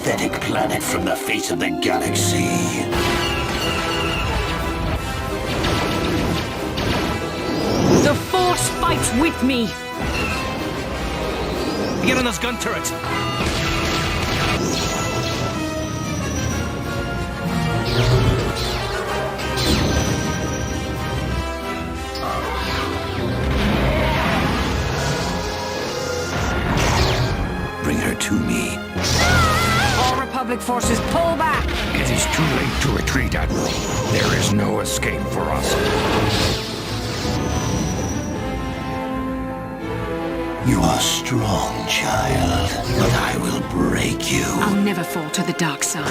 pathetic planet from the face of the galaxy. The Force fights with me! Get on those gun turrets! Bring her to me. All Republic forces, pull back! It is too late to retreat, Admiral. There is no escape for us. You are strong, child, but I will break you. I'll never fall to the dark side.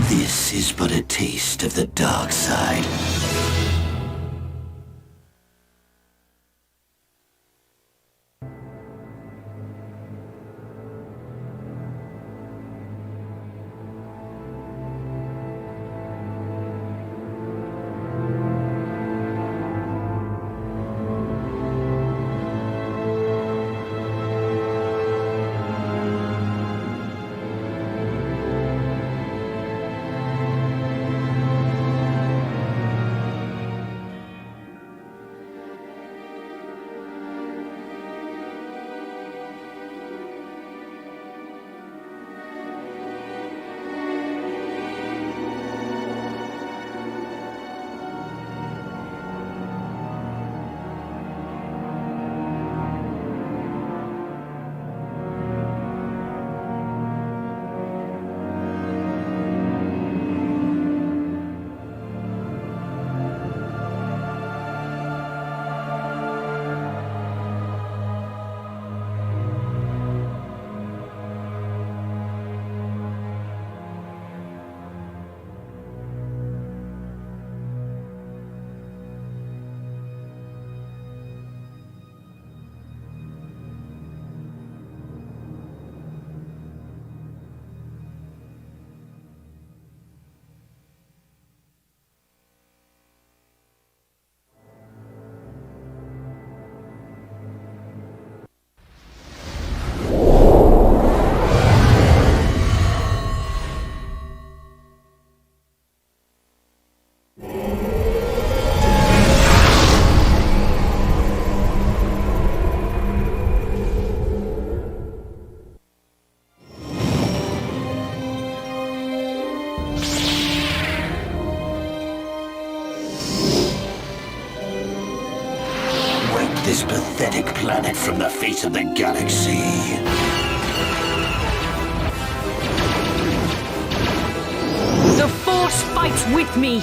This is but a taste of the dark side. This pathetic planet from the face of the galaxy. The Force fights with me!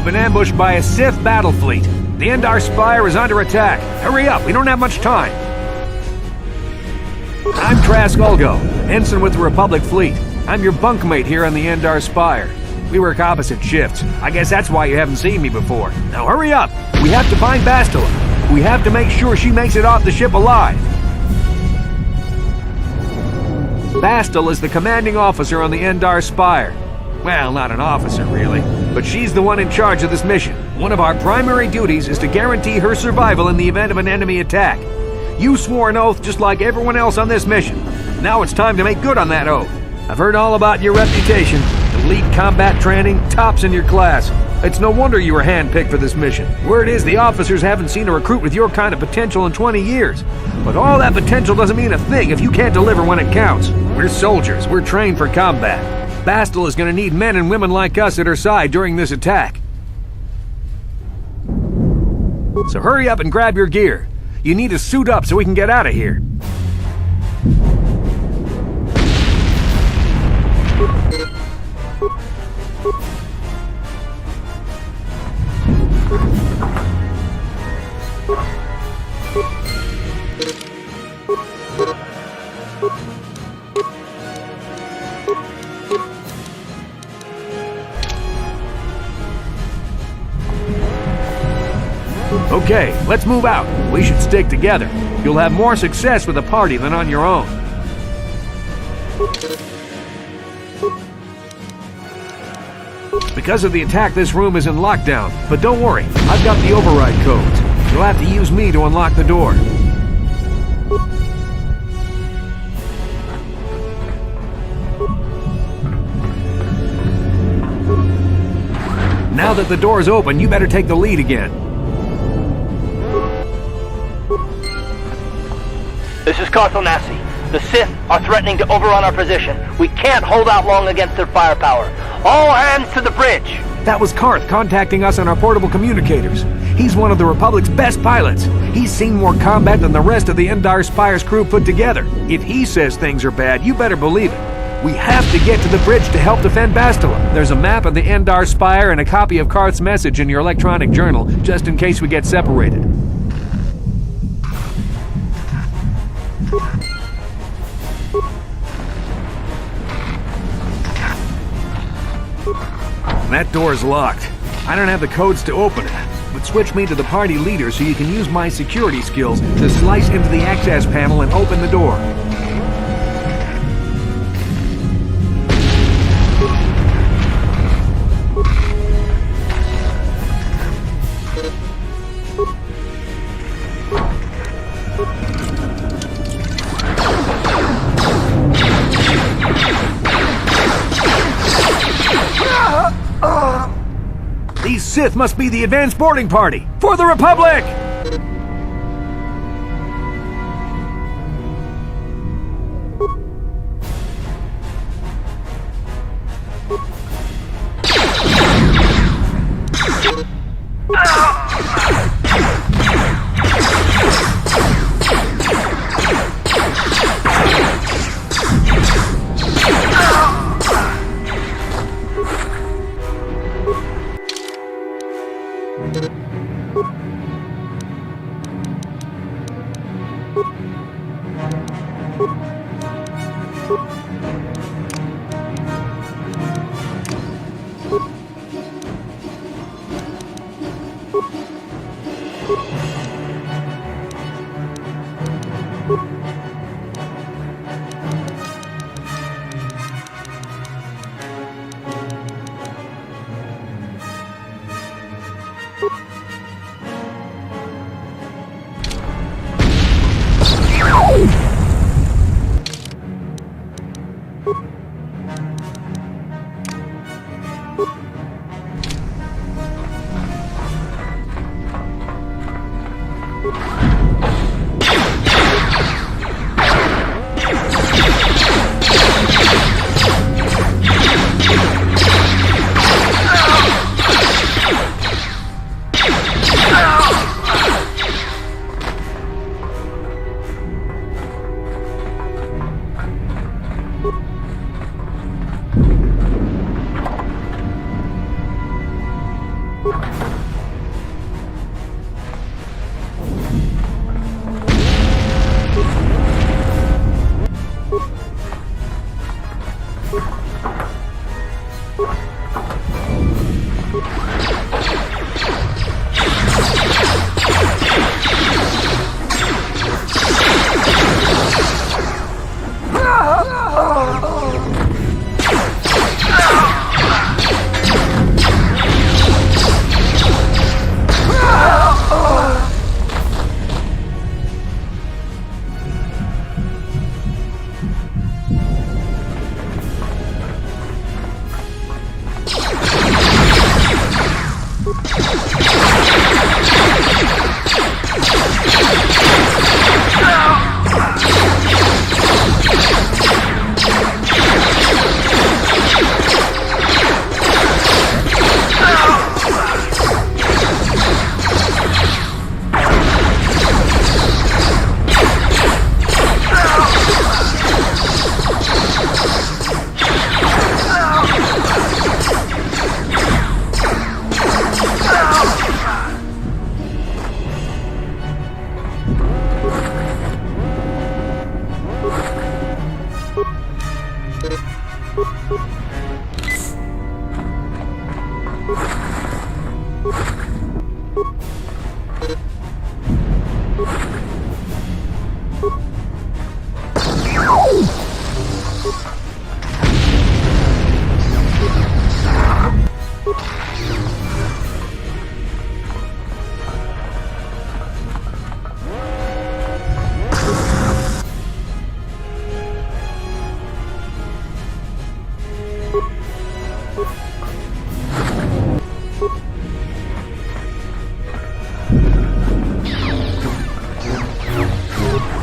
We've been ambushed by a Sith battle fleet. The Endar Spire is under attack. Hurry up, we don't have much time. I'm Trask Ulgo, ensign with the Republic fleet. I'm your bunkmate here on the Endar Spire. We work opposite shifts. I guess that's why you haven't seen me before. Now hurry up! We have to find Bastila. We have to make sure she makes it off the ship alive. Bastila is the commanding officer on the Endar Spire. Well, not an officer, really, but she's the one in charge of this mission. One of our primary duties is to guarantee her survival in the event of an enemy attack. You swore an oath just like everyone else on this mission. Now it's time to make good on that oath. I've heard all about your reputation. Elite combat training, tops in your class. It's no wonder you were handpicked for this mission. Word is the officers haven't seen a recruit with your kind of potential in 20 years. But all that potential doesn't mean a thing if you can't deliver when it counts. We're soldiers. We're trained for combat. Bastila is going to need men and women like us at her side during this attack. So hurry up and grab your gear. You need to suit up so we can get out of here. Okay, let's move out. We should stick together. You'll have more success with a party than on your own. Because of the attack, this room is in lockdown. But don't worry, I've got the override codes. You'll have to use me to unlock the door. Now that the door's open, you better take the lead again. This is Carth. The Sith are threatening to overrun our position. We can't hold out long against their firepower. All hands to the bridge! That was Carth contacting us on our portable communicators. He's one of the Republic's best pilots. He's seen more combat than the rest of the Endar Spire's crew put together. If he says things are bad, you better believe it. We have to get to the bridge to help defend Bastila. There's a map of the Endar Spire and a copy of Carth's message in your electronic journal, just in case we get separated. That door's locked. I don't have the codes to open it, but switch me to the party leader so you can use my security skills to slice into the access panel and open the door. These Sith must be the advanced boarding party! For the Republic!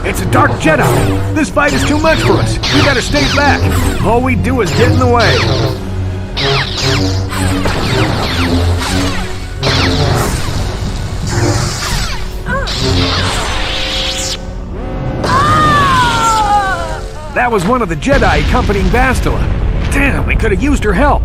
It's a dark Jedi! This fight is too much for us! We gotta stay back! All we do is get in the way! That was one of the Jedi accompanying Bastila. Damn, we could have used her help.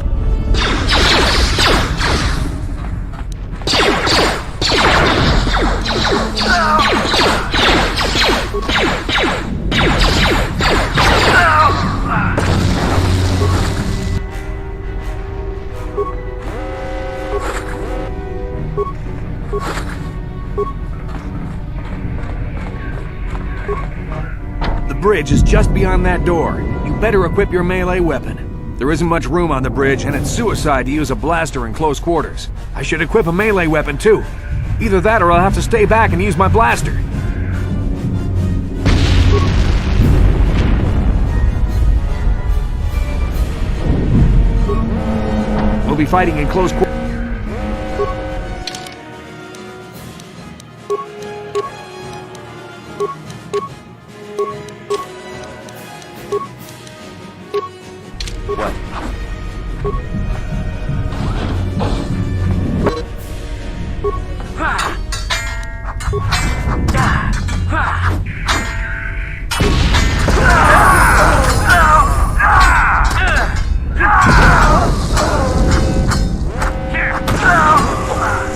The bridge is just beyond that door. You better equip your melee weapon. There isn't much room on the bridge, and it's suicide to use a blaster in close quarters. I should equip a melee weapon, too. Either that or I'll have to stay back and use my blaster. We'll be fighting in close quarters.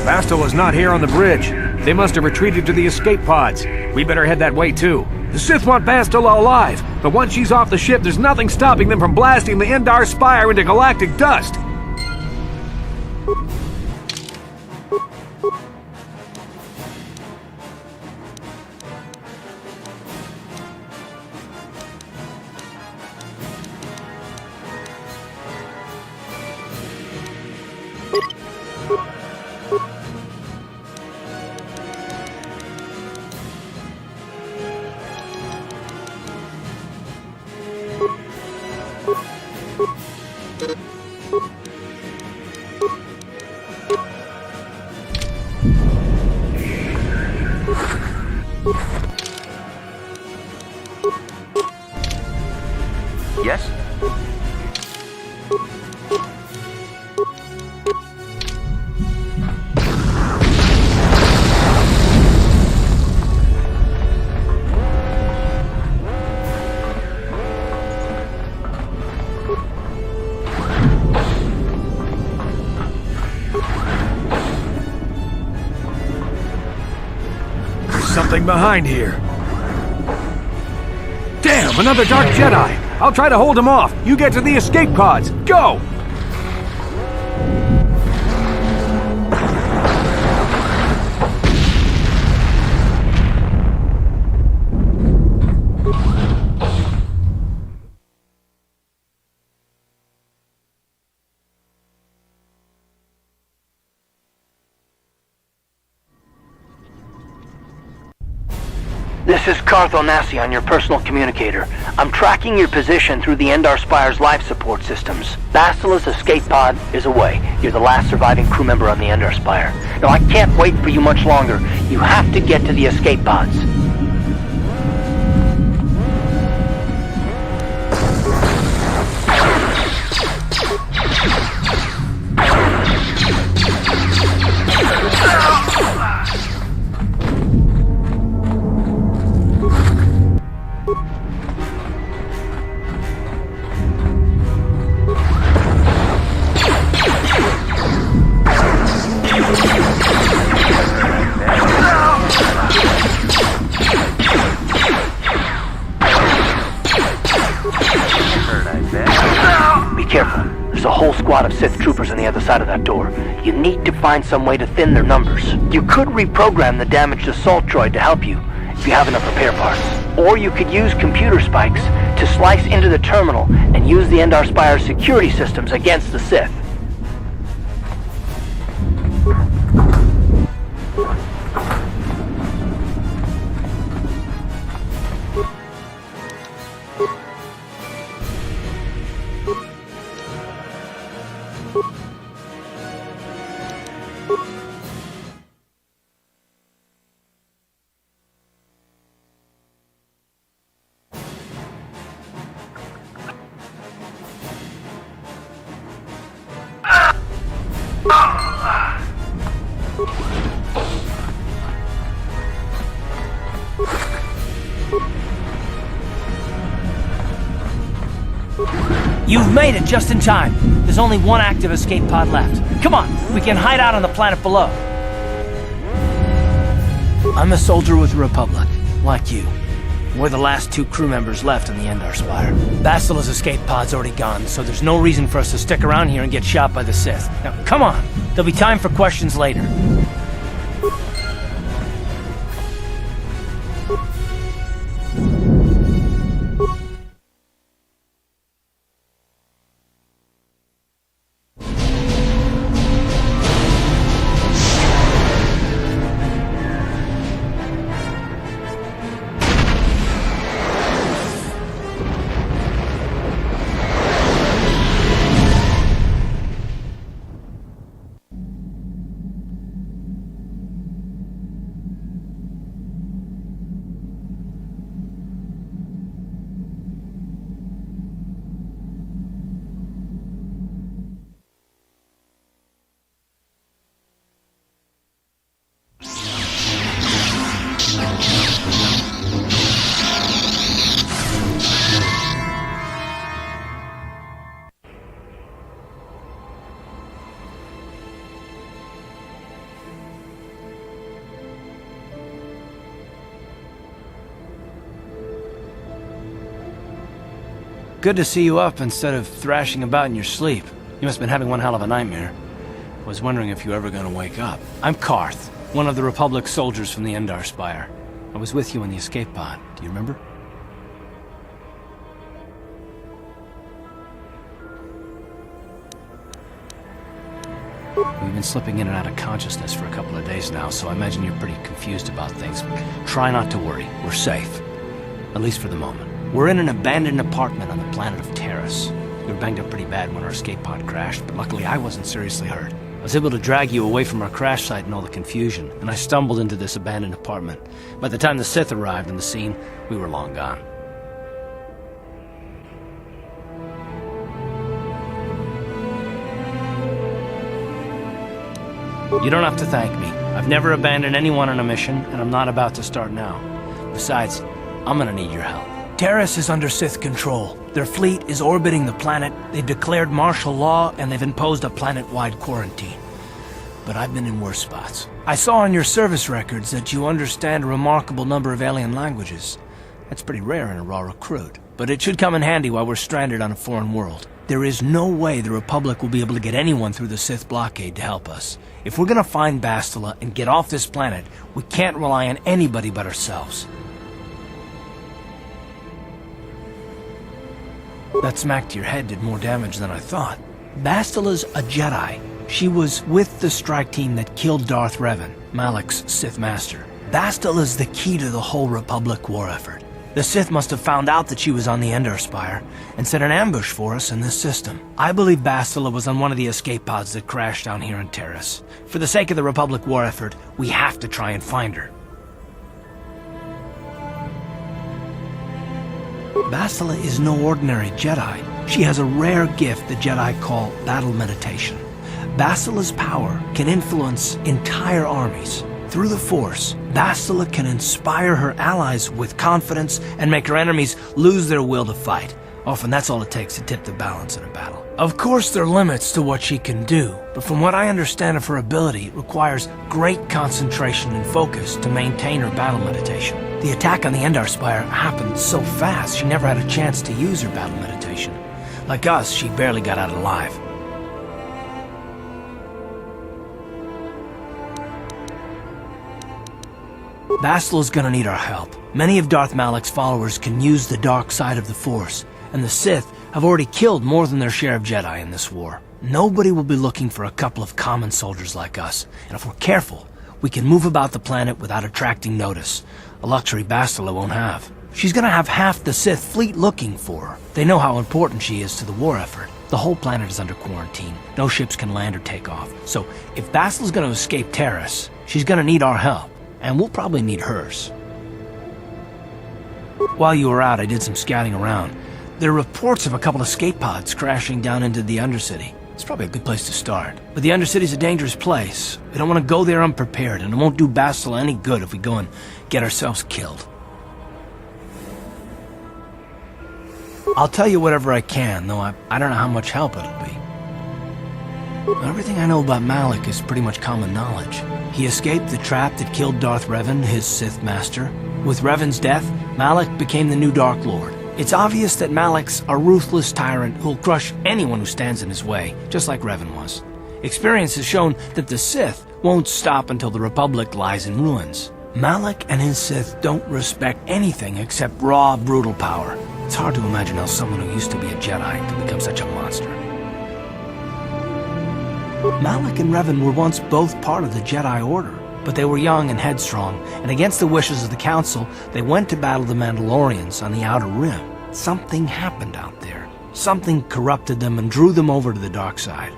Bastila's not here on the bridge. They must have retreated to the escape pods. We better head that way too. The Sith want Bastila alive, but once she's off the ship, there's nothing stopping them from blasting the Endar Spire into galactic dust. Yes? There's something behind here. Damn, another Dark Jedi! I'll try to hold him off. You get to the escape pods. Go! This is Carth on your personal communicator. I'm tracking your position through the Endar Spire's life support systems. Bastila's escape pod is away. You're the last surviving crew member on the Endar Spire. Now, I can't wait for you much longer. You have to get to the escape pods. A whole squad of Sith troopers on the other side of that door. You need to find some way to thin their numbers. You could reprogram the damaged assault droid to help you, if you have enough repair parts. Or you could use computer spikes to slice into the terminal and use the Endar Spire's security systems against the Sith. You've made it just in time. There's only one active escape pod left. Come on, we can hide out on the planet below. I'm a soldier with the Republic, like you. We're the last 2 crew members left on the Endar Spire. Bastila's escape pod's already gone, so there's no reason for us to stick around here and get shot by the Sith. Now, come on! There'll be time for questions later. Good to see you up instead of thrashing about in your sleep. You must have been having one hell of a nightmare. Was wondering if you were ever gonna wake up. I'm Carth, one of the Republic soldiers from the Endar Spire. I was with you in the escape pod. Do you remember? We've been slipping in and out of consciousness for a couple of days now, so I imagine you're pretty confused about things. Try not to worry. We're safe. At least for the moment. We're in an abandoned apartment on the planet of Taris. We were banged up pretty bad when our escape pod crashed, but luckily I wasn't seriously hurt. I was able to drag you away from our crash site and all the confusion, and I stumbled into this abandoned apartment. By the time the Sith arrived on the scene, we were long gone. You don't have to thank me. I've never abandoned anyone on a mission, and I'm not about to start now. Besides, I'm gonna need your help. Taris is under Sith control. Their fleet is orbiting the planet, they've declared martial law, and they've imposed a planet-wide quarantine. But I've been in worse spots. I saw on your service records that you understand a remarkable number of alien languages. That's pretty rare in a raw recruit. But it should come in handy while we're stranded on a foreign world. There is no way the Republic will be able to get anyone through the Sith blockade to help us. If we're gonna find Bastila and get off this planet, we can't rely on anybody but ourselves. That smack to your head did more damage than I thought. Bastila's a Jedi. She was with the strike team that killed Darth Revan, Malak's Sith Master. Bastila's the key to the whole Republic war effort. The Sith must have found out that she was on the Endar Spire and set an ambush for us in this system. I believe Bastila was on one of the escape pods that crashed down here in Taris. For the sake of the Republic war effort, we have to try and find her. Bastila is no ordinary Jedi. She has a rare gift the Jedi call battle meditation. Bastila's power can influence entire armies. Through the Force, Bastila can inspire her allies with confidence and make her enemies lose their will to fight. Often that's all it takes to tip the balance in a battle. Of course there are limits to what she can do, but from what I understand of her ability, it requires great concentration and focus to maintain her battle meditation. The attack on the Endar Spire happened so fast, she never had a chance to use her battle meditation. Like us, she barely got out alive. Bastila's gonna need our help. Many of Darth Malak's followers can use the dark side of the Force, and the Sith have already killed more than their share of Jedi in this war. Nobody will be looking for a couple of common soldiers like us, and if we're careful, we can move about the planet without attracting notice, a luxury Bastila won't have. She's gonna have half the Sith fleet looking for her. They know how important she is to the war effort. The whole planet is under quarantine. No ships can land or take off. So if Bastila's gonna escape Taris, she's gonna need our help, and we'll probably need hers. While you were out, I did some scouting around. There are reports of a couple of escape pods crashing down into the Undercity. It's probably a good place to start. But the Undercity's a dangerous place. We don't want to go there unprepared, and it won't do Bastila any good if we go and get ourselves killed. I'll tell you whatever I can, though I don't know how much help it'll be. Everything I know about Malik is pretty much common knowledge. He escaped the trap that killed Darth Revan, his Sith master. With Revan's death, Malik became the new Dark Lord. It's obvious that Malik's a ruthless tyrant who'll crush anyone who stands in his way, just like Revan was. Experience has shown that the Sith won't stop until the Republic lies in ruins. Malik and his Sith don't respect anything except raw, brutal power. It's hard to imagine how someone who used to be a Jedi could become such a monster. Malik and Revan were once both part of the Jedi Order, but they were young and headstrong, and against the wishes of the Council, they went to battle the Mandalorians on the Outer Rim. Something happened out there. Something corrupted them and drew them over to the dark side.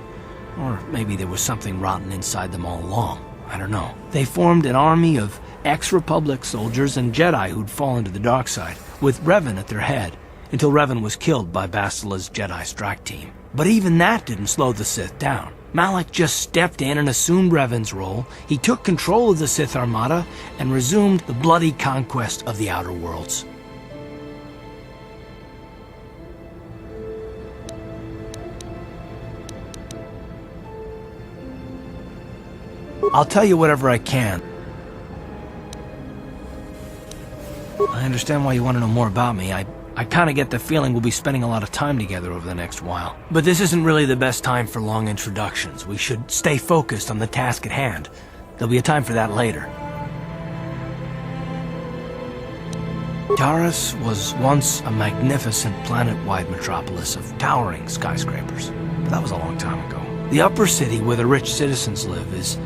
Or maybe there was something rotten inside them all along. I don't know. They formed an army of ex-Republic soldiers and Jedi who'd fallen to the dark side, with Revan at their head, until Revan was killed by Bastila's Jedi strike team. But even that didn't slow the Sith down. Malik just stepped in and assumed Revan's role. He took control of the Sith Armada and resumed the bloody conquest of the Outer Worlds. I'll tell you whatever I can. I understand why you want to know more about me. I kind of get the feeling we'll be spending a lot of time together over the next while. But this isn't really the best time for long introductions. We should stay focused on the task at hand. There'll be a time for that later. Taris was once a magnificent planet-wide metropolis of towering skyscrapers. But that was a long time ago. The upper city where the rich citizens live is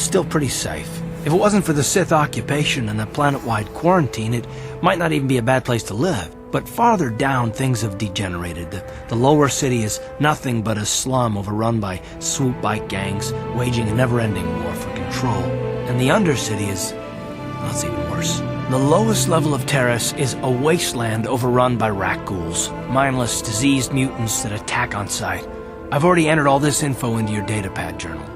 still pretty safe. If it wasn't for the Sith occupation and the planet-wide quarantine, it might not even be a bad place to live. But farther down, things have degenerated. The lower city is nothing but a slum overrun by swoop bike gangs, waging a never-ending war for control. And the Undercity is... well, it's even worse. The lowest level of Taris is a wasteland overrun by rat ghouls, mindless, diseased mutants that attack on sight. I've already entered all this info into your datapad journal.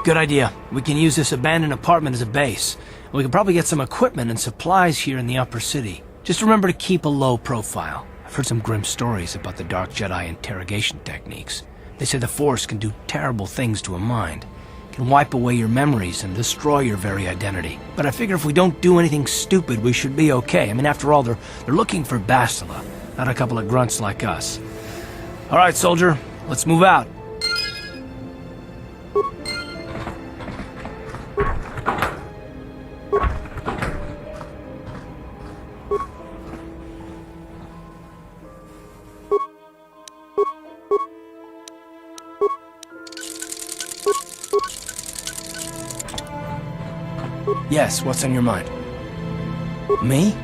Good idea. We can use this abandoned apartment as a base. We can probably get some equipment and supplies here in the upper city. Just remember to keep a low profile. I've heard some grim stories about the Dark Jedi interrogation techniques. They say the Force can do terrible things to a mind. It can wipe away your memories and destroy your very identity. But I figure if we don't do anything stupid, we should be okay. I mean, after all, they're looking for Bastila, not a couple of grunts like us. All right, soldier, let's move out. Yes, what's on your mind? Me?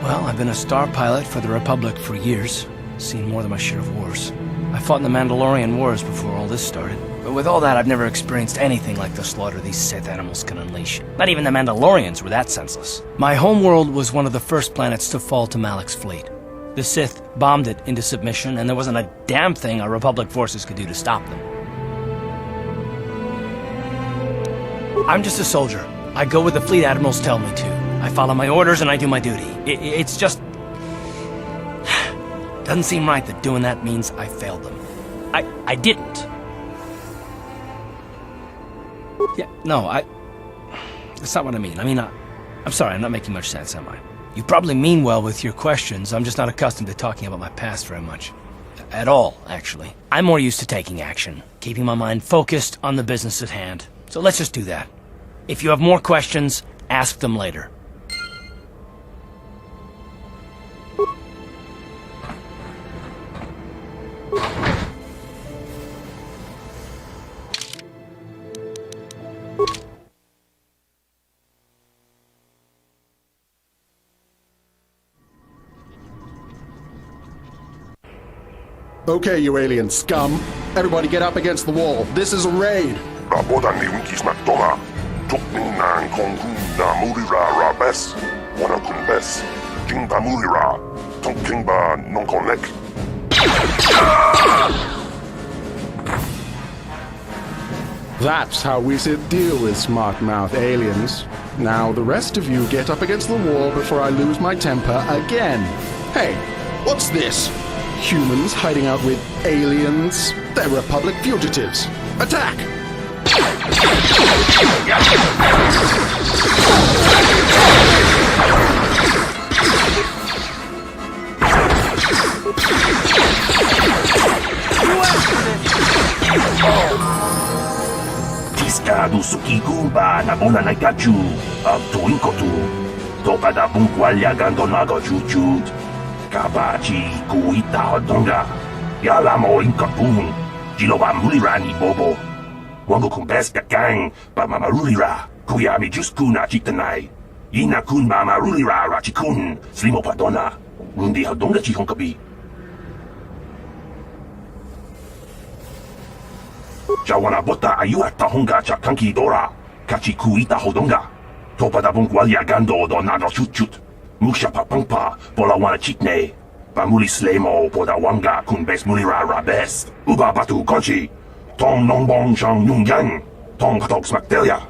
Well, I've been a star pilot for the Republic for years. Seen more than my share of wars. I fought in the Mandalorian Wars before all this started. But with all that, I've never experienced anything like the slaughter these Sith animals can unleash. Not even the Mandalorians were that senseless. My homeworld was one of the first planets to fall to Malik's fleet. The Sith bombed it into submission, and there wasn't a damn thing our Republic forces could do to stop them. I'm just a soldier. I go where the fleet admirals tell me to. I follow my orders and I do my duty. It's just... doesn't seem right that doing that means I failed them. I didn't. Yeah, no, that's not what I mean. I mean, I'm sorry, I'm not making much sense, am I? You probably mean well with your questions. I'm just not accustomed to talking about my past very much. At all, actually. I'm more used to taking action, keeping my mind focused on the business at hand. So let's just do that. If you have more questions, ask them later. Okay, you alien scum. Everybody get up against the wall. This is a raid. That's how we should deal with smart-mouth aliens. Now the rest of you get up against the wall before I lose my temper again. Hey, what's this? Humans hiding out with aliens? They're Republic fugitives. Attack! Tiscado sukigumba na bona na gachu ang tuwing ko tu. Topa da bungkwalya gando na go chuchut. Kabachi kuita hodonga. Yala mo inkapun. Jiloba mulirani bobo. Wango kumbes kakang pa mamarulira. Kuya mi juskuna chitanay. Ina kun mamarulira rachikun. Slimo padona. Rundi hodonga chihonkabi. Jawana bota ayuata honga cha kanki dora. Kachi kuita hodonga. Topa da bungwalya gando do nado chutchut. Musha papangpa pola wana chitne. Pamuli slemo poda wanga kun bes mulira rabes. Uba batu konchi. Tong nongbong shang yung yang. Tong patok smakdelia.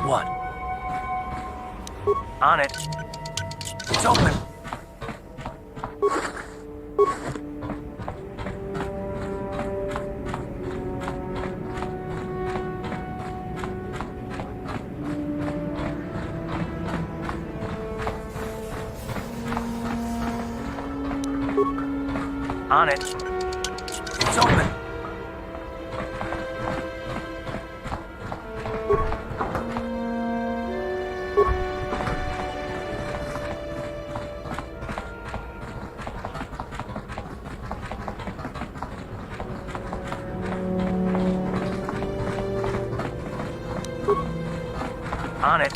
What? On it. It's open. On it. It's open. On it.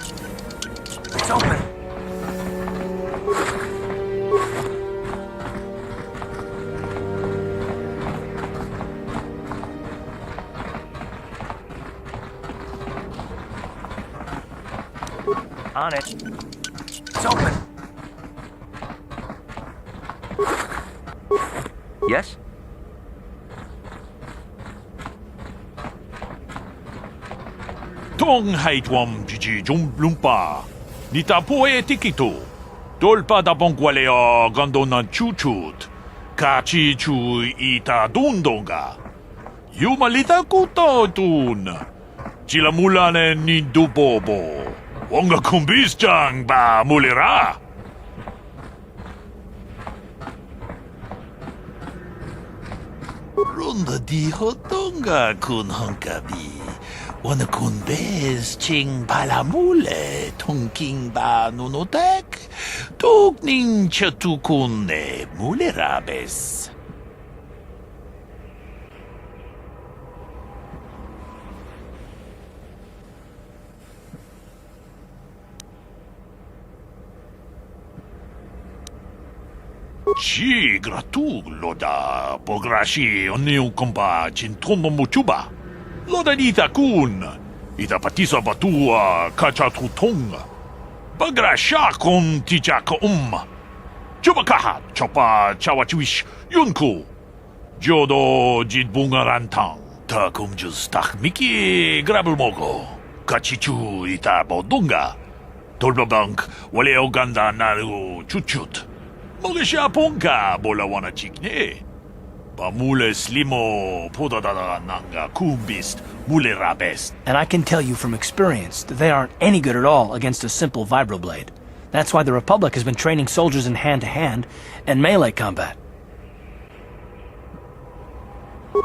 It's open. On it. It's open. Yes? Tong haitwam jiji lumpa. Nitapo e tikito. Dolpa da bongwalea gandona chuchut. Kachi chu ita dundonga. Yumalita kuto tun. Chilamulane ni dubobo. Wonga kumbis ba mulira. Runda di hodonga kun honkabi. Wana kun bez ching palamule tongking ba nunotek. Tugning chatukun ne mulerabes. Ci gratu loda pograshi oniu kompa cintono muchuba. Loda dita kun. Ita patisa batua kacha tutonga. Pagrasha kon tijaka Chubakaha chopa chawachuish yunku. Jodo jidbungarantang. Takum justak miki grabulmogo. Kachichu ita bodunga. Tolbabank wale oganda naru chuchut. Mogesha ponka bola wana chikne. Pamule slimo podadada nanga kumbist mulerabest. And I can tell you from experience that they aren't any good at all against a simple vibroblade. That's why the Republic has been training soldiers in hand-to-hand and melee combat.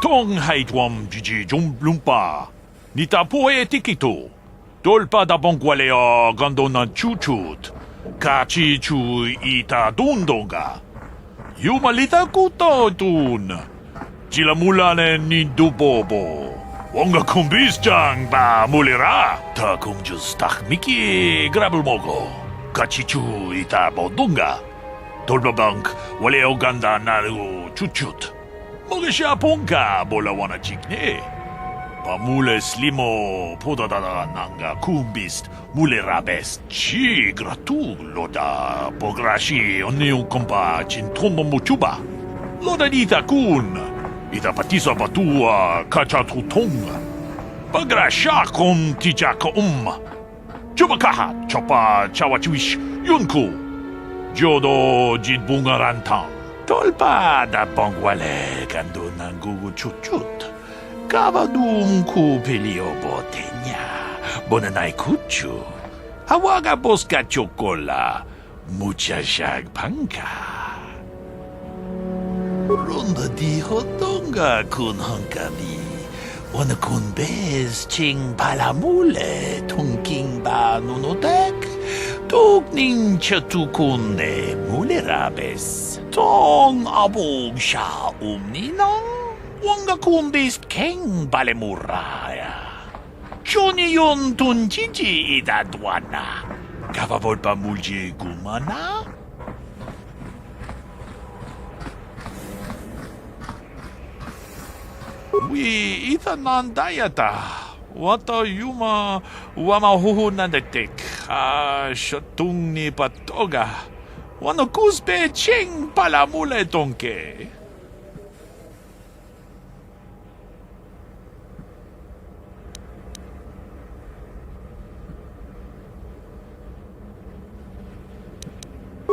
Tong haitwam jiji lumpa. Nita poe tikito. Dolpa da bongwaleo gandona chuchut. Kachi chu ita dundonga. Yumalita kuto dun. Chila mulane ni dubobo. Wonga kumbis jang ba mulera. Ta kumjus tak miki grabul mogo. Kachi chu ita bodunga. Dolpa bank waleo ganda naru chuchut. Mogesha ponka bola wana chikne. Pamule slimo podadada nanga kumbist mulerabest. Chi gratu loda pograshi oniu kompa chintono muchuba. Loda dita kun. Ita patisa batua kacha tutong. Pagrasha kon tijaka Chubakaha chopa chawachiwish yunku. Jodo jidbungarantang. Tolpa da bongwale kando nangugu chuchut. Kavadum ku pelio botenya. Bonanai kuchu. Awaga boska chocola. Mucha shag panka. Ronda di hotonga kun hankami. Wana kun bez ching palamule. Tungking ba nunotek. Tukning chatukune mulerabes. Tong abog sha umninang. Wanga kumbist keng balemuraya. Johnny yon tunjiji idadwana. Kavavol pa mulje gumana? Wi itanan dayata. Wata yuma wama huhu nandetek. Shatung ni patoga. Wano kuspe cheng palamule tonke.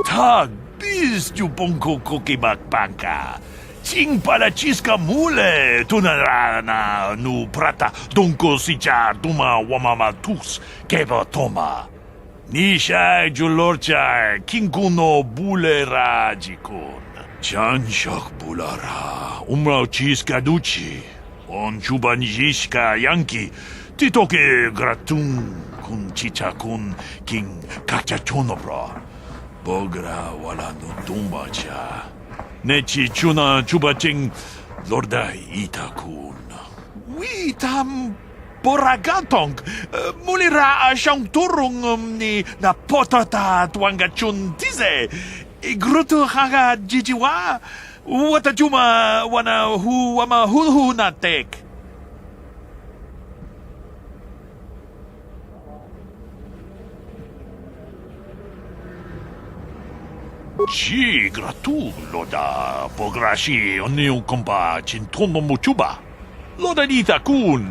Tag bis tu bonko koki bakpanka. Ching pala chiska mule tunarana nu prata donko sicha duma wamama tus keba toma. Nisha julorcha kinkuno bulera jikun. Chanshak bulara umrao chiska duchi. On chubanjishka yanki titoke gratun kun chicha kun king kachachonobra. Bogra wala no tumbacha. Nechi chuna chubaching lorda itakun. Witam boragatong. Mulira siyang turong ni na potata tuanga chun tize. Igruto haga jijiwa. Wata chuma wana hu wama hu na tek. Chi gratu loda pograshi oniu kompa chintono muchuba. Loda dita kun.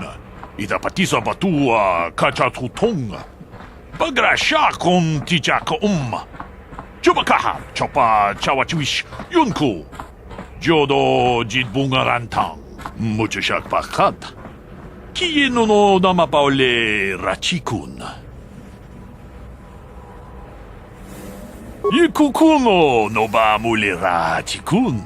Ita patisa batua kacha tutong. Pagrasha kon tijaka Chubakaha chopa chawachiwish yunku. Jodo jidbungarantang. Muchashak pakat. Kieno no namapaole rachikun. Yikukuno no ba mulera chikun.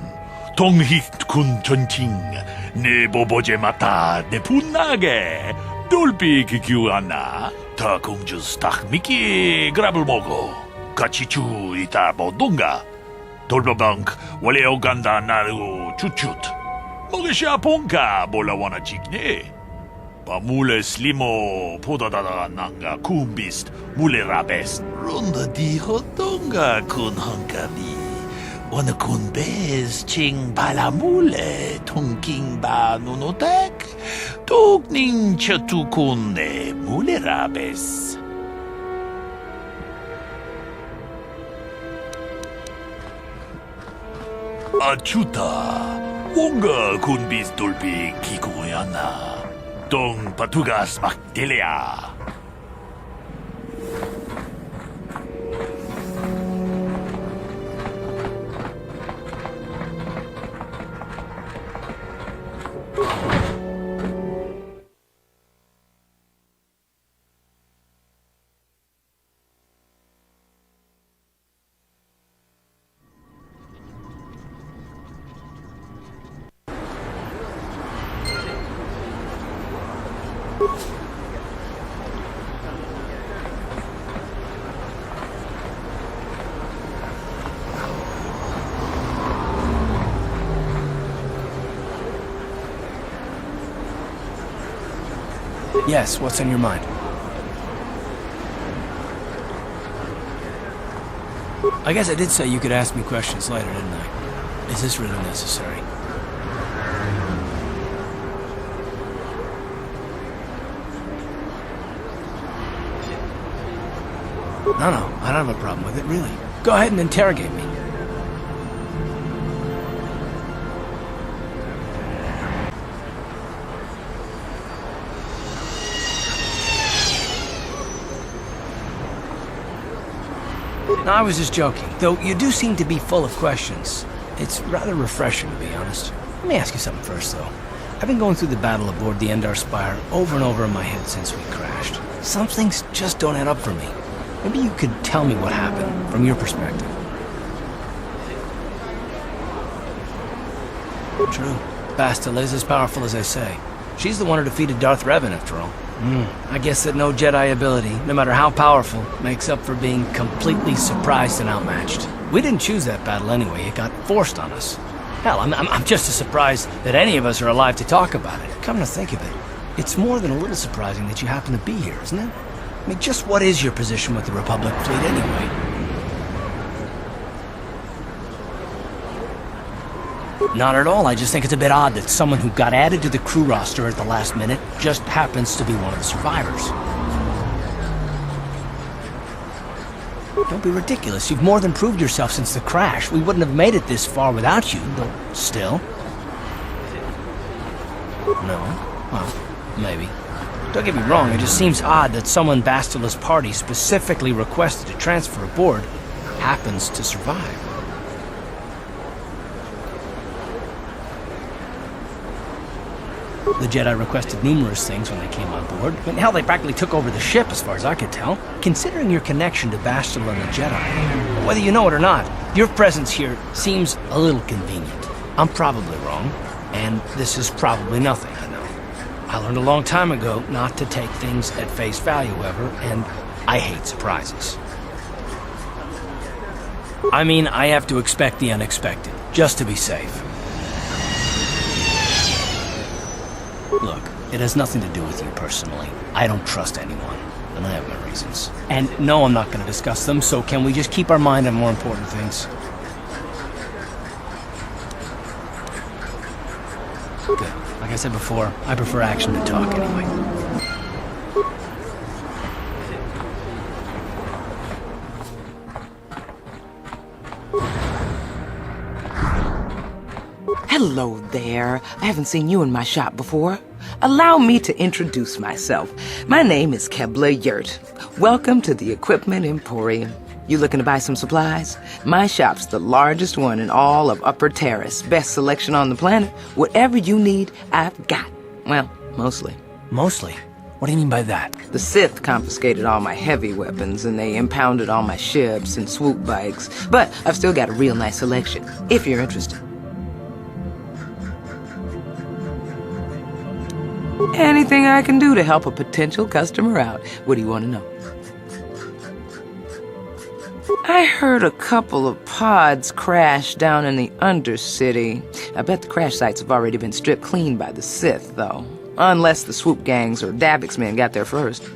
Tonghit kun chonching. Ne boboje mata ne punage. Dolpi kikiuana. Ta kumjus tak miki grabul mogo. Kachichu ita bodunga. Dolbabank wale oganda naru chuchut. Mogesha ponka bola wana chikne. Pamule slimo podadada nanga kumbist mulerabest. Ronda di hotonga kun hankami. Wana kun bez ching palamule tungking ba nunotek. Tukning chatukune mulerabes. Achuta. Wonga kun bis dolpi kikoyana. Dong patugas makdelea. Yes, what's on your mind? I guess I did say you could ask me questions later, didn't I? Is this really necessary? No, I don't have a problem with it, really. Go ahead and interrogate me. No, I was just joking, though you do seem to be full of questions. It's rather refreshing, to be honest. Let me ask you something first, though. I've been going through the battle aboard the Endar Spire over and over in my head since we crashed. Some things just don't add up for me. Maybe you could tell me what happened, from your perspective. True. Bastila is as powerful as I say. She's the one who defeated Darth Revan, after all. I guess that no Jedi ability, no matter how powerful, makes up for being completely surprised and outmatched. We didn't choose that battle anyway, it got forced on us. Hell, I'm just as surprised that any of us are alive to talk about it. Come to think of it, it's more than a little surprising that you happen to be here, isn't it? I mean, just what is your position with the Republic fleet anyway? Not at all. I just think it's a bit odd that someone who got added to the crew roster at the last minute just happens to be one of the survivors. Don't be ridiculous. You've more than proved yourself since the crash. We wouldn't have made it this far without you, but still. No? Well, maybe. Don't get me wrong, it just seems odd that someone Bastila's party specifically requested to transfer aboard happens to survive. The Jedi requested numerous things when they came on board. I mean, hell, they practically took over the ship, as far as I could tell. Considering your connection to Bastila and the Jedi, whether you know it or not, your presence here seems a little convenient. I'm probably wrong, and this is probably nothing, I know. I learned a long time ago not to take things at face value, ever, and I hate surprises. I mean, I have to expect the unexpected, just to be safe. Look, it has nothing to do with you personally. I don't trust anyone, and I have my reasons. And no, I'm not going to discuss them, so can we just keep our mind on more important things? Good. Like I said before, I prefer action to talk anyway. Hello there. I haven't seen you in my shop before. Allow me to introduce myself. My name is Kebla Yurt. Welcome to the Equipment Emporium. You looking to buy some supplies? My shop's the largest one in all of Upper Taris. Best selection on the planet. Whatever you need, I've got. Well, mostly. Mostly? What do you mean by that? The Sith confiscated all my heavy weapons, and they impounded all my ships and swoop bikes. But I've still got a real nice selection, if you're interested. Anything I can do to help a potential customer out. What do you want to know? I heard a couple of pods crash down in the Undercity. I bet the crash sites have already been stripped clean by the Sith, though. Unless the swoop gangs or Davik's men got there first.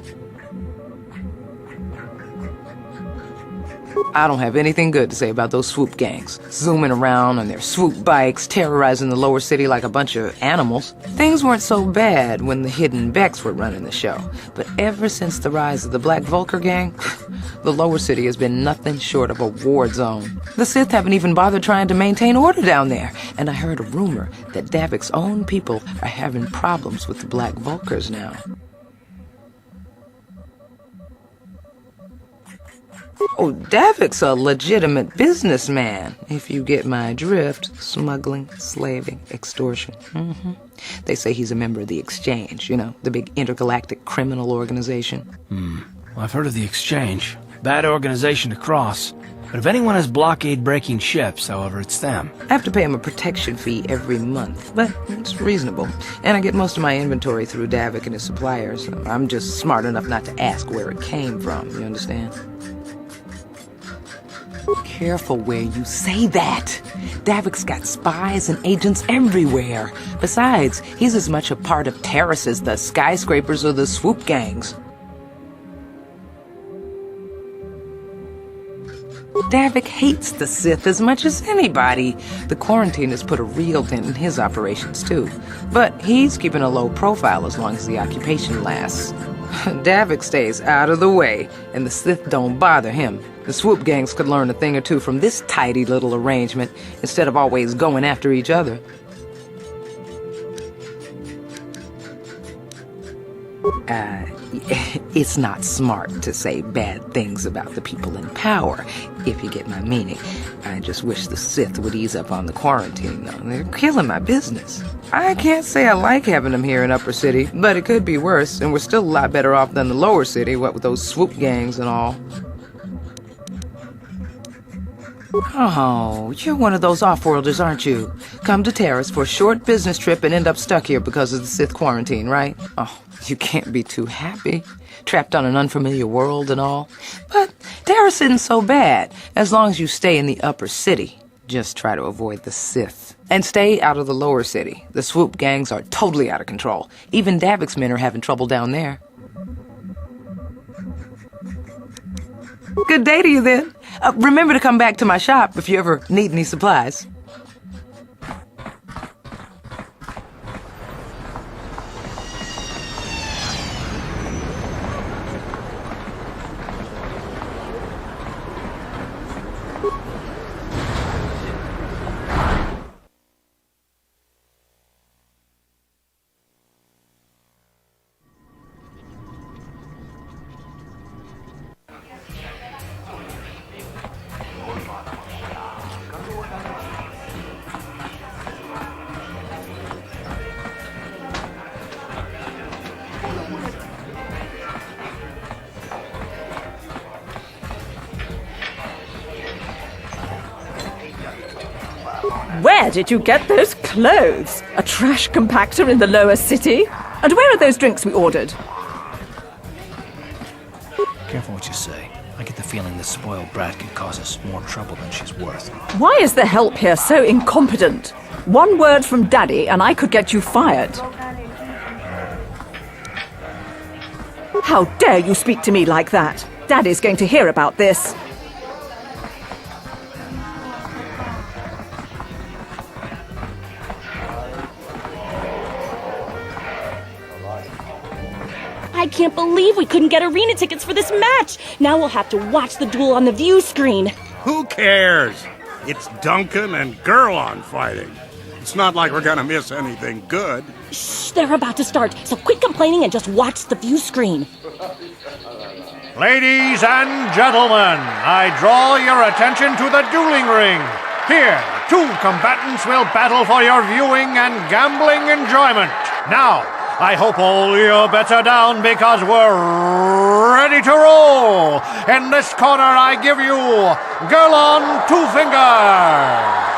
I don't have anything good to say about those swoop gangs. Zooming around on their swoop bikes, terrorizing the lower city like a bunch of animals. Things weren't so bad when the hidden Becks were running the show. But ever since the rise of the Black Vulcar gang, the lower city has been nothing short of a war zone. The Sith haven't even bothered trying to maintain order down there. And I heard a rumor that Davik's own people are having problems with the Black Vulcars now. Oh, Davik's a legitimate businessman, if you get my drift. Smuggling, slaving, extortion. They say he's a member of the Exchange, you know, the big intergalactic criminal organization. Well, I've heard of the Exchange. Bad organization to cross. But if anyone has blockade-breaking ships, however, it's them. I have to pay him a protection fee every month, but it's reasonable. And I get most of my inventory through Davik and his suppliers. I'm just smart enough not to ask where it came from, you understand? Careful where you say that. Davik's got spies and agents everywhere. Besides, he's as much a part of Taris as the skyscrapers or the swoop gangs. Davik hates the Sith as much as anybody. The quarantine has put a real dent in his operations, too. But he's keeping a low profile as long as the occupation lasts. Davik stays out of the way, and the Sith don't bother him. The swoop gangs could learn a thing or two from this tidy little arrangement, instead of always going after each other. It's not smart to say bad things about the people in power, if you get my meaning. I just wish the Sith would ease up on the quarantine, though. They're killing my business. I can't say I like having them here in Upper City, but it could be worse, and we're still a lot better off than the Lower City, what with those swoop gangs and all. Oh, you're one of those off-worlders, aren't you? Come to Taris for a short business trip and end up stuck here because of the Sith quarantine, right? Oh, you can't be too happy. Trapped on an unfamiliar world and all. But Taris isn't so bad, as long as you stay in the Upper City. Just try to avoid the Sith. And stay out of the Lower City. The swoop gangs are totally out of control. Even Davik's men are having trouble down there. Good day to you, then. Remember to come back to my shop if you ever need any supplies. Where did you get those clothes? A trash compactor in the Lower City? And where are those drinks we ordered? Careful what you say. I get the feeling this spoiled brat could cause us more trouble than she's worth. Why is the help here so incompetent? One word from Daddy and I could get you fired. How dare you speak to me like that? Daddy's going to hear about this. I can't believe we couldn't get arena tickets for this match. Now we'll have to watch the duel on the view screen. Who cares? It's Duncan and Gurlon fighting. It's not like we're gonna miss anything good. Shh, they're about to start, so quit complaining and just watch the view screen. Ladies and gentlemen, I draw your attention to the dueling ring. Here, two combatants will battle for your viewing and gambling enjoyment. Now, I hope all your bets are down because we're ready to roll. In this corner, I give you Gurlon Two Fingers.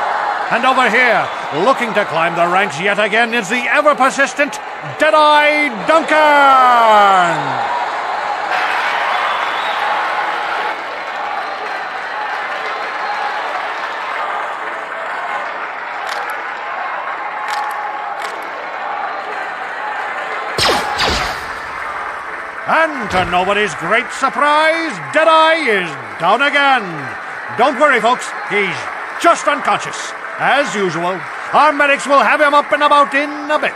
And over here, looking to climb the ranks yet again, is the ever-persistent Deadeye Duncan. And to nobody's great surprise, Deadeye is down again. Don't worry, folks, he's just unconscious. As usual, our medics will have him up and about in a bit.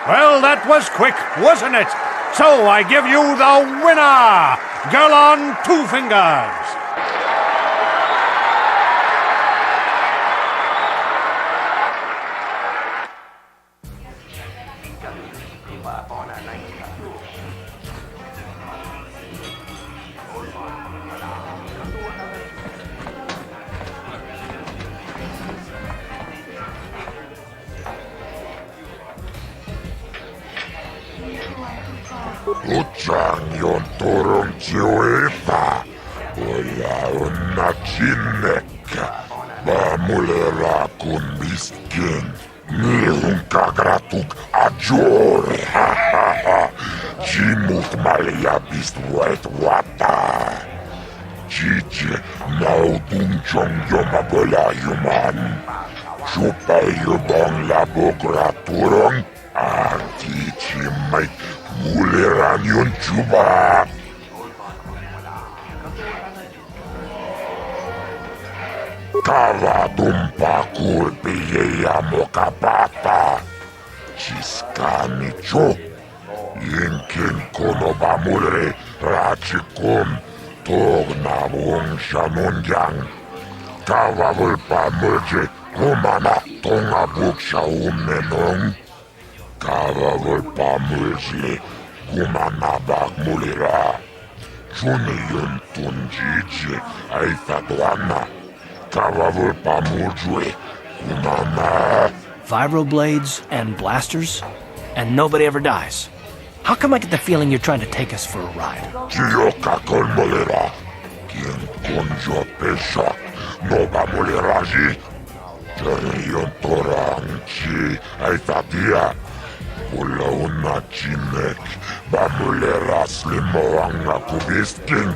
Well, that was quick, wasn't it? So I give you the winner, Gurlon Two Fingers. Utsangyon turun siuita. Ola onna cinnekkä. Vaamulera kun miskin. Nihun kagratuk ajore. Cimut malia bistuet wata. Cici Maudung Chongyoma Bola Yuman. Chupay Yubong Labogra Turong. Artichi Mike Muliran Yun Chuba. Kava Dumpa Kurpiya Mokapata. Chiskani Cho. Yinkin Konoba Mulre Rachikum. Togna Wong Shanungyang. Kava Vulpa Mulje. Kumana Tonga Buksha Umenong. Kava Vulpa Mulje. Kumana Bak Mulira. Chuni Yun Tunjiji. Aitatuana. Kava Vulpa Mujwe. Kumana. Vibroblades and blasters, and nobody ever dies. How come I get the feeling you're trying to take us for a ride? Chiyoka Kolmolera. Kien Konjo Pesha. Noba Moleraji. Jarion Toranchi. Aitatia. Pula una Chinek. Bamulera Slimoanga Kubiskin.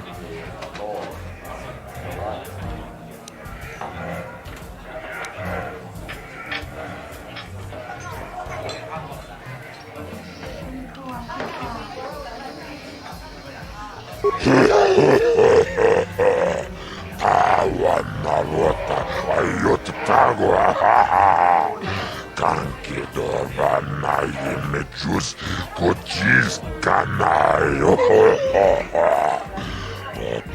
Tawanarota Ayotagua Kankidovana Yimechus Kochis Kanayo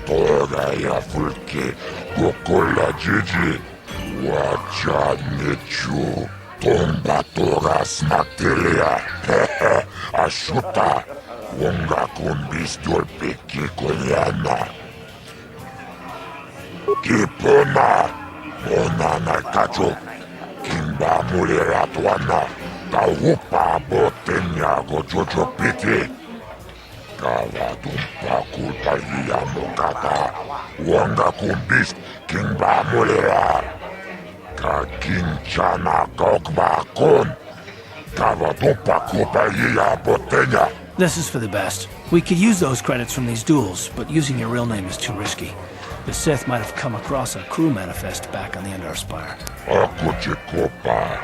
Toga Yafulke Gokola Gigi Wachanechu Tomba Togas Materia Ashuta Wonga Kumbis Dolpeki Koyana Kipona Onana Kacho Kimba Muliratwana Kaupa Botenya Gojojo Piti Kavadumpa Kulpa Yamokata Wonga Kumbis Kimba Mulira Kakinchana Kokba Kon Kavadumpa Kulpa Yamotenya. This is for the best. We could use those credits from these duels, but using your real name is too risky. The Sith might have come across a crew manifest back on the Endar Spire. Akuchikopa.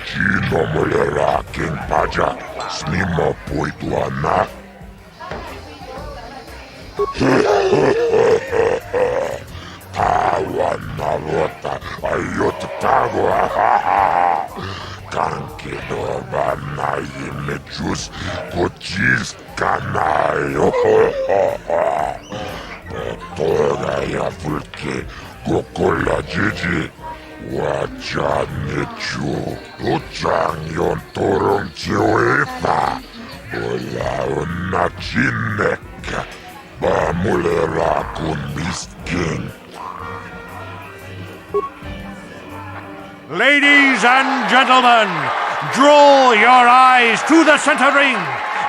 Chino Mulera King Paja. Snimo Puituana. Tawanarota Ayotagua. Kankidovana Yimechus Kochis Kanayo. Toga Yafulke Gokola Gigi Wachanechu Tuchang Yon Torong Chioefa Ola Unachinek Bamulera Kumbiskin. Ladies and gentlemen, draw your eyes to the center ring.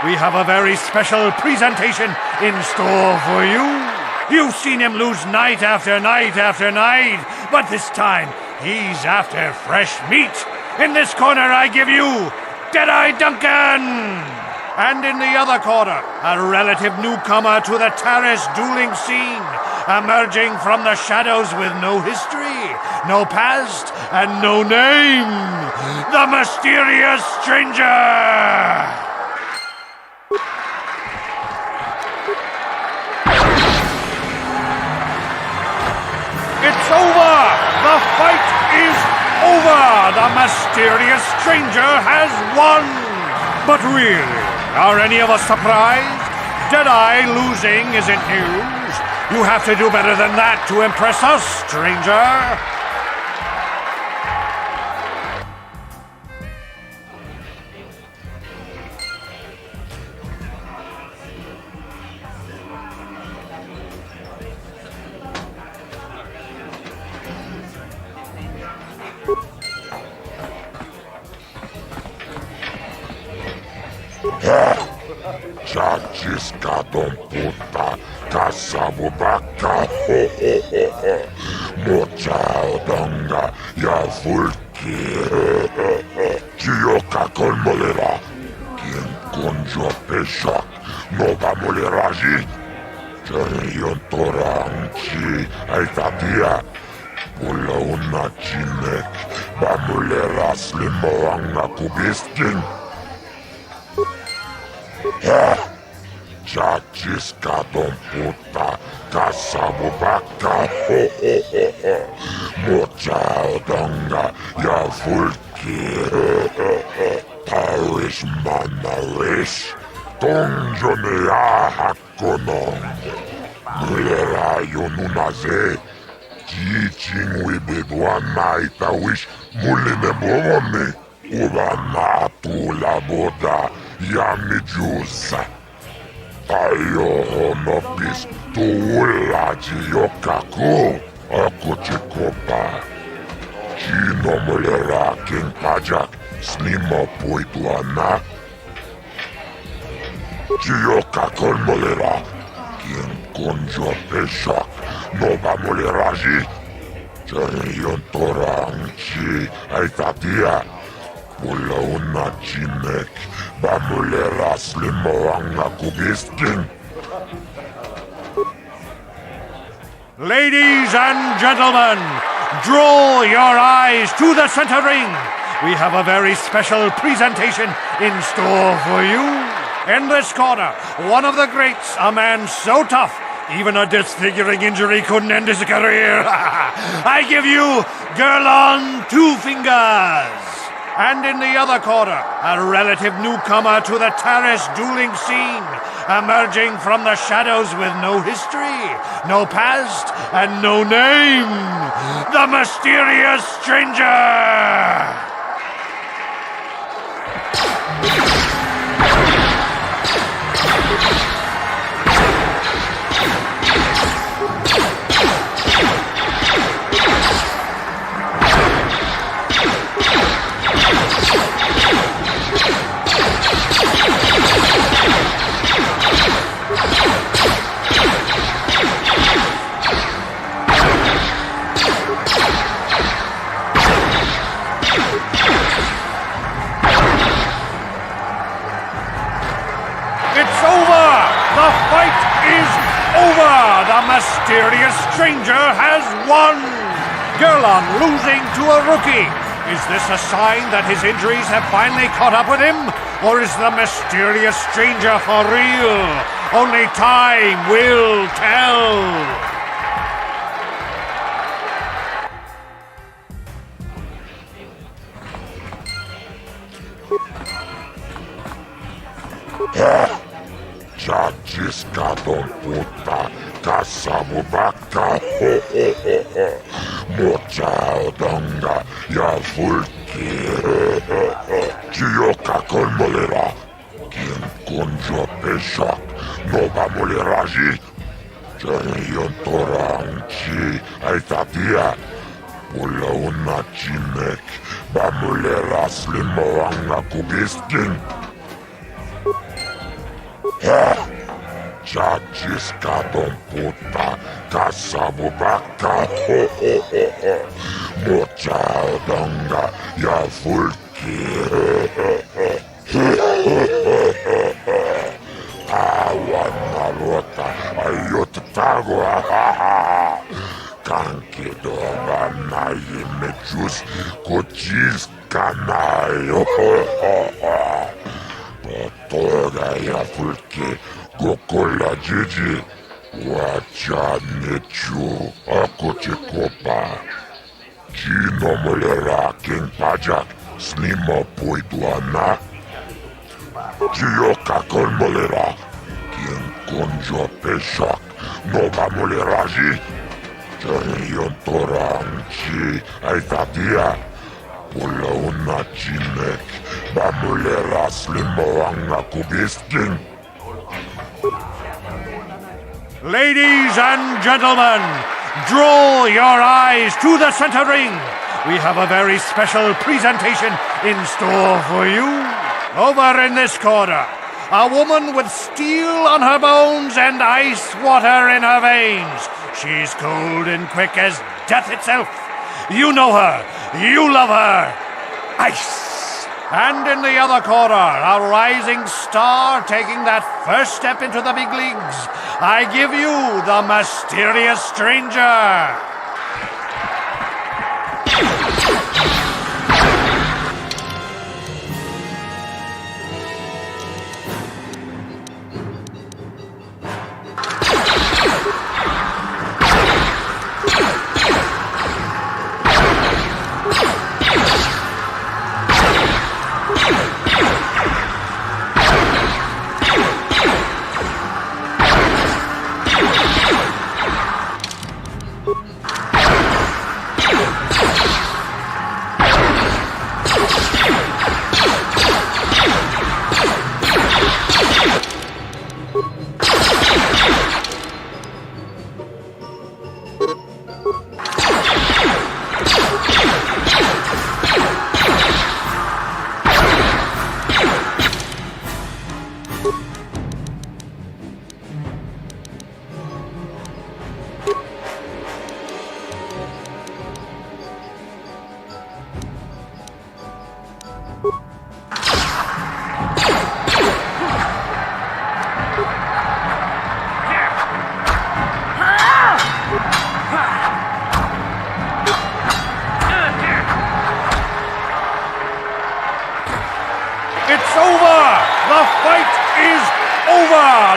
We have a very special presentation in store for you. You've seen him lose night after night after night, but this time he's after fresh meat. In this corner I give you Deadeye Duncan! And in the other corner, a relative newcomer to the Taris dueling scene, emerging from the shadows with no history, no past, and no name, the mysterious stranger! It's over! The fight is over! The mysterious stranger has won! But really, are any of us surprised? Deadeye losing isn't news. You have to do better than that to impress us, stranger! Chachiska Don Puta Kasabubaka Mocha Donga Yafulki Chiyoka Kolmolera Kien Konjo Peshak Noba Moleraji Jarion Toranchi, Aitatia, Pulauna Chinek, Bamulera Slimoanga Kubiskin. Chachis Kadon Puta, Kasabubaka, Mocha Donga, Yafulki, Taris Manaris, Tonjonea Hakonon, Mulera Yonunaze, Teaching Wibidwana Itawish, Muline Bomone, Ubana Tula Boda, Yami Jusa. Tayo honopis tuula jiyokaku ako chikopa. Chino mulera king pajak snimo puituana. Jiyokakon mulera king konjo peshak noba muleraji. Jarion torang chi aitatia. Pulauna chinek. Bamulera slimoanga kubiskin. Ladies and gentlemen, draw your eyes to the center ring. We have a very special presentation in store for you. In this corner, one of the greats, a man so tough, even a disfiguring injury couldn't end his career. I give you Girl on Two Fingers. And in the other corner, a relative newcomer to the Taris dueling scene, emerging from the shadows with no history, no past, and no name, the mysterious stranger! The mysterious stranger has won! Gerlon losing to a rookie. Is this a sign that his injuries have finally caught up with him? Or is the mysterious stranger for real? Only time will tell. Chachis Kadon Puta, Kasabubaka, Mocha Donga, Yafulki, Chiyoka Kolmolera, Kin Kunjo Peshak, Noba Moleraji, Jarion Toranchi, Aitatia, Pulauna Chinek, Bamulera Slimoanga Kubiskin. Chachis Kadon Puta, Kasabubaka, Mocha Donga, Yafulki, Awana Rota, Ayotago, Kankidoba Nayimechus, Kochis Kanayo, Toga Yafulki. Gokola Gigi, Wacha Nechu, Akochikopa, Chino Molera King Pajak, Snima Poiduana, Chiyoka Kolmolera, King Konjo Peshak, Noba Moleraji, Jarion Toranchi, Aitatia, Pulauna Chinek, Bamulera Slimoanga Kubiskin. Ladies and gentlemen, draw your eyes to the center ring. We have a very special presentation in store for you. Over in this corner, a woman with steel on her bones and ice water in her veins. She's cold and quick as death itself. You know her. You love her. Ice. And in the other corner, a rising star taking that first step into the big leagues. I give you the mysterious stranger.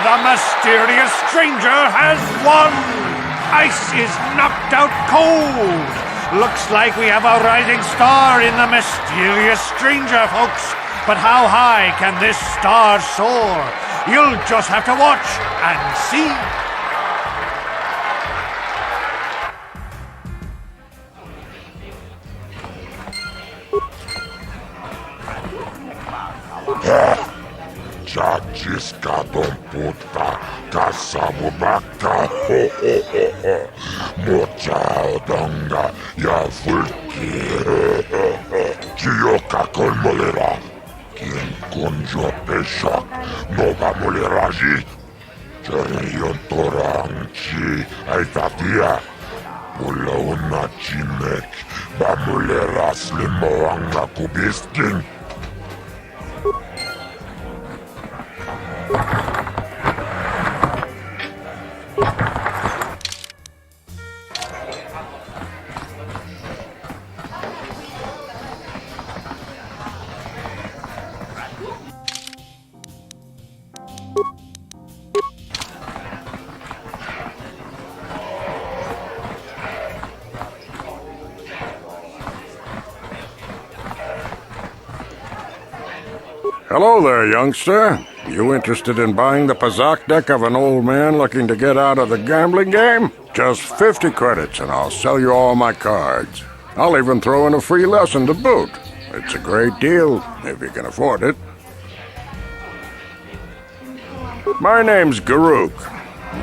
The mysterious stranger has won! Ice is knocked out cold! Looks like we have a rising star in the mysterious stranger, folks. But how high can this star soar? You'll just have to watch and see. Chachiska don puta, kasabubaka, mochaodonga, ya fulki, chioka kolmolera, quien conjo peshak, no va moleraji, cherion toranchi, aitatia, pula una chimek, va moleras limoanga kubiskin. Hello there, youngster. You interested in buying the Pazak deck of an old man looking to get out of the gambling game? Just 50 credits and I'll sell you all my cards. I'll even throw in a free lesson to boot. It's a great deal, if you can afford it. My name's Garuk.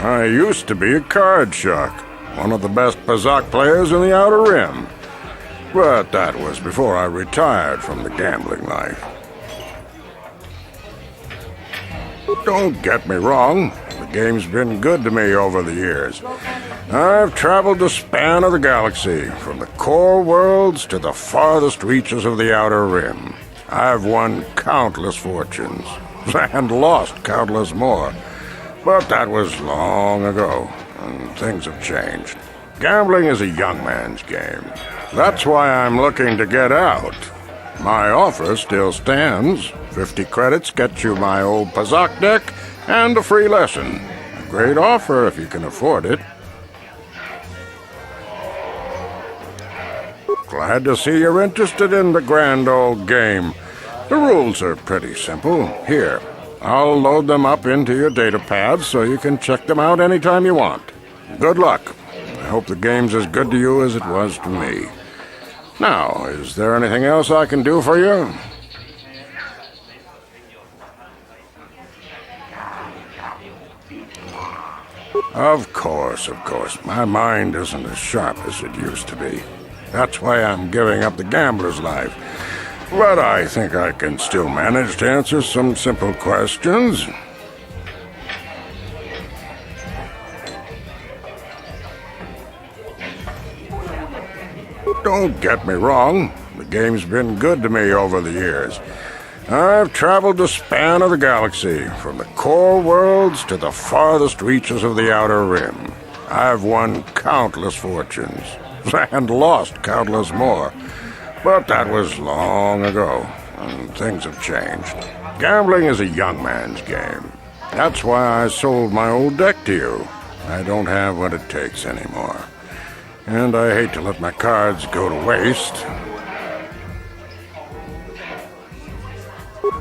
I used to be a card shark, one of the best Pazak players in the Outer Rim. But that was before I retired from the gambling life. Don't get me wrong, the game's been good to me over the years. I've traveled the span of the galaxy, from the core worlds to the farthest reaches of the Outer Rim. I've won countless fortunes, and lost countless more. But that was long ago, and things have changed. Gambling is a young man's game. That's why I'm looking to get out. My offer still stands. 50 credits gets you my old Pazak deck and a free lesson. A great offer if you can afford it. Glad to see you're interested in the grand old game. The rules are pretty simple. Here, I'll load them up into your data pad so you can check them out anytime you want. Good luck. I hope the game's as good to you as it was to me. Now, is there anything else I can do for you? Of course. My mind isn't as sharp as it used to be. That's why I'm giving up the gambler's life. But I think I can still manage to answer some simple questions. Don't get me wrong, the game's been good to me over the years. I've traveled the span of the galaxy, from the core worlds to the farthest reaches of the Outer Rim. I've won countless fortunes, and lost countless more. But that was long ago, and things have changed. Gambling is a young man's game. That's why I sold my old deck to you. I don't have what it takes anymore. And I hate to let my cards go to waste.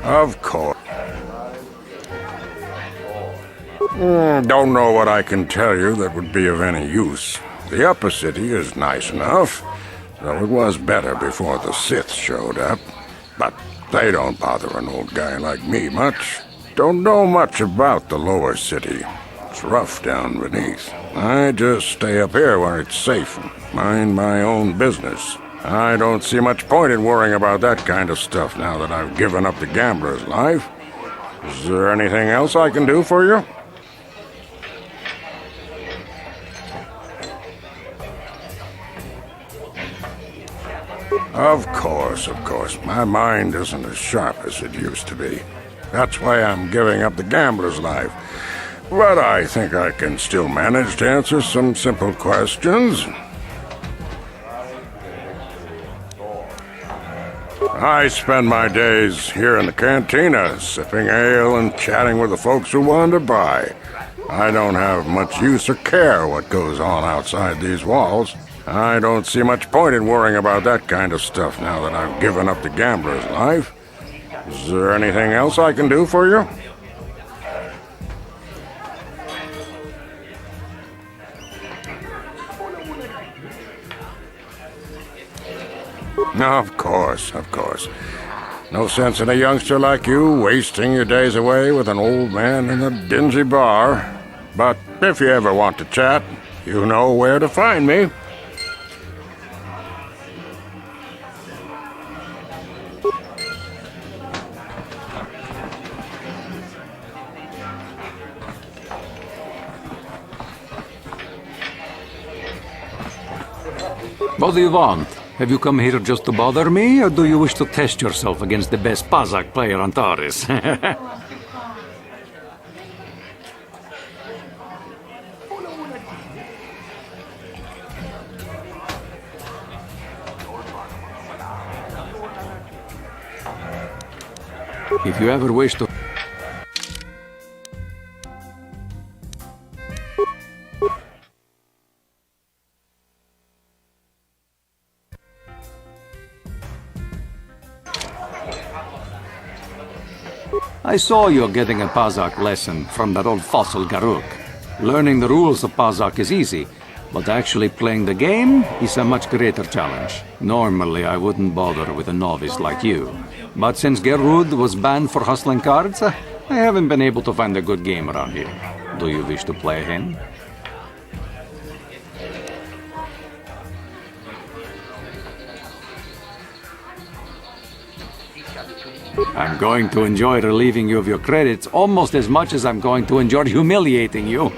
Of course. Don't know what I can tell you that would be of any use. The upper city is nice enough, though it was better before the Sith showed up. But they don't bother an old guy like me much. Don't know much about the lower city. It's rough down beneath. I just stay up here where it's safe and mind my own business. I don't see much point in worrying about that kind of stuff now that I've given up the gambler's life. Is there anything else I can do for you? Of course. My mind isn't as sharp as it used to be. That's why I'm giving up the gambler's life. But I think I can still manage to answer some simple questions. I spend my days here in the cantina, sipping ale and chatting with the folks who wander by. I don't have much use or care what goes on outside these walls. I don't see much point in worrying about that kind of stuff now that I've given up the gambler's life. Is there anything else I can do for you? Of course. No sense in a youngster like you wasting your days away with an old man in a dingy bar. But if you ever want to chat, you know where to find me. What do you want? Have you come here just to bother me, or do you wish to test yourself against the best Pazak player on Taris? If you ever wish to... I saw you getting a Pazak lesson from that old fossil Garuk. Learning the rules of Pazak is easy, but actually playing the game is a much greater challenge. Normally, I wouldn't bother with a novice like you. But since Gerud was banned for hustling cards, I haven't been able to find a good game around here. Do you wish to play a hand? I'm going to enjoy relieving you of your credits almost as much as I'm going to enjoy humiliating you.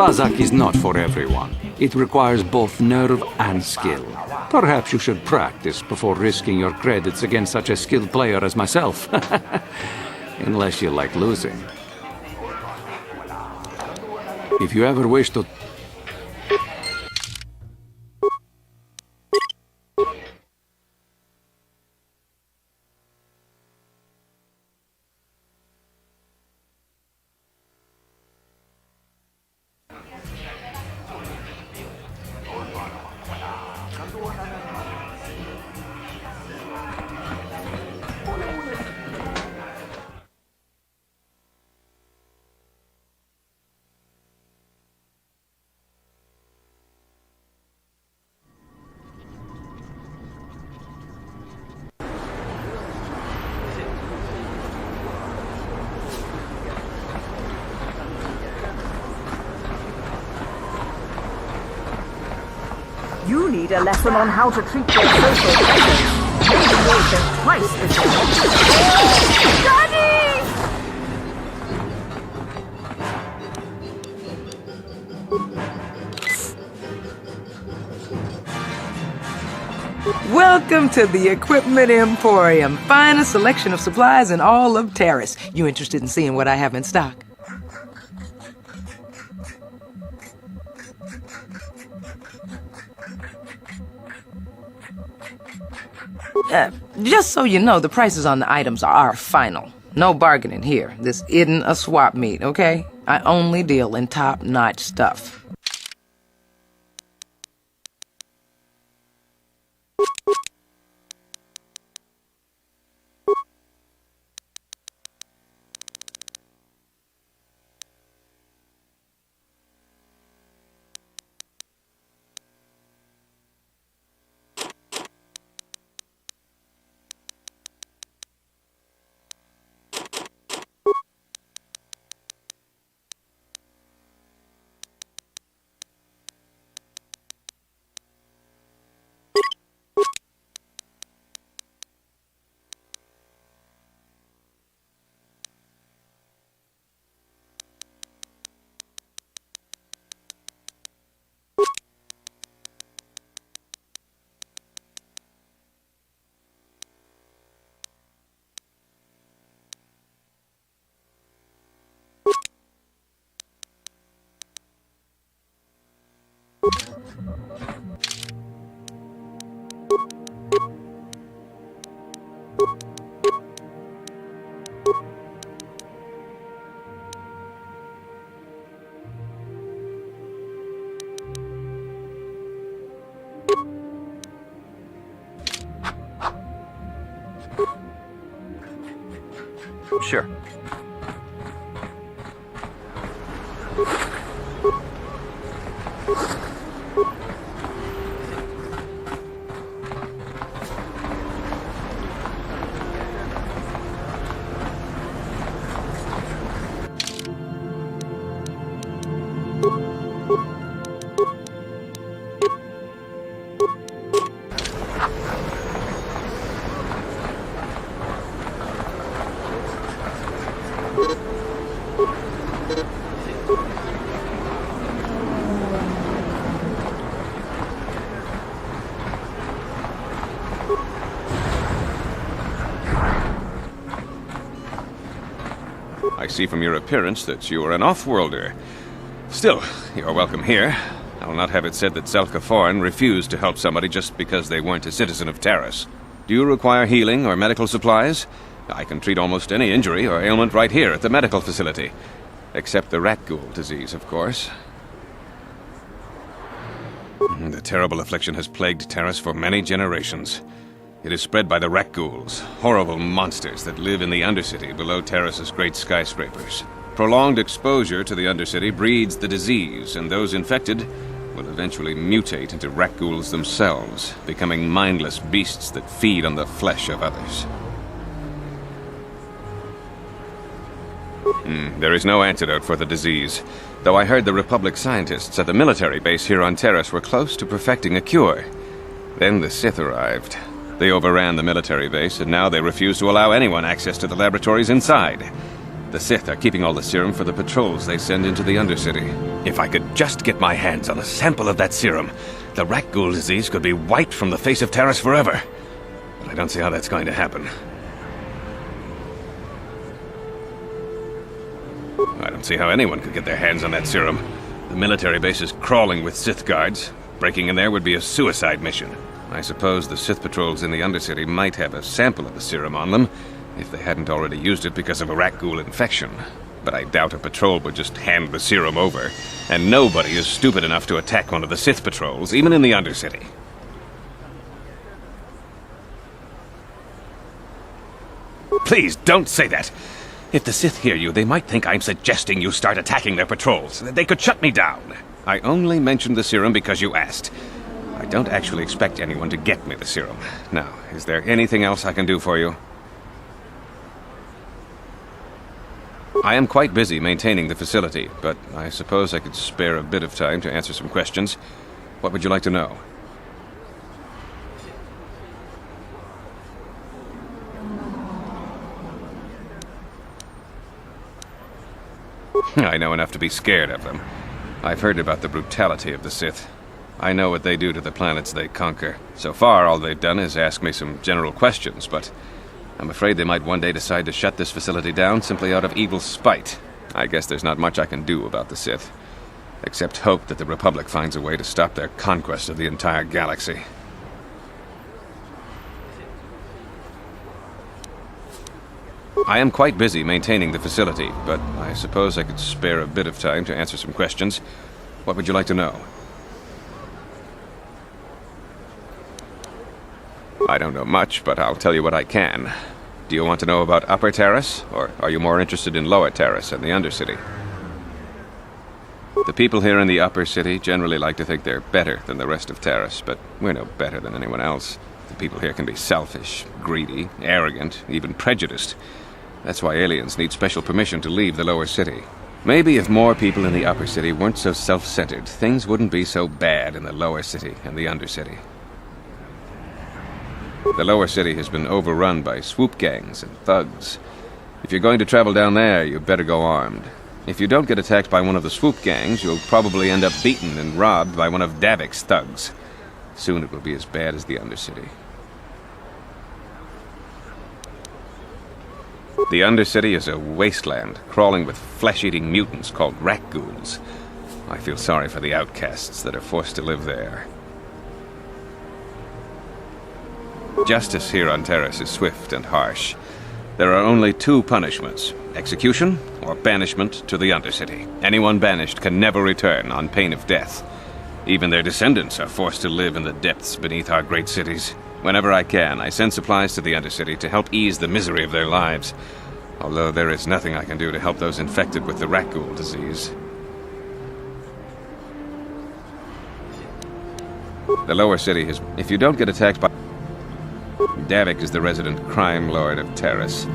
Pazak is not for everyone. It requires both nerve and skill. Perhaps you should practice before risking your credits against such a skilled player as myself. Unless you like losing. If you ever wish to... You need a lesson on how to treat your social pressures. Maybe you'll think twice before. Daddy! Welcome to the Equipment Emporium. Finest selection of supplies in all of Taris. You interested in seeing what I have in stock? Just so you know, the prices on the items are final. No bargaining here. This isn't a swap meet, okay? I only deal in top-notch stuff. Sure. I see from your appearance that you are an off-worlder. Still, you're welcome here. I'll not have it said that Zelka Foreign refused to help somebody just because they weren't a citizen of Taris. Do you require healing or medical supplies? I can treat almost any injury or ailment right here at the medical facility. Except the rat ghoul disease, of course. The terrible affliction has plagued Taris for many generations. It is spread by the wreck ghouls, horrible monsters that live in the Undercity below Taris's great skyscrapers. Prolonged exposure to the Undercity breeds the disease, and those infected will eventually mutate into wreck ghouls themselves, becoming mindless beasts that feed on the flesh of others. There is no antidote for the disease, though I heard the Republic scientists at the military base here on Taris were close to perfecting a cure. Then the Sith arrived. They overran the military base, and now they refuse to allow anyone access to the laboratories inside. The Sith are keeping all the serum for the patrols they send into the Undercity. If I could just get my hands on a sample of that serum, the rat ghoul disease could be wiped from the face of Taris forever. But I don't see how that's going to happen. I don't see how anyone could get their hands on that serum. The military base is crawling with Sith guards. Breaking in there would be a suicide mission. I suppose the Sith patrols in the Undercity might have a sample of the serum on them, if they hadn't already used it because of a rat ghoul infection. But I doubt a patrol would just hand the serum over. And nobody is stupid enough to attack one of the Sith patrols, even in the Undercity. Please, don't say that! If the Sith hear you, they might think I'm suggesting you start attacking their patrols. They could shut me down. I only mentioned the serum because you asked. I don't actually expect anyone to get me the serum. Now, is there anything else I can do for you? I am quite busy maintaining the facility, but I suppose I could spare a bit of time to answer some questions. What would you like to know? I know enough to be scared of them. I've heard about the brutality of the Sith. I know what they do to the planets they conquer. So far, all they've done is ask me some general questions, but I'm afraid they might one day decide to shut this facility down simply out of evil spite. I guess there's not much I can do about the Sith, except hope that the Republic finds a way to stop their conquest of the entire galaxy. I am quite busy maintaining the facility, but I suppose I could spare a bit of time to answer some questions. What would you like to know? I don't know much, but I'll tell you what I can. Do you want to know about Upper Taris, or are you more interested in Lower Taris and the Undercity? The people here in the Upper City generally like to think they're better than the rest of Taris, but we're no better than anyone else. The people here can be selfish, greedy, arrogant, even prejudiced. That's why aliens need special permission to leave the Lower City. Maybe if more people in the Upper City weren't so self-centered, things wouldn't be so bad in the Lower City and the Undercity. The Lower City has been overrun by swoop gangs and thugs. If you're going to travel down there, you better go armed. If you don't get attacked by one of the swoop gangs, you'll probably end up beaten and robbed by one of Davik's thugs. Soon it will be as bad as the Undercity. The Undercity is a wasteland, crawling with flesh-eating mutants called rat ghouls. I feel sorry for the outcasts that are forced to live there. Justice here on Taris is swift and harsh. There are only two punishments: execution or banishment to the Undercity. Anyone banished can never return on pain of death. Even their descendants are forced to live in the depths beneath our great cities. Whenever I can, I send supplies to the Undercity to help ease the misery of their lives. Although there is nothing I can do to help those infected with the rat ghoul disease. The Lower City is... If you don't get attacked by... Davik is the resident crime lord of Taris.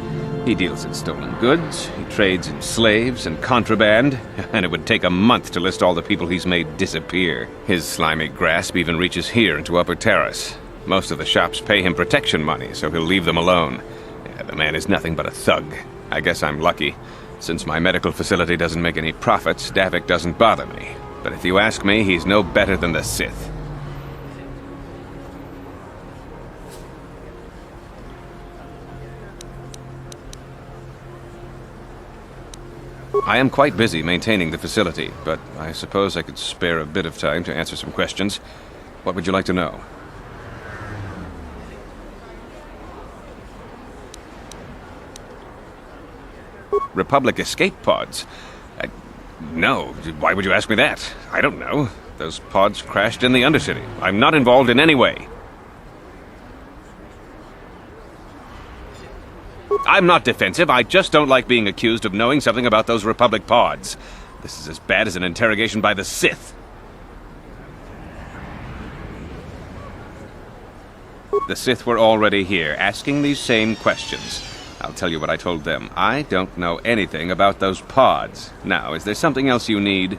He deals in stolen goods, he trades in slaves and contraband, and it would take a month to list all the people he's made disappear. His slimy grasp even reaches here into Upper Taris. Most of the shops pay him protection money, so he'll leave them alone. Yeah, the man is nothing but a thug. I guess I'm lucky. Since my medical facility doesn't make any profits, Davik doesn't bother me. But if you ask me, he's no better than the Sith. I am quite busy maintaining the facility, but I suppose I could spare a bit of time to answer some questions. What would you like to know? Republic escape pods? No, why would you ask me that? I don't know. Those pods crashed in the Undercity. I'm not involved in any way. I'm not defensive. I just don't like being accused of knowing something about those Republic pods. This is as bad as an interrogation by the Sith. The Sith were already here, asking these same questions. I'll tell you what I told them. I don't know anything about those pods. Now, is there something else you need?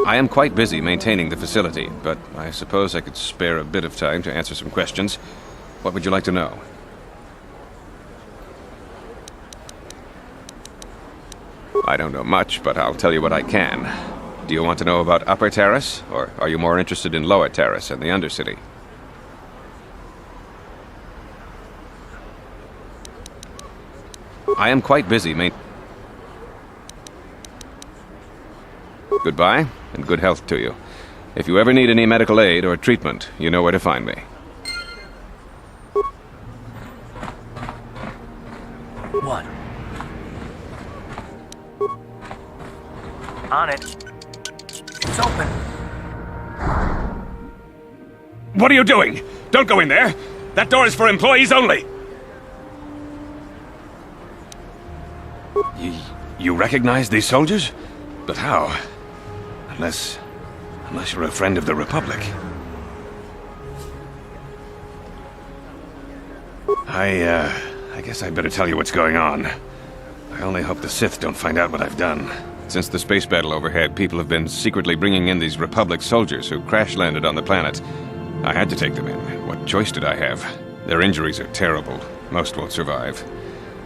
I am quite busy maintaining the facility, but I suppose I could spare a bit of time to answer some questions. What would you like to know? I don't know much, but I'll tell you what I can. Do you want to know about Upper Taris, or are you more interested in Lower Taris and the Undercity? I am quite busy Goodbye, and good health to you. If you ever need any medical aid or treatment, you know where to find me. What? On it. It's open. What are you doing? Don't go in there! That door is for employees only! You recognize these soldiers? But how? Unless you're a friend of the Republic. I guess I'd better tell you what's going on. I only hope the Sith don't find out what I've done. Since the space battle overhead, people have been secretly bringing in these Republic soldiers who crash-landed on the planet. I had to take them in. What choice did I have? Their injuries are terrible. Most won't survive.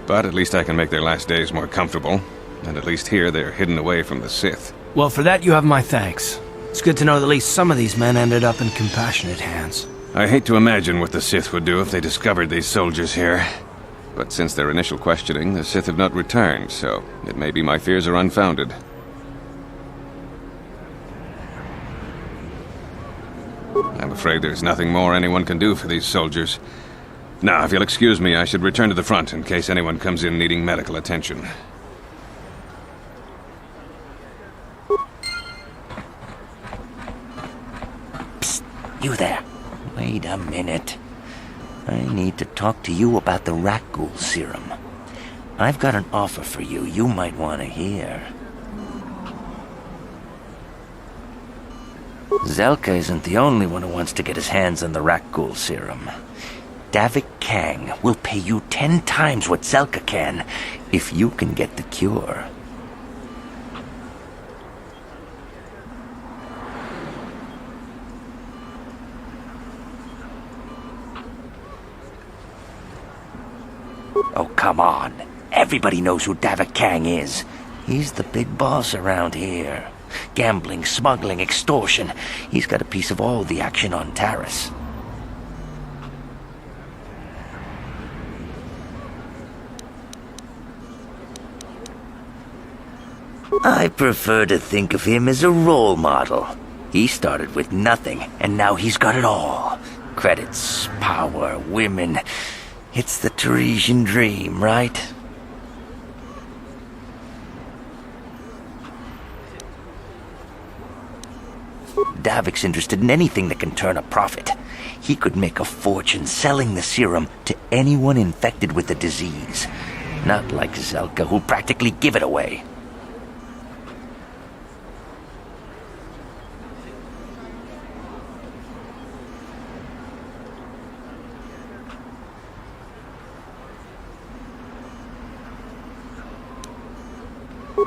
But at least I can make their last days more comfortable. And at least here, they're hidden away from the Sith. Well, for that you have my thanks. It's good to know that at least some of these men ended up in compassionate hands. I hate to imagine what the Sith would do if they discovered these soldiers here. But since their initial questioning, the Sith have not returned, so it may be my fears are unfounded. I'm afraid there's nothing more anyone can do for these soldiers. Now, if you'll excuse me, I should return to the front in case anyone comes in needing medical attention. You there. Wait a minute. I need to talk to you about the Rakghoul serum. I've got an offer for you might want to hear. Zelka isn't the only one who wants to get his hands on the Rakghoul serum. Davik Kang will pay you 10 times what Zelka can if you can get the cure. Oh, come on. Everybody knows who Davik Kang is. He's the big boss around here. Gambling, smuggling, extortion. He's got a piece of all the action on Taris. I prefer to think of him as a role model. He started with nothing, and now he's got it all. Credits, power, women. It's the Tarisian dream, right? Davik's interested in anything that can turn a profit. He could make a fortune selling the serum to anyone infected with the disease. Not like Zelka, who'll practically give it away.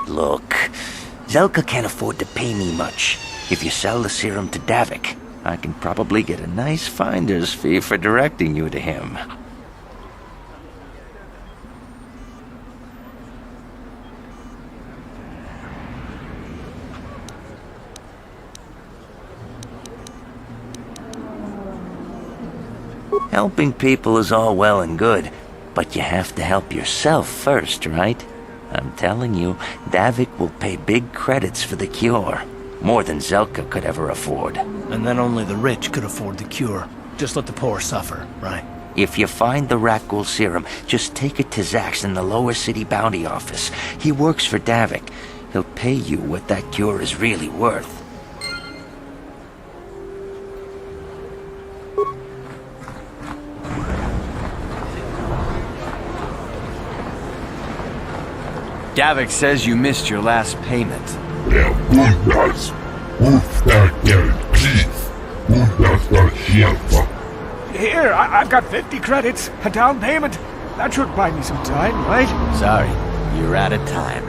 Look, Zelka can't afford to pay me much. If you sell the serum to Davik, I can probably get a nice finder's fee for directing you to him. Helping people is all well and good, but you have to help yourself first, right? I'm telling you, Davik will pay big credits for the cure. More than Zelka could ever afford. And then only the rich could afford the cure. Just let the poor suffer, right? If you find the Rakghoul serum, just take it to Zach's in the lower city bounty office. He works for Davik. He'll pay you what that cure is really worth. Davik says you missed your last payment. Here, I've got 50 credits, a down payment. That should buy me some time, right? Sorry, you're out of time.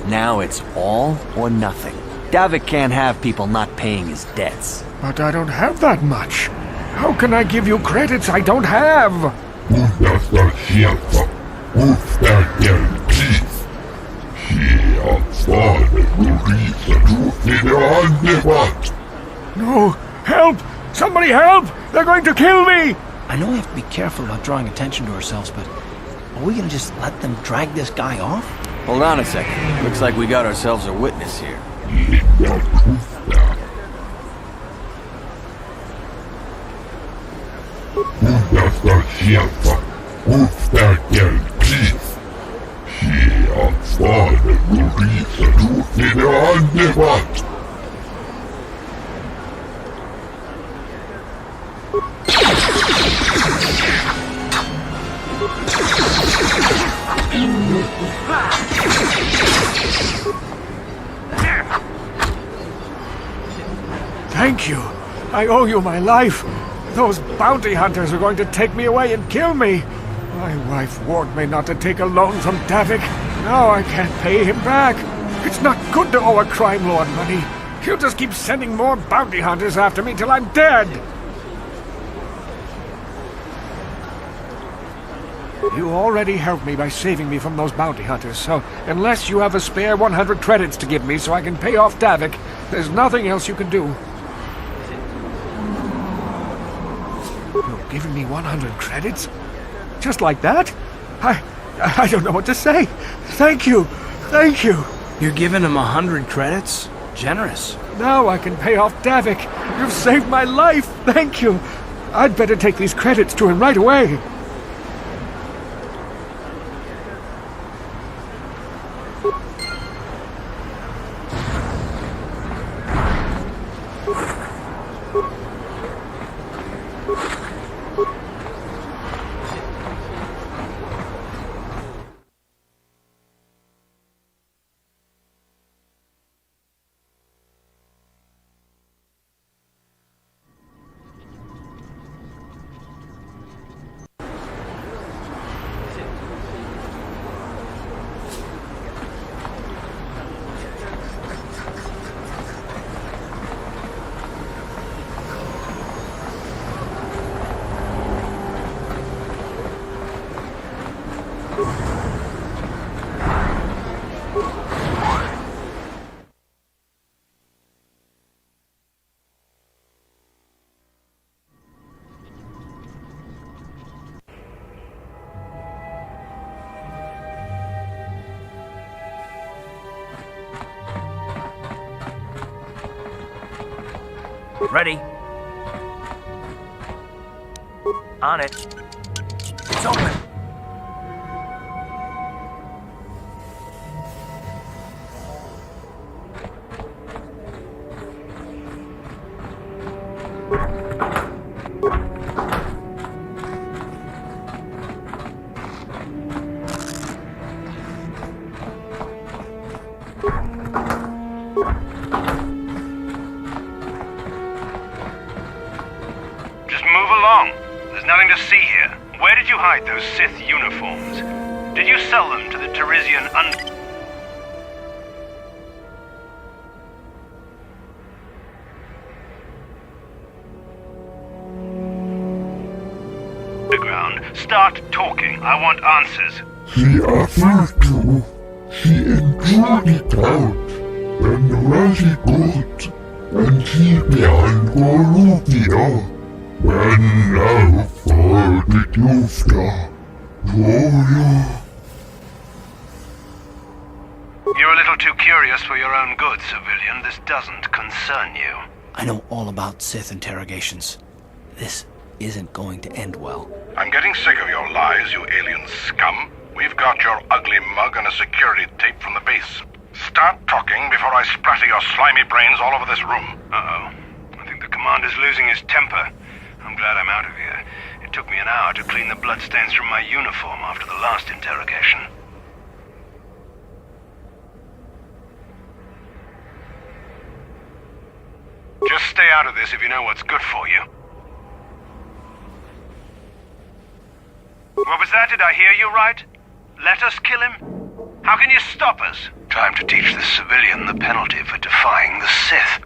Now it's all or nothing. Davik can't have people not paying his debts. But I don't have that much. How can I give you credits I don't have? No! Help! Somebody help! They're going to kill me! I know we have to be careful about drawing attention to ourselves, but are we gonna just let them drag this guy off? Hold on a second. Looks like we got ourselves a witness here. Thank you. I owe you my life. Those bounty hunters are going to take me away and kill me. My wife warned me not to take a loan from Davik. Now I can't pay him back. It's not good to owe a crime lord money. He'll just keep sending more bounty hunters after me till I'm dead. You already helped me by saving me from those bounty hunters, so unless you have a spare 100 credits to give me so I can pay off Davik, there's nothing else you can do. You're giving me 100 credits? Just like that? I don't know what to say. Thank you. Thank you. You're giving him 100 credits? Generous. Now I can pay off Davik. You've saved my life. Thank you. I'd better take these credits to him right away. Ready. On it. It's open. Nothing to see here. Where did you hide those Sith uniforms? Did you sell them to the Tarisian Underground? Start talking. I want answers. She offered to. She enjoyed it out. And really good. And she began Gorubia. When now for the Dufta, You're a little too curious for your own good, civilian. This doesn't concern you. I know all about Sith interrogations. This isn't going to end well. I'm getting sick of your lies, you alien scum. We've got your ugly mug and a security tape from the base. Start talking before I splatter your slimy brains all over this room. Uh-oh. I think the commander's losing his temper. I'm glad I'm out of here. It took me an hour to clean the bloodstains from my uniform after the last interrogation. Just stay out of this if you know what's good for you. What was that? Did I hear you right? Let us kill him? How can you stop us? Time to teach the civilian the penalty for defying the Sith.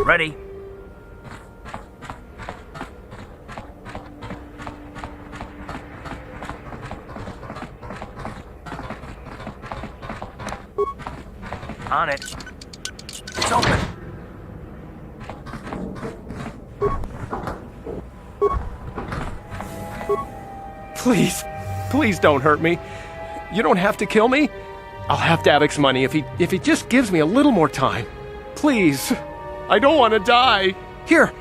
Ready? On it. It's open. Please don't hurt me. You don't have to kill me. I'll have Davik's money if he just gives me a little more time. Please. I don't want to die. Here,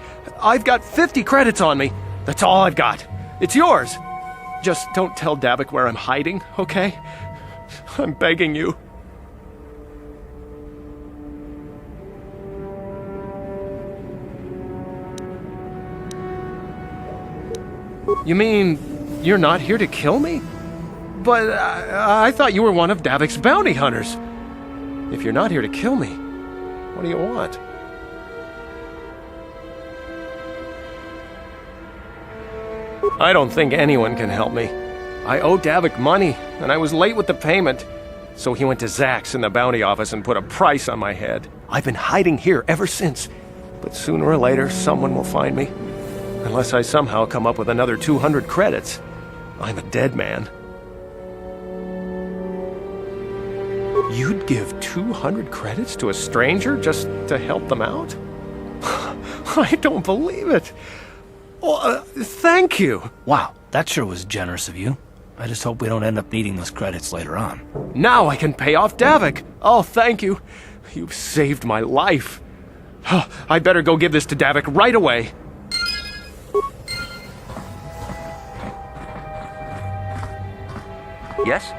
I've got 50 credits on me. That's all I've got. It's yours. Just don't tell Davik where I'm hiding, okay? I'm begging you. You mean you're not here to kill me? But I thought you were one of Davik's bounty hunters. If you're not here to kill me, what do you want? I don't think anyone can help me. I owe Davik money, and I was late with the payment. So he went to Zach's in the bounty office and put a price on my head. I've been hiding here ever since. But sooner or later, someone will find me. Unless I somehow come up with another 200 credits. I'm a dead man. You'd give 200 credits to a stranger just to help them out? I don't believe it. Well, thank you. Wow, that sure was generous of you. I just hope we don't end up needing those credits later on. Now I can pay off Davik. Oh, thank you. You've saved my life. I better go give this to Davik right away. Yes?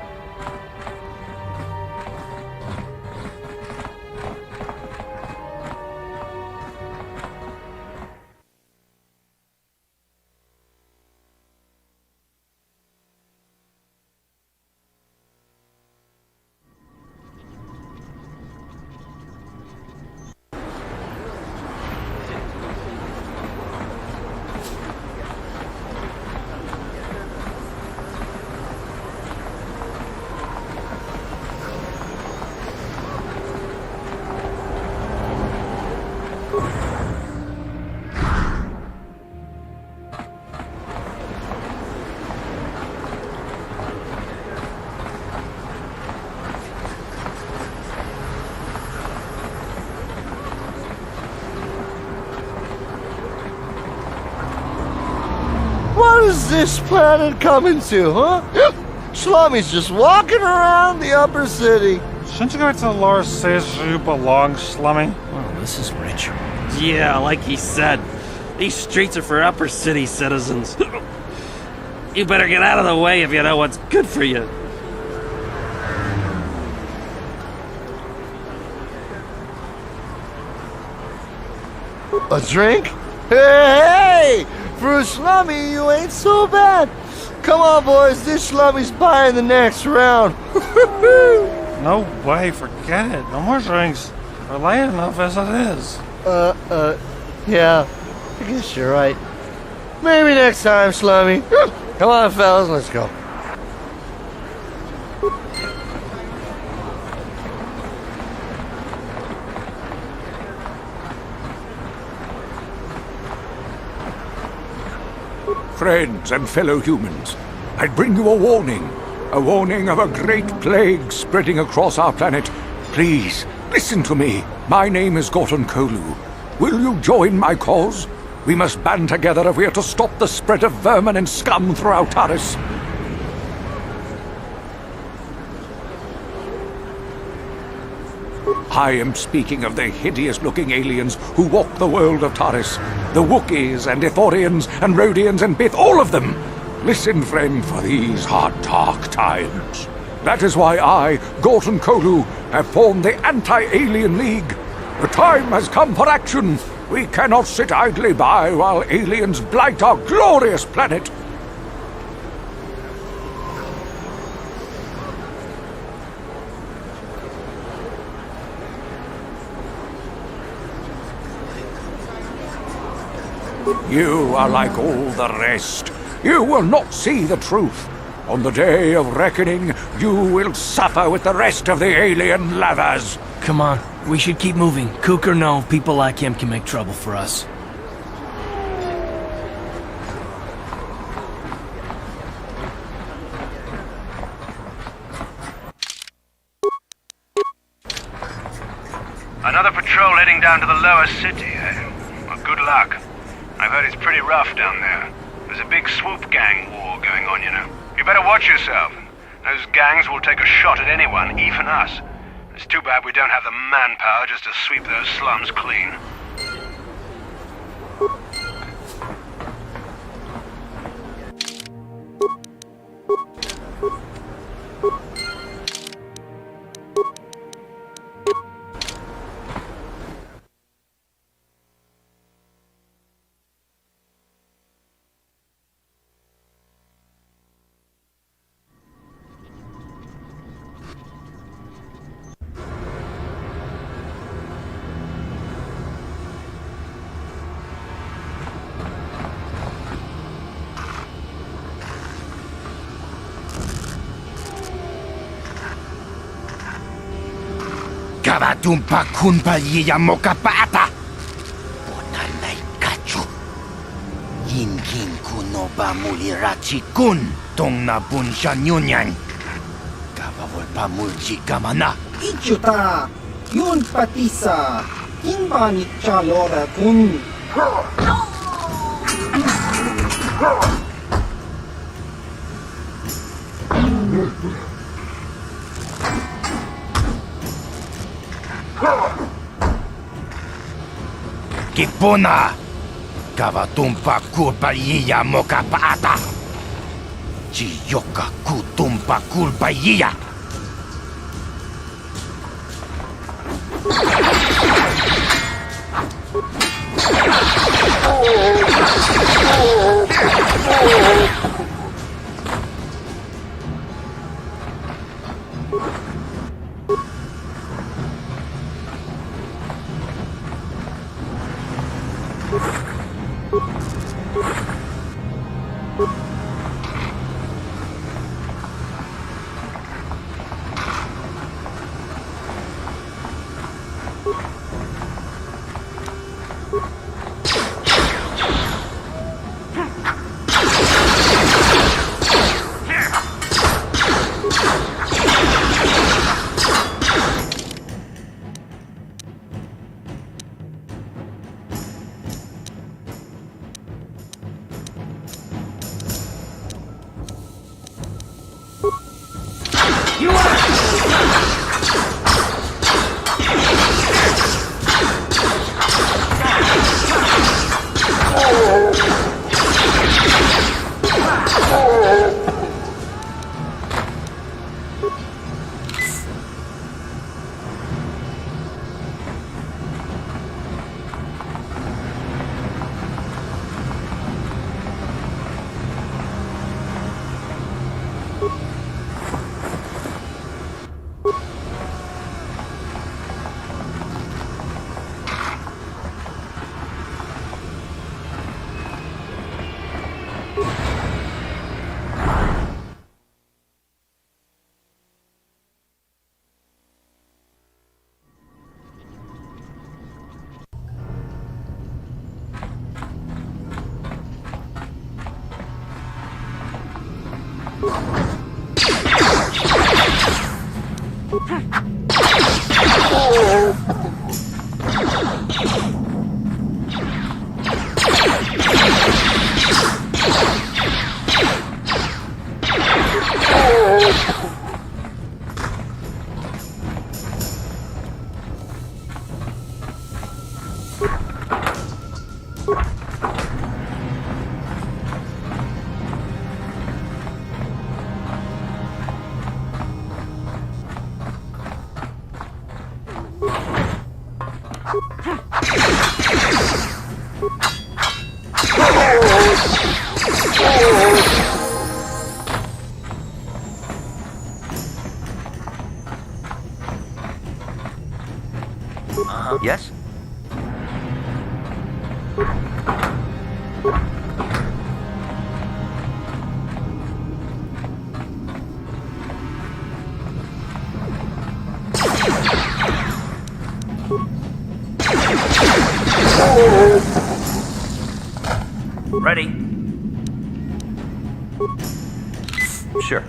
What is this planet coming to, huh? Slummy's just walking around the upper city. Shouldn't you go to the lower cities where you belong, Slummy? Oh, this is rich. Yeah, like he said. These streets are for upper city citizens. You better get out of the way if you know what's good for you. A drink? Hey! For a slummy, you ain't so bad. Come on, boys. This slummy's buying the next round. No way, forget it. No more drinks. We're late enough as it is. Yeah. I guess you're right. Maybe next time, slummy. Come on, fellas, let's go. Friends and fellow humans, I bring you a warning of a great plague spreading across our planet. Please, listen to me. My name is Gorton Kolu. Will you join my cause? We must band together if we are to stop the spread of vermin and scum throughout Taris. I am speaking of the hideous-looking aliens who walk the world of Taris. The Wookiees and Ithorians and Rhodians and Bith, all of them. Listen, friend, for these are dark times. That is why I, Gorton Kolu, have formed the Anti-Alien League. The time has come for action. We cannot sit idly by while aliens blight our glorious planet. You are like all the rest. You will not see the truth. On the day of reckoning, you will suffer with the rest of the alien lovers. Come on, we should keep moving. Kook or no, people like him can make trouble for us. Another patrol heading down to the lower city, eh? Well, good luck. I've heard it's pretty rough down there. There's a big swoop gang war going on, you know. You better watch yourself. Those gangs will take a shot at anyone, even us. It's too bad we don't have the manpower just to sweep those slums clean. Kavatumpa kunpa yiya mokapata. Bonanay kachu. Yinkin kuno ba mulirachi kun. Tong na bunsha nyunyan. Kavawol pa mulji kamana. Ichuta. Yun patisa. Inba ni chalora kun. Kipuna! Kavatumpa kulpayiya mokapata! Chiyoka kutumpa kulpayiya! Yes? Ready? Sure.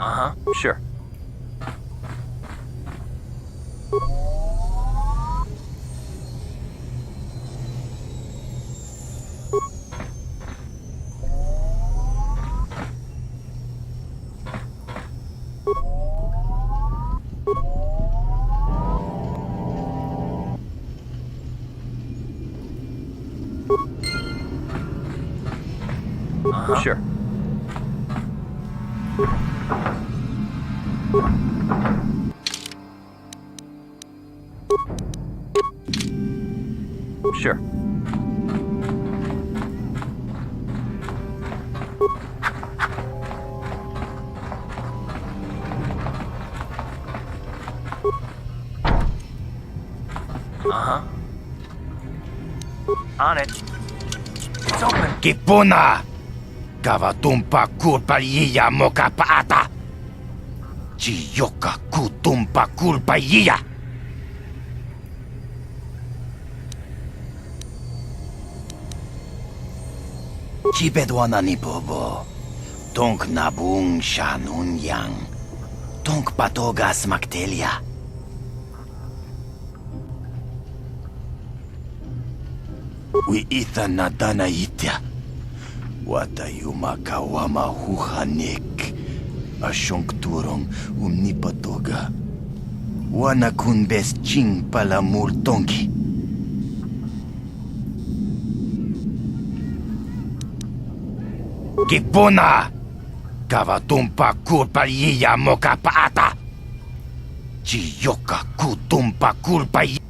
Uh-huh, sure. Uh-huh. Sure. Sure. Uh-huh. On it. It's open. Kipuna! Kavatumpa kulpalliya moka paata! Chiyoka kutumpa kulpalliya! Chibedwana ni bobo. Tonk nabung shanun yang. Tonk patogas maktelia. We itha nadana itya. Watayuma kawama huhanik. Ashonk turong umnipatoga. Wana kun bes ching palamul tonki. Kipuna! Kavatumpa kulpalliya moka paata! Chiyoka kutumpa kulpalliya!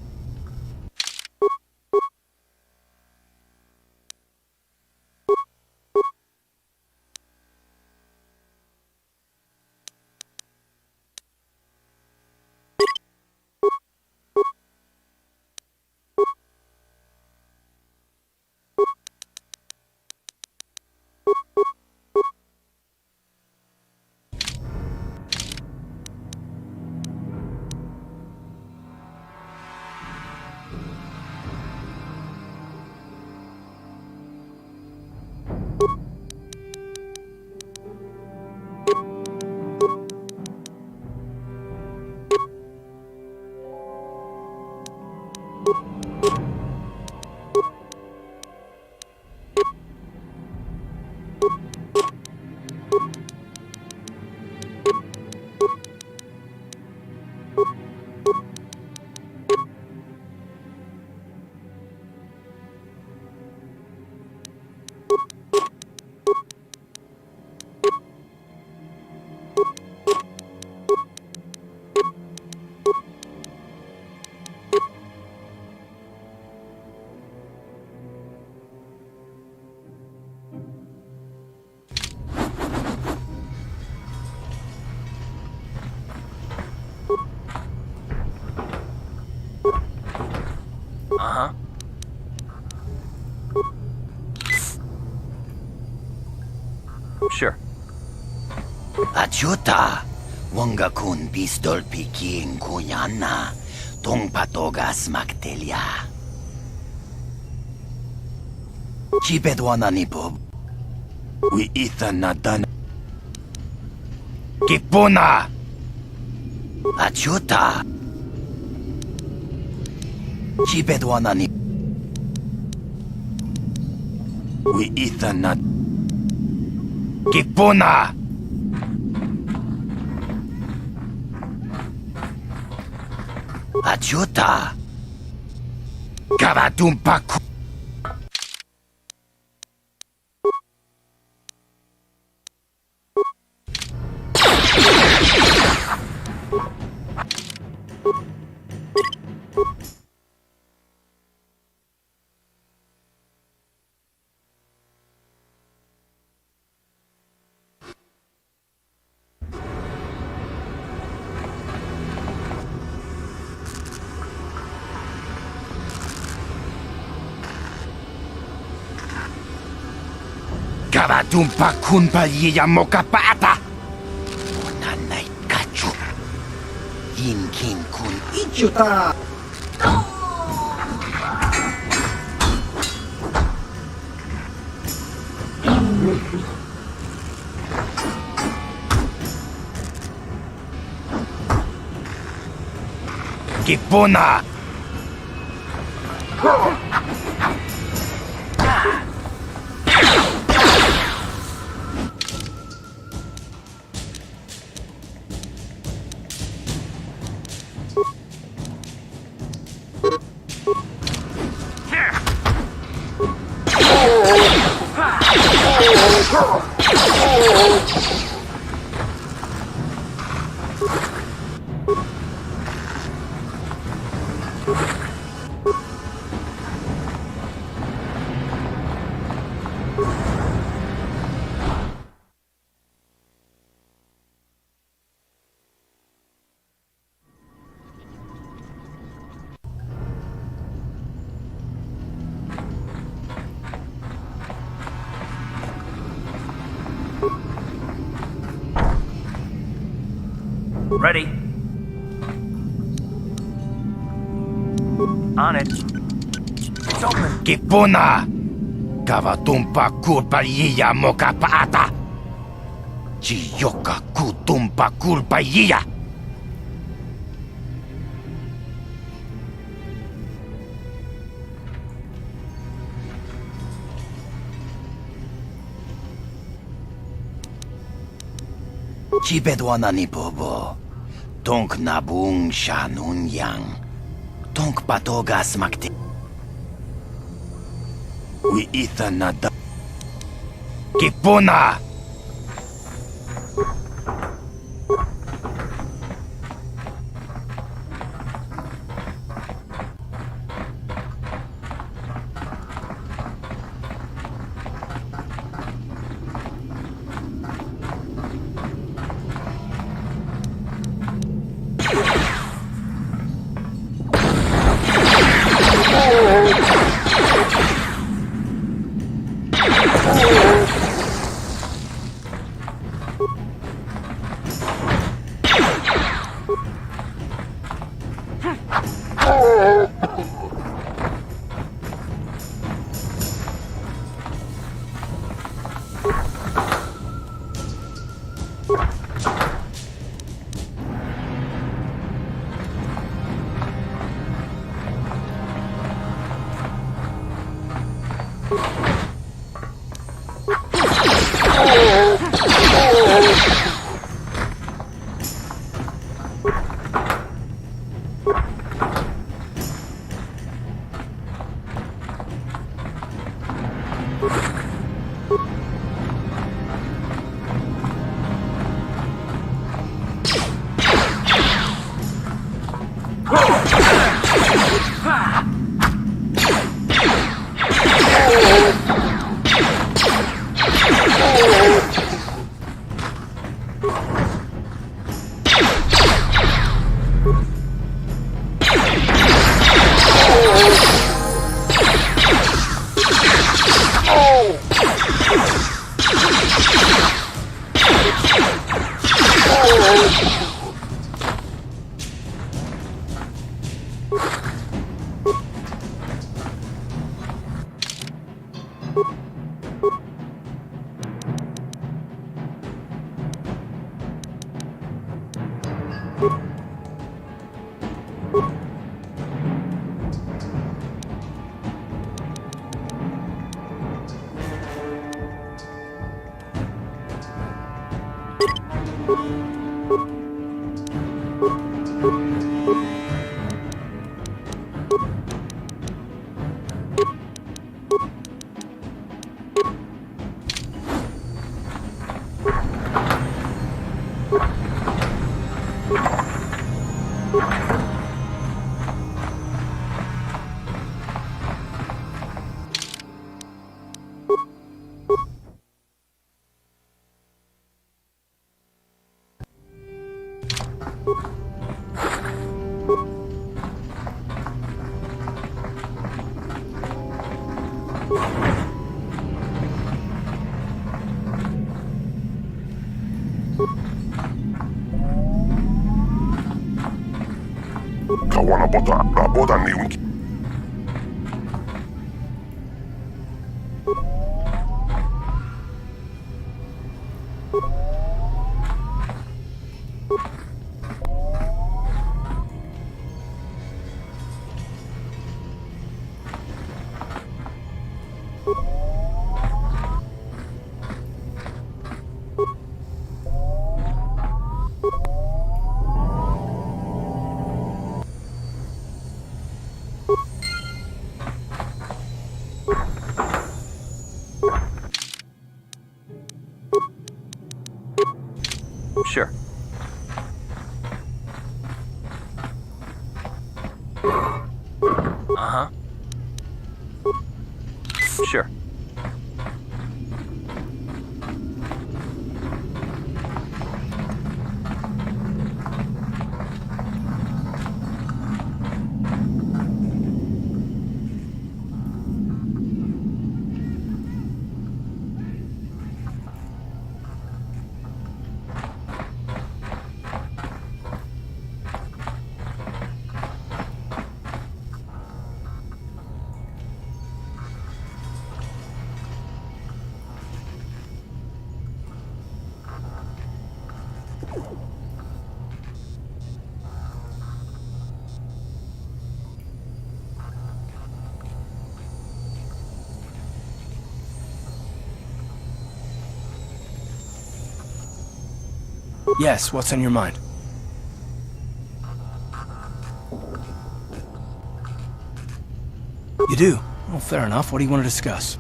Uh-huh. Sure. Achuta, wangakun pistol piking kuyana, tong patogas magtelia. Chipedwana ni Bob. We Ethan Nadan. Kipuna! Achuta! Chipedwana ni. We Ethan Nad. Kipuna! Achuta! Kavadumpaku! Kavadumpa kunpa yiya mokapata! Unanay kachu! Yinkin kun Ichuta! Kipuna! Ready. On it. It's open. Kipuna! Kavatumpa kulpa yiya mokapata! Chiyoka kutumpa kulpa yiya! Chibedwana ni Bobo. Tonk nabung shanun yang. Tonk patogas makte. We Ethan nada. Kipuna! Oh! Kawan abota ni unki. Sure. Uh-huh. Sure. Yes, what's on your mind? You do? Well, fair enough. What do you want to discuss?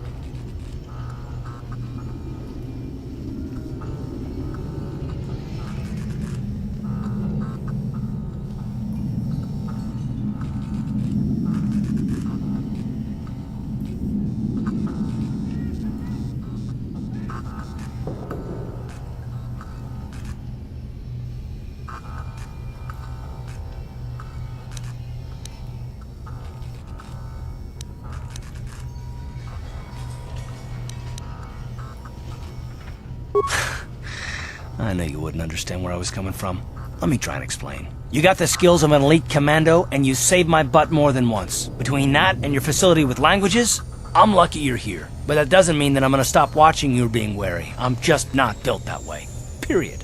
I knew you wouldn't understand where I was coming from. Let me try and explain. You got the skills of an elite commando, and you saved my butt more than once. Between that and your facility with languages, I'm lucky you're here. But that doesn't mean that I'm gonna stop watching you being wary. I'm just not built that way. Period.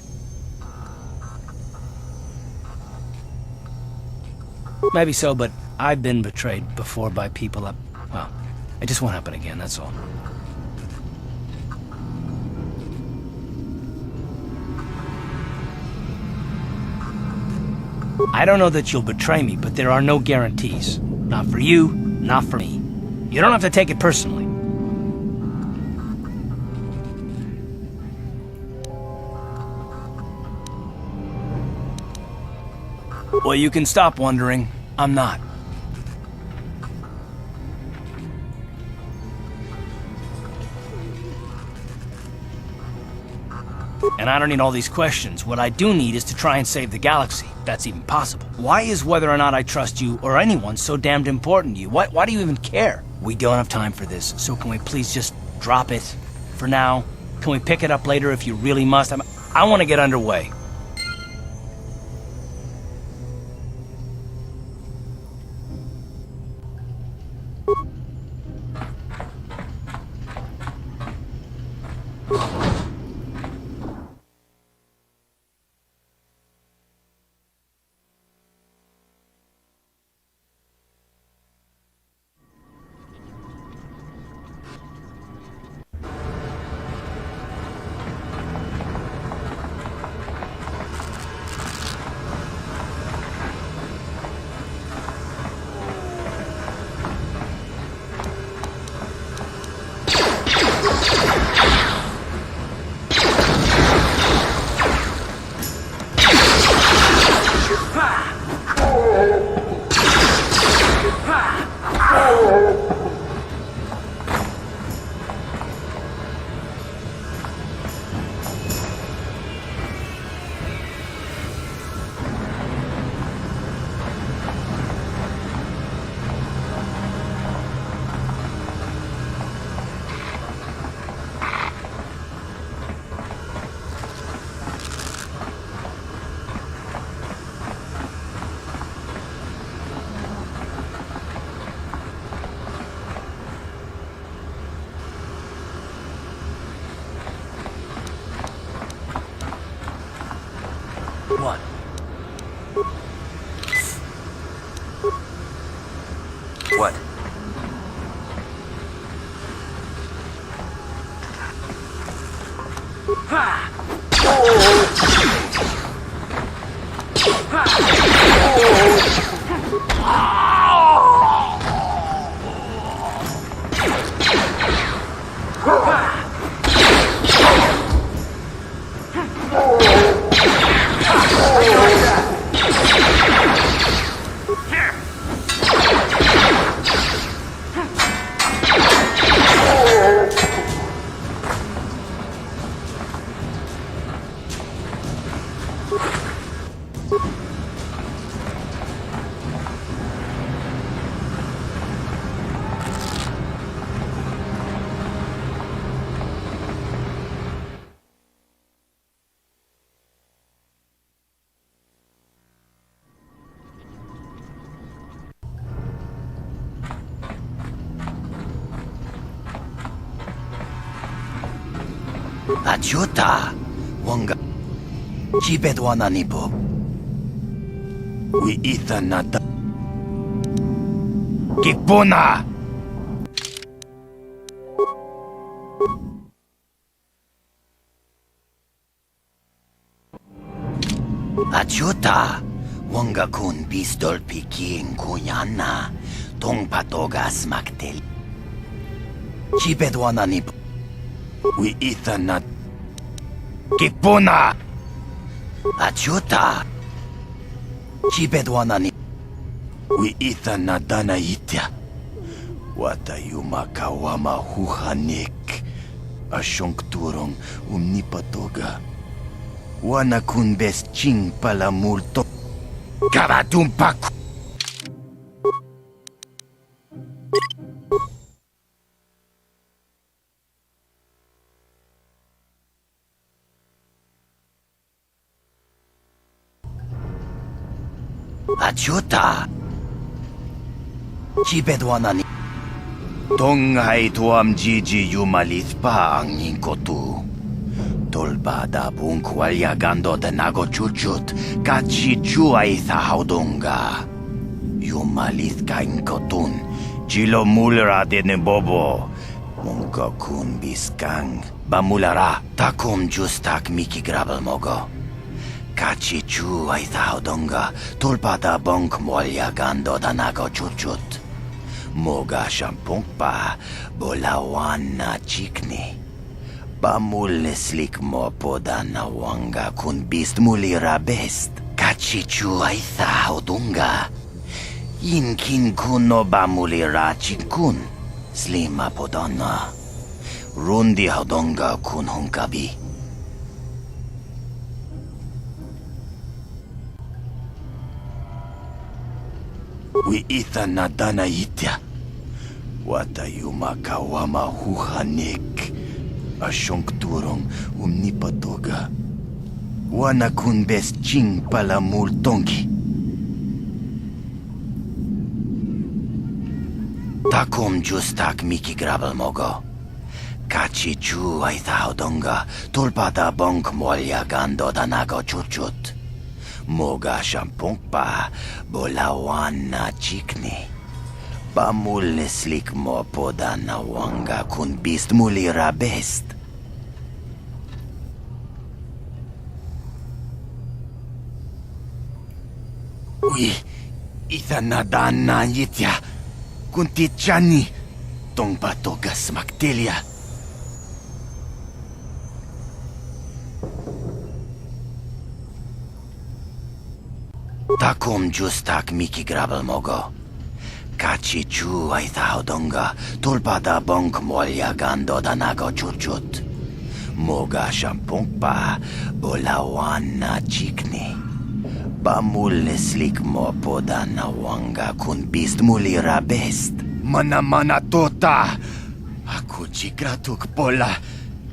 Maybe so, but I've been betrayed before by people that... well, it just won't happen again, that's all. I don't know that you'll betray me, but there are no guarantees. Not for you, not for me. You don't have to take it personally. Well, you can stop wondering. I'm not. And I don't need all these questions. What I do need is to try and save the galaxy, if that's even possible. Why is whether or not I trust you or anyone so damned important to you? Why do you even care? We don't have time for this, so can we please just drop it for now? Can we pick it up later if you really must? I want to get underway. Ajuta, wanga chibedwana nipo. We itha nata. Kipuna! Ajuta, wanga kun pistol piking kuyana, tong patogas maktel. Chibedwana nipo. We itha nat. Kipuna! Ajuta! Chibedwana ni. We itha nadana itya. Watayuma kawama huhanik. Ashonkturong umnipatoga. Wana kun bes ching pala multo. Karadumpaku! Ajuta! Chibedwana ni. Tonghai tuam jiji yumalith pa ang inkotu. Tolbada bunkwalya gando de nago chuchut, kachi chua itha haudunga. Yumalith ka inkotun, chilo mulra de nebobo. Munko kun biskang, bamulara, takum justak miki grabel mogo. Kachi chua itha haudunga, tolbada bunk molya gando da nago chuchut. Moga shampungpa, bolawan na chikni. Bamul slik mo poda na wanga kun bist mulira best. Kachichu aitha haudunga. Inkin kuno bamulira chinkun. Slima podana. Rundi haudunga kun hunkabi. We itha nadana itya. Watayuma kawama huhanik. Ashonkturong umnipatoga. Wana kun bes ching pala multongi. Takum justak miki grabel mogo. Kachi chu aitha haudonga. Tulpada bonk molya gando da nago chuchut. Moga shampungpa bolawan na chikni. Bamul slik mo poda na wanga kun bist mulira best. Ui, itha nadan na yitya. Kunti chani, tong patogas maktelia. Takum justak miki grabel mogo. Kachi chu aitha haudonga, tulpada bonk molya gando da nago chuchut. Moga shampungpa, bolawan na chikni. Bamul slik mo poda na wanga kun bist mulira best. Mana tota. Aku jigratuk pola.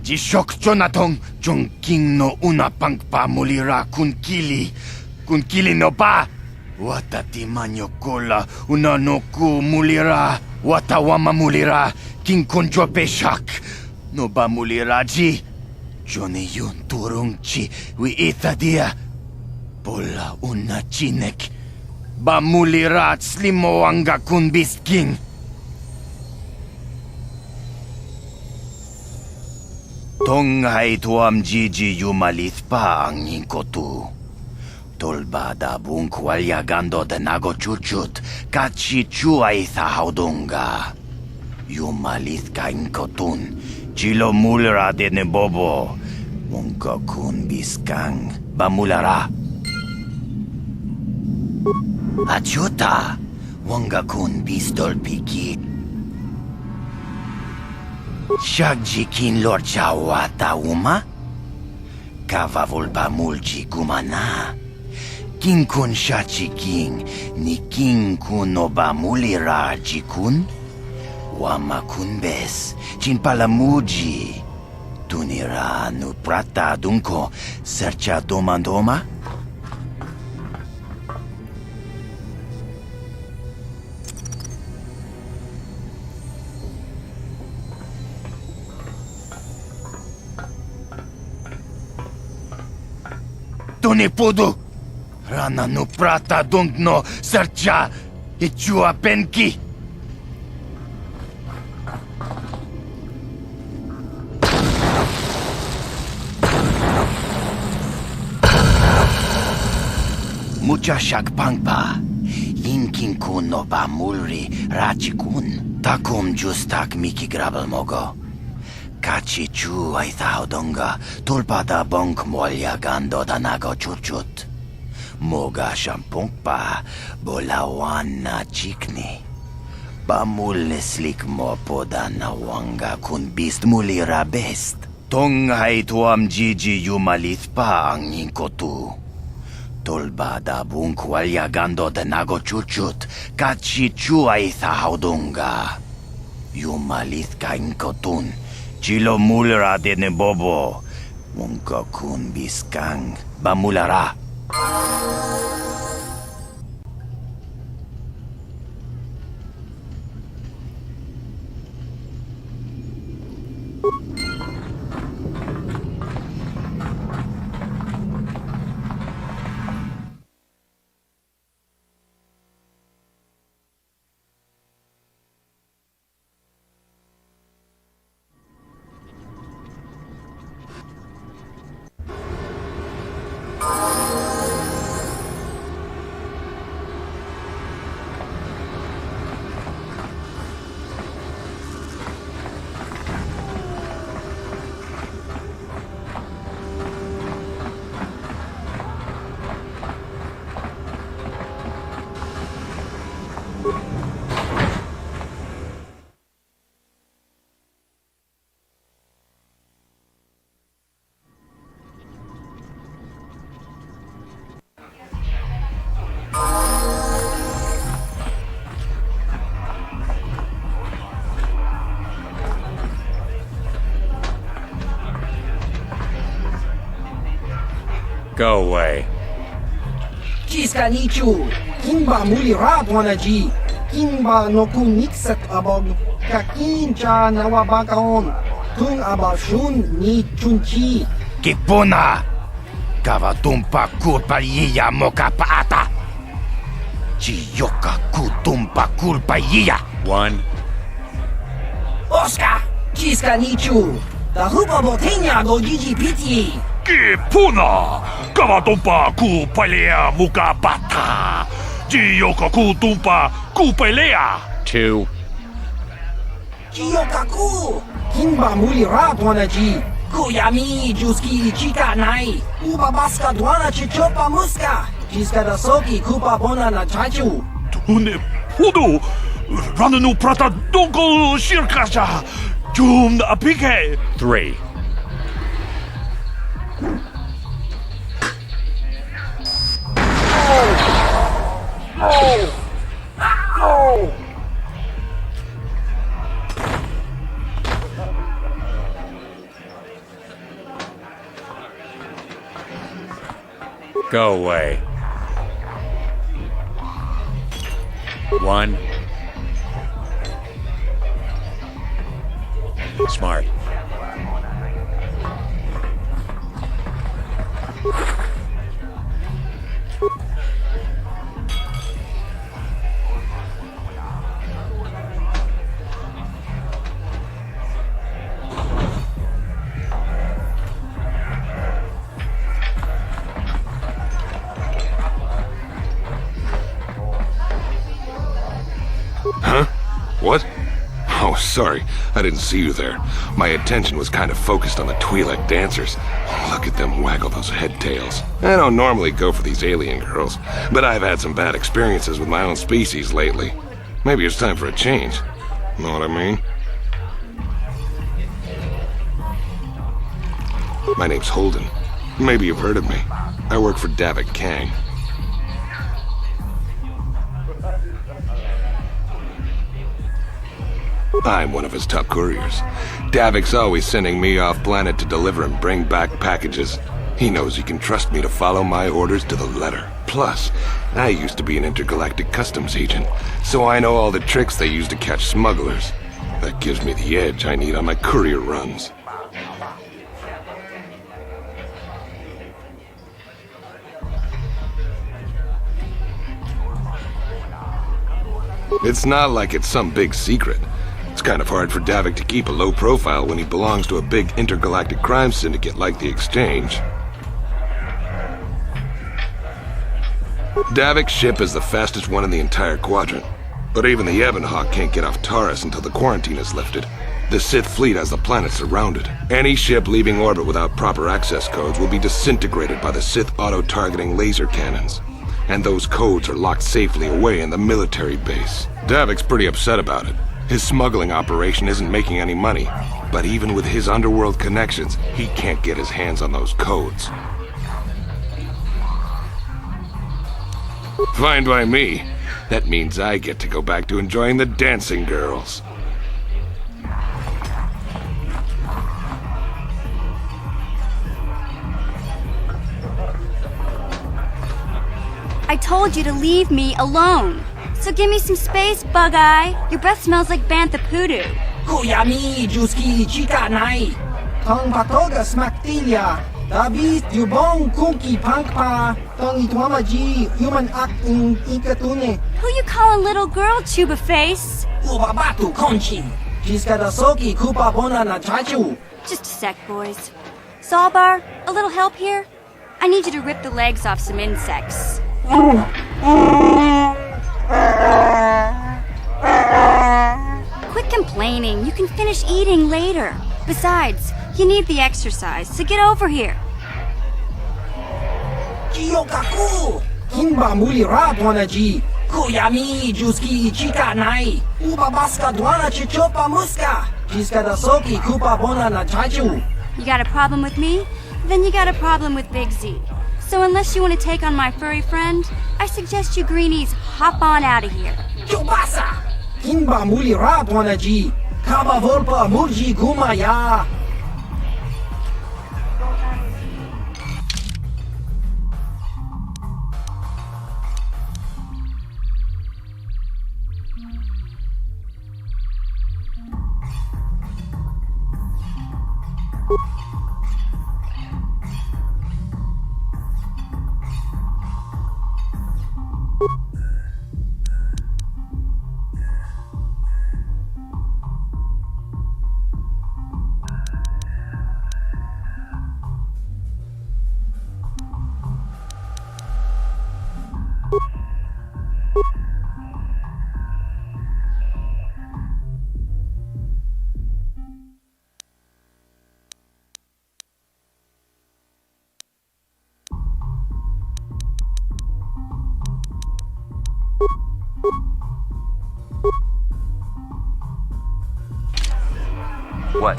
Jishok chonatong chongking no una pangpa mulira kun kili. Kun kili no pa. Watati manyo kola una no ku mulira. Watawama mulira king konjo peshak. No ba mulira ji. Jone yun turung chi wi itha dia. Pola una chinek. Ba mulira slimo anga kun bisking. Tonghai tuam Gigi yumalith pa ang inkotu. Tolbada bunkwalya gando de nago chuchut, kachi chuay haudunga. Yumalith ka inkotun, chilo mulra de nebobo. Munko kun biskang, bamulara. Achuta, wanga kun pistol pikit. Shagjikin lor chawata uma? Kavavulpa mulchi kumana. King kun shachiking, ni king kun obamulira jikun? Wama kun bes, chin palamuji. Tunira nu prata dunko, sercha domandoma? Tuni pudu! Rana nu prata dunkno sercha ichua penki! Mucha shakpangpa, yinkin kun no ba mulri rachikun, takum justak miki grabel mogo. Kachi chu ay thaudonga, tulpada bonk molya gando danago chuchut. Moga shampungpa, bolawan na chikni. Bamul slik mo poda na wanga kun bist mulira best. Tonghai tuam Gigi yumalith pa ang inkotu. Tolbada bunkwalya gando de nago chuchut, kachi chuay thaudunga. Yumalith ka inkotun, chilo mulra de nebobo. Munko kun biskang, bamulara. Go away. Chiska nichu, kimba muli radwanaji, kimba no kuniksat abog, kakincha nawabakaon, tung abashun ni chunchi. Kipuna! Kavatumpa kulpa yiya moka paata! Chiyoka kutumpa kulpa yiya! One. Oscar! Chiska nichu, da hupa botenya go Gigi piti! Kipuna! Kavatumpa kupalea muka pata! Chiyoka kutumpa kupalea! Two. Chiyokaku! Kimba muli radwanaji, kuyami juski chika nai, ubabaska dwana chichopa muska, chiska da soki kupa bona na chachu. Tune pudu! Rananu prata donko shirkasha! Jum apike! Three. Go away. One. Smart. sorry. I didn't see you there. My attention was kind of focused on the Twi'lek dancers. Look at them waggle those head tails. I don't normally go for these alien girls, but I've had some bad experiences with my own species lately. Maybe it's time for a change. Know what I mean? My name's Holden. Maybe you've heard of me. I work for Davik Kang. I'm one of his top couriers. Davik's always sending me off-planet to deliver and bring back packages. He knows he can trust me to follow my orders to the letter. Plus, I used to be an intergalactic customs agent, so I know all the tricks they use to catch smugglers. That gives me the edge I need on my courier runs. It's not like it's some big secret. It's kind of hard for Davik to keep a low profile when he belongs to a big intergalactic crime syndicate like the Exchange. Davik's ship is the fastest one in the entire quadrant. But even the Ebonhawk can't get off Taris until the quarantine is lifted. The Sith fleet has the planet surrounded. Any ship leaving orbit without proper access codes will be disintegrated by the Sith auto-targeting laser cannons. And those codes are locked safely away in the military base. Davik's pretty upset about it. His smuggling operation isn't making any money, but even with his underworld connections, he can't get his hands on those codes. Fine by me. That means I get to go back to enjoying the dancing girls. I told you to leave me alone. So give me some space, Bug-Eye. Your breath smells like bantha poodoo. Kuyami, Juski, Chica Nai. Tong Patoga Smaktilia. David, Yubong, Kunki, Pankpa. Tong Itwamaji, Human Act in Ikatune. Who you calling little girl, Chuba Face? Ubabatu Conchi. Jiskadasoki, Kupa Bona na Chachu. Just a sec, boys. Zaalbar, a little help here? I need you to rip the legs off some insects. Quit complaining. You can finish eating later. Besides, you need the exercise, so get over here. Jiyokaku! Kimba Muli Radwanaji! Kuyami, Juski, Chica Nai! Ubabaska Dwana Chichopa Muska! Jiskadasoki, Kupa Bona na Chachu! You got a problem with me? Then you got a problem with Big Z. So unless you want to take on my furry friend, I suggest you greenies hop on out of here. Chubasa! Kimba Muli Radwanaji! Kaba Volpa Murji Gumaya! What?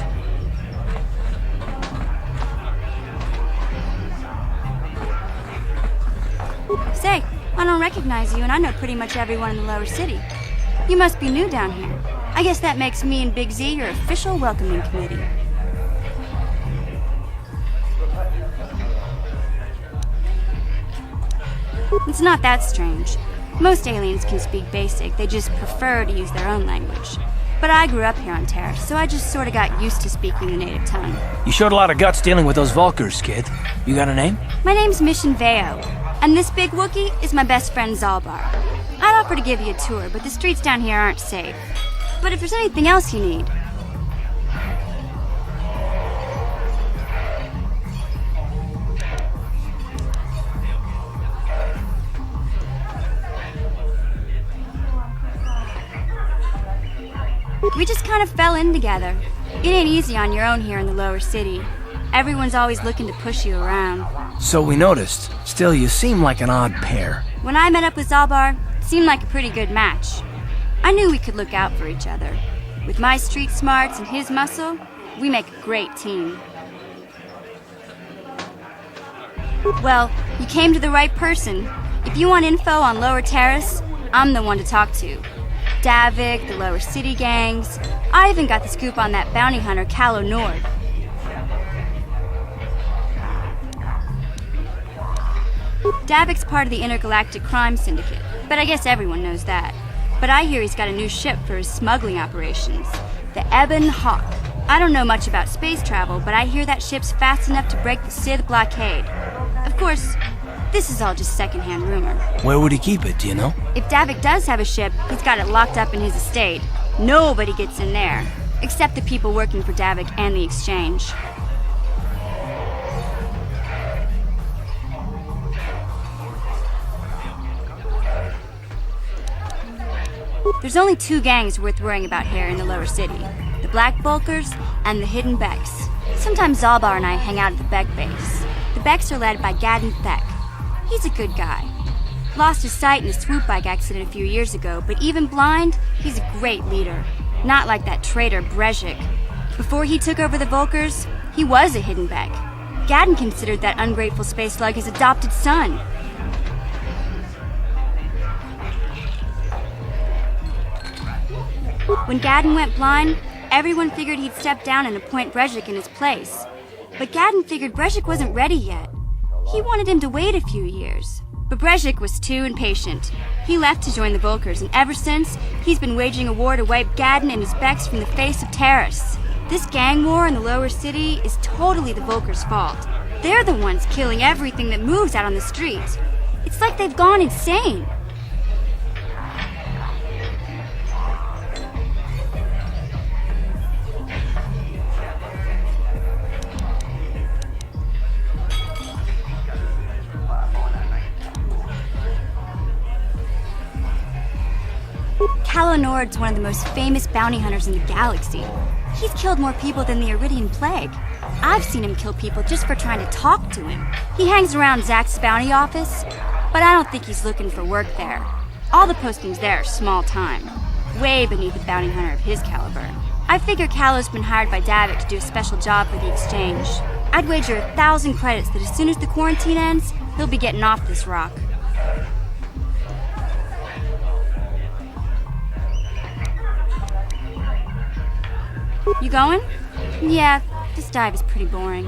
Say, I don't recognize you, and I know pretty much everyone in the lower city. You must be new down here. I guess that makes me and Big Z your official welcoming committee. It's not that strange. Most aliens can speak basic, they just prefer to use their own language. But I grew up here on Taris, so I just sort of got used to speaking the native tongue. You showed a lot of guts dealing with those Vulcars, kid. You got a name? My name's Mission Veo, and this big Wookiee is my best friend Zaalbar. I'd offer to give you a tour, but the streets down here aren't safe. But if there's anything else you need... We just kind of fell in together. It ain't easy on your own here in the lower city. Everyone's always looking to push you around. So we noticed. Still, you seem like an odd pair. When I met up with Zaalbar, it seemed like a pretty good match. I knew we could look out for each other. With my street smarts and his muscle, we make a great team. Well, you came to the right person. If you want info on Lower Taris, I'm the one to talk to. Davik, the Lower City gangs. I even got the scoop on that bounty hunter, Calo Nord. Davik's part of the Intergalactic Crime Syndicate, but I guess everyone knows that. But I hear he's got a new ship for his smuggling operations, the Ebon Hawk. I don't know much about space travel, but I hear that ship's fast enough to break the Sith blockade. Of course, this is all just secondhand rumor. Where would he keep it, do you know? If Davik does have a ship, he's got it locked up in his estate. Nobody gets in there, except the people working for Davik and the Exchange. There's only two gangs worth worrying about here in the lower city. The Black Vulcars and the Hidden Becks. Sometimes Zaalbar and I hang out at the Beck base. The Becks are led by Gadden Beck. He's a good guy. Lost his sight in a swoop bike accident a few years ago, but even blind, he's a great leader. Not like that traitor Brezhik. Before he took over the Vulcars, he was a Hidden Beck. Gadden considered that ungrateful space slug his adopted son. When Gadden went blind, everyone figured he'd step down and appoint Brezhik in his place. But Gadden figured Brezhik wasn't ready yet. He wanted him to wait a few years. But Brezhik was too impatient. He left to join the Vulcars, and ever since, he's been waging a war to wipe Gadden and his Becks from the face of Taris. This gang war in the lower city is totally the Vulcars' fault. They're the ones killing everything that moves out on the streets. It's like they've gone insane. Calo Nord's one of the most famous bounty hunters in the galaxy. He's killed more people than the Iridian Plague. I've seen him kill people just for trying to talk to him. He hangs around Zach's bounty office, but I don't think he's looking for work there. All the postings there are small time, way beneath a bounty hunter of his caliber. I figure Calo's been hired by Davik to do a special job for the Exchange. I'd wager 1,000 credits that as soon as the quarantine ends, he'll be getting off this rock. You going? Yeah, this dive is pretty boring.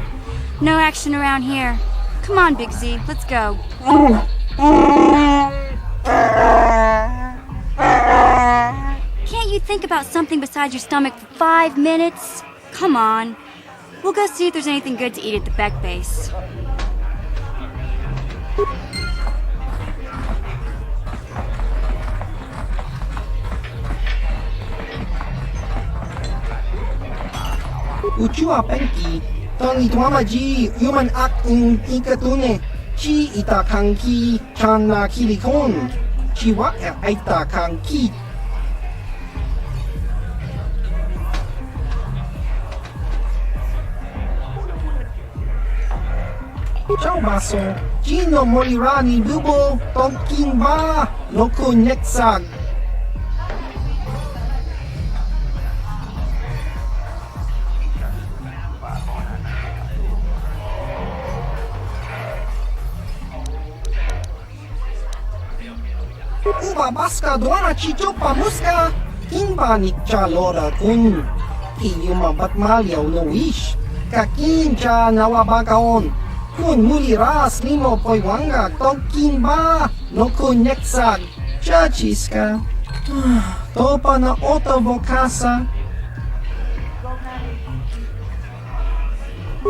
No action around here. Come on, Big Z, let's go. Can't you think about something besides your stomach for 5 minutes? Come on. We'll go see if there's anything good to eat at the Beck base. Uchua penki, tong itwama ji, human act in ikatune, chi ita kanki, chan na kilikon, chi wak ita kanki. Ciao baso, Gino Molirani Dubo, Tonkin Ba, Loko Nexag. Uba baska duana chichopa muska, Kimba nikcha lora kun, Iyuma batmalyaw no wish, Kakincha nawabakaon. Kun muliras limo poiwanga tonkin ba no kunyeksag chachiska topa na oto vokasa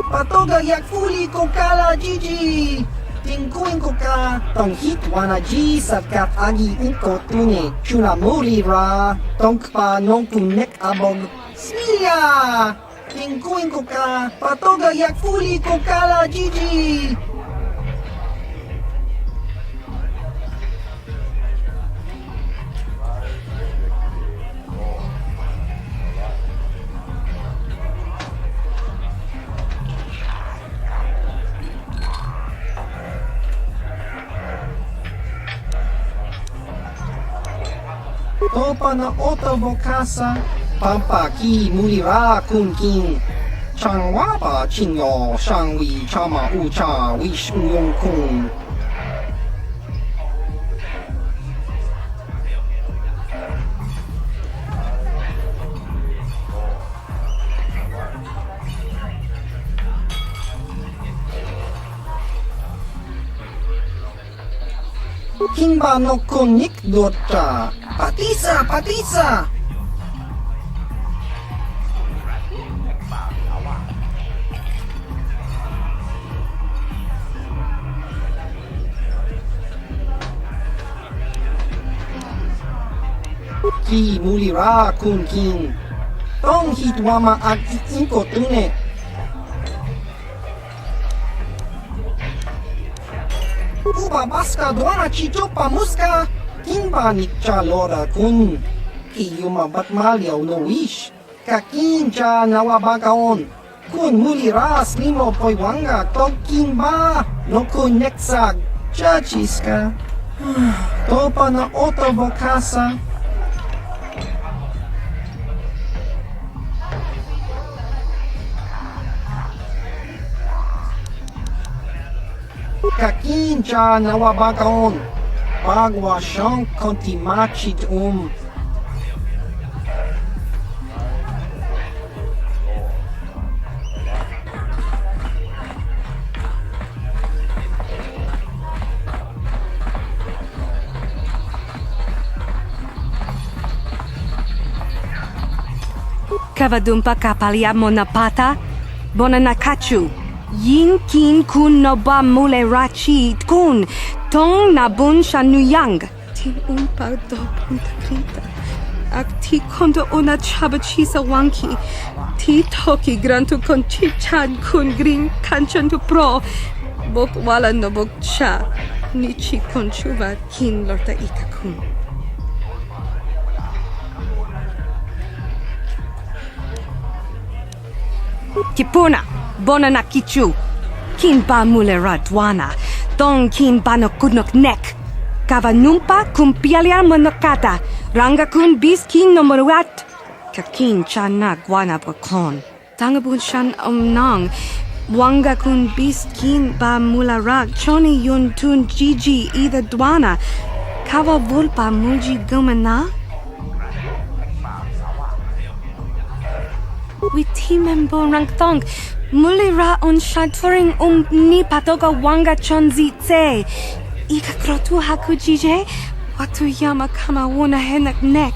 patoga yak fuli ko kala jiji tingkuin ko ka tong hitwana ji satkat agi inko tune shuna mulira tongpa nong kunek abog smilya Tingkuin ko ka, patoga yak fuli ko kala jiji. Topa na oto vokasa, pampa ki mulira kun king. Chang wapa chinyo, shang wi chama ucha, wish uyong kun. Kimba no konik dota. Patisa, patisa. Ki mulira kun king. Tong hitwama at inko tune. Uba baska duana chichopa muska. Kimba nikcha lora kun. Kiyuma batmalyaw no wish. Kakincha nawabagaon. Kun mulira slimo poiwanga tog kimba. No kun neksag. Chachiska. Topa na oto vokasa. Kakincha nawabagaon. Bagwa siyang kontimachit Kavadumpa kapalia monapata, bonanakachu. Yin kin kun noba mule rachi kun, tong nabun shanuyang. Ti umpa do punta krita. Ak ti kondo ona chabachisa wanki. Ti toki grantu kon chichan kun green kanchan tu pro. Bok wala no bok cha. Nichi kon chuva kin lorta ita kun. Kipuna, bonana kichu. Kin ba mulera dwana. Dong kin ba no kudnok nek. Kava numpa kumpialia monokata. Ranga kun bis kin no moruat. Kakin chana guana bokon. Tangabun shan omnang. Wanga kun bis kin ba mulera. Choni yun tun gigi ida dwana. Kava vulpa mulji gumana. Witimembo rangtong. Mulira on shadforing ni patoga wanga chonzi tse. Ika krotu hakujije. Watu yama kama wuna henak nek.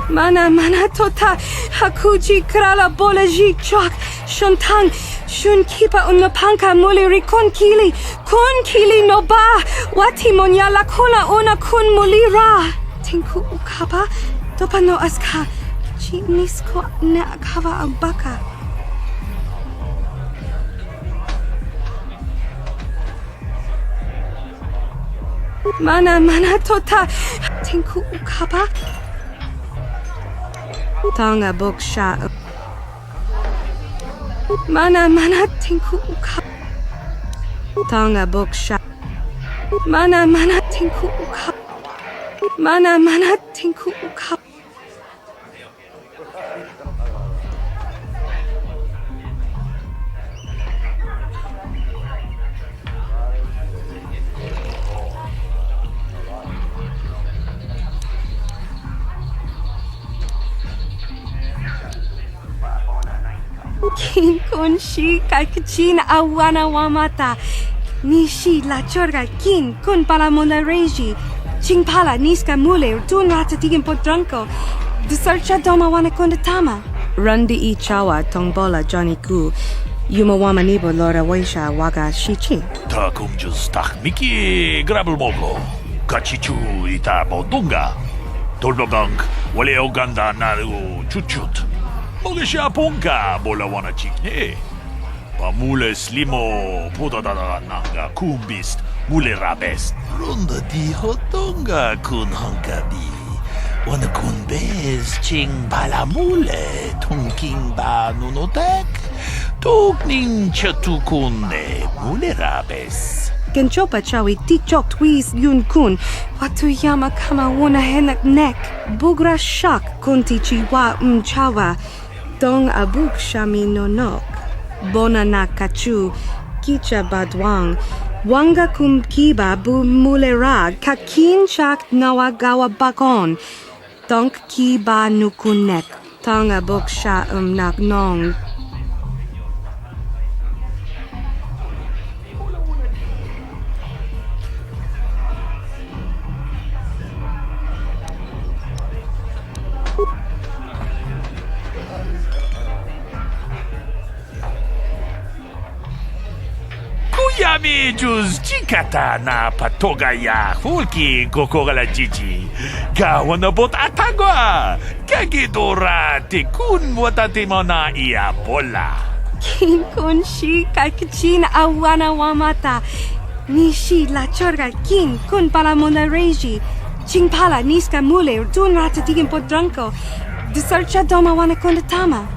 Mana tota hakuji krala boleji chok shontang shun kipa unapanka muliri kun kili no ba wati monyala kuna ona kun mulira tinku ukapa topa no aska chinisko ne akava abaka mana tota tinku ukapa Tonga boksha Mana tinku uka Tonga boksha Mana tinku uka Mana tinku uka Kin kun shi kakchin awana wamata. Nishi la chorga kin kun pala mona reji. Ching pala niska mule tun rata tigin potranko. Dusarcha doma wana kundatama. Rundi I chawa tongbola Johnny Ku. Yuma wama nibo lora waisha waga shichi. Ta kumjus takmiki grabel mogo. Kachichu ita bodunga. Tolbogang wale oganda naru chuchut. Mogesha punka bola wana chikne. Pamule slimo podadada nanga kumbist mule rabest. Runda di hotonga kun hankabi. Wana kun bez ching balamule tunking ba nunotek. Tukning chatukune mule rabes. Genchopa chawi tichok twis yun kun. Watu yama kama wona henak nek. Bugra shak kunti chiwa chawa. Dong abuk shami nonok. Bona na kachu. Kicha badwang. Wanga kum kiba bu mulera. Kakin chak nawa gawa bakon. Donk kiba nukunek. Tong abuk sha nak nong. Yami juz chikata na patogaya hulki kokora jiji. Gawana bot atagwa. Kagidora tikun watatimona ia bola. Kin kun shi kakichin awana wamata. Nishi la chorga kin kun palamona reji. Chingpala niska mule tun ratatigin podranko. Disarcha doma wana kondatama.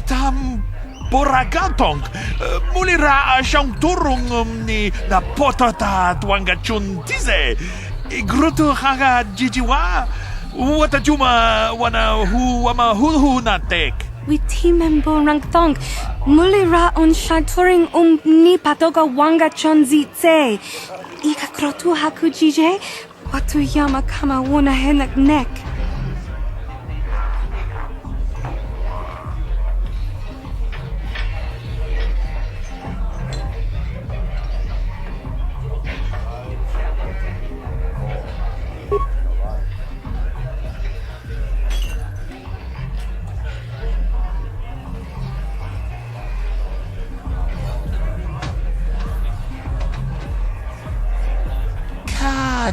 Tam boragatong mulira siyang turong ni na potata tuanga chuntize gruto haga jijiwa wata juma wana hu wama hu natek We timembo rangtong mulira on shaturing ni patoga wanga chonzi tse ika krotu hakujije watu yama kama wona henak nek.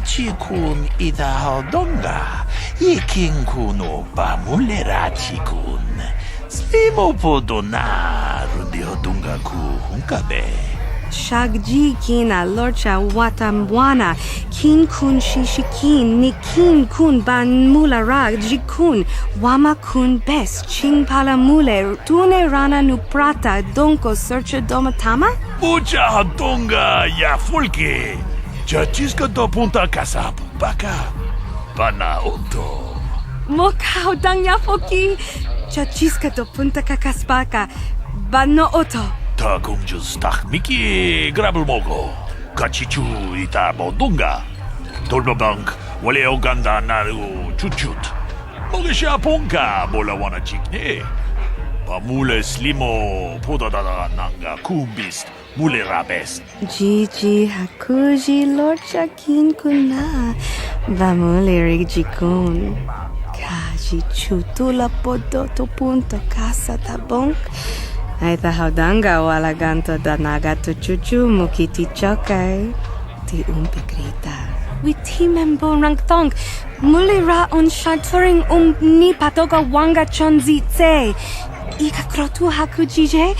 Chikun ida hodonga ikin kuno pa mulera chikun slimo podona rundi hodonga ku hunkabe Shagji kina lorcha watamwana kin kun shishikin ni kin kun ban mulara jikun wama kun bes ching pala mule tune rana nu prata donko searcha domatama Mucha hodonga ya fulke Chachiska do punta casa baka Bana oto Mokao dang yafoki Chachiska do punta kakaspaka Bano oto Takum jus tak miki grabel mogo Kachichu ita bodunga Tolba bank wale oganda naru chuchut Mogesha ponka bola wana chikne Pamule slimo podadada nanga kumbist Mule rabest. Gigi hakuji lorcha kin kuna Vamule rigikun Kaji chutula podoto punto casa tabonk Aita haudanga wala ganto danagato chuchu mukiti chokai Ti umpegrita We timembo rangtong Mule ra on shaturing ni patoga wanga chonzi tse Ika krotu hakujije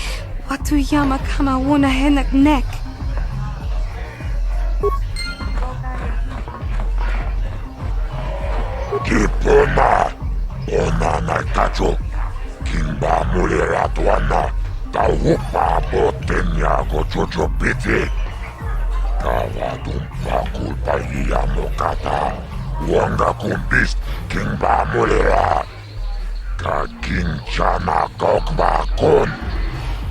Watu yama kama wona henak nek. Kipuna, ona na kacho, kimba mulera tuana, taupa botenya go chocho piti. Kawa dumpa kulpa iya mokata, wanga kumbist, kimba mulera. Ka kinchana kokba kon.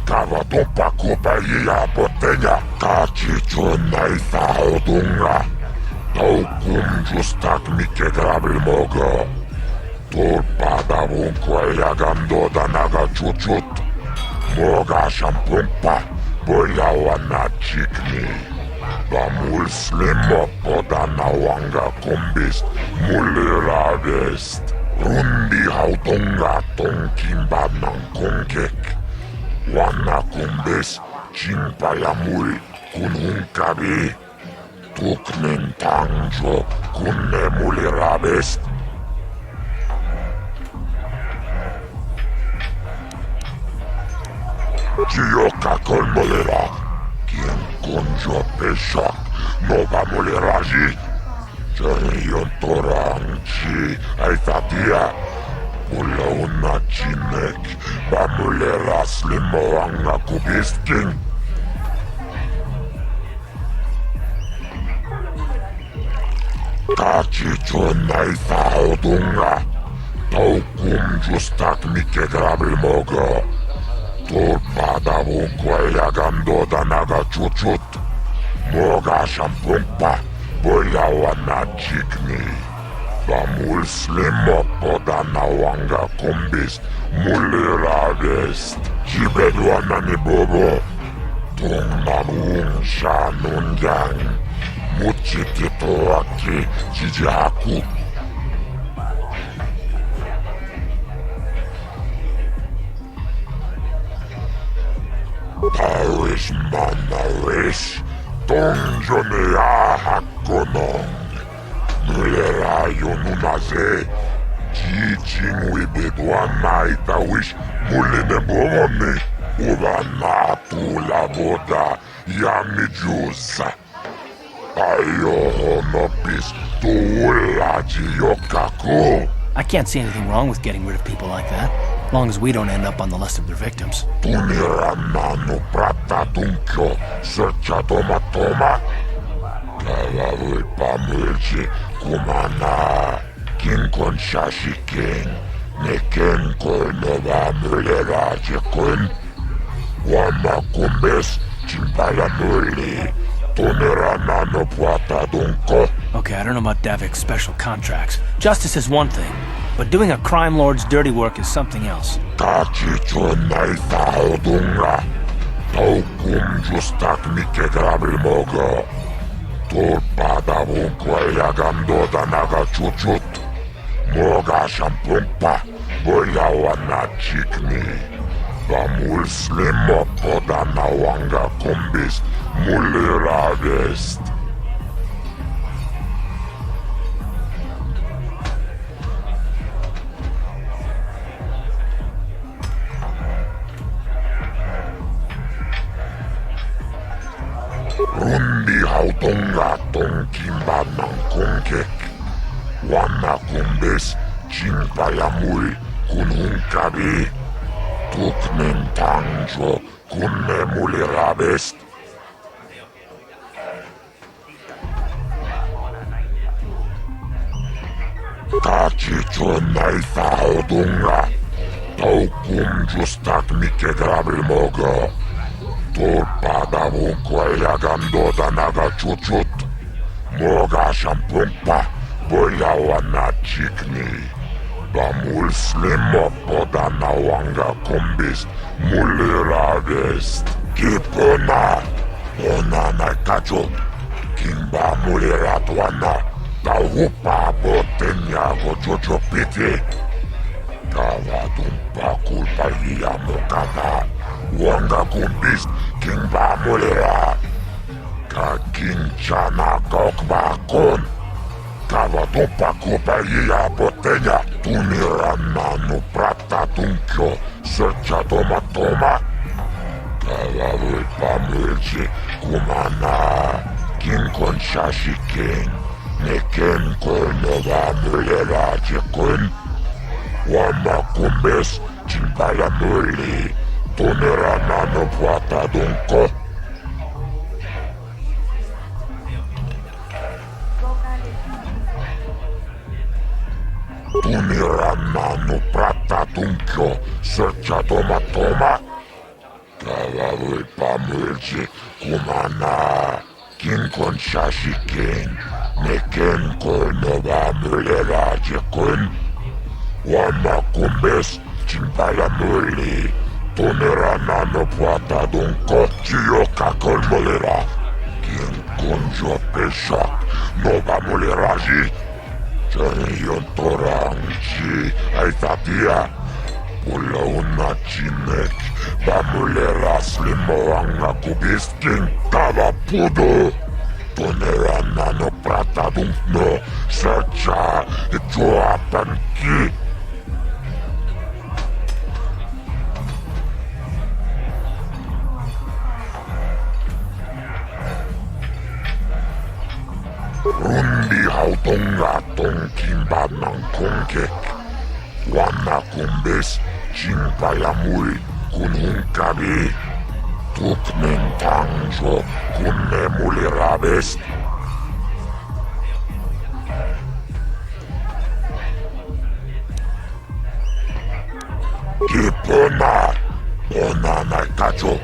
Kawa dumpa kulpa iya botenya, kachichuna isa odunga. Taukum justak mike grabil mogo. Tulpada vunkua jagando danaga chuchut. Moga shampumpa, boyawana chikni. Bamul slimo podana wanga kumbist, muliragest. Rundi hautonga tong kimba ng kongkek. Wana kumbes chimpayamul kunung kabi. Tuknen tangjo kunne mulirabes. Chiyoka kolmolera. Quien konjo peshak no va moleraji. Jerion torang chi aitatia. Mula una chinek va moleras limoanga kubisking. Kachicho naita odunga. Taukum justak mike grabel mogo. Torpada bunkwaya gando danaga chuchut. Moga shampumpa. Boyawa na chikni. Bamul slimo podana wanga kumbis. Mulirabest. Jibedwa nani bobo. Tung nanung shanun yang. Muchikito aki jijaku. Taris manaris. Tongjone ahakonong. Mulerayo nunaze. Jijing wibedwa naitawish. Mulinebomoni. Ubanatu laboda. Yamijusa. I can't see anything wrong with getting rid of people like that, as long as we don't end up on the list of their victims. Okay, I don't know about Davik's special contracts. Justice is one thing, but doing a crime lord's dirty work is something else. Bamul slimo podana wanga kumbis mulirabest. Rundi hautonga tong kimba ng kongkek. Wana kumbis chimpayamul kunung kabi. Tuknen tangjo kunne mulirabest. Kachicho naita odunga. Taukum justak mike grabel mogo. Torpada bunkwaya gando danaga chuchut. Moga shampumpa. Boyawa na chikni. Bamul slimo podana wanga kumbis mulirabest. Kipona ona na kacho kimba muliratwana tahupa botenya gojojo piti kavadumpa kulpa iya mokata wanga kumbis kimba mulira kakinchana kokbakon kavadumpa kulpa iya botenya tunirana no prata tunkyo searcha toma kavavul pamulchi kumana kinkon shashiken neken kolnova mulera chekun wama kumbes chimpala muli tunirana no prata dunko. Tunirana no prata tunkyo searcha toma kavavul pamulchi kumana kinkon shashiken neken kolnova mulera chekun wama kumbes chimpala muli tunirana no prata dunko. Chiyoka kolmolera kinkonjo peshak nova muleraji. Jerion torang chi dia. Pulau na chinek, bamuleras limoang na kubisking tawapudo. Tonera nano pratadung no, searcha ichuapan ki. Rundi hautonga tongkimba ng kongkek. Wana kumbes, chingpayamui, kunhungkabi. Tuknen tangjo, kunne mulirabes. Kipona, ona naikacho,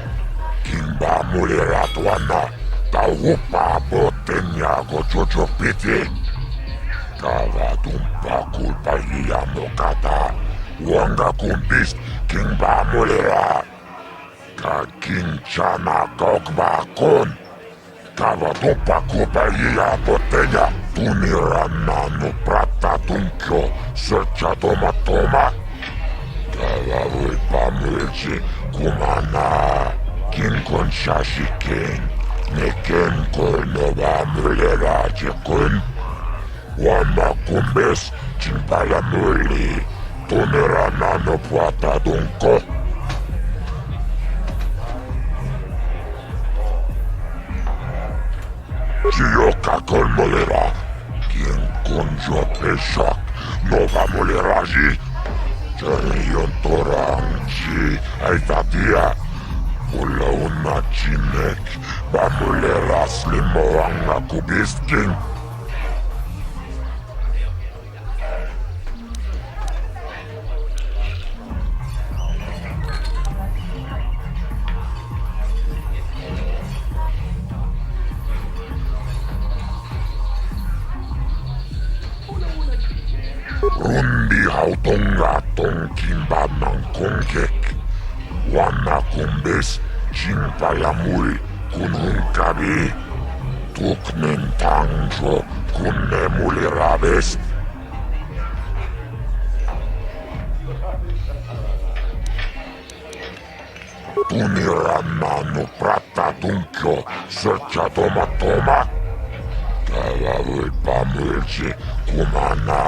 kimba muliratwana. Taupa botenya gojojo piti. Kava dumpa kulpa iyamo kata. Wanga kumbis kingba mulera. Ka kinchana kokba kon. Kava dumpa kulpa iya botenya. Tunirana no prata tunkyo. Searcha toma toma. Kava ulpa mulchi kumana. Kinkon shashi king. Neken kolnova mulera jekun. Wama kumbes chimpala muli. Tunera nano puata dunko. Chiyoka kol mulera. Kien kunjo peshak. Nova muleraji. Jerion torang ji. Aitatia. Pulau na chinek. Bamuleras limoang na kubisking. Rundi hautonga tongkimba ng kongkek. Wana kumbes, chingpayamui, kunhungkabi. Tuknen tangjo, kunne mulirabes. Tunirana no prata tunkyo, searcha toma toma. Kawawul pamulchi, kumana.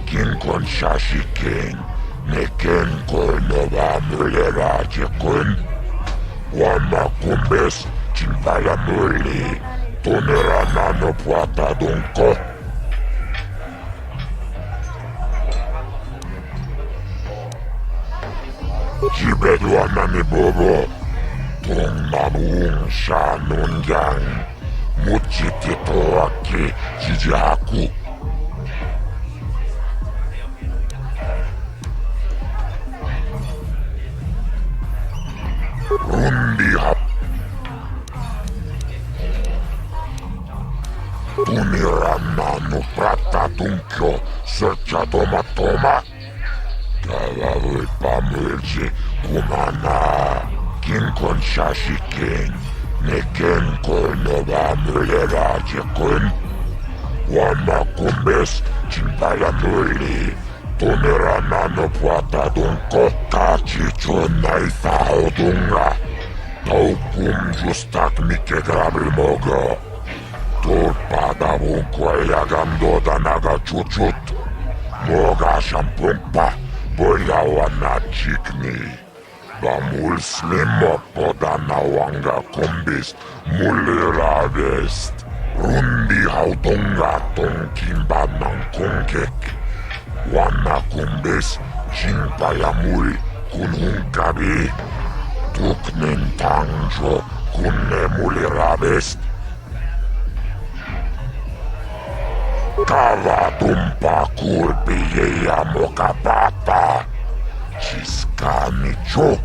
Kinkon shashi king. Neken kolnova mulera jekun. Wama kumbes, chimpala muli. Tunera nano puata dunko. Jibedwa nani bobo. Tung namuung sha nungyang. Muchitito aki jijaku. Rundi hap. Tunirana no prata tunkyo, searcha toma toma. Kawawul pamulji kumana. Kinkon shashi king. Neken kolnova mulera jekun. Wama kumbes, chimpala muli. Tunirana no puata dunko. Kachicho naithao dunga. Taukum justak mike grabil mogo. Tulpada vunko yagando danaga chuchut. Moga shampumpa. Boyawana chikni. Bamul slimo podana wanga kumbis. Mulira vest. Rundi hautonga tongkimba ng kongkek. Wana kumbis. Chimpayamui. Kunhungkabi. Tuknen tangjo. Kunne mulirabest. Kava tumpa kulpi yeya mokapata. Chiskani cho.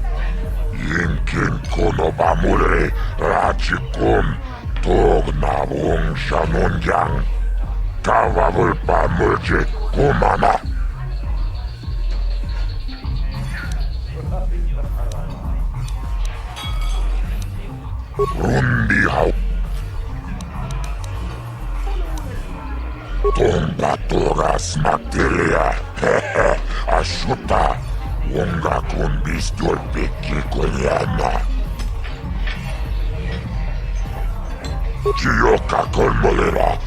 Yinkin kono bamule rachikum. Togna wong shanunjang. Kava vulpa mulje kumana. Rundi hau. Tonga toras materia. Ashuta Convistor Pikikoyana. Chioka Kolmolera.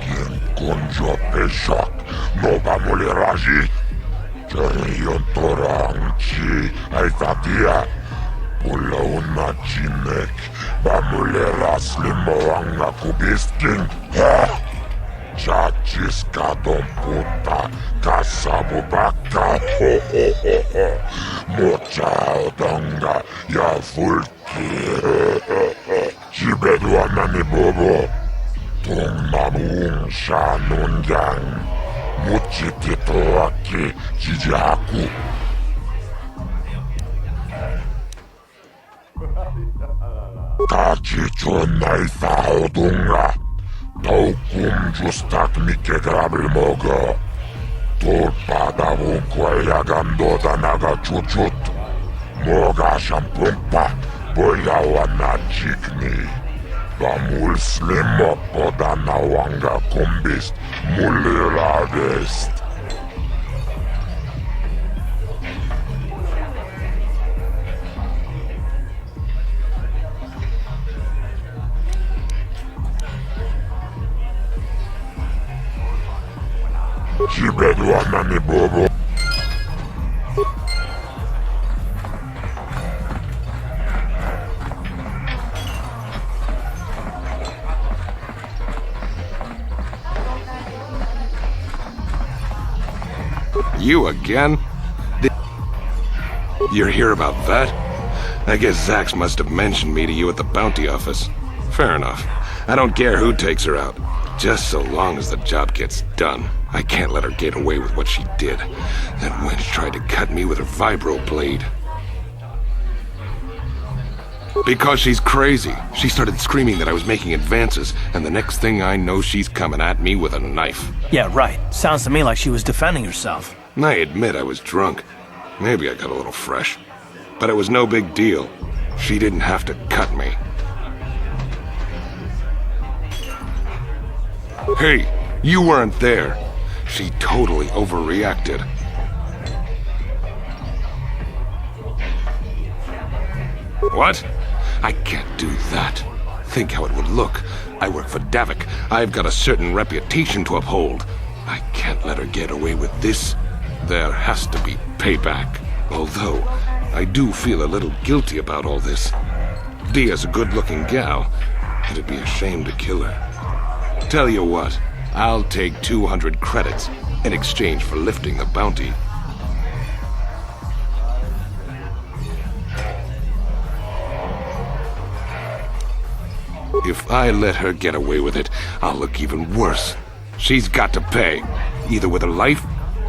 Quien conjo peshak. Nova Moleraji. Jarion Torang Chi Aitatia. Pula una Chinek. Bamulera Slimoanga Kubisking. Chachis Kadom Puta. Kasabubaka. Mocha Odonga. Yafulki. Chibeduana ni Bobo. Tung Namung Shanungang. Muchitito Aki Chijaku. Kachicho Naitha Odunga. Taukum Justak Mike Grabilmogo. Tulpada Vunkwa Gando Naga Chuchut. Moga Shampumpa. Boyawana Chikni. Bamul Slimo Podana Wanga Kumbist. Muliravest. Chibeduana ni Bobo. You again? You're here about that? I guess Zax must have mentioned me to you at the bounty office. Fair enough. I don't care who takes her out. Just so long as the job gets done. I can't let her get away with what she did. That wench tried to cut me with her vibro blade. Because she's crazy. She started screaming that I was making advances, and the next thing I know, she's coming at me with a knife. Yeah, right. Sounds to me like she was defending herself. I admit I was drunk. Maybe I got a little fresh. But it was no big deal. She didn't have to cut me. Hey, you weren't there. She totally overreacted. What? I can't do that. Think how it would look. I work for Davik. I've got a certain reputation to uphold. I can't let her get away with this. There has to be payback. Although, I do feel a little guilty about all this. Dia's a good-looking gal. It'd be a shame to kill her. Tell you what, I'll take 200 credits in exchange for lifting the bounty. If I let her get away with it, I'll look even worse. She's got to pay, either with her life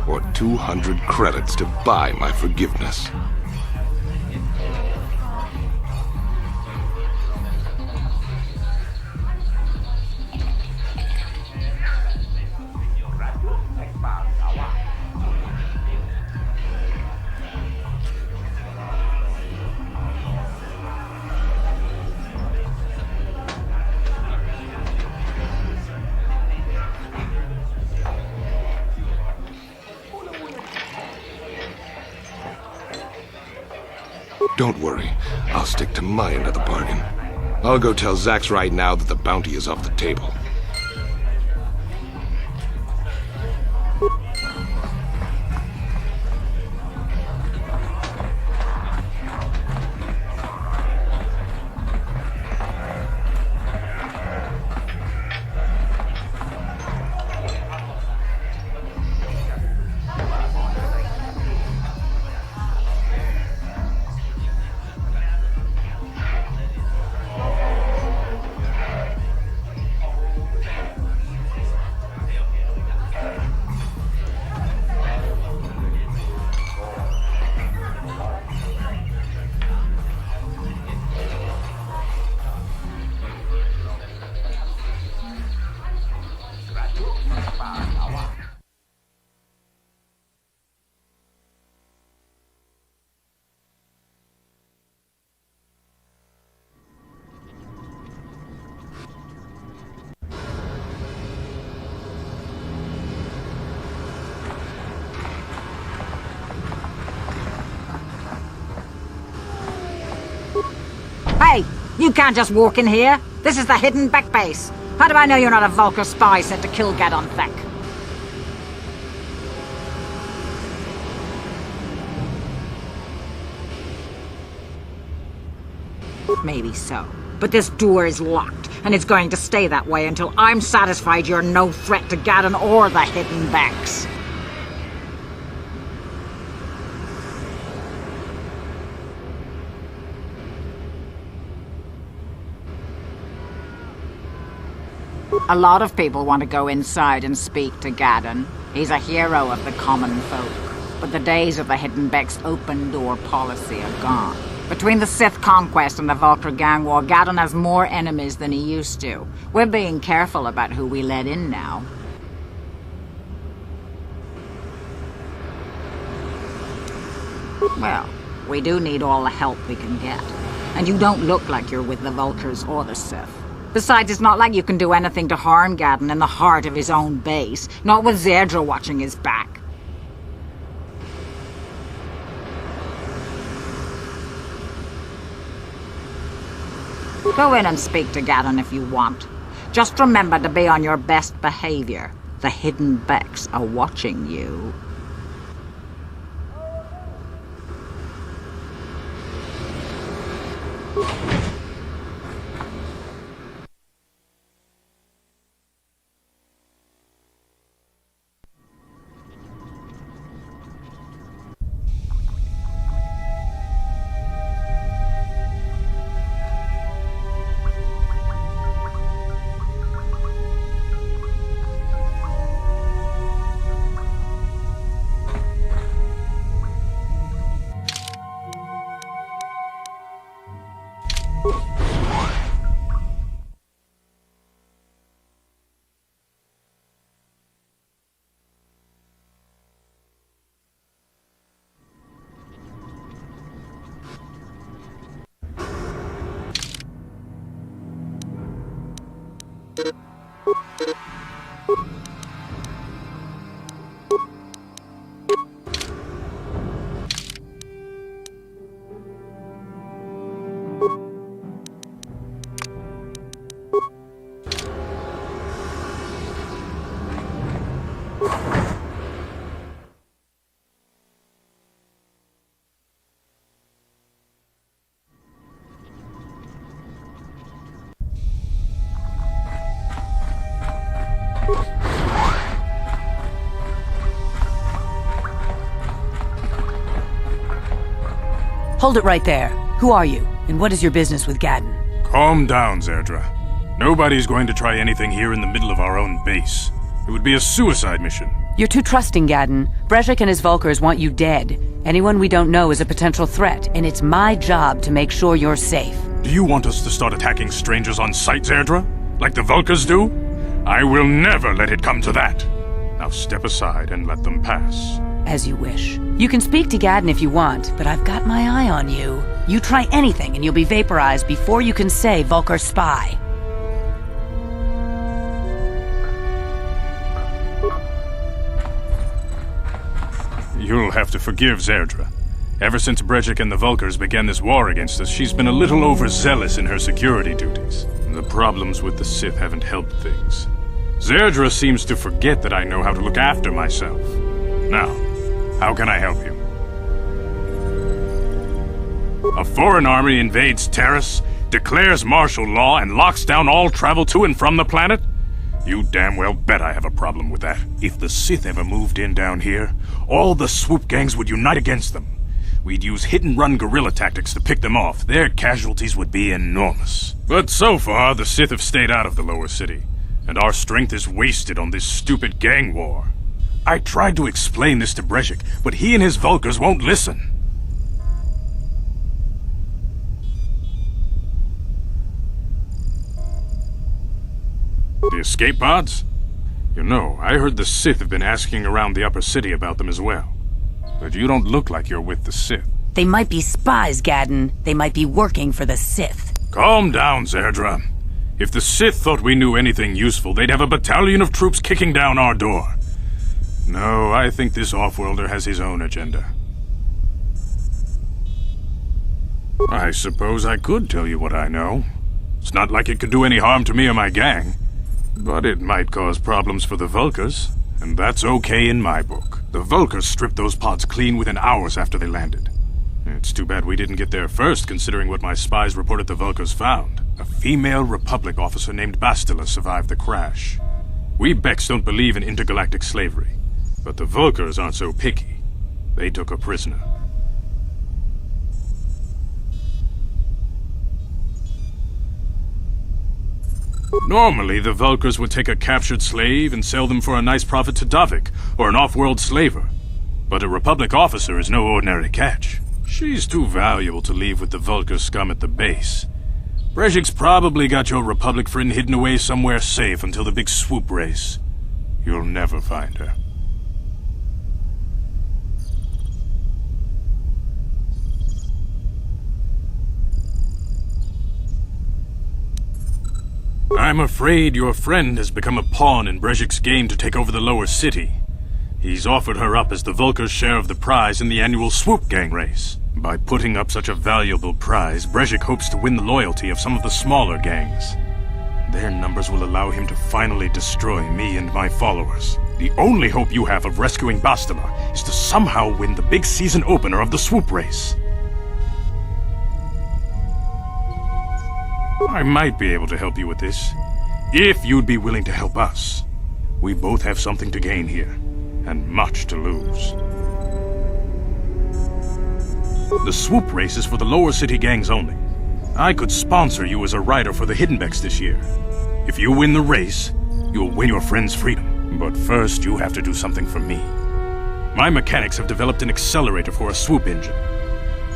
or 200 credits to buy my forgiveness. Don't worry. I'll stick to my end of the bargain. I'll go tell Zax right now that the bounty is off the table. You can't just walk in here. This is the hidden back base. How do I know you're not a Vulcar spy sent to kill Gadonthek? Maybe so. But this door is locked, and it's going to stay that way until I'm satisfied you're no threat to Gadon or the hidden backs. A lot of people want to go inside and speak to Gadon. He's a hero of the common folk. But the days of the Hidden Beck's open-door policy are gone. Between the Sith conquest and the Vulcar gang war, Gadon has more enemies than he used to. We're being careful about who we let in now. Well, we do need all the help we can get. And you don't look like you're with the Vulcars or the Sith. Besides, it's not like you can do anything to harm Gadon in the heart of his own base. Not with Zerdra watching his back. Go in and speak to Gadon if you want. Just remember to be on your best behavior. The Hidden Becks are watching you. Hold it right there. Who are you, and what is your business with Gadon? Calm down, Zerdra. Nobody's going to try anything here in the middle of our own base. It would be a suicide mission. You're too trusting, Gadon. Brejik and his Vulcars want you dead. Anyone we don't know is a potential threat, and it's my job to make sure you're safe. Do you want us to start attacking strangers on sight, Zerdra? Like the Vulcars do? I will never let it come to that. Now step aside and let them pass. As you wish. You can speak to Gadon if you want, but I've got my eye on you. You try anything and you'll be vaporized before you can say Vulcar spy. You'll have to forgive Zerdra. Ever since Brejik and the Vulcars began this war against us, she's been a little overzealous in her security duties. The problems with the Sith haven't helped things. Zerdra seems to forget that I know how to look after myself. Now, how can I help you? A foreign army invades Taris, declares martial law, and locks down all travel to and from the planet? You damn well bet I have a problem with that. If the Sith ever moved in down here, all the swoop gangs would unite against them. We'd use hit-and-run guerrilla tactics to pick them off. Their casualties would be enormous. But so far, the Sith have stayed out of the lower city, and our strength is wasted on this stupid gang war. I tried to explain this to Brejik, but he and his Vulcars won't listen. The escape pods? You know, I heard the Sith have been asking around the upper city about them as well. But you don't look like you're with the Sith. They might be spies, Gadon. They might be working for the Sith. Calm down, Zerdra. If the Sith thought we knew anything useful, they'd have a battalion of troops kicking down our door. No, I think this off-worlder has his own agenda. I suppose I could tell you what I know. It's not like it could do any harm to me or my gang. But it might cause problems for the Vulcars, and that's okay in my book. The Vulcars stripped those pods clean within hours after they landed. It's too bad we didn't get there first, considering what my spies reported the Vulcars found. A female Republic officer named Bastila survived the crash. We Becks don't believe in intergalactic slavery, but the Vulcars aren't so picky. They took a prisoner. Normally, the Vulcars would take a captured slave and sell them for a nice profit to Davik, or an off-world slaver. But a Republic officer is no ordinary catch. She's too valuable to leave with the Vulcar scum at the base. Brejik's probably got your Republic friend hidden away somewhere safe until the big swoop race. You'll never find her. I'm afraid your friend has become a pawn in Brejik's game to take over the lower city. He's offered her up as the Vulcar's share of the prize in the annual Swoop Gang race. By putting up such a valuable prize, Brejik hopes to win the loyalty of some of the smaller gangs. Their numbers will allow him to finally destroy me and my followers. The only hope you have of rescuing Bastila is to somehow win the big season opener of the Swoop race. I might be able to help you with this, if you'd be willing to help us. We both have something to gain here, and much to lose. The swoop race is for the lower city gangs only. I could sponsor you as a rider for the Hiddenbecks this year. If you win the race, you'll win your friend's freedom. But first, you have to do something for me. My mechanics have developed an accelerator for a swoop engine.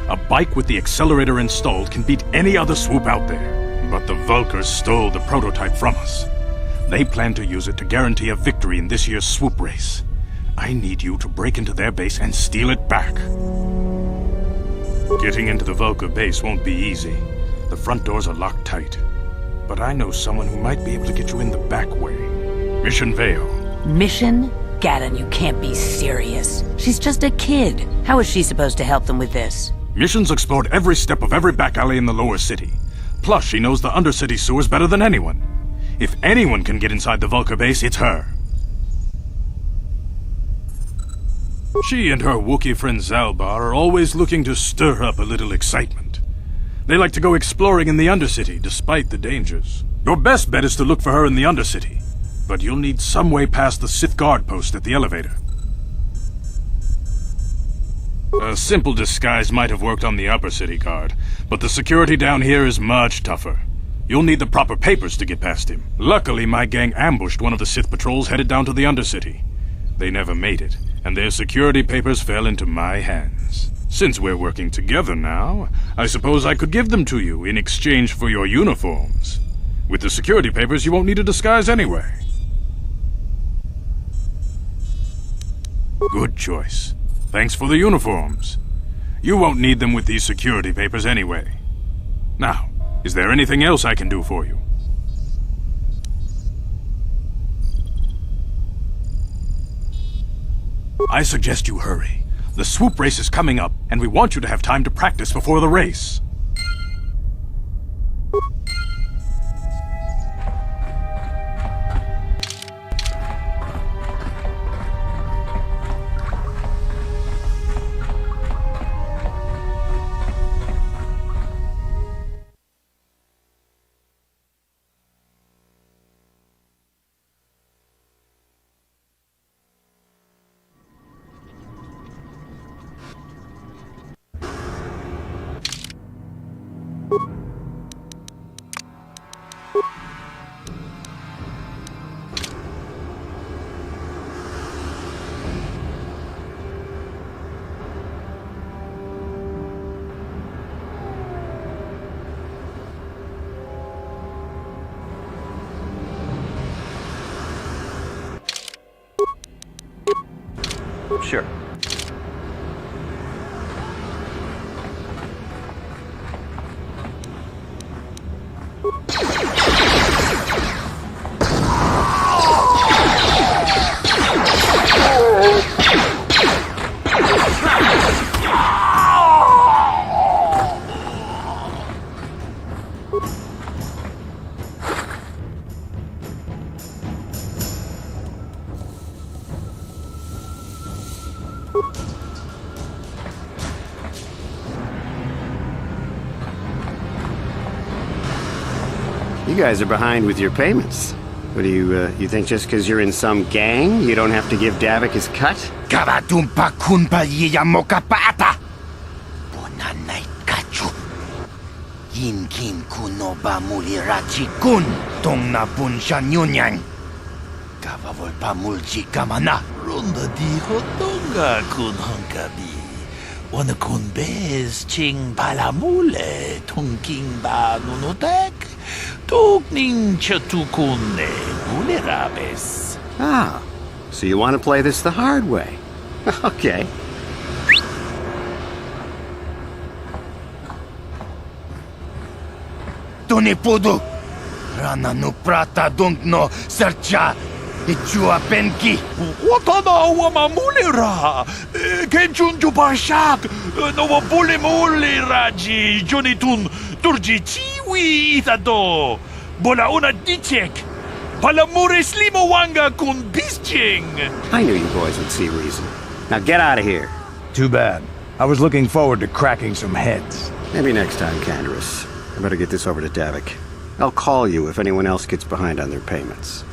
A bike with the accelerator installed can beat any other swoop out there. But the Vulcars stole the prototype from us. They plan to use it to guarantee a victory in this year's swoop race. I need you to break into their base and steal it back. Getting into the Vulcar base won't be easy. The front doors are locked tight. But I know someone who might be able to get you in the back way. Mission Vale. Mission? Gadon, you can't be serious. She's just a kid. How is she supposed to help them with this? Mission's explored every step of every back alley in the lower city. Plus, she knows the Undercity sewers better than anyone. If anyone can get inside the Vulcar base, it's her. She and her Wookiee friend Zaalbar are always looking to stir up a little excitement. They like to go exploring in the Undercity, despite the dangers. Your best bet is to look for her in the Undercity, but you'll need some way past the Sith guard post at the elevator. A simple disguise might have worked on the upper city guard, but the security down here is much tougher. You'll need the proper papers to get past him. Luckily, my gang ambushed one of the Sith patrols headed down to the Undercity. They never made it, and their security papers fell into my hands. Since we're working together now, I suppose I could give them to you in exchange for your uniforms. With the security papers, you won't need a disguise anyway. Good choice. Thanks for the uniforms. You won't need them with these security papers anyway. Now, is there anything else I can do for you? I suggest you hurry. The swoop race is coming up, and we want you to have time to practice before the race. Sure. You guys are behind with your payments. What do you think just because you're in some gang, you don't have to give Davik his cut? Kavatumpa kunpa yiyamokapata! Bonanay kachu. Yinkin kunoba mulirachi kun tong na bunshan yunyang. Kavavolpa mulchi kamana. Ronda di hotonga kun honkabi. Wana kun bez ching palamule tongking ba nunotek. Tukning chatukune mulerabes. Ah, so you want to play this the hard way? Okay. Tunipudu! Rana no prata dunkno sercha! Ichua penki! Watana wamamulera! Kenchunju bashak! Nova bulimuleraji! Jonitun turji chiwi itado! Bola una dichek! Palamure slimo wanga kun bisching! I knew you boys would see reason. Now get out of here. Too bad. I was looking forward to cracking some heads. Maybe next time, Candaris. I better get this over to Davik. I'll call you if anyone else gets behind on their payments.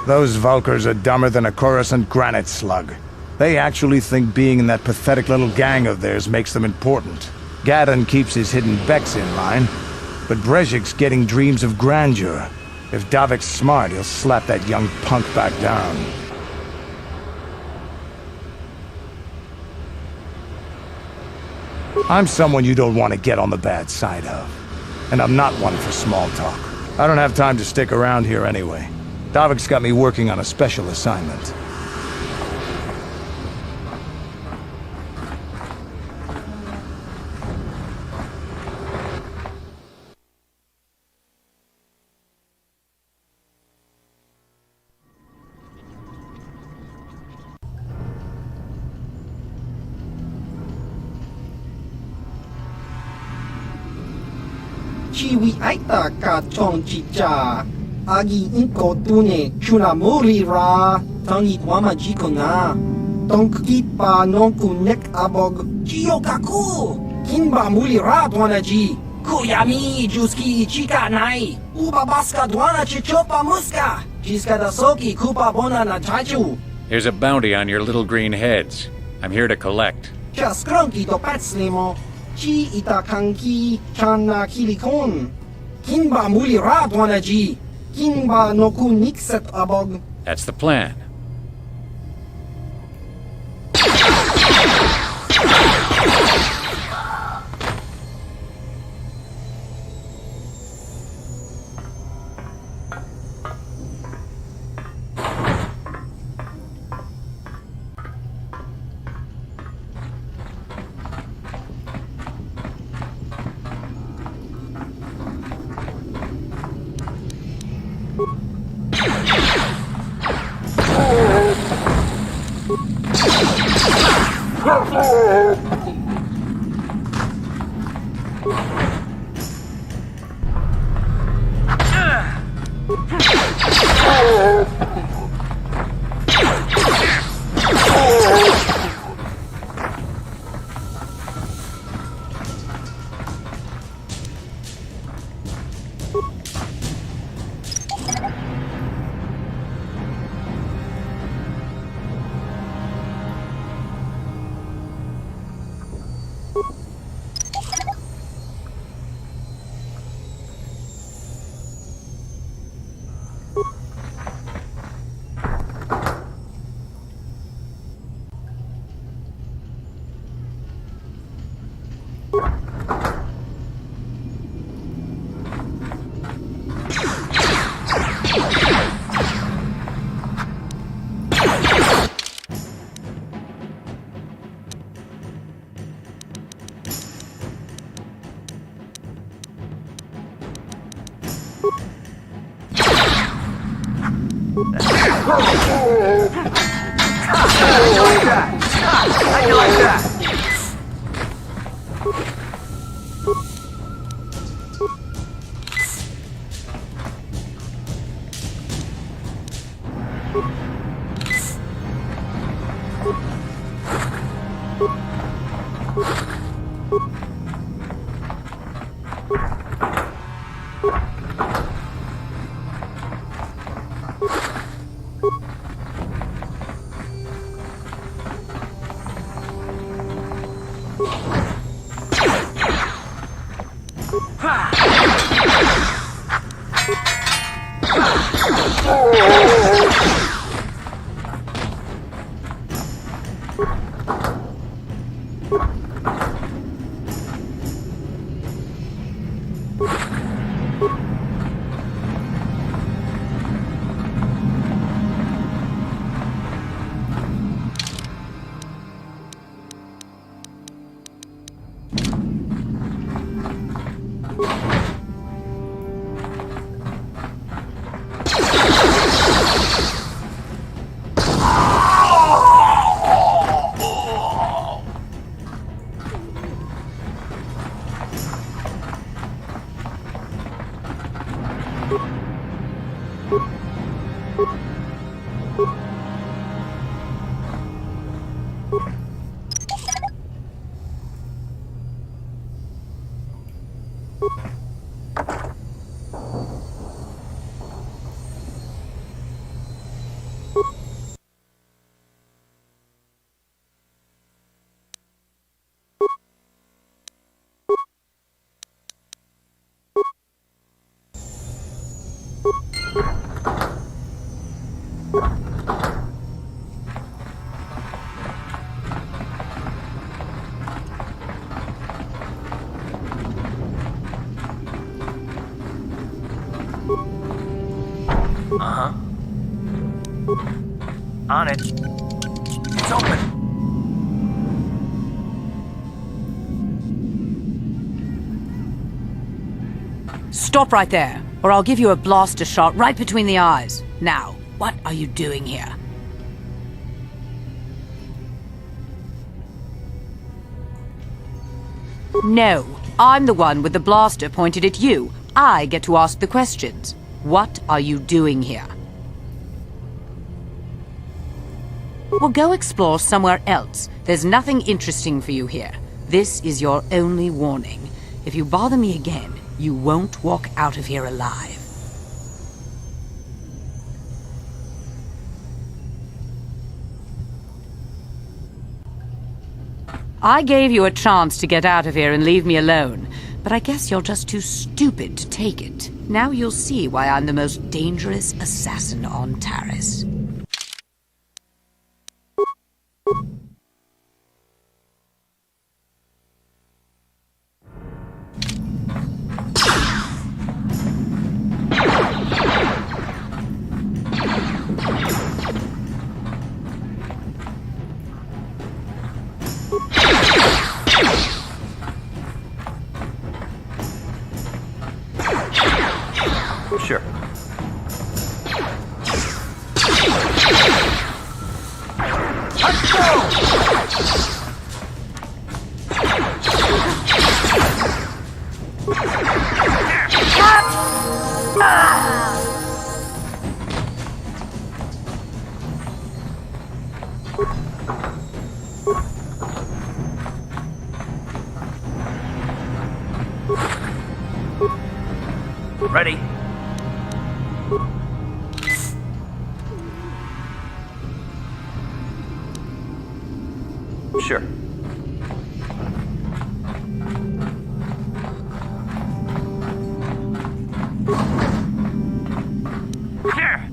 Those Vulcars are dumber than a Coruscant granite slug. They actually think being in that pathetic little gang of theirs makes them important. Gadon keeps his hidden Becks in line, but Brezhik's getting dreams of grandeur. If Davik's smart, he'll slap that young punk back down. I'm someone you don't want to get on the bad side of. And I'm not one for small talk. I don't have time to stick around here anyway. Davik's got me working on a special assignment. Chiwi aita ka chong chicha. Agi inko tune chuna muri ra. Tangi wama jiko na. Tonk kipa nonku nek abog. Chiyo kaku. Kinba muli ra dwana ji. Kuyami juski chika nai. Uba baska dwana chichopa muska. Jiska da soki kupa bona na chachu. Here's a bounty on your little green heads. I'm here to collect. Just cronky to patslimo. Chi itakanki chana kilikon. Kinba muli ra dwana ji. Kinba noku nikset abog. That's the plan. How you like that? Uh-huh. On it. It's open. Stop right there, or I'll give you a blaster shot right between the eyes. Now, what are you doing here? No, I'm the one with the blaster pointed at you. I get to ask the questions. What are you doing here? Well, go explore somewhere else. There's nothing interesting for you here. This is your only warning. If you bother me again, you won't walk out of here alive. I gave you a chance to get out of here and leave me alone, but I guess you're just too stupid to take it. Now you'll see why I'm the most dangerous assassin on Taris. Sure. Let's go! Ready? Sure. Here.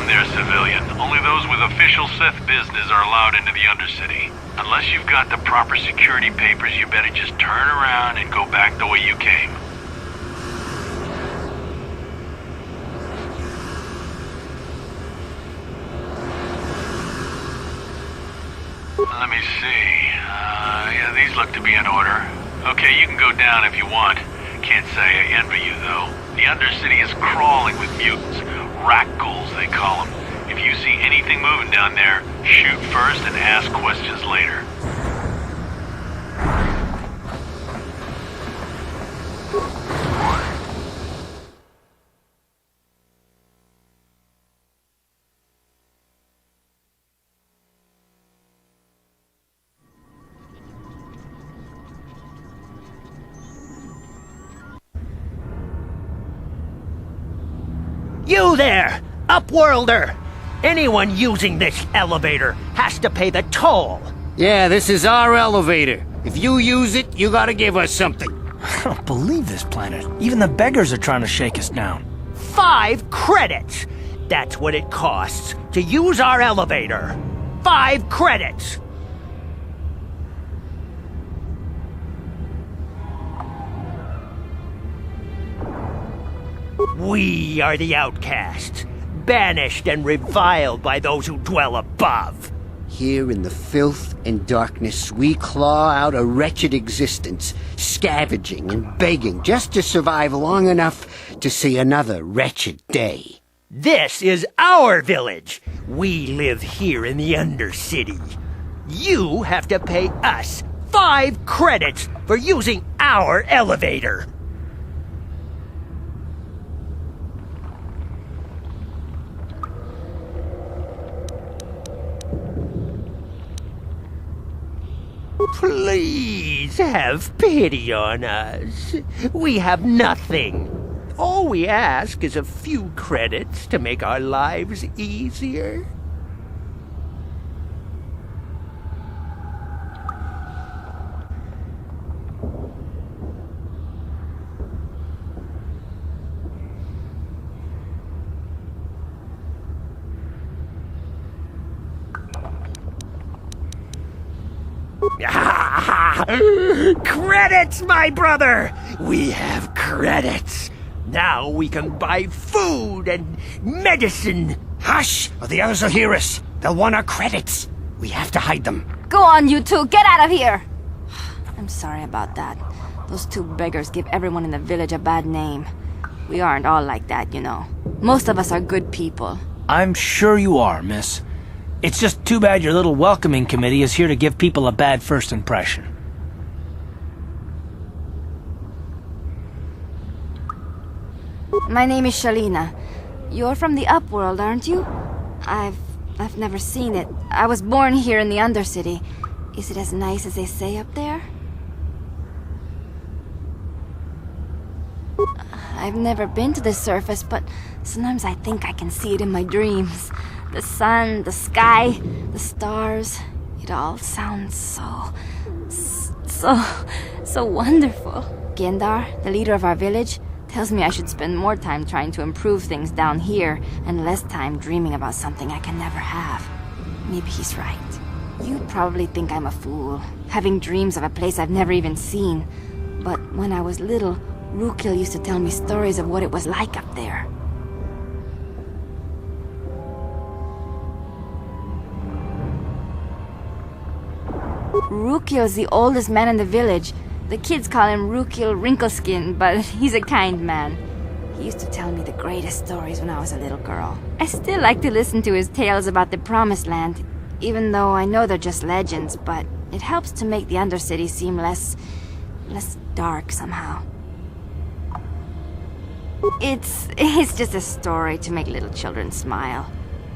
down there civilian. Only those with official Sith business are allowed into the Undercity. Unless you've got the proper security papers, you better just turn around and go back the way you came. Let me see. Yeah, these look to be in order. Okay, you can go down if you want. Can't say I envy you, though. The Undercity is crawling with mutants. Rat ghouls, they call them. If you see anything moving down there, shoot first and ask questions later. You there, Upworlder! Anyone using this elevator has to pay the toll. Yeah, this is our elevator. If you use it, you gotta give us something. I don't believe this planet. Even the beggars are trying to shake us down. 5 credits! That's what it costs to use our elevator. 5 credits! We are the outcasts, banished and reviled by those who dwell above. Here in the filth and darkness, we claw out a wretched existence, scavenging and begging just to survive long enough to see another wretched day. This is our village. We live here in the Undercity. You have to pay us 5 credits for using our elevator. Please have pity on us. We have nothing. All we ask is a few credits to make our lives easier. Credits, my brother! We have credits. Now we can buy food and medicine. Hush, or the others will hear us. They'll want our credits. We have to hide them. Go on, you two. Get out of here. I'm sorry about that. Those 2 beggars give everyone in the village a bad name. We aren't all like that, you know. Most of us are good people. I'm sure you are, miss. It's just too bad your little welcoming committee is here to give people a bad first impression. My name is Shalina. You're from the Upworld, aren't you? I've never seen it. I was born here in the Undercity. Is it as nice as they say up there? I've never been to the surface, but sometimes I think I can see it in my dreams. The sun, the sky, the stars. It all sounds so wonderful. Gendar, the leader of our village, tells me I should spend more time trying to improve things down here and less time dreaming about something I can never have. Maybe he's right. You probably think I'm a fool, having dreams of a place I've never even seen. But when I was little, Rukil used to tell me stories of what it was like up there. Rukil's the oldest man in the village. The kids call him Rukil Wrinkleskin, but he's a kind man. He used to tell me the greatest stories when I was a little girl. I still like to listen to his tales about the Promised Land, even though I know they're just legends, but it helps to make the Undercity seem less dark somehow. It's just a story to make little children smile.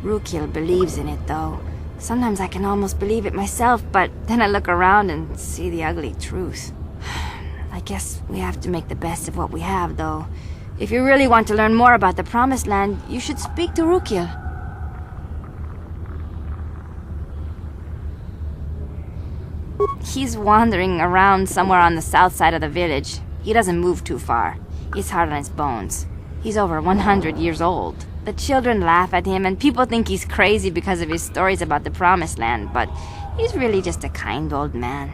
Rukil believes in it, though. Sometimes I can almost believe it myself, but then I look around and see the ugly truth. I guess we have to make the best of what we have, though. If you really want to learn more about the Promised Land, you should speak to Rukil. He's wandering around somewhere on the south side of the village. He doesn't move too far. He's hard on his bones. He's over 100 years old. The children laugh at him, and people think he's crazy because of his stories about the Promised Land, but he's really just a kind old man.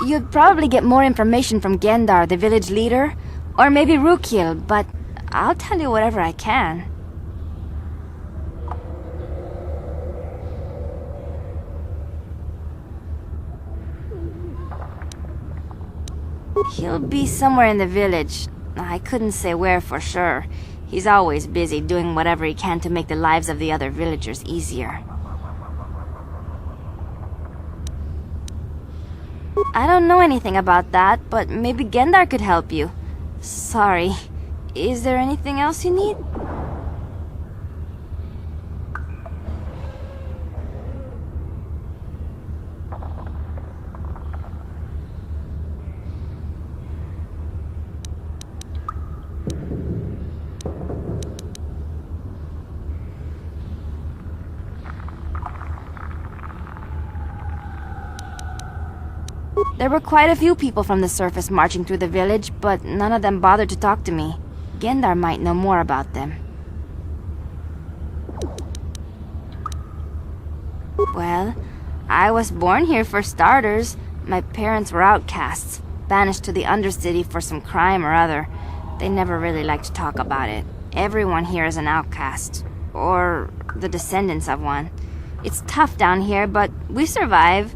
You'd probably get more information from Gendar, the village leader, or maybe Rukil, but I'll tell you whatever I can. He'll be somewhere in the village. I couldn't say where for sure. He's always busy doing whatever he can to make the lives of the other villagers easier. I don't know anything about that, but maybe Gendar could help you. Sorry. Is there anything else you need? There were quite a few people from the surface marching through the village, but none of them bothered to talk to me. Gendar might know more about them. Well, I was born here for starters. My parents were outcasts, banished to the Undercity for some crime or other. They never really liked to talk about it. Everyone here is an outcast, or the descendants of one. It's tough down here, but we survive.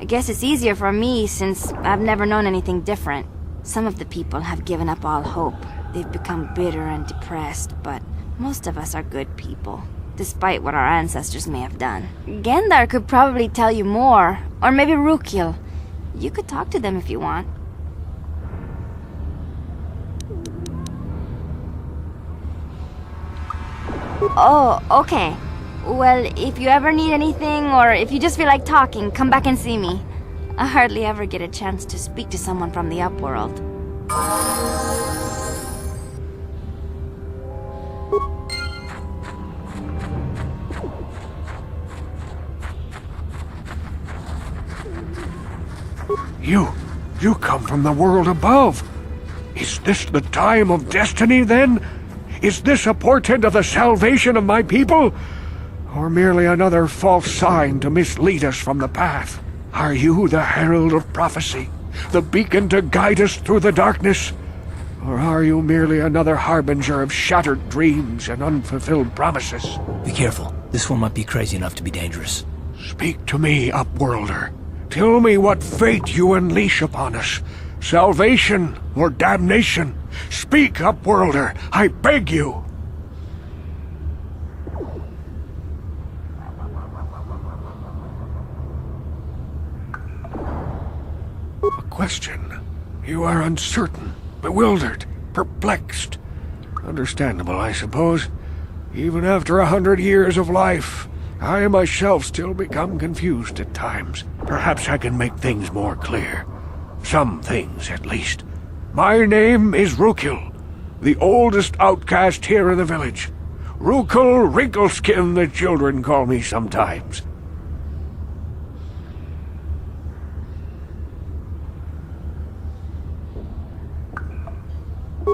I guess it's easier for me since I've never known anything different. Some of the people have given up all hope. They've become bitter and depressed, but most of us are good people, despite what our ancestors may have done. Gendar could probably tell you more, or maybe Rukil. You could talk to them if you want. Oh, okay. Well, if you ever need anything, or if you just feel like talking, come back and see me. I hardly ever get a chance to speak to someone from the upworld. You come from the world above. Is this the time of destiny, then? Is this a portent of the salvation of my people? Or merely another false sign to mislead us from the path? Are you the herald of prophecy, the beacon to guide us through the darkness? Or are you merely another harbinger of shattered dreams and unfulfilled promises? Be careful. This one might be crazy enough to be dangerous. Speak to me, Upworlder. Tell me what fate you unleash upon us. Salvation or damnation? Speak, Upworlder, I beg you. A question. You are uncertain, bewildered, perplexed. Understandable, I suppose. Even after 100 years of life, I myself still become confused at times. Perhaps I can make things more clear. Some things, at least. My name is Rukil, the oldest outcast here in the village. Rukil Wrinkleskin, the children call me sometimes.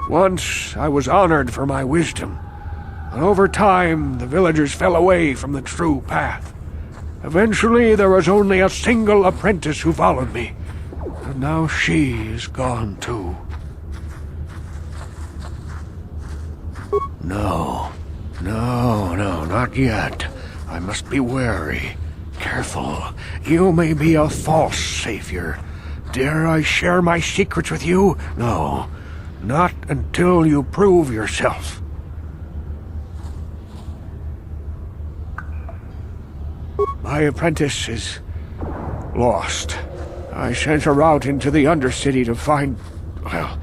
Once I was honored for my wisdom, and over time the villagers fell away from the true path. Eventually there was only a single apprentice who followed me, and now she is gone too. No, not yet. I must be wary. Careful. You may be a false savior. Dare I share my secrets with you? No, not until you prove yourself. My apprentice is lost. I sent her out into the Undercity to find... well,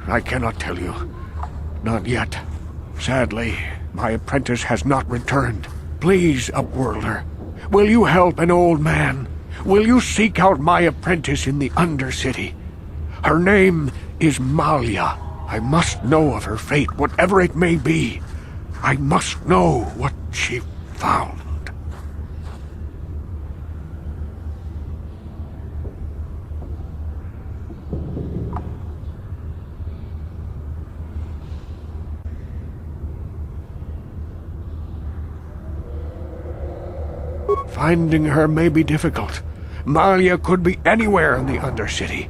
I cannot tell you. Not yet. Sadly, my apprentice has not returned. Please, Upworlder, will you help an old man? Will you seek out my apprentice in the Undercity? Her name is Malia. I must know of her fate, whatever it may be. I must know what she found. Finding her may be difficult. Malia could be anywhere in the Undercity.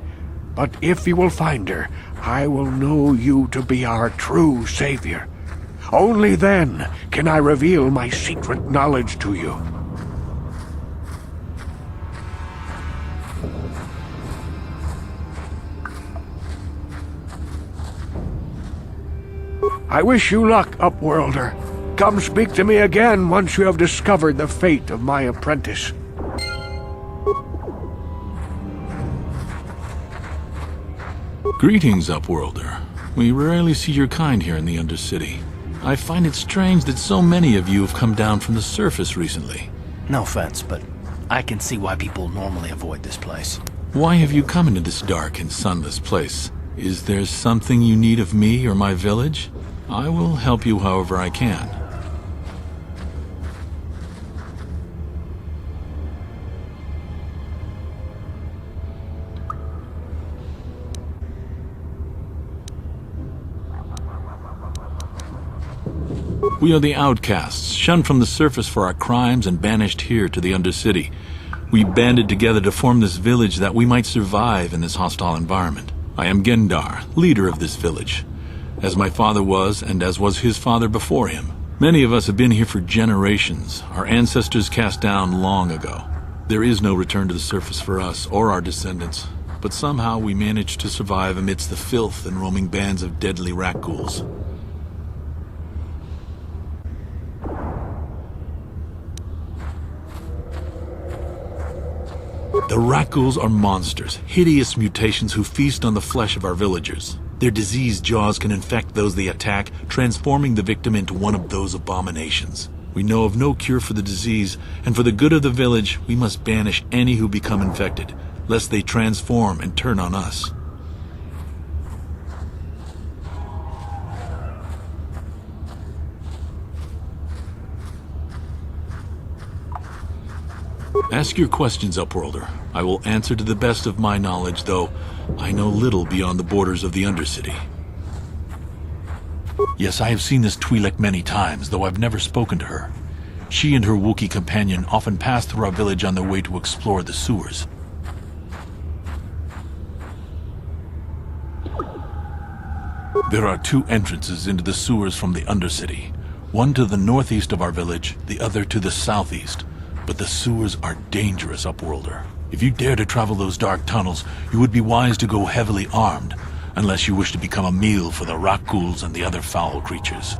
But if you will find her, I will know you to be our true savior. Only then can I reveal my secret knowledge to you. I wish you luck, Upworlder. Come speak to me again once you have discovered the fate of my apprentice. Greetings, Upworlder. We rarely see your kind here in the Undercity. I find it strange that so many of you have come down from the surface recently. No offense, but I can see why people normally avoid this place. Why have you come into this dark and sunless place? Is there something you need of me or my village? I will help you however I can. We are the outcasts, shunned from the surface for our crimes and banished here to the Undercity. We banded together to form this village that we might survive in this hostile environment. I am Gendar, leader of this village, as my father was and as was his father before him. Many of us have been here for generations, our ancestors cast down long ago. There is no return to the surface for us or our descendants, but somehow we managed to survive amidst the filth and roaming bands of deadly rat ghouls. The rat ghouls are monsters, hideous mutations who feast on the flesh of our villagers. Their diseased jaws can infect those they attack, transforming the victim into one of those abominations. We know of no cure for the disease, and for the good of the village, we must banish any who become infected, lest they transform and turn on us. Ask your questions, Upworlder. I will answer to the best of my knowledge, though I know little beyond the borders of the Undercity. Yes, I have seen this Twi'lek many times, though I've never spoken to her. She and her Wookiee companion often pass through our village on their way to explore the sewers. There are two entrances into the sewers from the Undercity. One to the northeast of our village, the other to the southeast. But the sewers are dangerous, Upworlder. If you dare to travel those dark tunnels, you would be wise to go heavily armed, unless you wish to become a meal for the rock ghouls and the other foul creatures.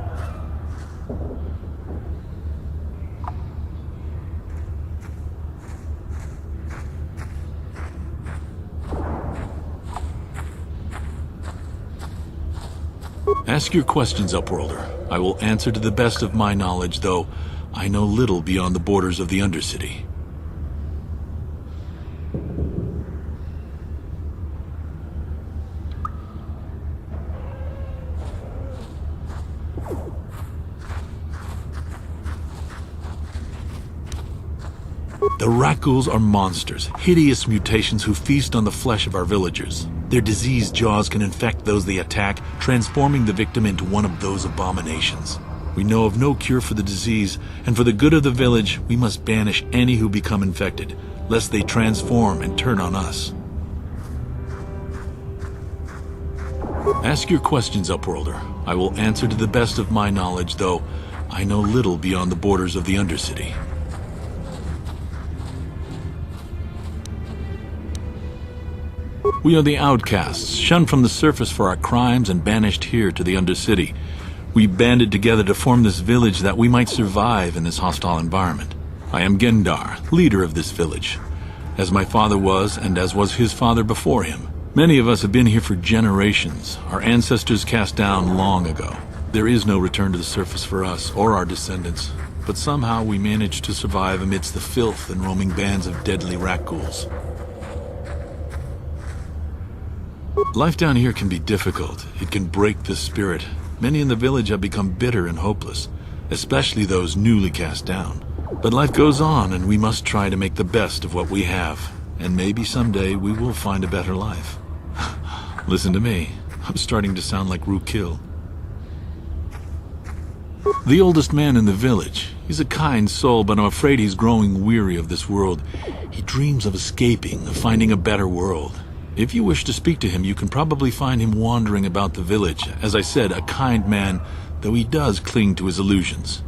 Ask your questions, Upworlder. I will answer to the best of my knowledge, though I know little beyond the borders of the Undercity. The rat ghouls are monsters, hideous mutations who feast on the flesh of our villagers. Their diseased jaws can infect those they attack, transforming the victim into one of those abominations. We know of no cure for the disease, and for the good of the village, we must banish any who become infected, lest they transform and turn on us. Ask your questions, Upworlder. I will answer to the best of my knowledge, though I know little beyond the borders of the Undercity. We are the outcasts, shunned from the surface for our crimes and banished here to the Undercity. We banded together to form this village that we might survive in this hostile environment. I am Gendar, leader of this village, as my father was and as was his father before him. Many of us have been here for generations, our ancestors cast down long ago. There is no return to the surface for us or our descendants, but somehow we managed to survive amidst the filth and roaming bands of deadly rat ghouls. Life down here can be difficult. It can break the spirit. Many in the village have become bitter and hopeless, especially those newly cast down. But life goes on, and we must try to make the best of what we have. And maybe someday we will find a better life. Listen to me. I'm starting to sound like Rookil. The oldest man in the village. He's a kind soul, but I'm afraid he's growing weary of this world. He dreams of escaping, of finding a better world. If you wish to speak to him, you can probably find him wandering about the village. As I said, a kind man, though he does cling to his illusions.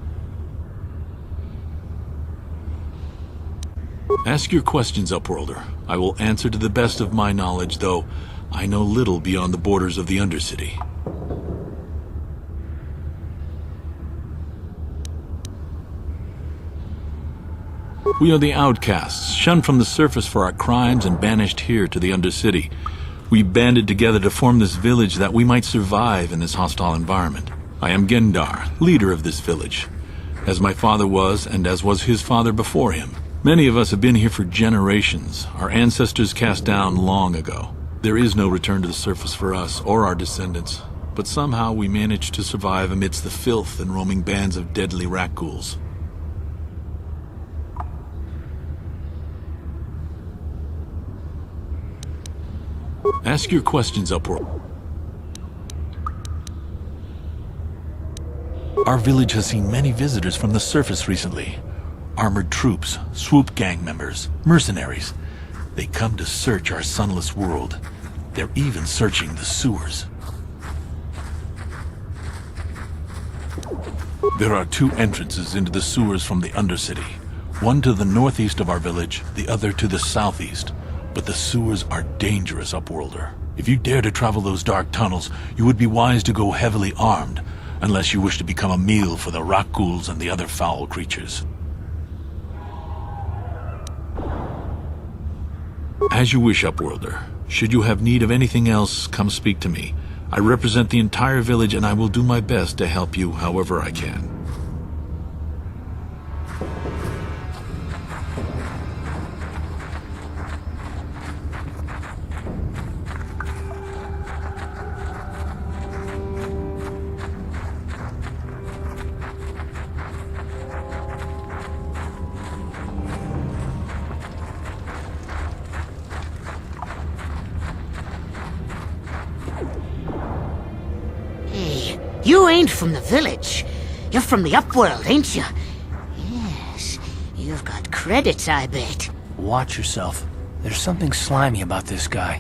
Ask your questions, Upworlder. I will answer to the best of my knowledge, though I know little beyond the borders of the Undercity. We are the outcasts, shunned from the surface for our crimes and banished here to the Undercity. We banded together to form this village that we might survive in this hostile environment. I am Gendar, leader of this village, as my father was and as was his father before him. Many of us have been here for generations, our ancestors cast down long ago. There is no return to the surface for us or our descendants, but somehow we managed to survive amidst the filth and roaming bands of deadly rat ghouls. Ask your questions, Upworld. Our village has seen many visitors from the surface recently. Armored troops, swoop gang members, mercenaries. They come to search our sunless world. They're even searching the sewers. There are two entrances into the sewers from the Undercity. One to the northeast of our village, the other to the southeast. But the sewers are dangerous, Upworlder. If you dare to travel those dark tunnels, you would be wise to go heavily armed, unless you wish to become a meal for the rock ghouls and the other foul creatures. As you wish, Upworlder. Should you have need of anything else, come speak to me. I represent the entire village, and I will do my best to help you however I can. You ain't from the village. You're from the Upworld, ain't you? Yes, you've got credits, I bet. Watch yourself. There's something slimy about this guy.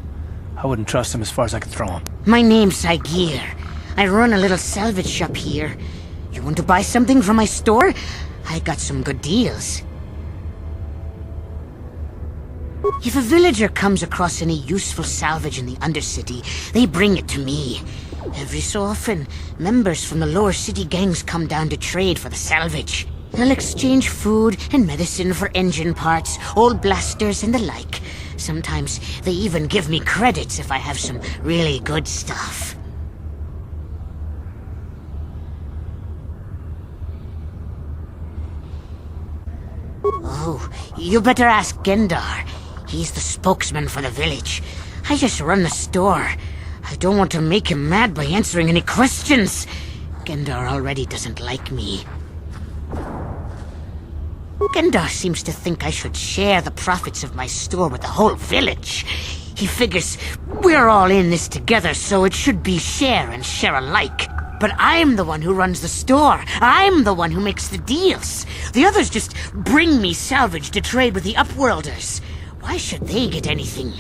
I wouldn't trust him as far as I could throw him. My name's Saigir. I run a little salvage shop here. You want to buy something from my store? I got some good deals. If a villager comes across any useful salvage in the Undercity, they bring it to me. Every so often, members from the lower city gangs come down to trade for the salvage. They'll exchange food and medicine for engine parts, old blasters and the like. Sometimes they even give me credits if I have some really good stuff. Oh, you better ask Gendar. He's the spokesman for the village. I just run the store. I don't want to make him mad by answering any questions. Gendar already doesn't like me. Gendar seems to think I should share the profits of my store with the whole village. He figures we're all in this together, so it should be share and share alike. But I'm the one who runs the store. I'm the one who makes the deals. The others just bring me salvage to trade with the Upworlders. Why should they get anything?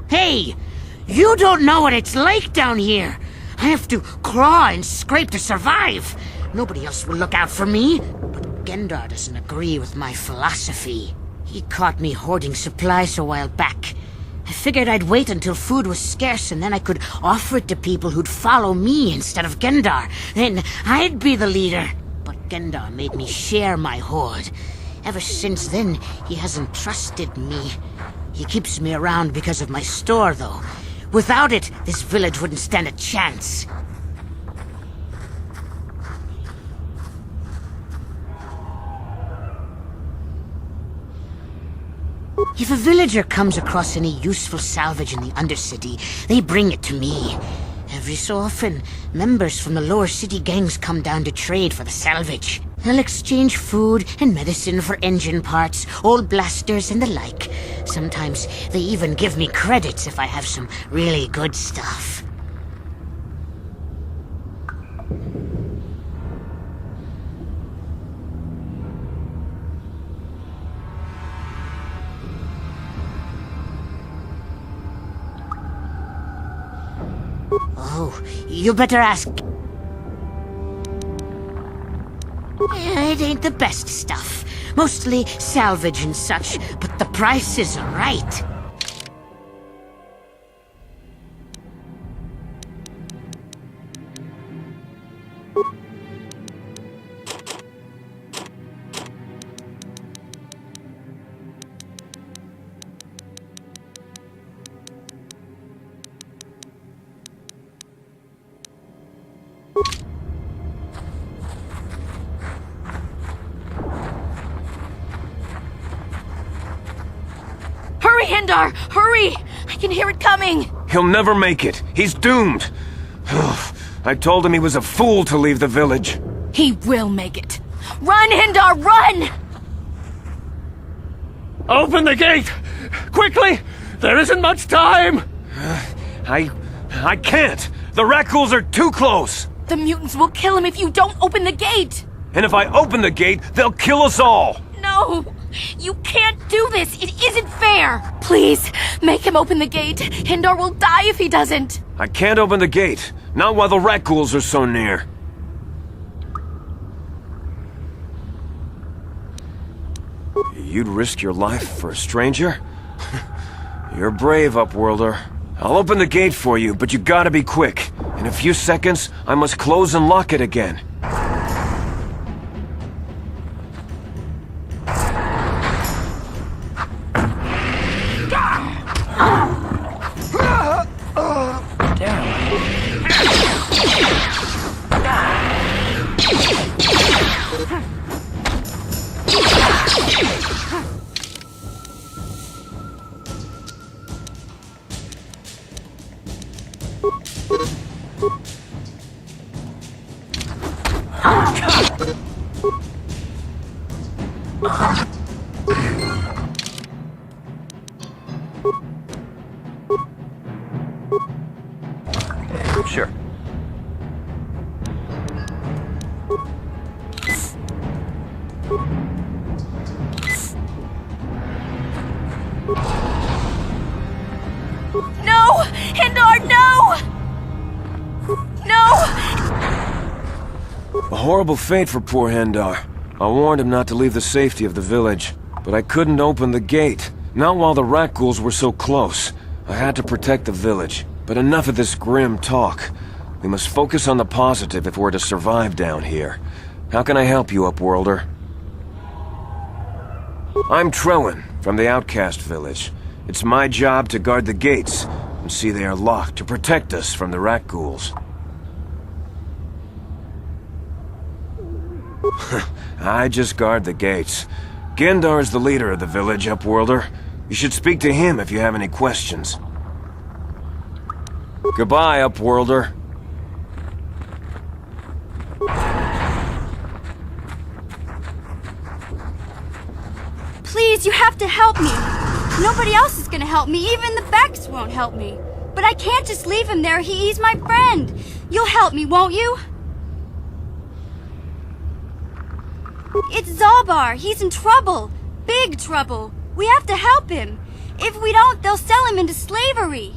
Hey! You don't know what it's like down here! I have to claw and scrape to survive! Nobody else will look out for me! But Gendar doesn't agree with my philosophy. He caught me hoarding supplies a while back. I figured I'd wait until food was scarce and then I could offer it to people who'd follow me instead of Gendar. Then I'd be the leader. But Gendar made me share my hoard. Ever since then, he hasn't trusted me. He keeps me around because of my store, though. Without it, this village wouldn't stand a chance. If a villager comes across any useful salvage in the Undercity, they bring it to me. Every so often, members from the lower city gangs come down to trade for the salvage. They'll exchange food and medicine for engine parts, old blasters and the like. Sometimes they even give me credits if I have some really good stuff. Oh, you better ask. It ain't the best stuff. Mostly salvage and such, but the price is right. Hurry, Hindar! Hurry! I can hear it coming! He'll never make it. He's doomed. I told him he was a fool to leave the village. He will make it. Run, Hindar, run! Open the gate! Quickly! There isn't much time! I can't! The Rakghouls are too close! The mutants will kill him if you don't open the gate! And if I open the gate, they'll kill us all! No! You can't do this! It isn't fair! Please, make him open the gate. Hindar will die if he doesn't. I can't open the gate. Not while the Rakghouls are so near. You'd risk your life for a stranger? You're brave, Upworlder. I'll open the gate for you, but you gotta be quick. In a few seconds, I must close and lock it again. Sure. No! Hindar, no! No! A horrible fate for poor Hindar. I warned him not to leave the safety of the village, but I couldn't open the gate. Not while the Rakghouls were so close. I had to protect the village. But enough of this grim talk. We must focus on the positive if we're to survive down here. How can I help you, Upworlder? I'm Trellin, from the Outcast Village. It's my job to guard the gates, and see they are locked to protect us from the Rakghouls. I just guard the gates. Gendar's the leader of the village, Upworlder. You should speak to him if you have any questions. Goodbye, Upworlder. Please, you have to help me. Nobody else is gonna help me. Even the Becks won't help me. But I can't just leave him there. He's my friend. You'll help me, won't you? It's Zaalbar. He's in trouble. Big trouble. We have to help him. If we don't, they'll sell him into slavery.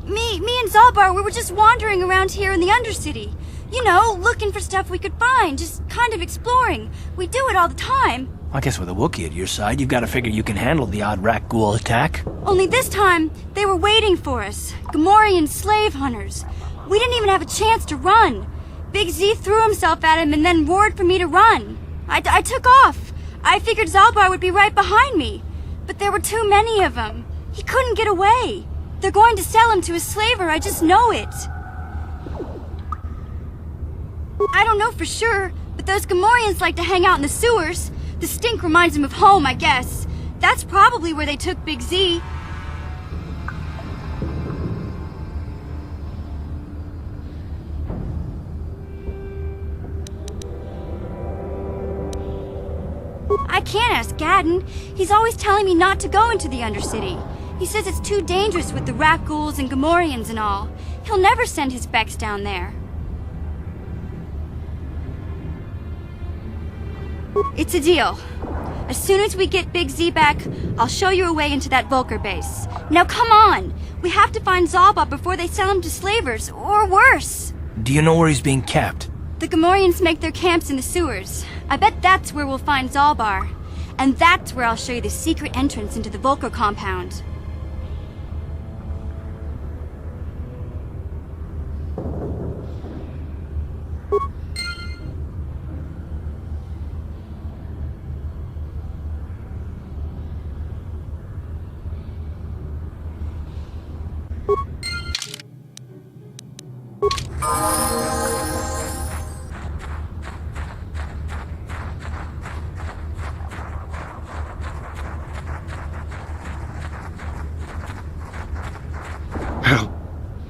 Me and Zaalbar, we were just wandering around here in the Undercity. You know, looking for stuff we could find, just kind of exploring. We do it all the time. I guess with a Wookiee at your side, you've got to figure you can handle the odd Rakghoul attack. Only this time, they were waiting for us. Gamorrean slave hunters. We didn't even have a chance to run. Big Z threw himself at him and then roared for me to run. I took off. I figured Zaalbar would be right behind me. But there were too many of them. He couldn't get away. They're going to sell him to a slaver, I just know it. I don't know for sure, but those Gamorreans like to hang out in the sewers. The stink reminds them of home, I guess. That's probably where they took Big Z. I can't ask Gadden. He's always telling me not to go into the Undercity. He says it's too dangerous with the rat ghouls and Gamorreans and all. He'll never send his Becks down there. It's a deal. As soon as we get Big Z back, I'll show you a way into that Vulcar base. Now come on! We have to find Zaalbar before they sell him to slavers, or worse. Do you know where he's being kept? The Gamorreans make their camps in the sewers. I bet that's where we'll find Zaalbar. And that's where I'll show you the secret entrance into the Vulcar compound.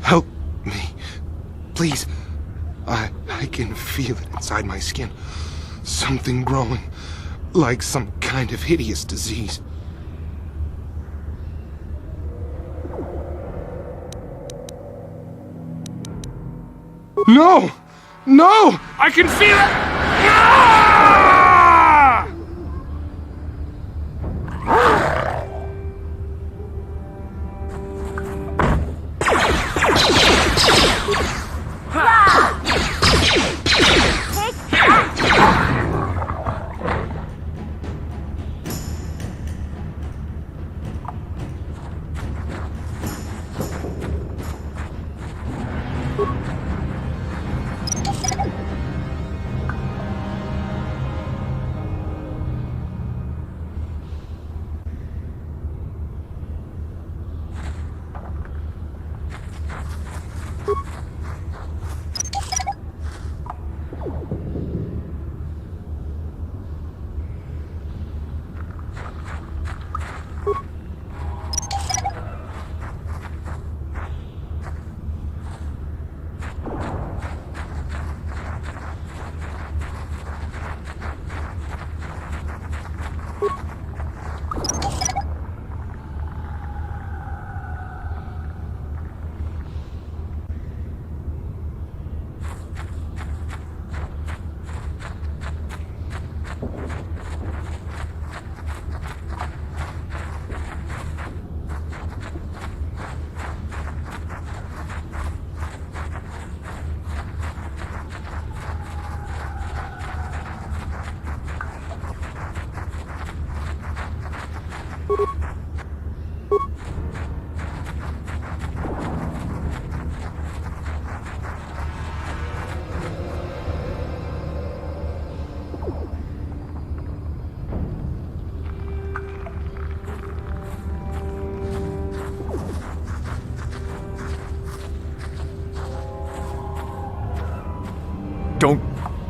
Help me. Please. I can feel it inside my skin. Something growing. Like some kind of hideous disease. No! No! I can feel it!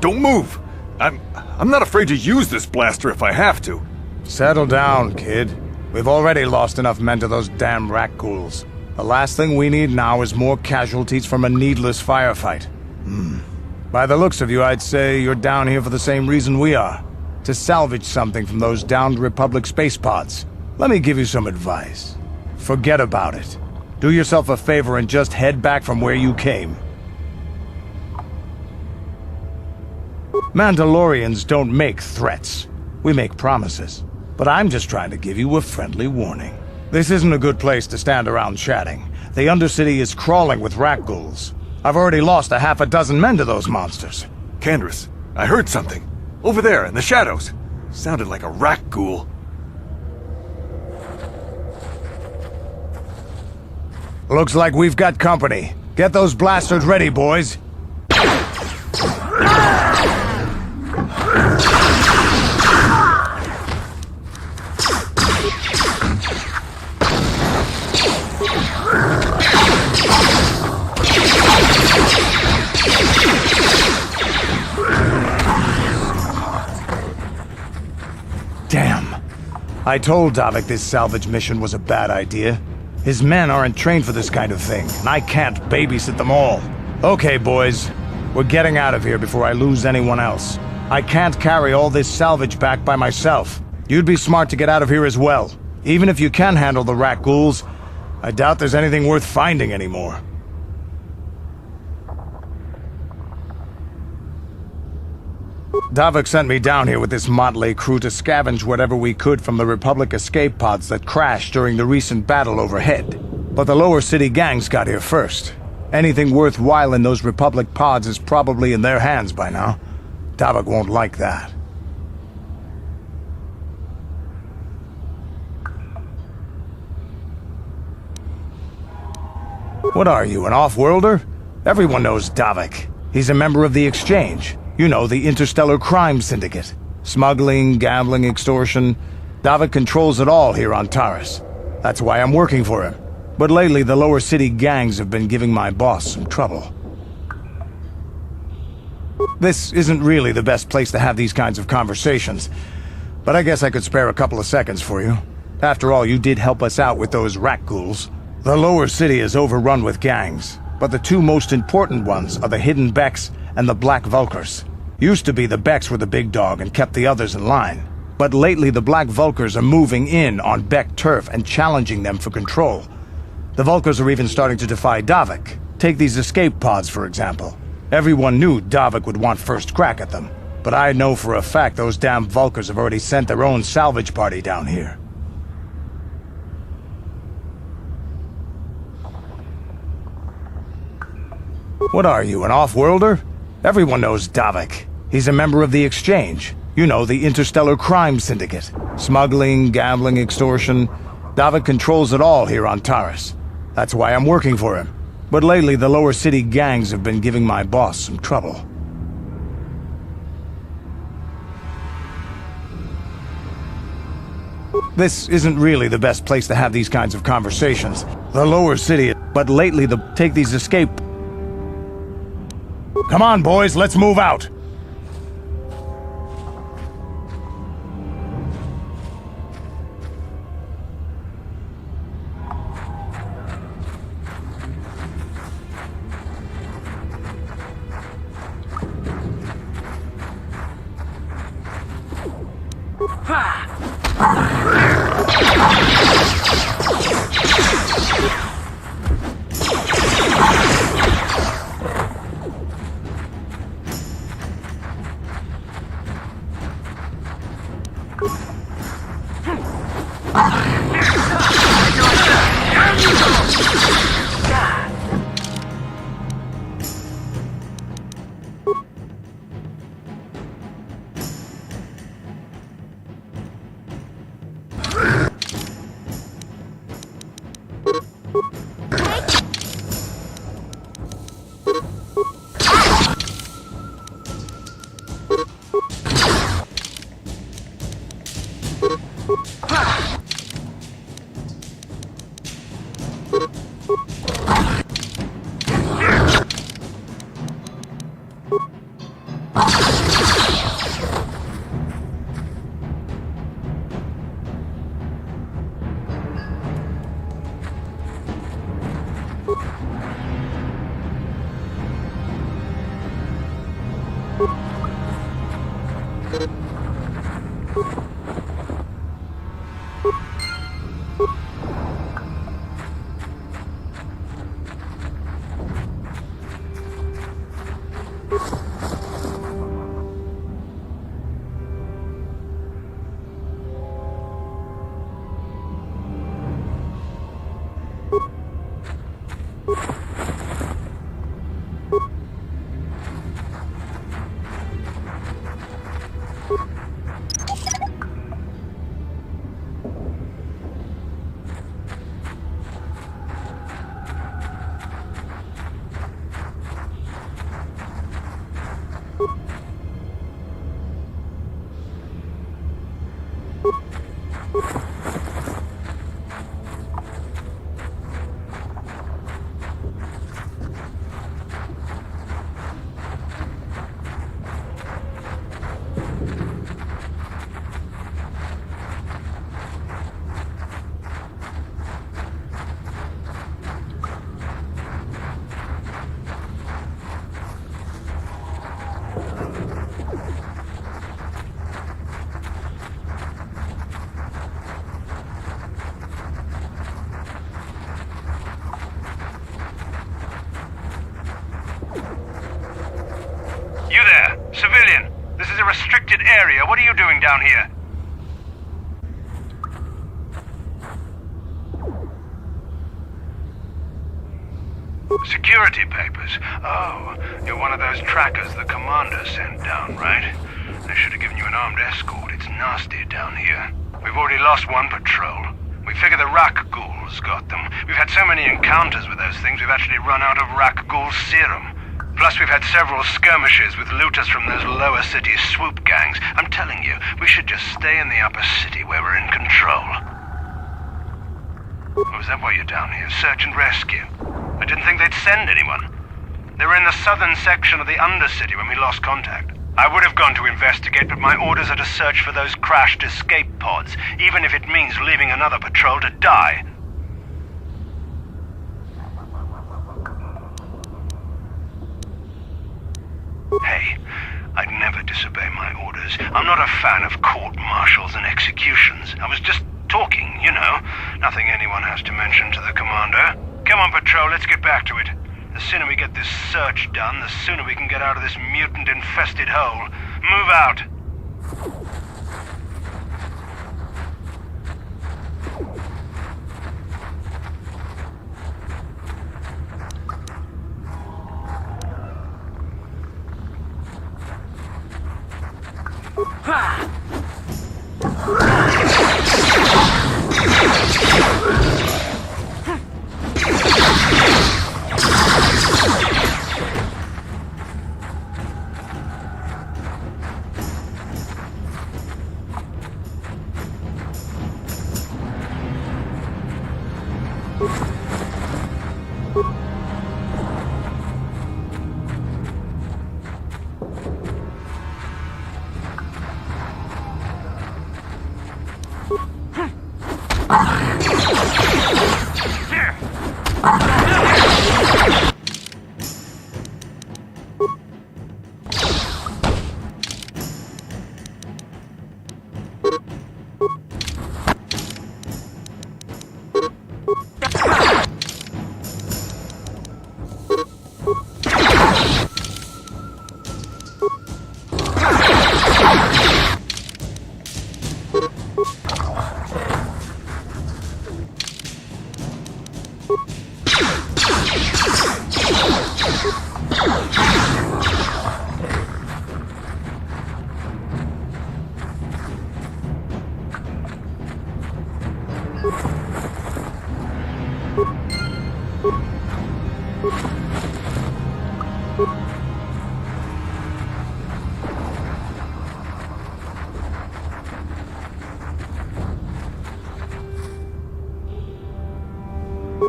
Don't move! I'm not afraid to use this blaster if I have to. Settle down, kid. We've already lost enough men to those damn rat ghouls. The last thing we need now is more casualties from a needless firefight. By the looks of you, I'd say you're down here for the same reason we are. To salvage something from those downed Republic space pods. Let me give you some advice. Forget about it. Do yourself a favor and just head back from where you came. Mandalorians don't make threats. We make promises. But I'm just trying to give you a friendly warning. This isn't a good place to stand around chatting. The Undercity is crawling with rat ghouls. I've already lost a half a dozen men to those monsters. Candace, I heard something. Over there, in the shadows. Sounded like a rat ghoul. Looks like we've got company. Get those blasters ready, boys. Damn. I told Davik this salvage mission was a bad idea. His men aren't trained for this kind of thing, and I can't babysit them all. Okay, boys. We're getting out of here before I lose anyone else. I can't carry all this salvage back by myself. You'd be smart to get out of here as well. Even if you can handle the rat ghouls, I doubt there's anything worth finding anymore. Davik sent me down here with this motley crew to scavenge whatever we could from the Republic escape pods that crashed during the recent battle overhead. But the lower city gangs got here first. Anything worthwhile in those Republic pods is probably in their hands by now. Davik won't like that. What are you, an off-worlder? Everyone knows Davik. He's a member of the Exchange. You know, the interstellar crime syndicate. Smuggling, gambling, extortion. Davik controls it all here on Taris. That's why I'm working for him. But lately, the lower city gangs have been giving my boss some trouble. This isn't really the best place to have these kinds of conversations, but I guess I could spare a couple of seconds for you. After all, you did help us out with those rat ghouls. The lower city is overrun with gangs, but the two most important ones are the Hidden Becks and the Black Vulcars. Used to be the Becks were the big dog and kept the others in line. But lately the Black Vulcars are moving in on Beck turf and challenging them for control. The Vulcars are even starting to defy Davik. Take these escape pods, for example. Everyone knew Davik would want first crack at them. But I know for a fact those damn Vulcars have already sent their own salvage party down here. What are you, an off-worlder? Everyone knows Davik. He's a member of the Exchange. You know, the interstellar crime syndicate. Smuggling, gambling, extortion. Davik controls it all here on Taris. That's why I'm working for him. But lately, the lower city gangs have been giving my boss some trouble. This isn't really the best place to have these kinds of conversations. The lower city, but lately take these escape... Come on, boys, let's move out! civilian. This is a restricted area. What are you doing down here? Security papers. Oh, you're one of those trackers the commander sent down, right? They should have given you an armed escort. It's nasty down here. We've already lost one patrol. We figure the Rak ghouls got them. We've had so many encounters with those things, we've actually run out of Rak ghoul serum. Plus, we've had several skirmishes with looters from those lower city swoop gangs. I'm telling you, we should just stay in the upper city where we're in control. Oh, is that why you're down here? Search and rescue? I didn't think they'd send anyone. They were in the southern section of the Undercity when we lost contact. I would have gone to investigate, but my orders are to search for those crashed escape pods, even if it means leaving another patrol to die. Hey, I'd never disobey my orders. I'm not a fan of court-martials and executions. I was just talking, you know. Nothing anyone has to mention to the commander. Come on, Patrol, let's get back to it. The sooner we get this search done, the sooner we can get out of this mutant-infested hole. Move out.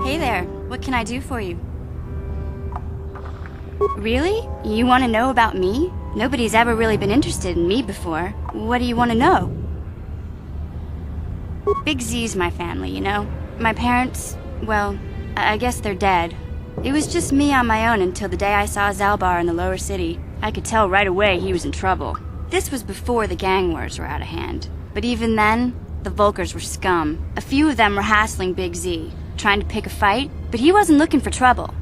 Hey there, what can I do for you? Really? You want to know about me? Nobody's ever really been interested in me before. What do you want to know? Big Z's my family, you know? My parents, well, I guess they're dead. It was just me on my own until the day I saw Zaalbar in the lower city. I could tell right away he was in trouble. This was before the gang wars were out of hand. But even then, the Vulcars were scum. A few of them were hassling Big Z, trying to pick a fight, but he wasn't looking for trouble.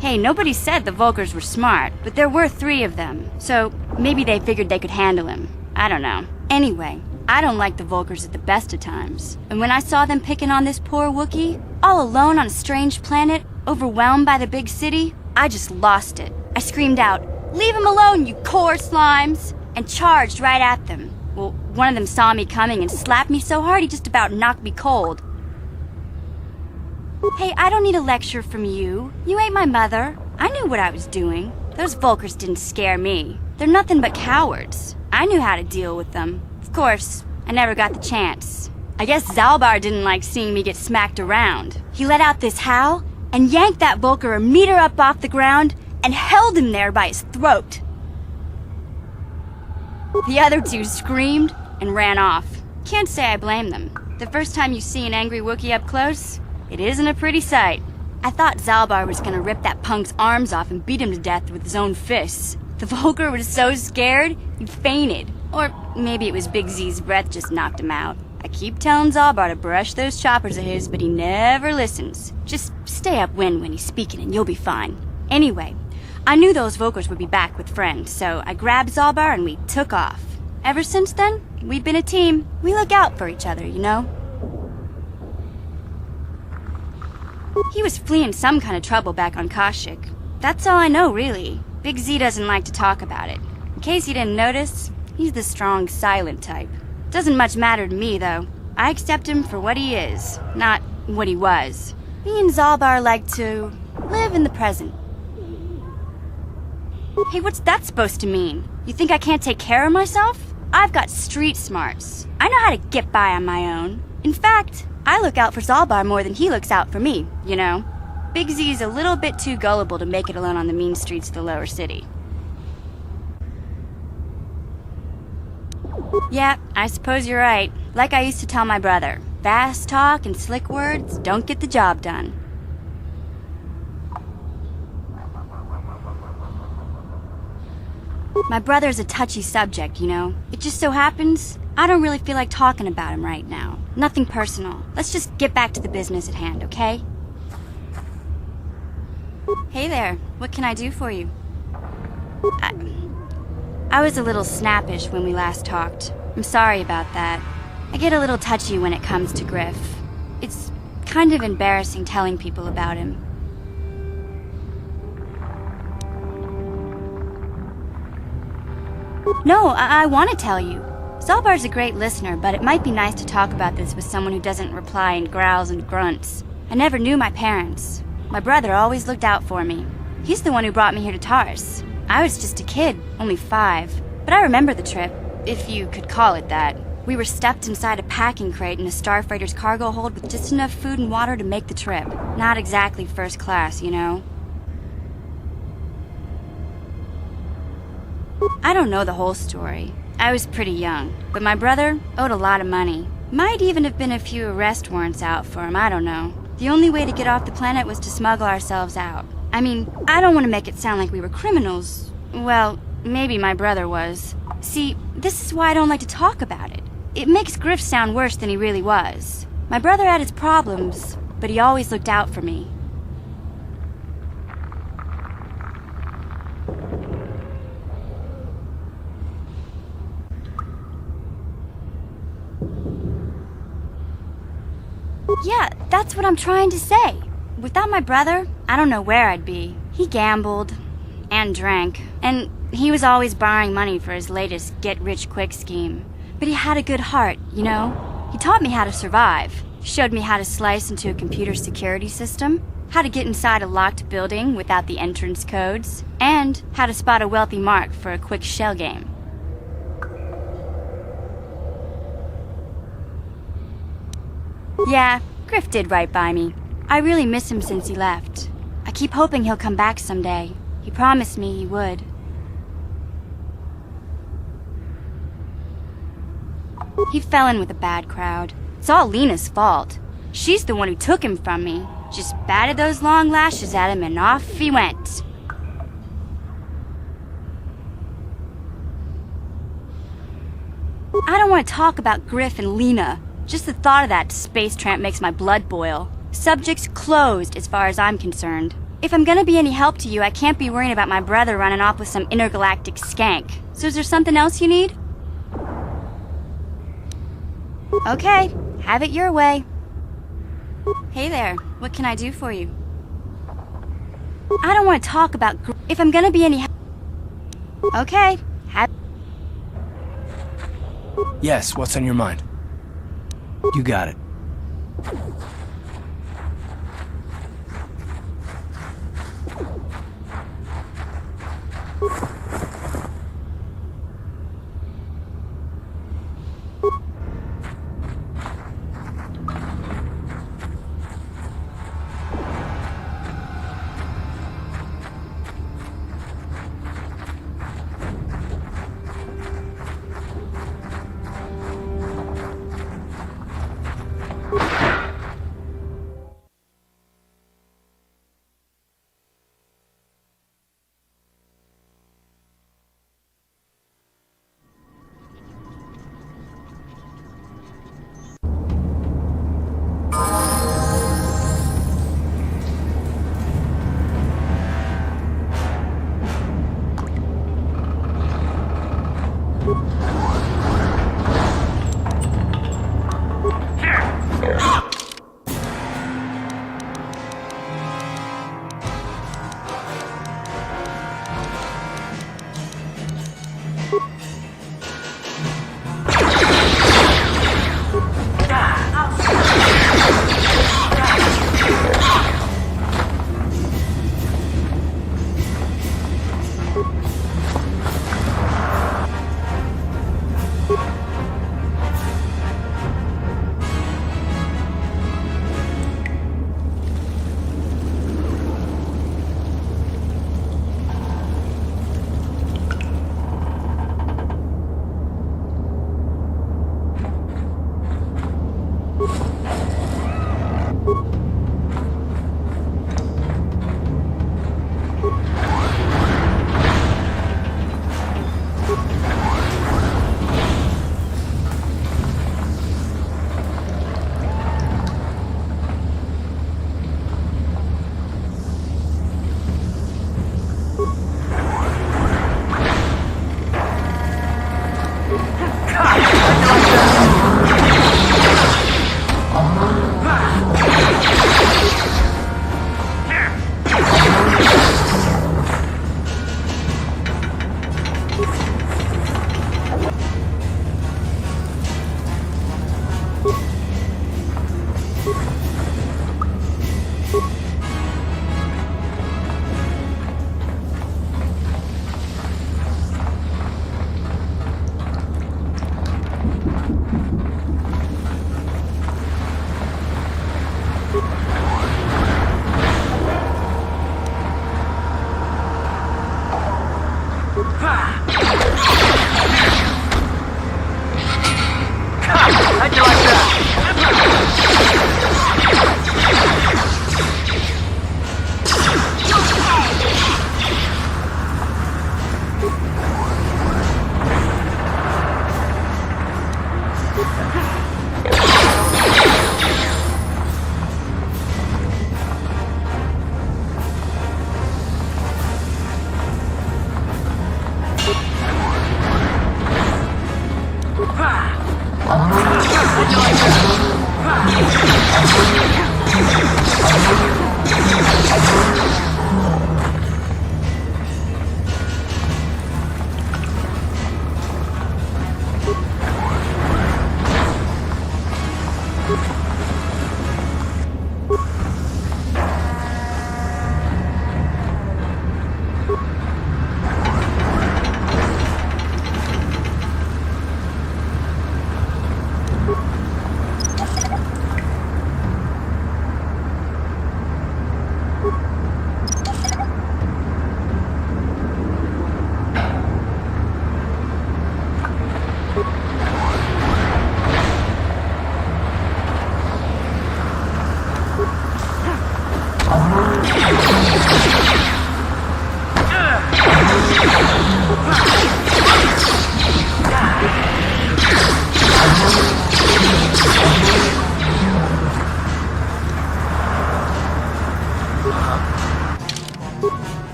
Hey, nobody said the Vulcars were smart, but there were 3 of them, so maybe they figured they could handle him. I don't know. Anyway, I don't like the Vulcars at the best of times. And when I saw them picking on this poor Wookiee, all alone on a strange planet, overwhelmed by the big city, I just lost it. I screamed out, "Leave him alone, you core slimes!" and charged right at them. Well, one of them saw me coming and slapped me so hard he just about knocked me cold. Hey, I don't need a lecture from you. You ain't my mother. I knew what I was doing. Those Vulcars didn't scare me. They're nothing but cowards. I knew how to deal with them. Of course, I never got the chance. I guess Zaalbar didn't like seeing me get smacked around. He let out this howl and yanked that Vulcar a meter up off the ground and held him there by his throat. The other 2 screamed and ran off. Can't say I blame them. The first time you see an angry Wookiee up close, it isn't a pretty sight. I thought Zaalbar was gonna rip that punk's arms off and beat him to death with his own fists. The Vulcar was so scared, he fainted. Or maybe it was Big Z's breath just knocked him out. I keep telling Zaalbar to brush those choppers of his, but he never listens. Just stay upwind when he's speaking and you'll be fine. Anyway, I knew those Vulcars would be back with friends, so I grabbed Zaalbar and we took off. Ever since then, we've been a team. We look out for each other, you know? He was fleeing some kind of trouble back on Kashyyyk. That's all I know, really. Big Z doesn't like to talk about it. In case you didn't notice, he's the strong, silent type. Doesn't much matter to me, though. I accept him for what he is, not what he was. Me and Zaalbar like to live in the present. Hey, what's that supposed to mean? You think I can't take care of myself? I've got street smarts. I know how to get by on my own. In fact, I look out for Zaalbar more than he looks out for me, you know? Big Z's a little bit too gullible to make it alone on the mean streets of the lower city. Yeah, I suppose you're right. Like I used to tell my brother, fast talk and slick words don't get the job done. My brother's a touchy subject, you know? It just so happens, I don't really feel like talking about him right now. Nothing personal. Let's just get back to the business at hand, okay? Hey there, what can I do for you? I was a little snappish when we last talked. I'm sorry about that. I get a little touchy when it comes to Griff. It's kind of embarrassing telling people about him. No, I want to tell you. Zaalbar's a great listener, but it might be nice to talk about this with someone who doesn't reply in growls and grunts. I never knew my parents. My brother always looked out for me. He's the one who brought me here to Taris. I was just a kid, only 5. But I remember the trip, if you could call it that. We were stuffed inside a packing crate in a starfreighter's cargo hold with just enough food and water to make the trip. Not exactly first class, you know? I don't know the whole story. I was pretty young, but my brother owed a lot of money. Might even have been a few arrest warrants out for him, I don't know. The only way to get off the planet was to smuggle ourselves out. I mean, I don't want to make it sound like we were criminals. Well, maybe my brother was. See, this is why I don't like to talk about it. It makes Griff sound worse than he really was. My brother had his problems, but he always looked out for me. Yeah, that's what I'm trying to say. Without my brother, I don't know where I'd be. He gambled and drank, and he was always borrowing money for his latest get-rich-quick scheme. But he had a good heart, you know? He taught me how to survive. Showed me how to slice into a computer security system, how to get inside a locked building without the entrance codes, and how to spot a wealthy mark for a quick shell game. Yeah, Griff did right by me. I really miss him since he left. I keep hoping he'll come back someday. He promised me he would. He fell in with a bad crowd. It's all Lena's fault. She's the one who took him from me. Just batted those long lashes at him and off he went. I don't want to talk about Griff and Lena. Just the thought of that space tramp makes my blood boil. Subject's closed as far as I'm concerned. If I'm gonna be any help to you, I can't be worrying about my brother running off with some intergalactic skank. So is there something else you need? Okay, have it your way. Hey there, what can I do for you? I don't want to talk about if I'm gonna be any help. Okay, Yes, what's on your mind? You got it. How'd you like that?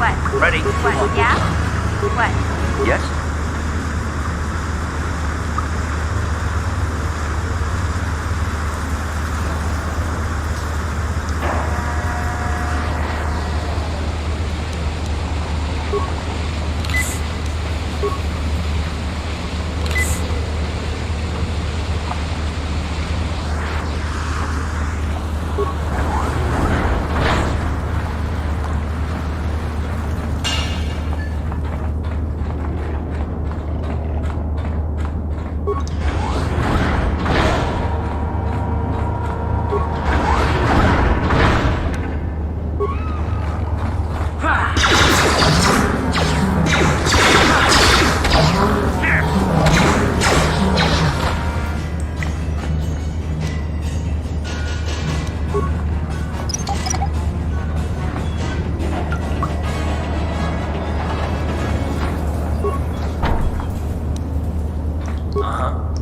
What? Ready? What? Yeah? What? Yes?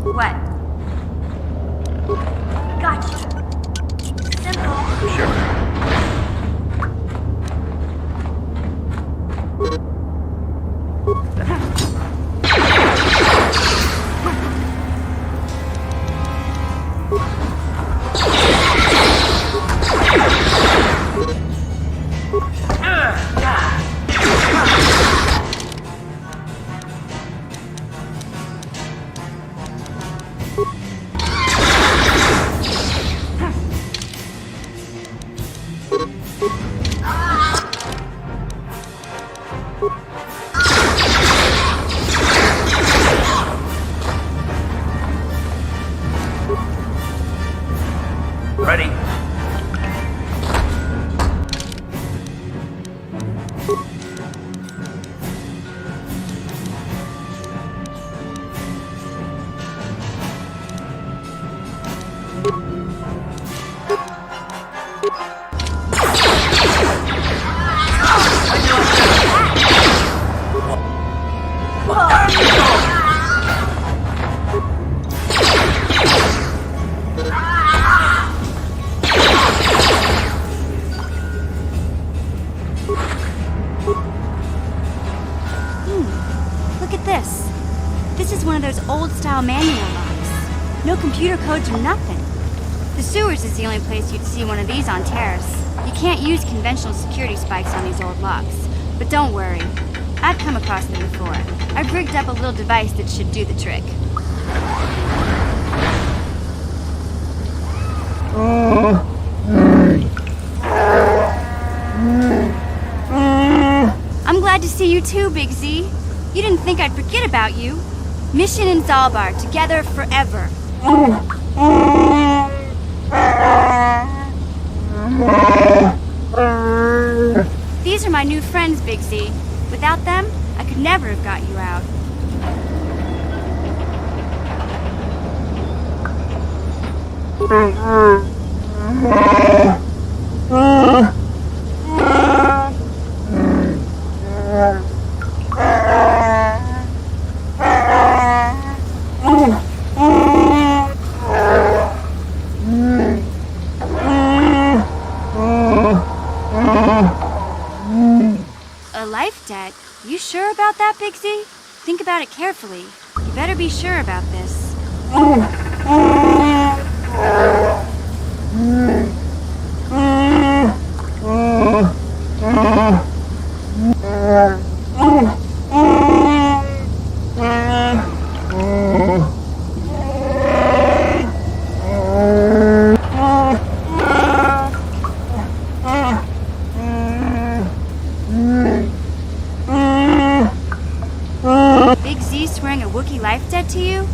What? Gotcha. Simple. Sure. Ready? Look at this. This is one of those old-style manual locks. No computer codes or nothing. The sewers is the only place you'd see one of these on Taris. You can't use conventional security spikes on these old locks. But don't worry. I've come across them before. I've rigged up a little device that should do the trick. I'm glad to see you too, Big Z. You didn't think I'd forget about you. Mission in Zaalbar, together forever. These are my new friends, Big Z. Without them, I could never have got you out. A life debt? You sure about that, Big Z? Think about it carefully. You better be sure about this. Big Z swearing a Wookiee life debt to you?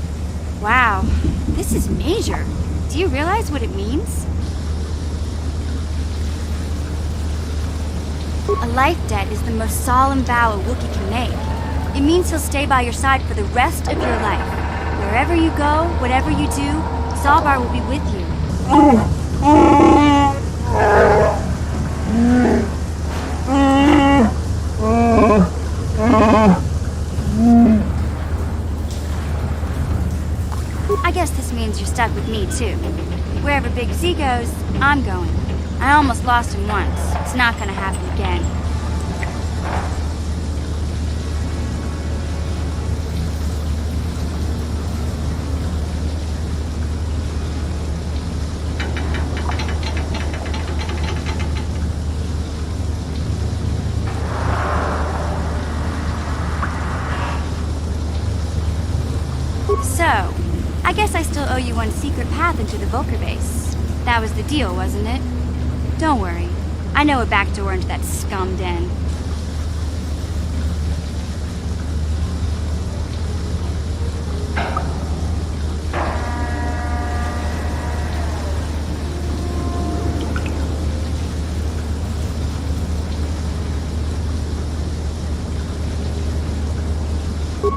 Wow, this is major. Do you realize what it means? A life debt is the most solemn vow a Wookiee can make. It means he'll stay by your side for the rest of your life. Wherever you go, whatever you do, Zaalbar will be with you. I guess this means you're stuck with me, too. Wherever Big Z goes, I'm going. I almost lost him once. It's not gonna happen again. So, I guess I still owe you one secret path into the Vulcar base. That was the deal, wasn't it? Don't worry. I know a back door into that scum den.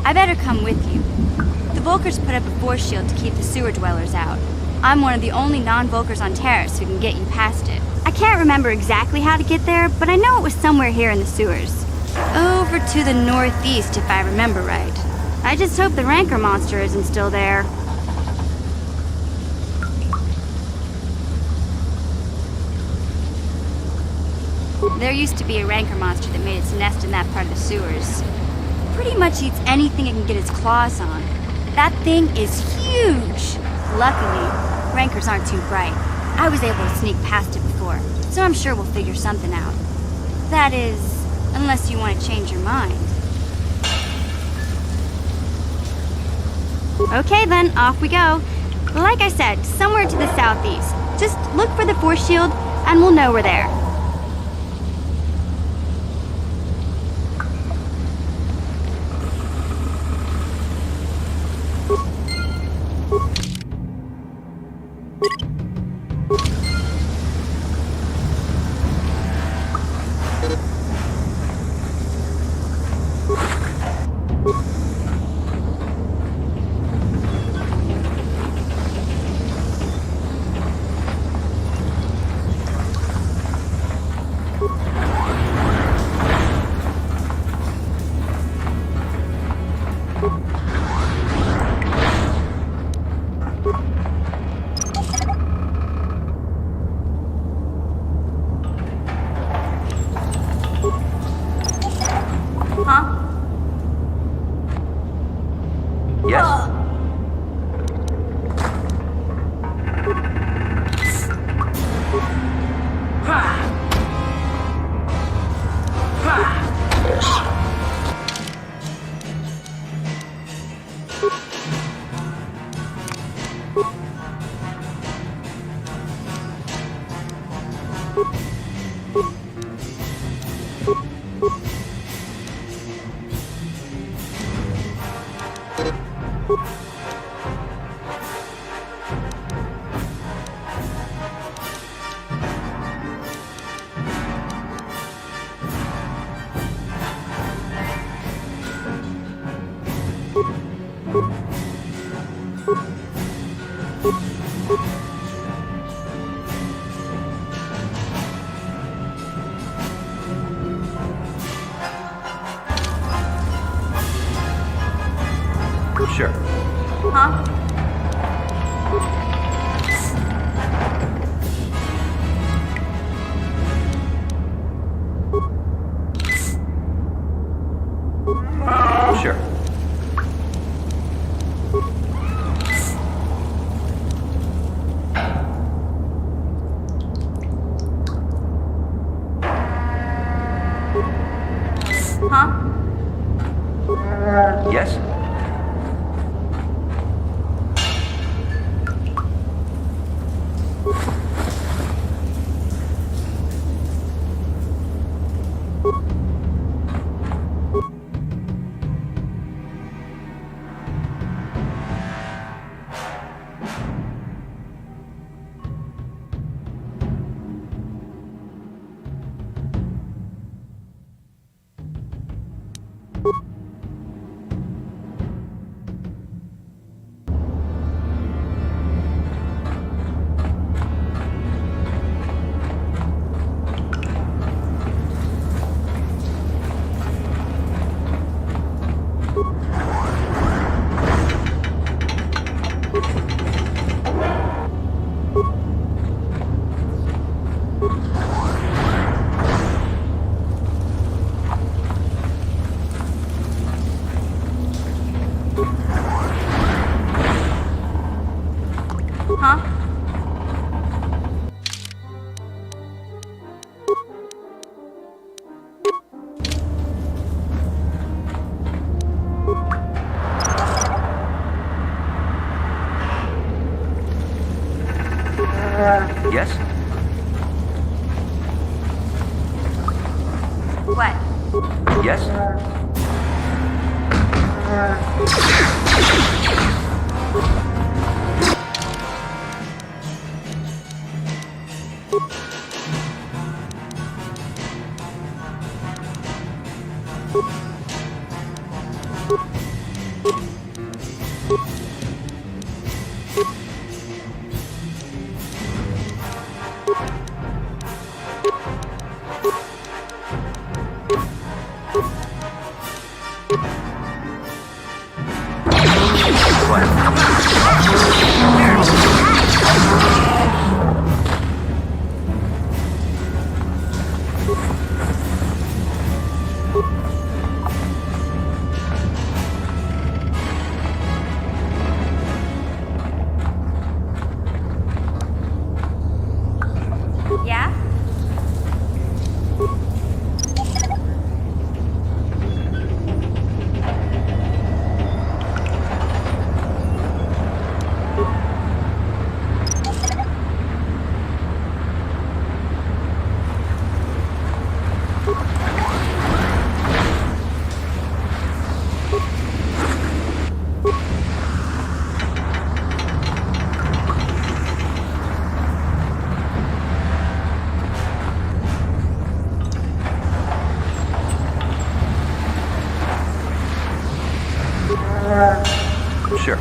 I better come with you. The Vulcars put up a force shield to keep the sewer dwellers out. I'm one of the only non-Vulcars on Taris who can get you past it. I can't remember exactly how to get there, but I know it was somewhere here in the sewers. Over to the northeast, if I remember right. I just hope the Rancor monster isn't still there. There used to be a Rancor monster that made its nest in that part of the sewers. Pretty much eats anything it can get its claws on. That thing is huge! Luckily, Rancors aren't too bright. I was able to sneak past it before, so I'm sure we'll figure something out. That is, unless you want to change your mind. Okay then, off we go. Like I said, somewhere to the southeast. Just look for the force shield, and we'll know we're there. Sure. Huh? Sure. Huh? Yes? Yes? What? Yes? Yeah? Sure.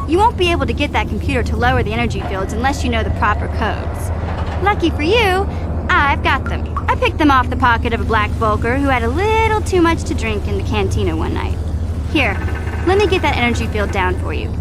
You won't be able to get that computer to lower the energy fields unless you know the proper codes. Lucky for you, I've got them. I picked them off the pocket of a black Vulcar who had a little too much to drink in the cantina one night. Here, let me get that energy field down for you.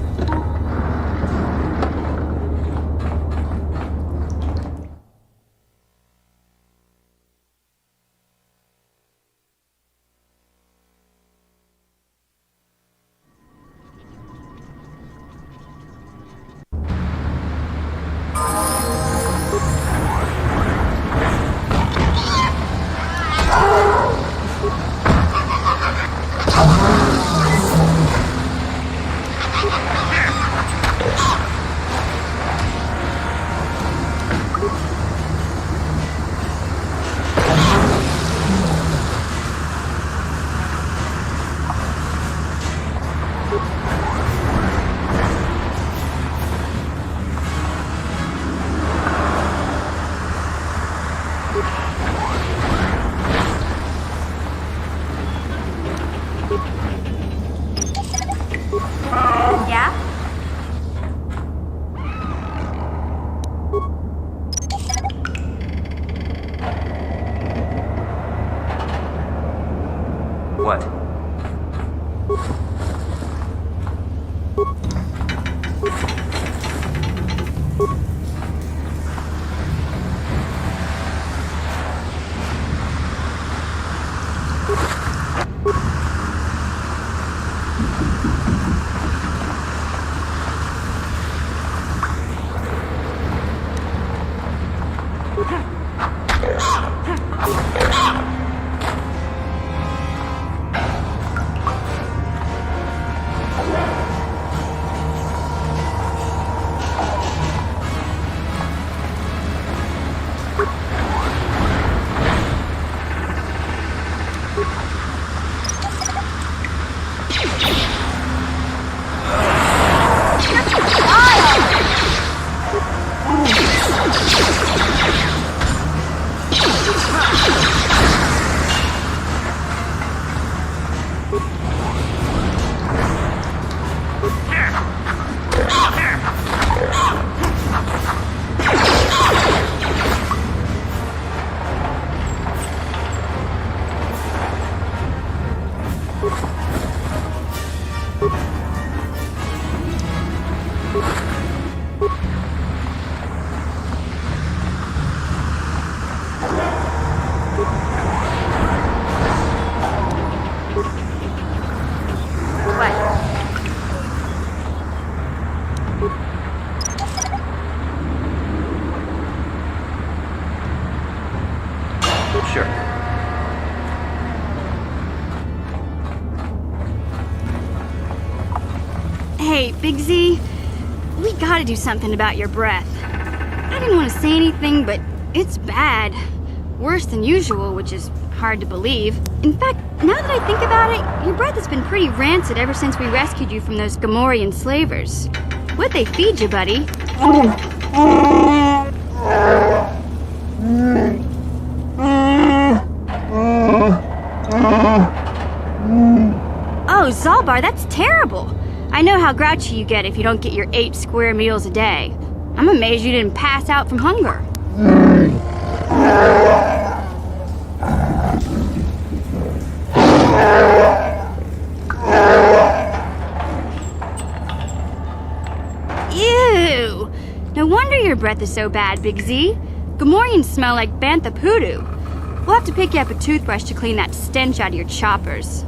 Hey, Big Z, we gotta do something about your breath. I didn't want to say anything, but it's bad. Worse than usual, which is hard to believe. In fact, now that I think about it, your breath has been pretty rancid ever since we rescued you from those Gamorrean slavers. What'd they feed you, buddy? Oh, Zaalbar, that's terrible. I know how grouchy you get if you don't get your 8 square meals a day. I'm amazed you didn't pass out from hunger. Ew! No wonder your breath is so bad, Big Z. Gamorreans smell like bantha poodoo. We'll have to pick you up a toothbrush to clean that stench out of your choppers.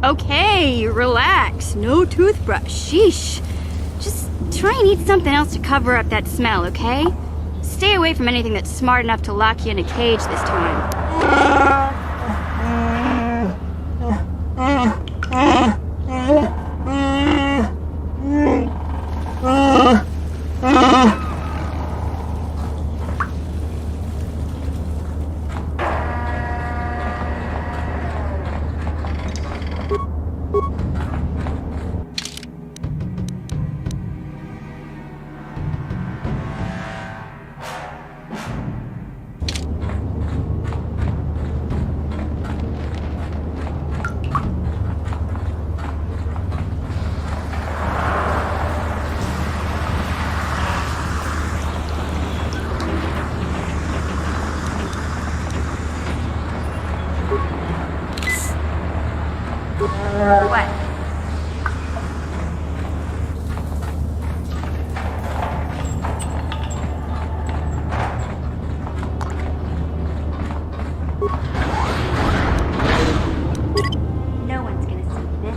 Okay, relax. No toothbrush. Sheesh. Just try and eat something else to cover up that smell, okay? Stay away from anything that's smart enough to lock you in a cage this time. What? No one's gonna see this.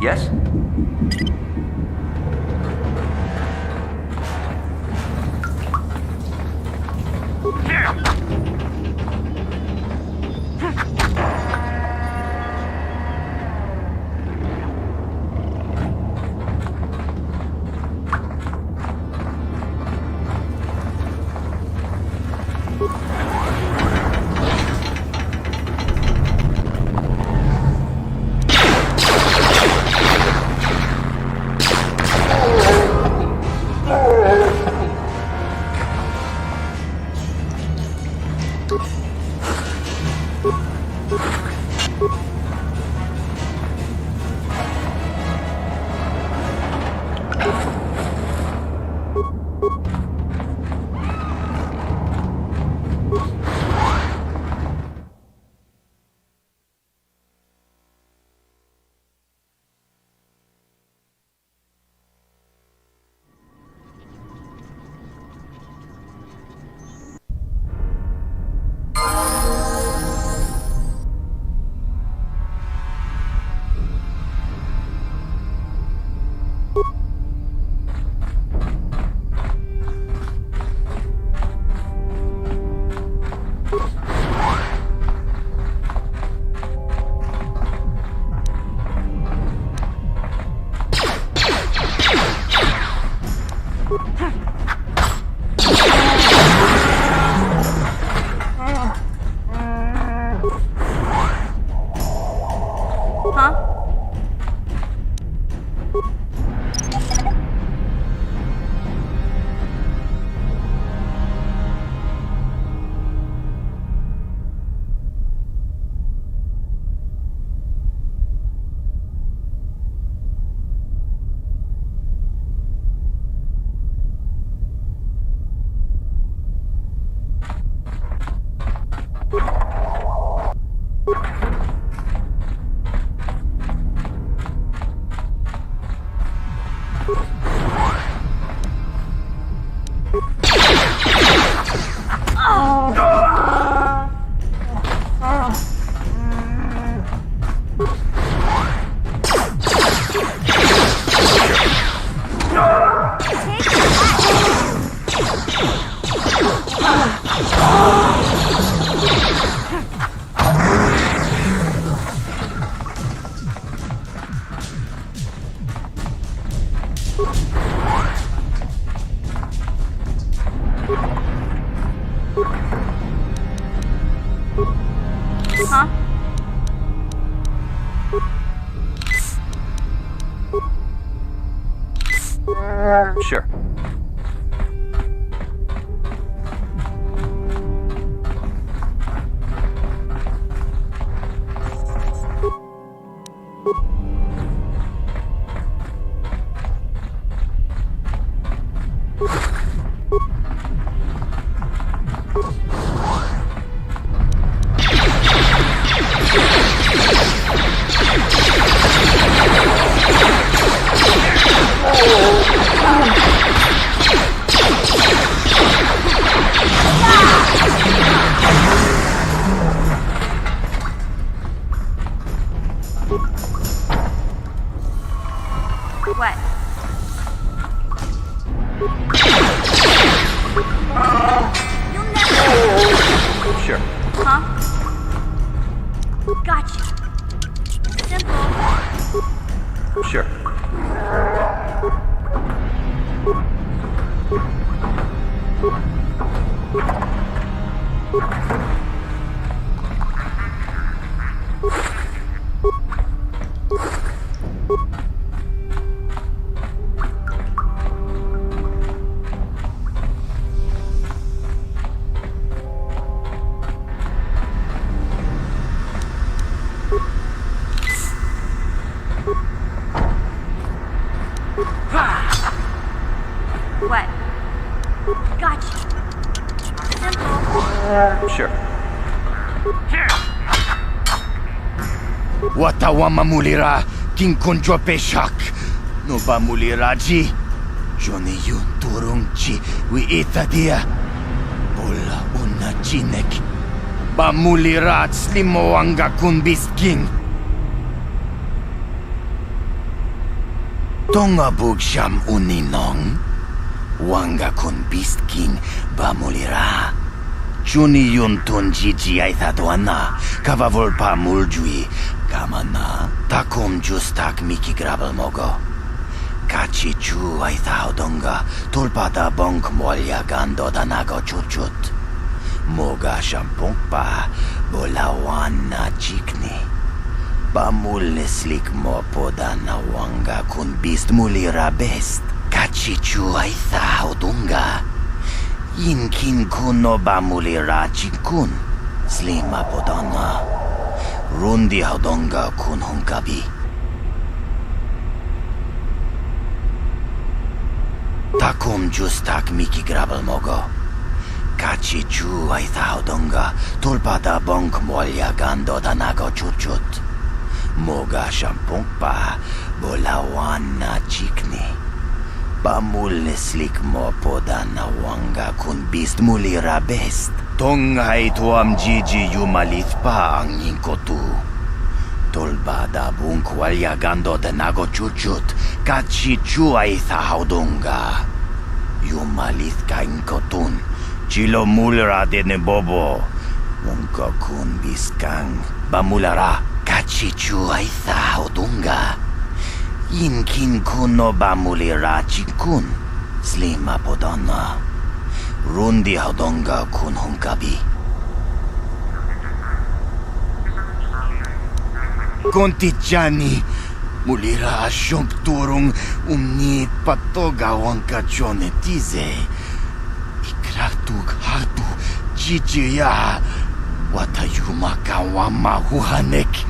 Yes? Sure. What? Sure. Huh? Gotcha. Simple. Sure. What? Gotcha. Simple. Sure. Watawama mulira kinkonjo peshak. No ba muliraji. Johnny yun turungchi wi itadia. Bola una chinek. Ba mulirat slimo anga kun bisking. Tonga bugsham uninong. Wanga kun bisking ba mulira. Juni yun tun jiji aithadoana. Kavavol muljui. Kamana. Takum justak miki grabal mogo. Kachi chu aithaudonga. Tulpada bonk molya gando danago chuchut. Moga shampongpa. Bolawana chikni. Bamul slik mo podana wanga kun bist mulira best. Kachichu aitha odunga. Inkin kuno bamulira chikun. Slima podana. Rundi hodonga kun hunkabi. Takum justak miki grabal mogo. Kachichu aitha odonga. Tulpada bonk molya gando danago chuchut. Moga shampongpa. Bolawana chikni. Bamul slik mo podana wanga kun bist mulira best. Tonghai tuam jiji yumalit pa ang inkotu. Tolbada bunk walya gando denago chuchut. Kachi chuay haudunga. Yumalit ka inkotun. Chilo mulra de nebobo. Wonka kun biskang. Bamulara. Kachi chuay haudunga. Inkin kuno bamulira chikun. Slima podana. Rundi hodonga kun hunkabi. Kontichani. Mulira ashumpturung umnit patoga wanka jonetize. Ikratug hartu chichiya. Watayumaka wamahuhanek.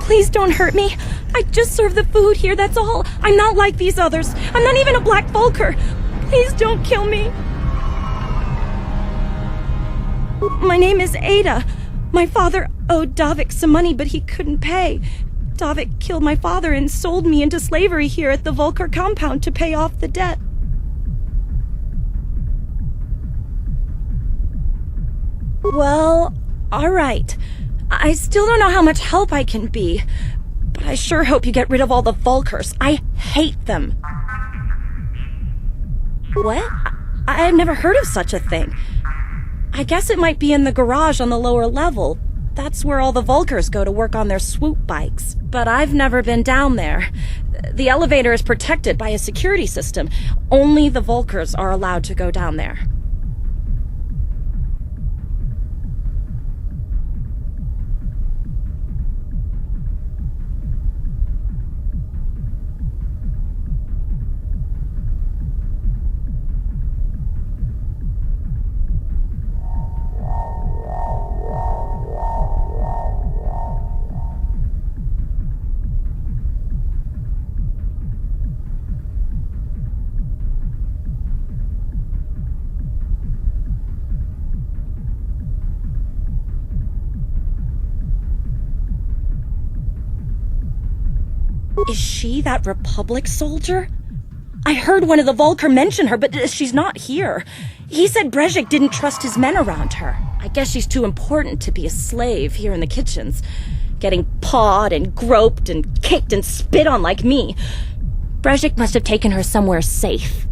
Please don't hurt me. I just serve the food here, that's all. I'm not like these others. I'm not even a Black Vulcar. Please don't kill me. My name is Ada. My father owed Davik some money, but he couldn't pay. Davik killed my father and sold me into slavery here at the Vulcar compound to pay off the debt. Well, all right. I still don't know how much help I can be, but I sure hope you get rid of all the Vulcars. I hate them. What? I've never heard of such a thing. I guess it might be in the garage on the lower level. That's where all the Vulcars go to work on their swoop bikes. But I've never been down there. The elevator is protected by a security system. Only the Vulcars are allowed to go down there. Is she that Republic soldier? I heard one of the Vulcar mention her, but she's not here. He said Brezhik didn't trust his men around her. I guess she's too important to be a slave here in the kitchens, getting pawed and groped and kicked and spit on like me. Brezhik must have taken her somewhere safe.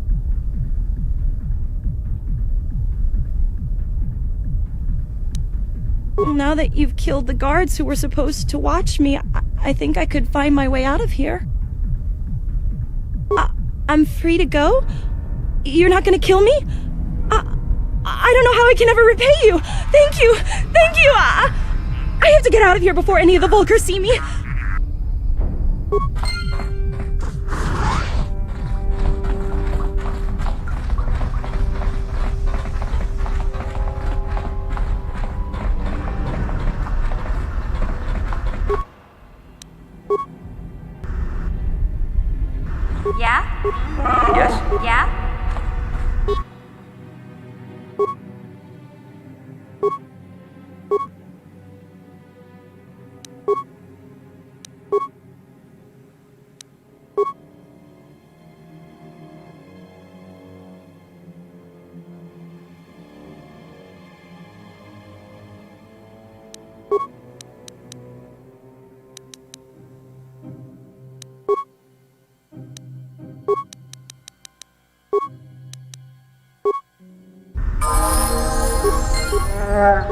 Now that you've killed the guards who were supposed to watch me, I think I could find my way out of here. I'm free to go? You're not gonna kill me? I don't know how I can ever repay you. Thank you. Thank you. I have to get out of here before any of the Vulcars see me. Yeah? Yes? Yeah?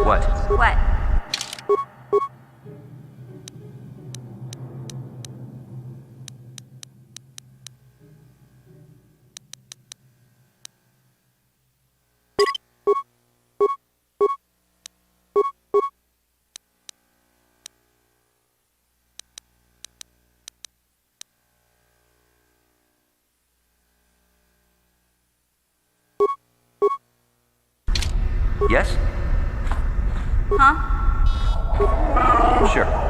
What? What? Yes? Huh? Sure.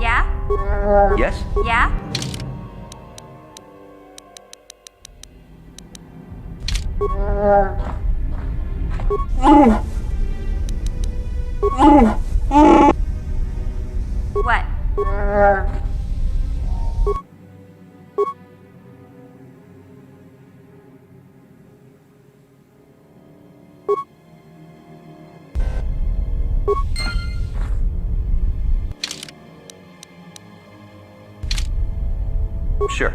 Yeah? Yes? Yeah? What? Sure.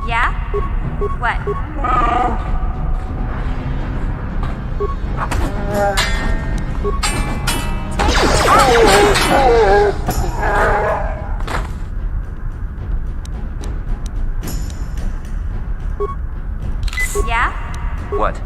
Yeah? What? Yeah? What?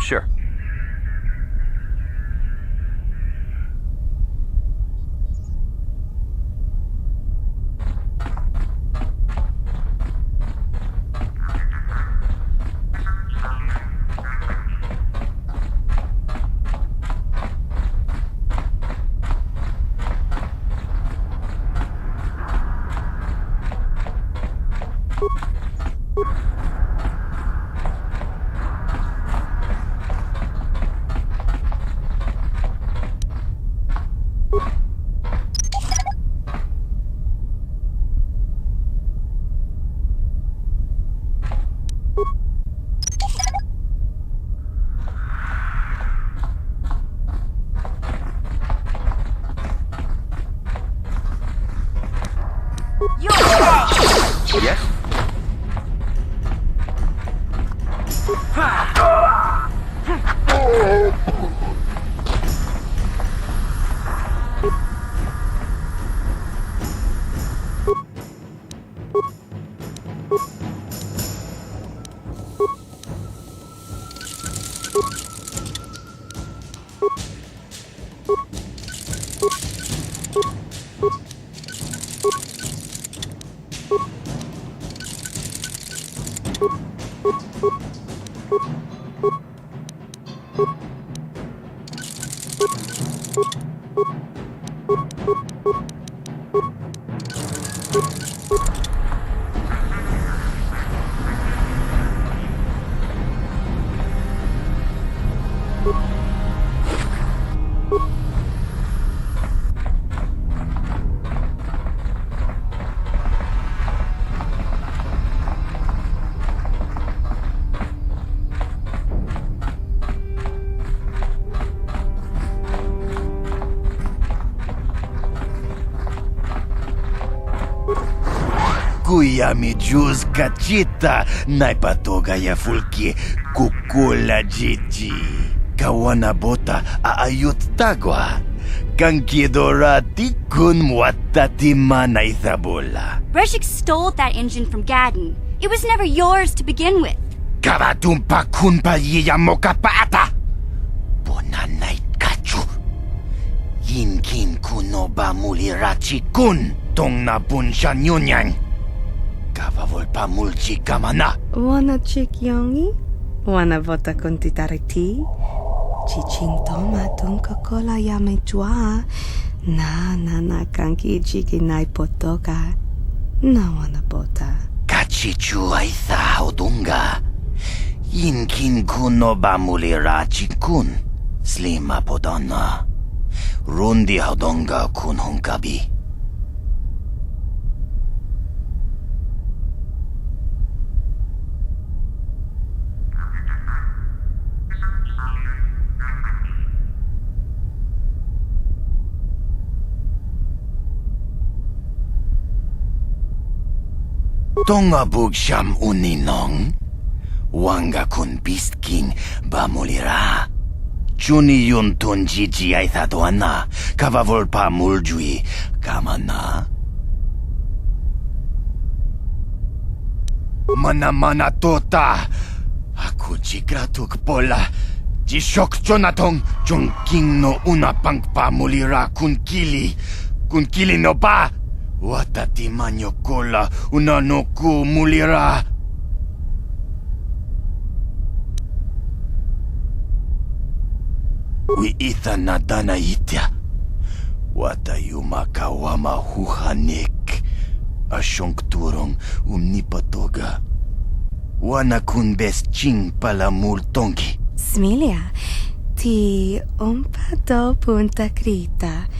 Sure. Yes? Kuya mi juz kachita, naipatoga ya fulki, kukula jiji. Kawana bota aayut tagwa. Kankidorati kun watati manaithabola. Breshik stole that engine from Gadden. It was never yours to begin with. Kavatumpa kun palyiya mokapaata. Bonanay kachu. Yinkin kunoba mulirachi kun tong nabun siya nyunyang. Kavavolpa mulchi kamana. Wana chik yongi? Wana vota kontitariti? Chichintoma tunka kola yame chua. Na kanki chiki nai potoka. Na wana bota. Kachichu aitha odunga. Yinkin kunoba mulirachi kun. Slima podana. Rundi hodonga kun hunkabi. Tonga bugsham uninong. Wanga kun beast king bamulira. Chuni yun tun jiji aithadoana. Kavavolpa muljui kamana. Mana tota. Aku jigratuk pola. Jishok jonatong jong king no una pangpa mulira kun kili. Kun kili no ba. Watati manyo kola una no ku mulira. Wi itha nadana itya. Wata yuma kawama huhanik. Ashongturong umnipatoga. Wana kun bes ching pala multongi. Smilia, ti do punta krita,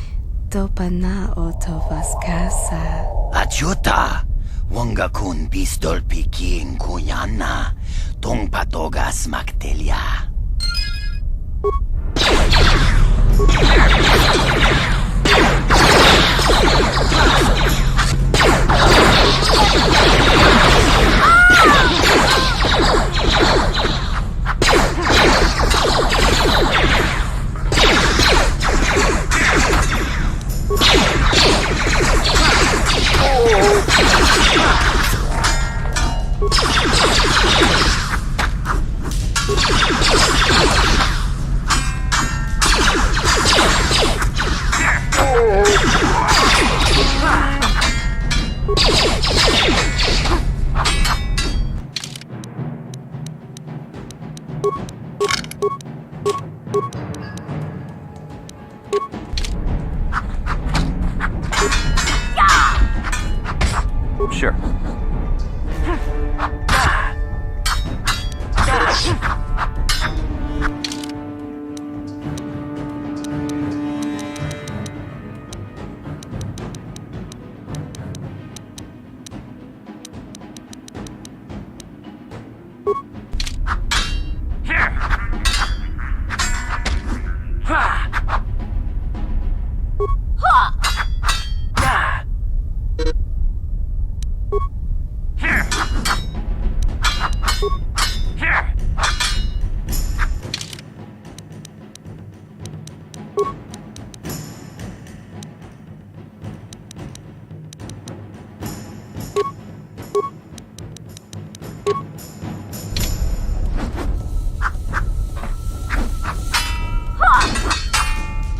dopa na otovas casa. Ajuta! Wanga kun pistol piking kunyana, tong patogas magtelia. Sure.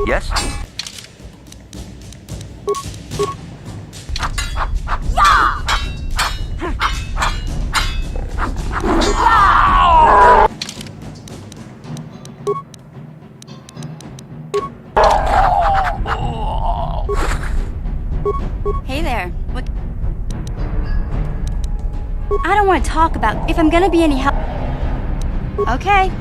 Yes? Hey there. What? I don't want to talk about if I'm gonna be any help. Okay.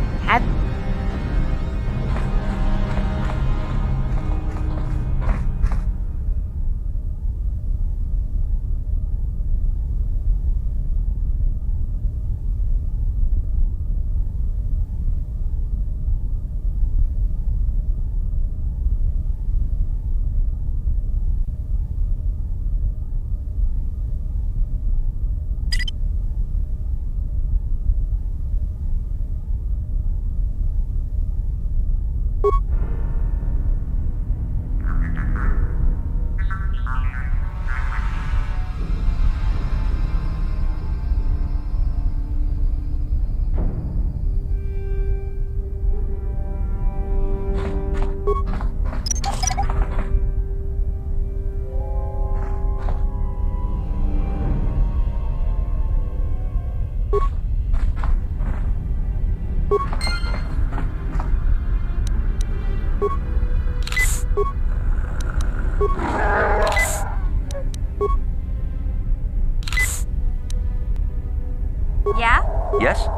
Yeah? Yes?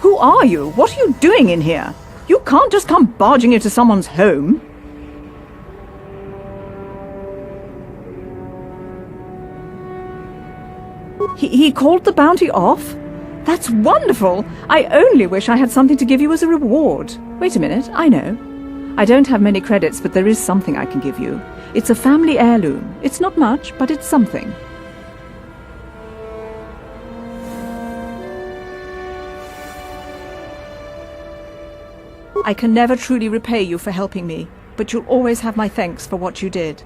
Who are you? What are you doing in here? You can't just come barging into someone's home. He called the bounty off? That's wonderful! I only wish I had something to give you as a reward. Wait a minute, I know. I don't have many credits, but there is something I can give you. It's a family heirloom. It's not much, but it's something. I can never truly repay you for helping me, but you'll always have my thanks for what you did.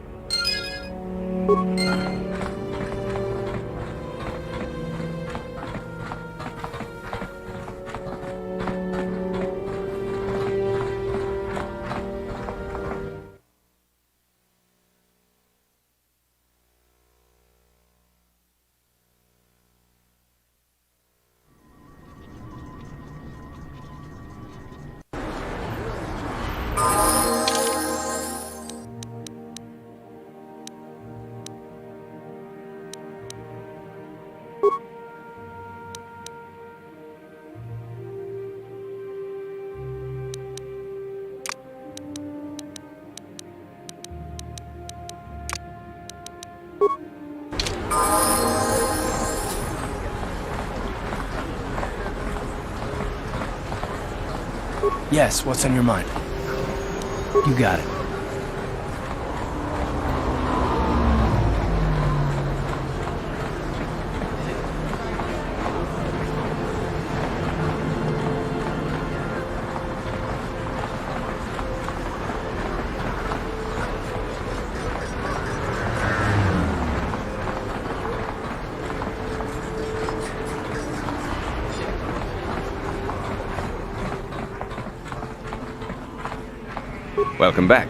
Yes, what's on your mind? You got it. Welcome back.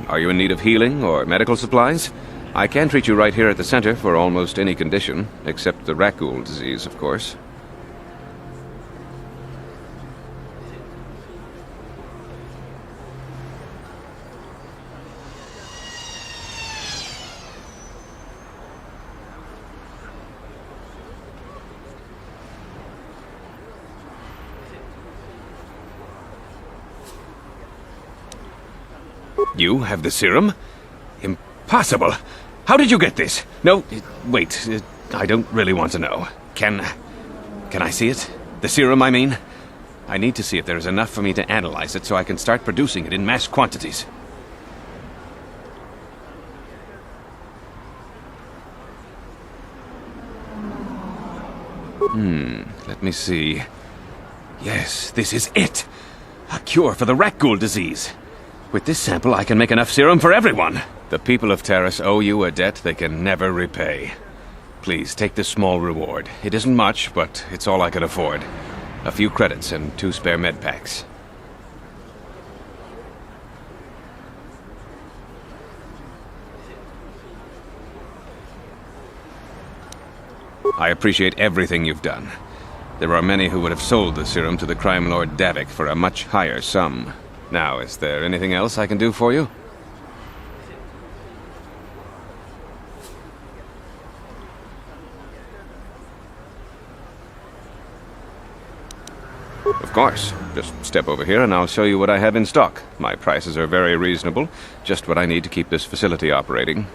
Are you in need of healing or medical supplies? I can treat you right here at the center for almost any condition, except the Rakul disease, of course. You have the serum? Impossible! How did you get this? No, wait, I don't really want to know. Can I see it? The serum, I mean? I need to see if there is enough for me to analyze it so I can start producing it in mass quantities. Let me see. Yes, this is it! A cure for the Rakul disease! With this sample, I can make enough serum for everyone. The people of Taris owe you a debt they can never repay. Please, take this small reward. It isn't much, but it's all I can afford. A few credits and 2 spare med packs. I appreciate everything you've done. There are many who would have sold the serum to the crime lord Davik for a much higher sum. Now, is there anything else I can do for you? Of course. Just step over here and I'll show you what I have in stock. My prices are very reasonable, just what I need to keep this facility operating.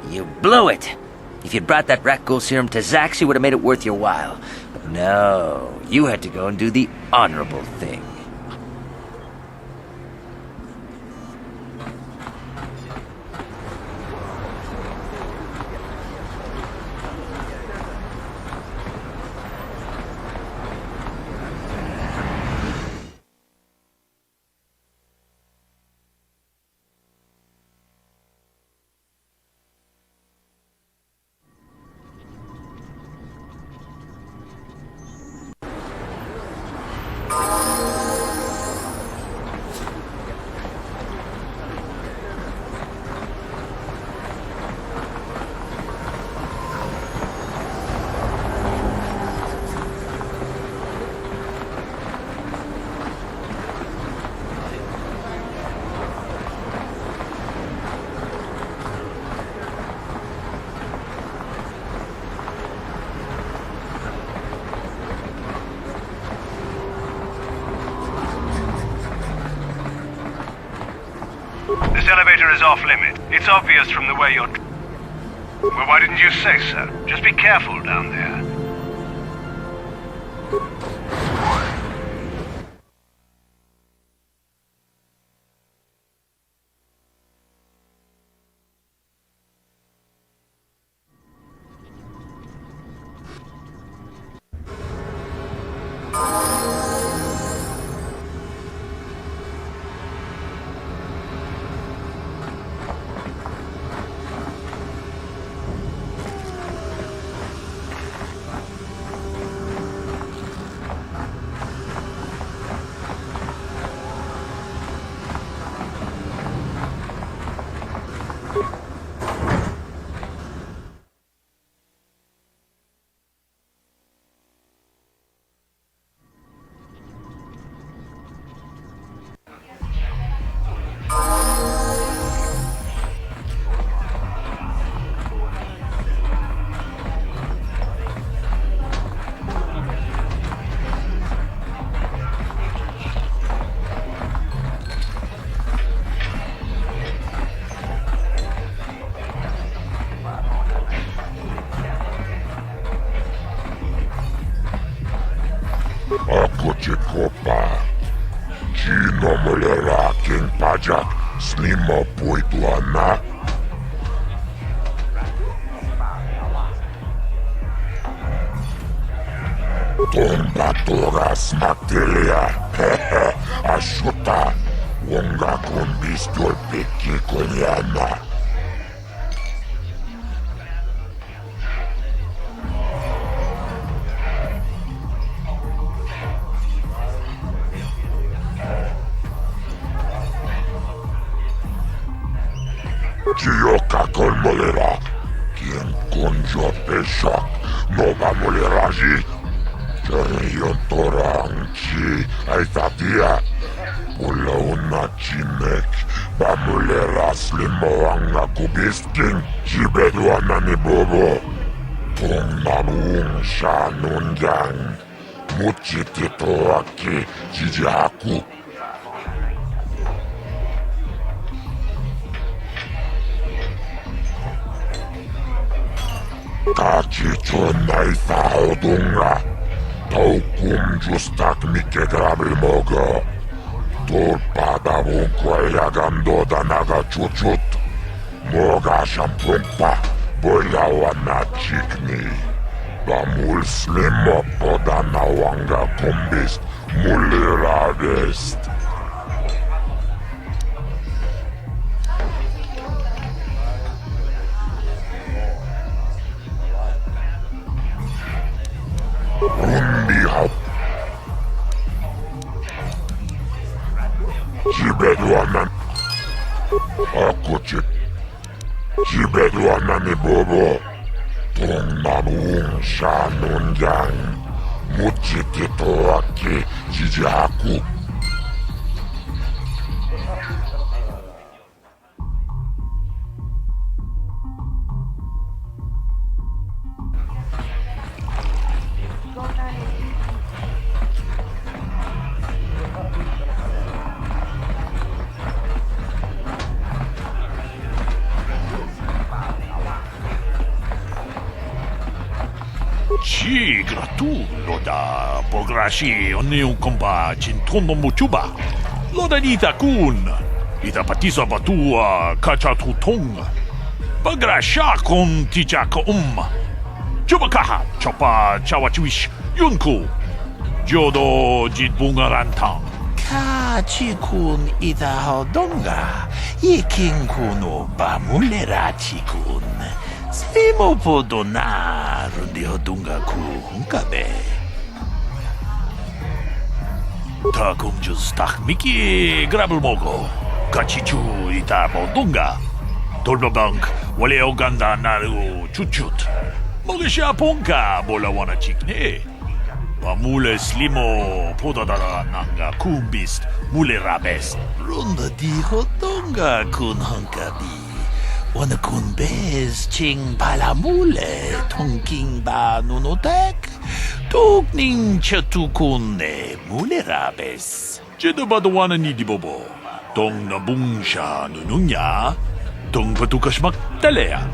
You blew it. If you'd brought that rat ghoul serum to Zax, you would have made it worth your while. But no, you had to go and do the honorable thing. This elevator is off limit. It's obvious from the way you're... Well, why didn't you say so? Just be careful down there. Kopa. Chino mulera king pajak slimo puituana. Tomba toras materia. Ashuta. Wonga kombistol peki konyana. Chioka con molera. Quien conjo peshak no va moleraji. Cherion torang chi aitatia. Pula una chinek ba molera slimoanga kubisking. Chibeduana ni bobo. Tong nanung shanun yang. Muchitito aki jijaku. Kaki chonai saodunga. Taukum justak mike grabil mogo. Torpada vunquaia gandoda naga chuchut. Moga shampumpa. Boyawana chikni. Bamul slimo podana wanga kumbist. Muliradest. Rundi Chibeduanan. Akuchit. Jibeduanani bobo. Tung nanuung sha nunjang. Muchikito aki jijaku. Ci gratulo da pograshi oniu kompa cintono muchuba. Loda ita kun. Ita patisa batua kacha tutong. Pagrasha kon tijaka Chubakaha chopa chawachuish yunku. Jodo jitbungarantang. Kachi kun ita hodonga. Ikin kuno bamulerachi kun. Simo podonar de hodunga ku hunkabe. Takum justak miki grabelmogo. Kachichu ita bodunga. Tolbabank wale oganda naru chuchut. Mogisha ponka bola wana chikne. Pamule slimo podadara nanga kumbist mule rabest. Runda di hodunga kun hunkabi. Wana kun bez ching palamule tongking ba nunotek. Tukning chatukune mule rabes. Jedabadawana ni dibobo. Tong nabungsha nununya. Tong patukashmak talea.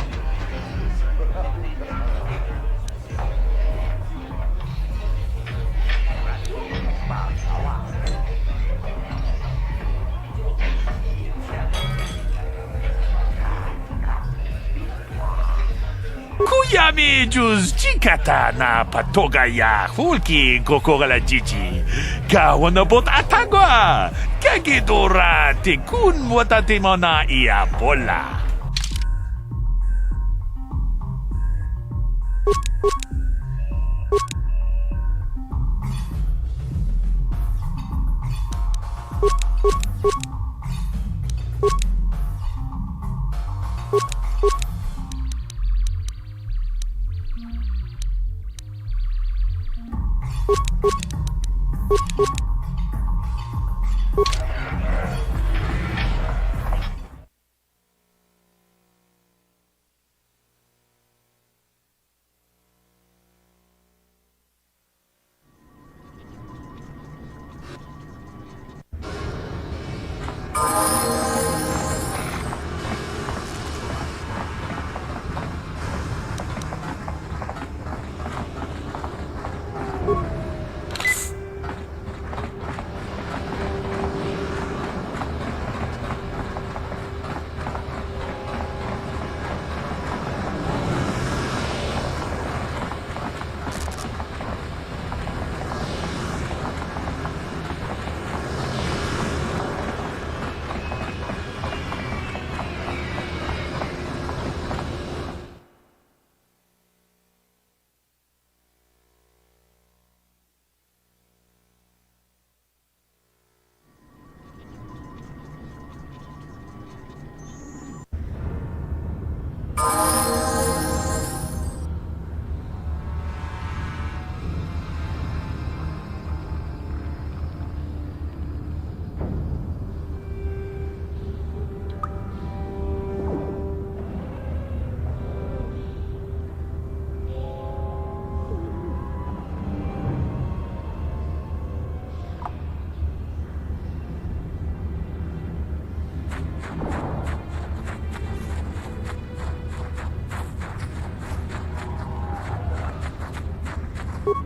Kuyami juz chikata na patoga ya hulki kokora jiji. Kawana bot atagwa. Kagidora te kun watate mona ia bola.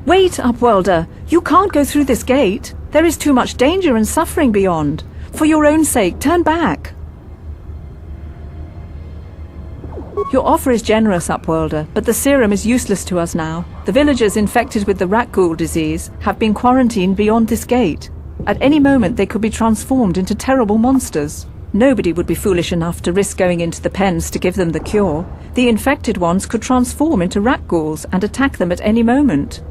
Wait, Upworlder! You can't go through this gate. There is too much danger and suffering beyond. For your own sake, turn back. Your offer is generous, Upworlder, but the serum is useless to us now. The villagers infected with the rat ghoul disease have been quarantined beyond this gate. At any moment they could be transformed into terrible monsters. Nobody would be foolish enough to risk going into the pens to give them the cure. The infected ones could transform into rat ghouls and attack them at any moment.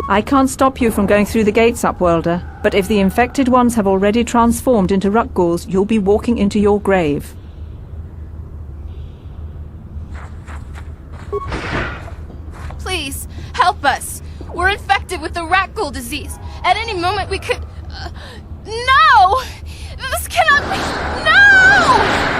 I can't stop you from going through the gates, Upworlder, but if the infected ones have already transformed into Ruckghouls, you'll be walking into your grave. Please, help us! We're infected with the Rakghoul disease. At any moment we could... No! This cannot be... No!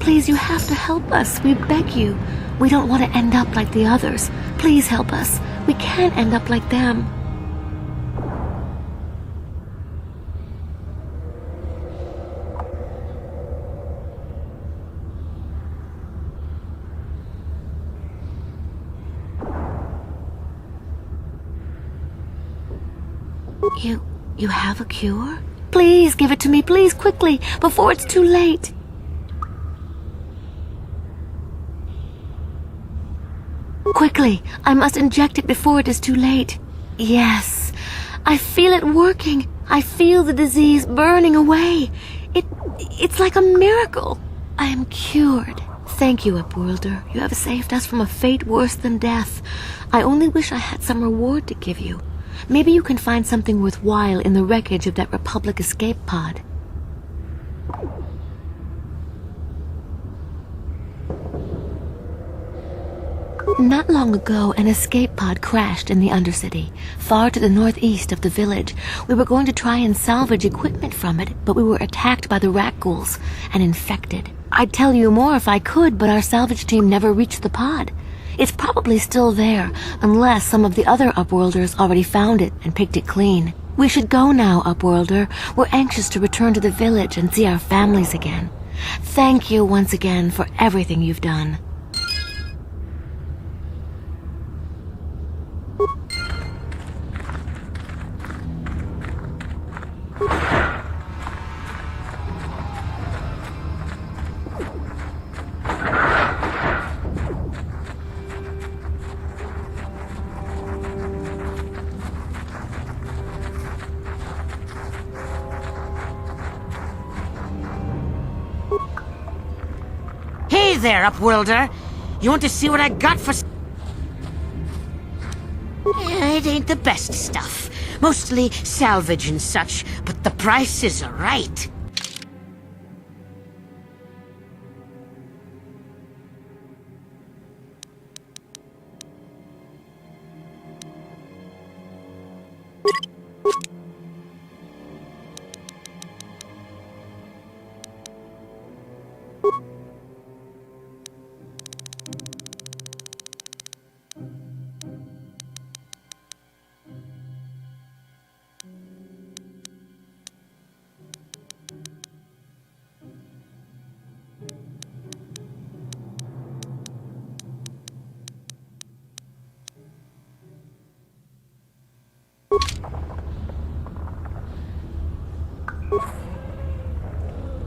Please, you have to help us. We beg you. We don't want to end up like the others. Please help us. We can't end up like them. You have a cure? Please give it to me, please, quickly, before it's too late. Quickly, I must inject it before it is too late. Yes, I feel it working. I feel the disease burning away. It's like a miracle. I am cured. Thank you, Upworlder. You have saved us from a fate worse than death. I only wish I had some reward to give you. Maybe you can find something worthwhile in the wreckage of that Republic escape pod. Not long ago, an escape pod crashed in the Undercity, far to the northeast of the village. We were going to try and salvage equipment from it, but we were attacked by the Rakghouls and infected. I'd tell you more if I could, but our salvage team never reached the pod. It's probably still there, unless some of the other Upworlders already found it and picked it clean. We should go now, Upworlder. We're anxious to return to the village and see our families again. Thank you once again for everything you've done. Hey there, Upworlder. You want to see what I got for... It ain't the best stuff. Mostly salvage and such, but the prices are right.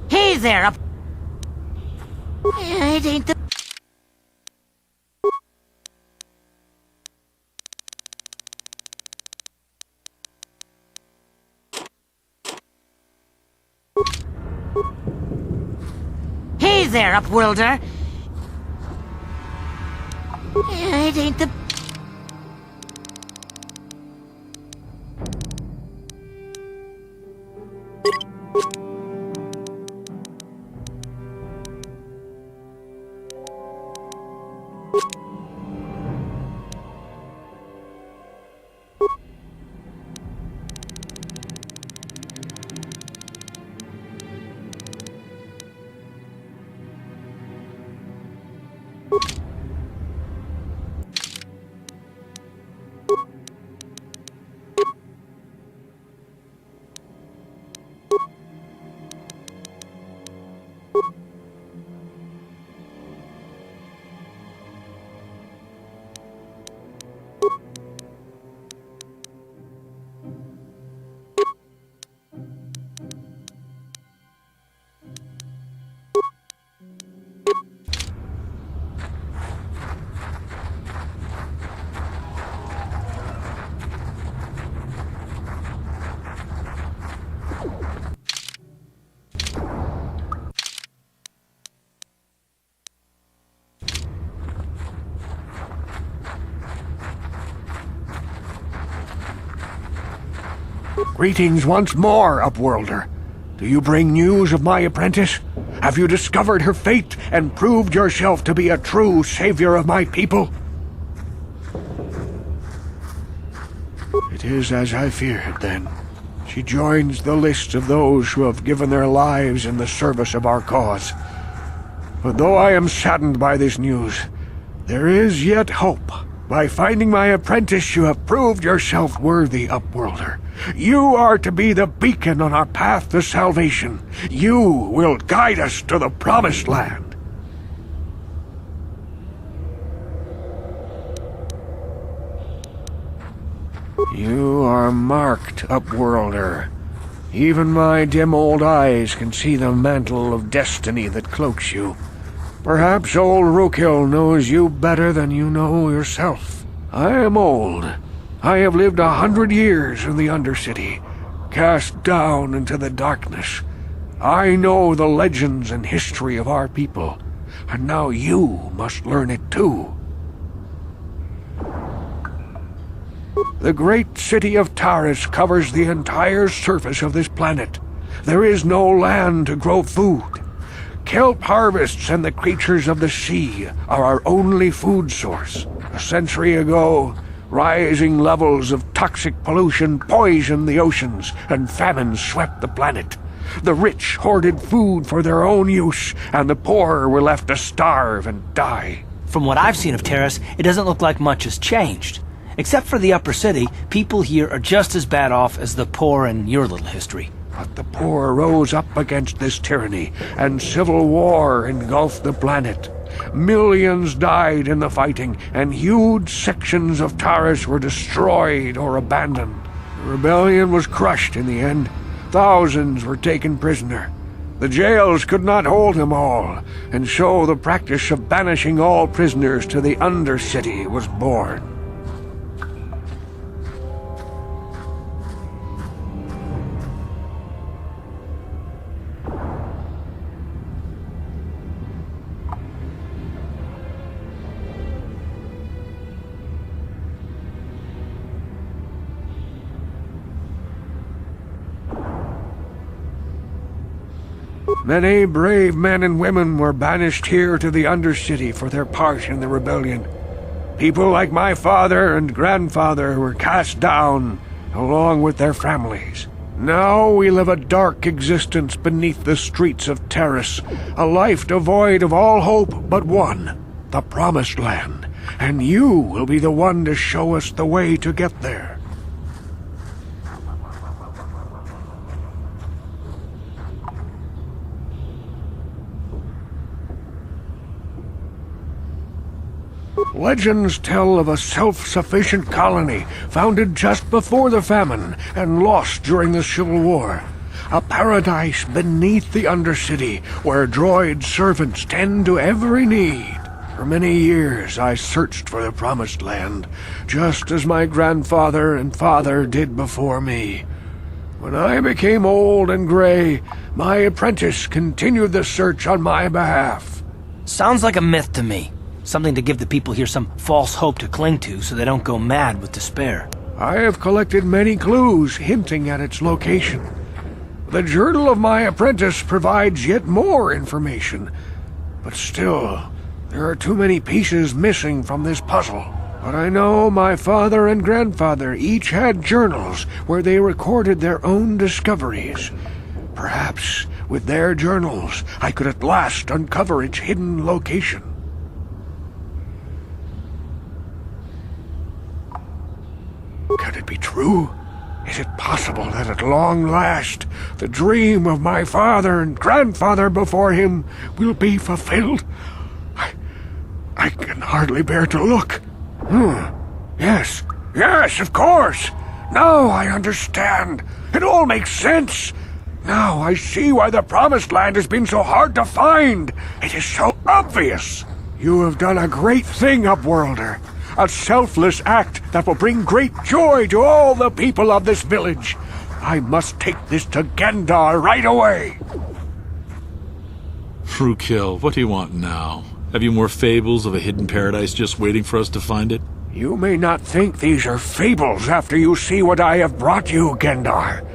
Hey there, It ain't the... Hey there, Upworlder. It ain't the... Greetings once more, Upworlder. Do you bring news of my apprentice? Have you discovered her fate and proved yourself to be a true savior of my people? It is as I feared, then. She joins the list of those who have given their lives in the service of our cause. But though I am saddened by this news, there is yet hope. By finding my apprentice, you have proved yourself worthy, Upworlder. You are to be the beacon on our path to salvation. You will guide us to the Promised Land. You are marked, Upworlder. Even my dim old eyes can see the mantle of destiny that cloaks you. Perhaps old Rookhill knows you better than you know yourself. I am old. I have lived 100 years in the Undercity, cast down into the darkness. I know the legends and history of our people, and now you must learn it too. The great city of Taris covers the entire surface of this planet. There is no land to grow food. Kelp harvests and the creatures of the sea are our only food source. A century ago, rising levels of toxic pollution poisoned the oceans, and famine swept the planet. The rich hoarded food for their own use, and the poor were left to starve and die. From what I've seen of Taris, it doesn't look like much has changed. Except for the upper city, people here are just as bad off as the poor in your little history. But the poor rose up against this tyranny, and civil war engulfed the planet. Millions died in the fighting, and huge sections of Taris were destroyed or abandoned. The rebellion was crushed in the end. Thousands were taken prisoner. The jails could not hold them all, and so the practice of banishing all prisoners to the Undercity was born. Many brave men and women were banished here to the Undercity for their part in the rebellion. People like my father and grandfather were cast down, along with their families. Now we live a dark existence beneath the streets of Taris, a life devoid of all hope but one, the Promised Land, and you will be the one to show us the way to get there. Legends tell of a self-sufficient colony founded just before the famine and lost during the Civil War. A paradise beneath the Undercity where droid servants tend to every need. For many years I searched for the Promised Land, just as my grandfather and father did before me. When I became old and gray, my apprentice continued the search on my behalf. Sounds like a myth to me. Something to give the people here some false hope to cling to so they don't go mad with despair. I have collected many clues hinting at its location. The journal of my apprentice provides yet more information. But still, there are too many pieces missing from this puzzle. But I know my father and grandfather each had journals where they recorded their own discoveries. Perhaps, with their journals, I could at last uncover its hidden location. Could it be true? Is it possible that at long last, the dream of my father and grandfather before him will be fulfilled? I can hardly bear to look. Yes, of course. Now I understand. It all makes sense. Now I see why the Promised Land has been so hard to find. It is so obvious. You have done a great thing, Upworlder. A selfless act that will bring great joy to all the people of this village. I must take this to Gendar right away. Rookhill, what do you want now? Have you more fables of a hidden paradise just waiting for us to find it? You may not think these are fables after you see what I have brought you, Gendar.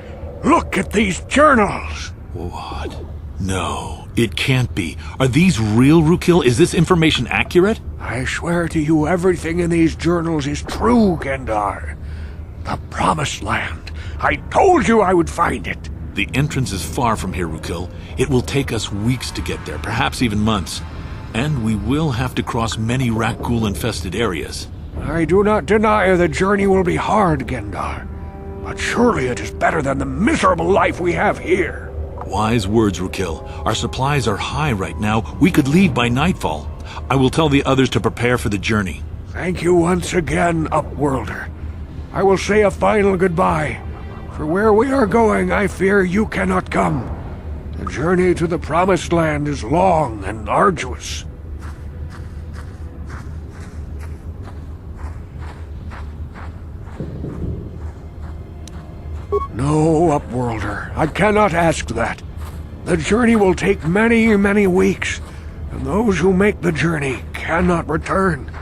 Look at these journals! What? No, it can't be. Are these real, Rukil? Is this information accurate? I swear to you, everything in these journals is true, Gendar. The Promised Land. I told you I would find it. The entrance is far from here, Rukil. It will take us weeks to get there, perhaps even months. And we will have to cross many Rakghoul-infested areas. I do not deny the journey will be hard, Gendar. But surely it is better than the miserable life we have here. Wise words, Rukil. Our supplies are high right now. We could leave by nightfall. I will tell the others to prepare for the journey. Thank you once again, Upworlder. I will say a final goodbye. For where we are going, I fear you cannot come. The journey to the Promised Land is long and arduous. No, Upworlder, I cannot ask that. The journey will take many, many weeks, and those who make the journey cannot return.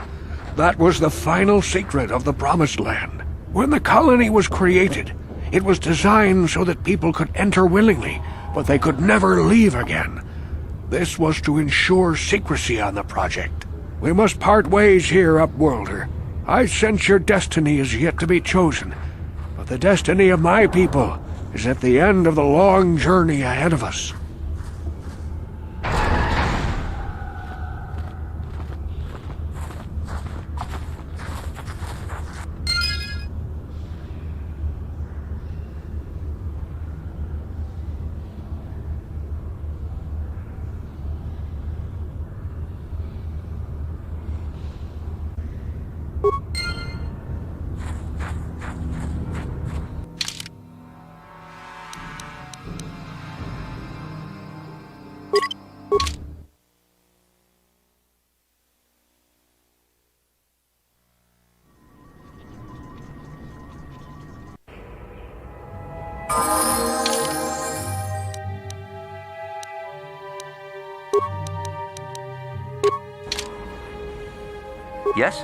That was the final secret of the Promised Land. When the colony was created, it was designed so that people could enter willingly, but they could never leave again. This was to ensure secrecy on the project. We must part ways here, Upworlder. I sense your destiny is yet to be chosen. But the destiny of my people is at the end of the long journey ahead of us. Yes?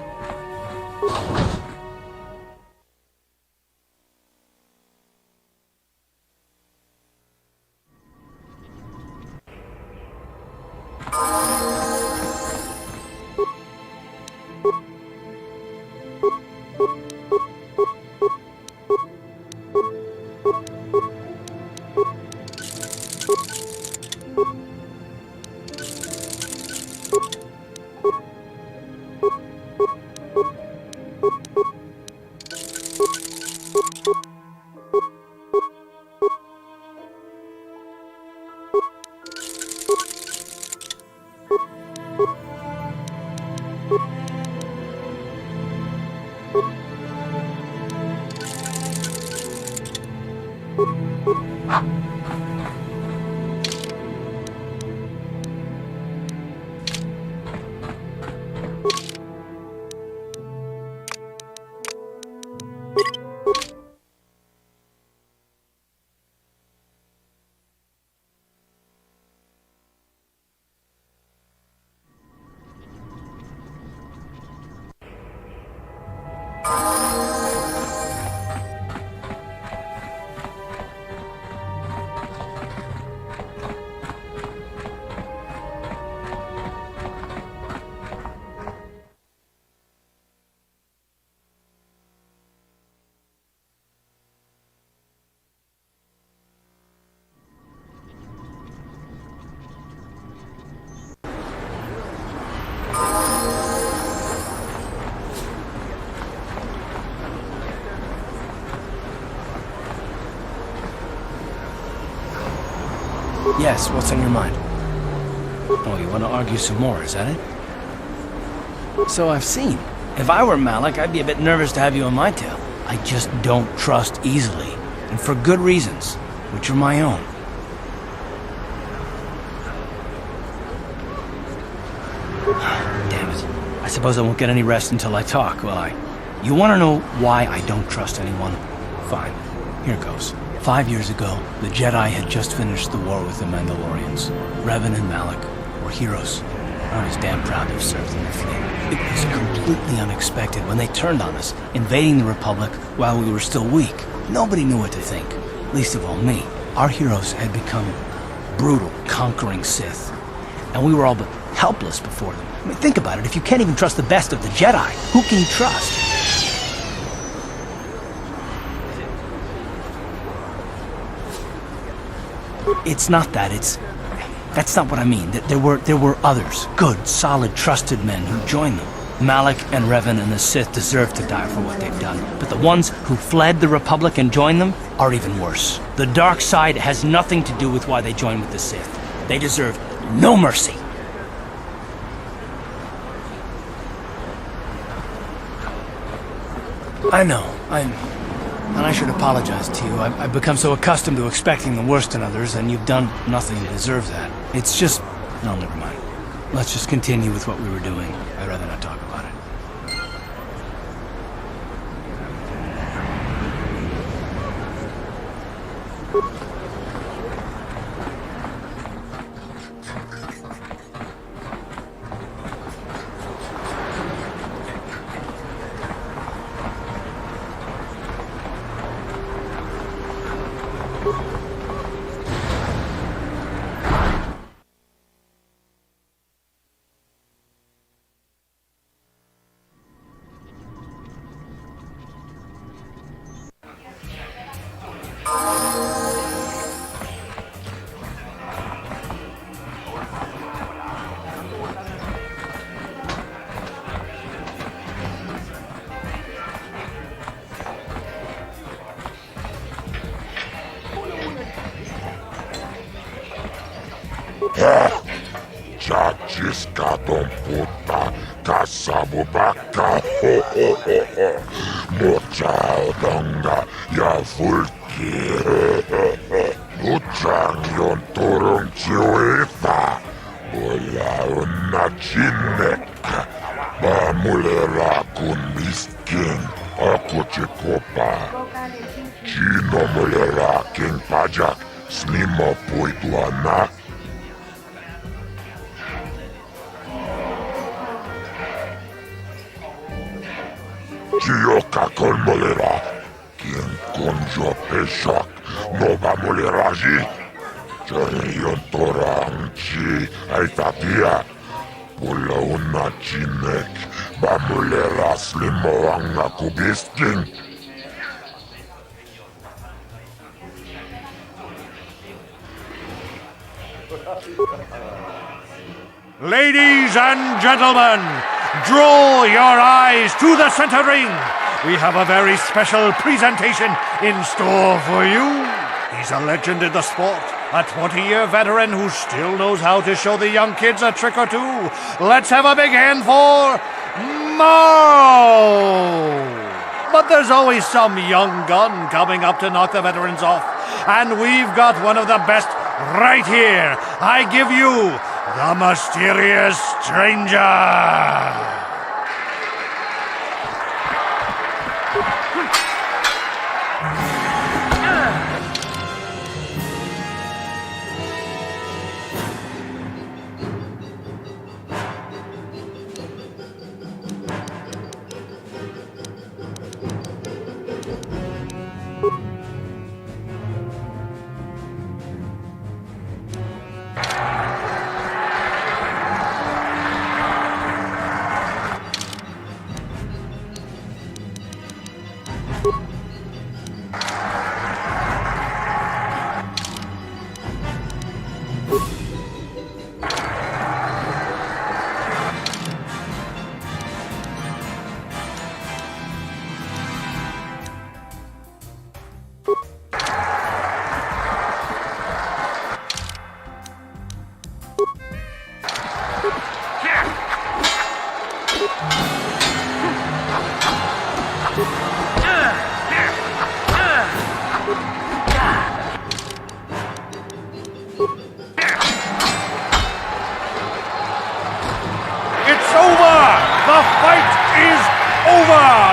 Yes, what's on your mind? Oh, you want to argue some more, is that it? So I've seen. If I were Malik, I'd be a bit nervous to have you on my tail. I just don't trust easily, and for good reasons, which are my own. Damn it. I suppose I won't get any rest until I talk, will I? You want to know why I don't trust anyone? Fine. Here goes. 5 years ago, the Jedi had just finished the war with the Mandalorians. Revan and Malik were heroes. I was damn proud to have served in the fleet. It was completely unexpected when they turned on us, invading the Republic while we were still weak. Nobody knew what to think, least of all me. Our heroes had become brutal, conquering Sith, and we were all but helpless before them. I mean, think about it. If you can't even trust the best of the Jedi, who can you trust? It's not that. That's not what I mean. There were others, good, solid, trusted men who joined them. Malak and Revan and the Sith deserve to die for what they've done, but the ones who fled the Republic and joined them are even worse. The dark side has nothing to do with why they joined with the Sith. They deserve no mercy. I know, and I should apologize to you. I've become so accustomed to expecting the worst in others, and you've done nothing to deserve that. It's just... no, never mind. Let's just continue with what we were doing. I'd rather not talk about it. Chachiskadon puta, kasabubaka, ho ho ho ho, mochaudonga, ja fulki, Uchang turun chiwita, bola una chinek, bamulera kun miskin, aku cikopa, chino mulera king pajak, snimo puituana. Chioka con molera, quien conjo peshak, no va moleraji. Charion torang chi aitatia, pula una chinek, va molera slimoanga kubisking. Ladies and gentlemen, draw your eyes to the center ring. We have a very special presentation in store for you. He's a legend in the sport, a 20-year veteran who still knows how to show the young kids a trick or two. Let's have a big hand for Mao! But there's always some young gun coming up to knock the veterans off. And we've got one of the best right here. I give you the Mysterious Stranger!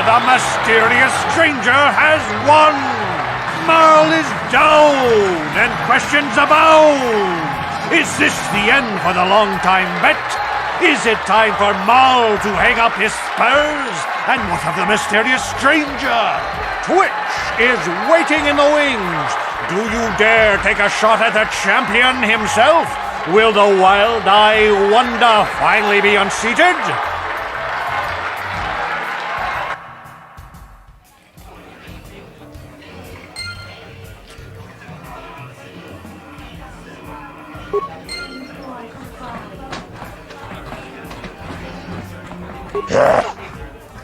The Mysterious Stranger has won! Marl is down, and questions abound! Is this the end for the long-time bet? Is it time for Maul to hang up his spurs? And what of the mysterious stranger? Twitch is waiting in the wings. Do you dare take a shot at the champion himself? Will the wild-eye wonder finally be unseated?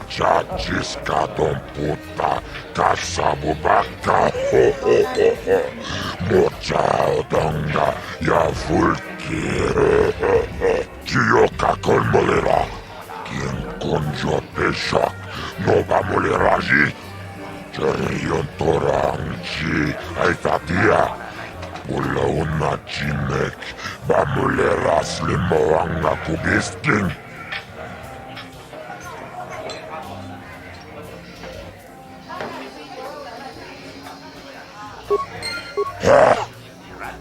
Chachiska don puta, kasabu baka, ho ho ho ho. Mochao donga, ya vulki, Chiyoka kolmolera, quien conjo peshak, no va moleraji. Cherion toranchi, aitatia. Pula una chinek, va molera slimoanga kubisking.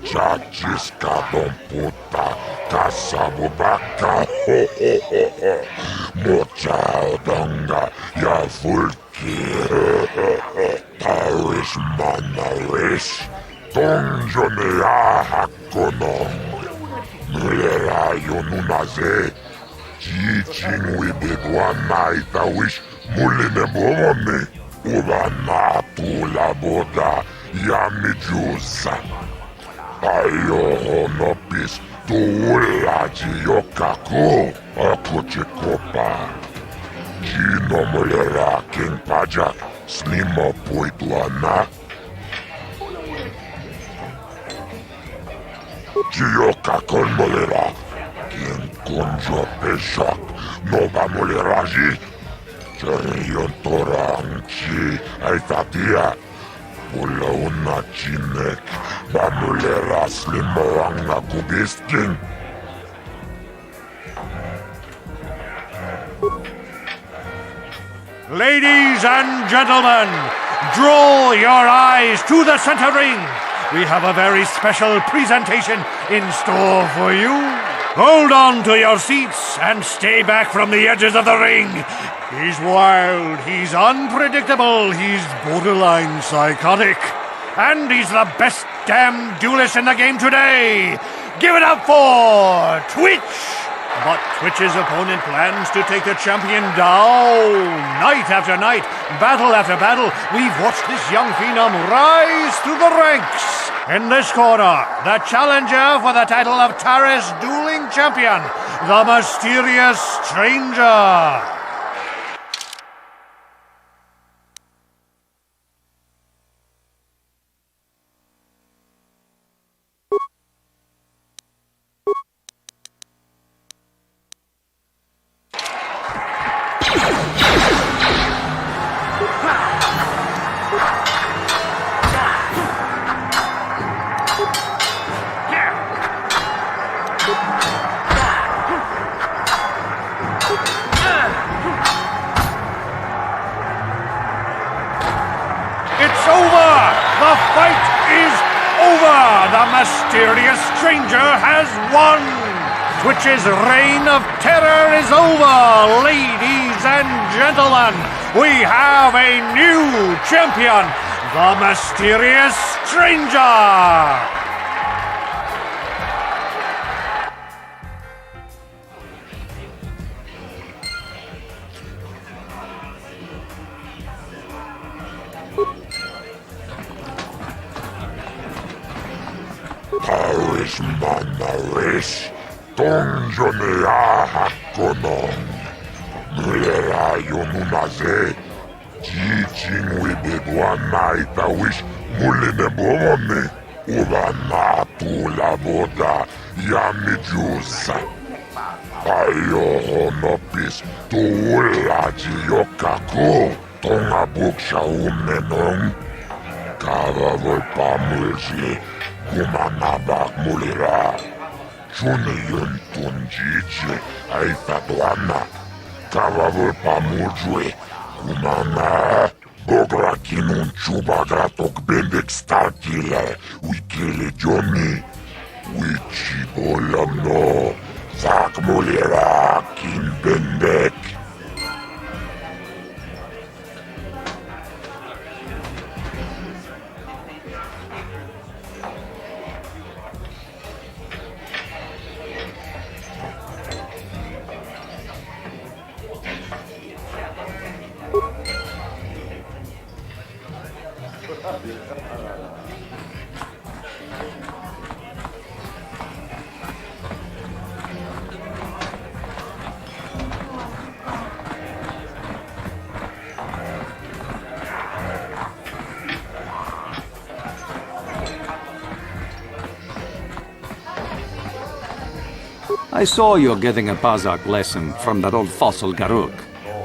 Chachiska don puta, kasabu baka, ho ho ho ho. Mochao donga, ya vulki, Taris manaris, tonjonea hakonong. Mulera yonunaze, chichin wibedwana itawish, muline bomone, ubana tula boda, yamijusa. Ayo nopis tuula jiyokaku akuchikopa. Jino molera king pajak slimo puituana. Jiyokakon molera king konjo peshak nova moleraji. Cherion torangchi aitatia. Pula una chinek, bamulera slimoanga kubisking. Ladies and gentlemen, draw your eyes to the center ring. We have a very special presentation in store for you. Hold on to your seats and stay back from the edges of the ring. He's wild, he's unpredictable, he's borderline psychotic. And he's the best damn duelist in the game today. Give it up for Twitch! But Twitch's opponent plans to take the champion down. Night after night, battle after battle, we've watched this young phenom rise through the ranks. In this corner, the challenger for the title of Taris Dueling Champion, the mysterious stranger. It's over! The fight is over! The mysterious stranger has won! Twitch's reign of terror is over! Ladies and gentlemen, we have a new champion, the mysterious stranger! Taris manaris, tonjonea hakonong. Mulera yonunaze, chichin wibedwana itawish muline bomone. Ubana tula boda yamijusa. Ayo nopis tuula jiyokaku, tonga buksha umenong. Kava volpamulzi. Kumanabak mulira, chuniyun tunjiche, aitatuana, kavavul pamujwe, kumana, bograkinun chubagratok bendek starkile, wikele jomi, wichibolamno, Zakmulera Kimbendek. I saw you're getting a Pazak lesson from that old fossil Garuk.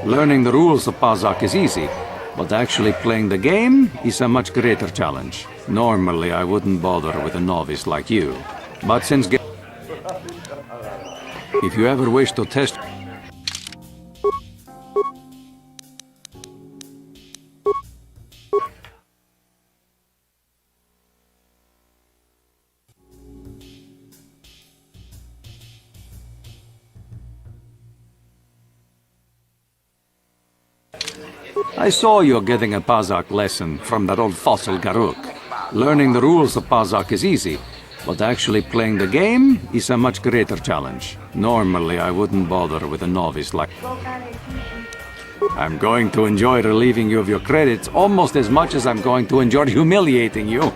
Learning the rules of Pazak is easy, but actually playing the game is a much greater challenge. Normally, I wouldn't bother with a novice like you. But since... If you ever wish to test... I saw you're getting a Pazak lesson from that old fossil Garuk. Learning the rules of Pazak is easy, but actually playing the game is a much greater challenge. Normally, I wouldn't bother with a novice like... I'm going to enjoy relieving you of your credits almost as much as I'm going to enjoy humiliating you.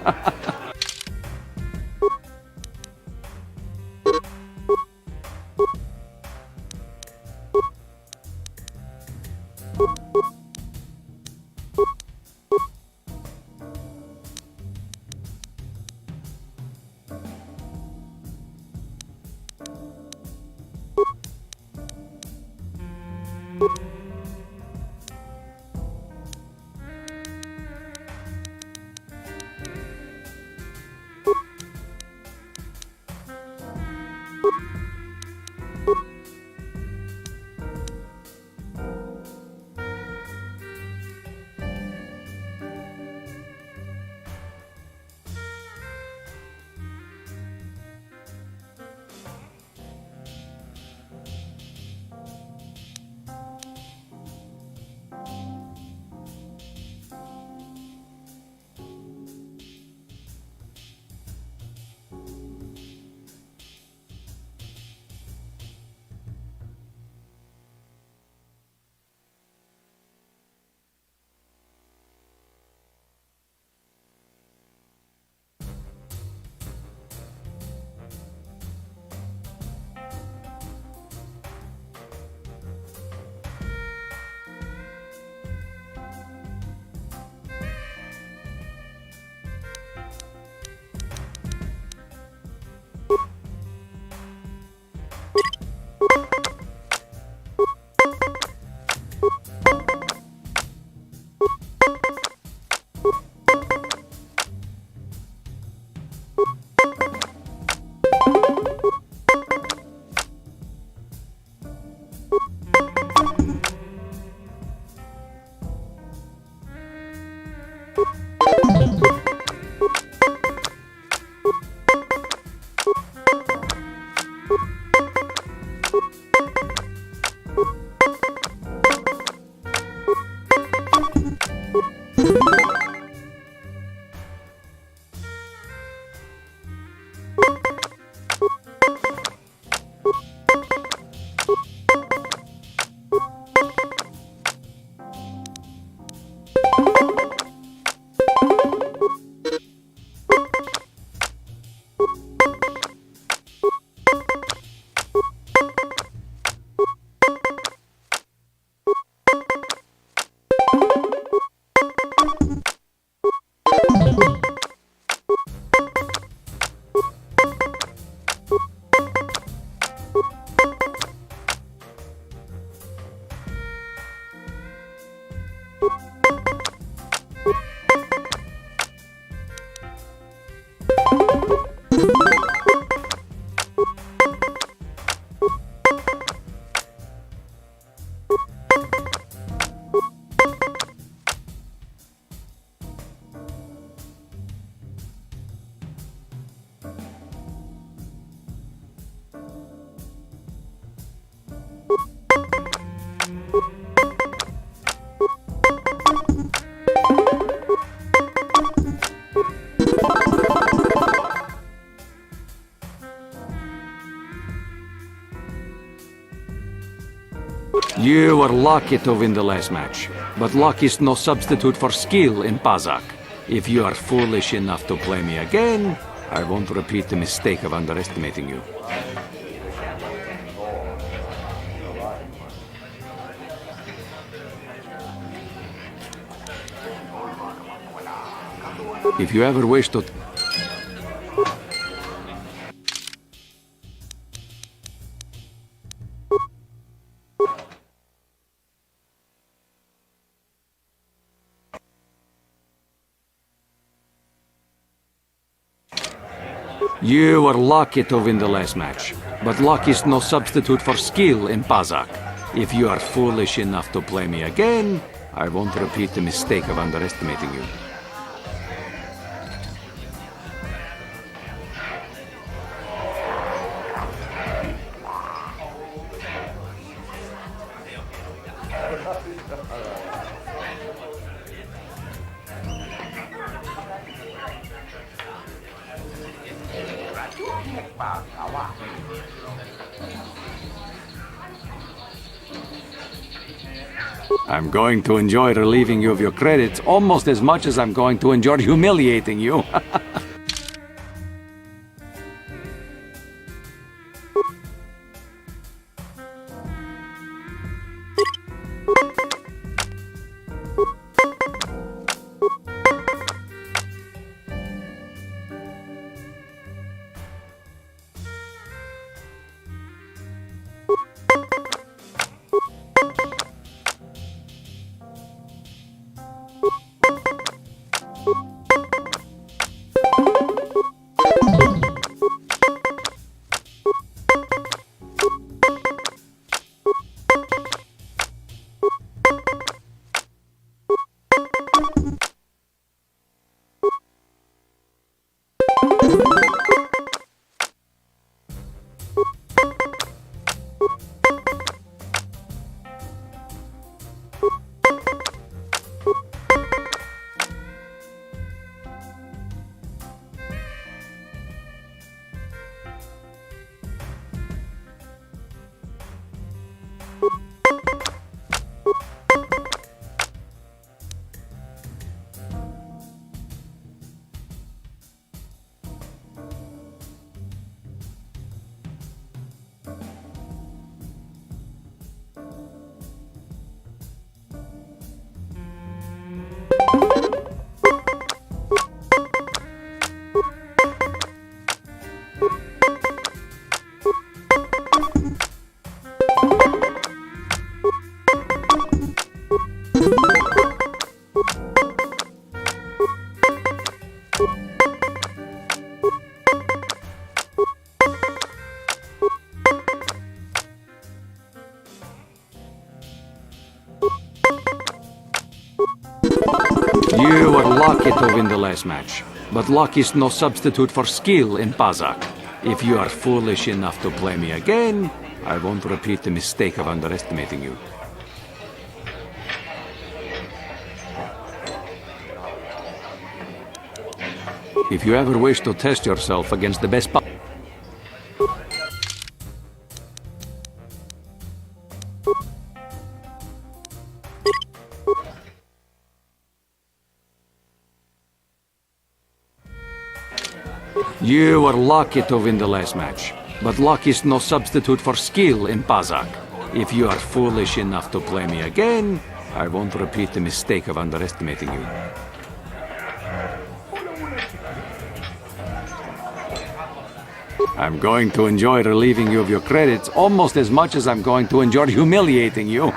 You were lucky to win the last match, but luck is no substitute for skill in Pazak. If you are foolish enough to play me again, I won't repeat the mistake of underestimating you. If you ever wish to... You were lucky to win the last match, but luck is no substitute for skill in Pazak. If you are foolish enough to play me again, I won't repeat the mistake of underestimating you. I'm going to enjoy relieving you of your credits almost as much as I'm going to enjoy humiliating you. You were lucky to win the last match, but luck is no substitute for skill in Pazak. If you are foolish enough to play me again, I won't repeat the mistake of underestimating you. If you ever wish to test yourself against the best... You were lucky to win the last match, but luck is no substitute for skill in Pazak. If you are foolish enough to play me again, I won't repeat the mistake of underestimating you. I'm going to enjoy relieving you of your credits almost as much as I'm going to enjoy humiliating you.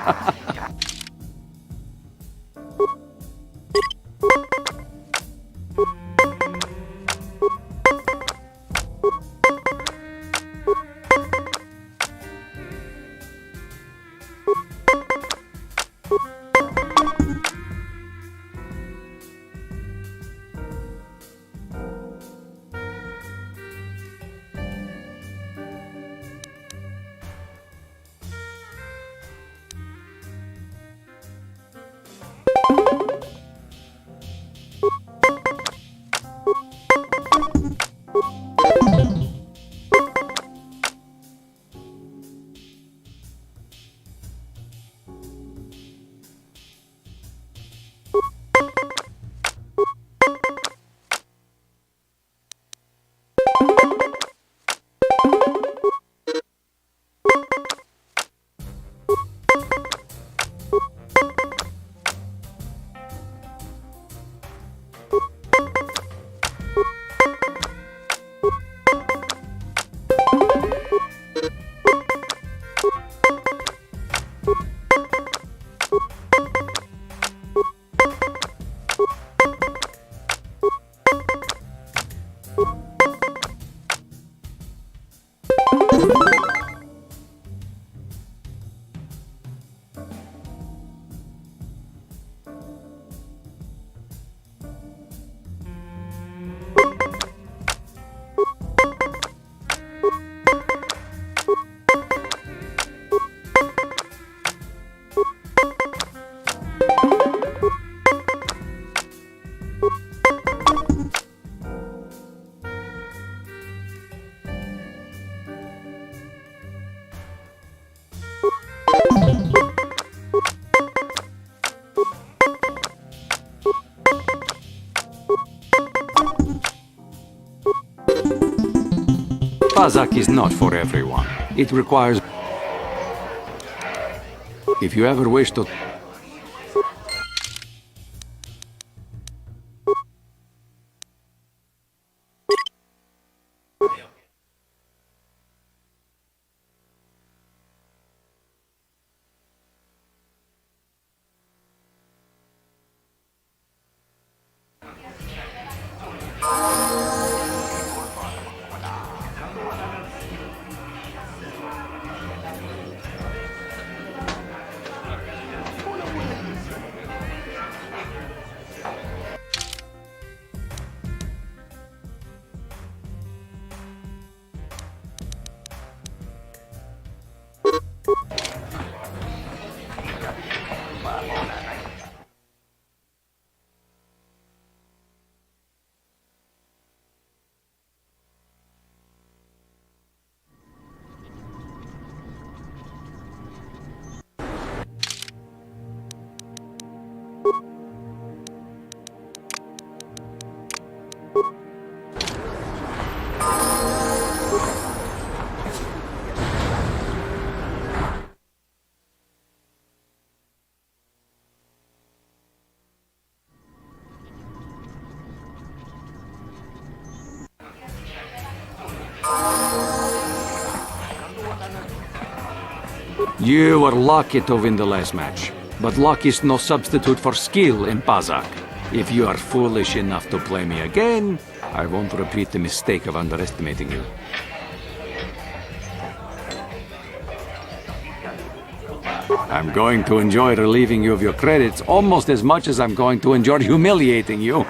Pazak is not for everyone. It requires... If you ever wish to... You were lucky to win the last match, but luck is no substitute for skill in Pazak. If you are foolish enough to play me again, I won't repeat the mistake of underestimating you. I'm going to enjoy relieving you of your credits almost as much as I'm going to enjoy humiliating you.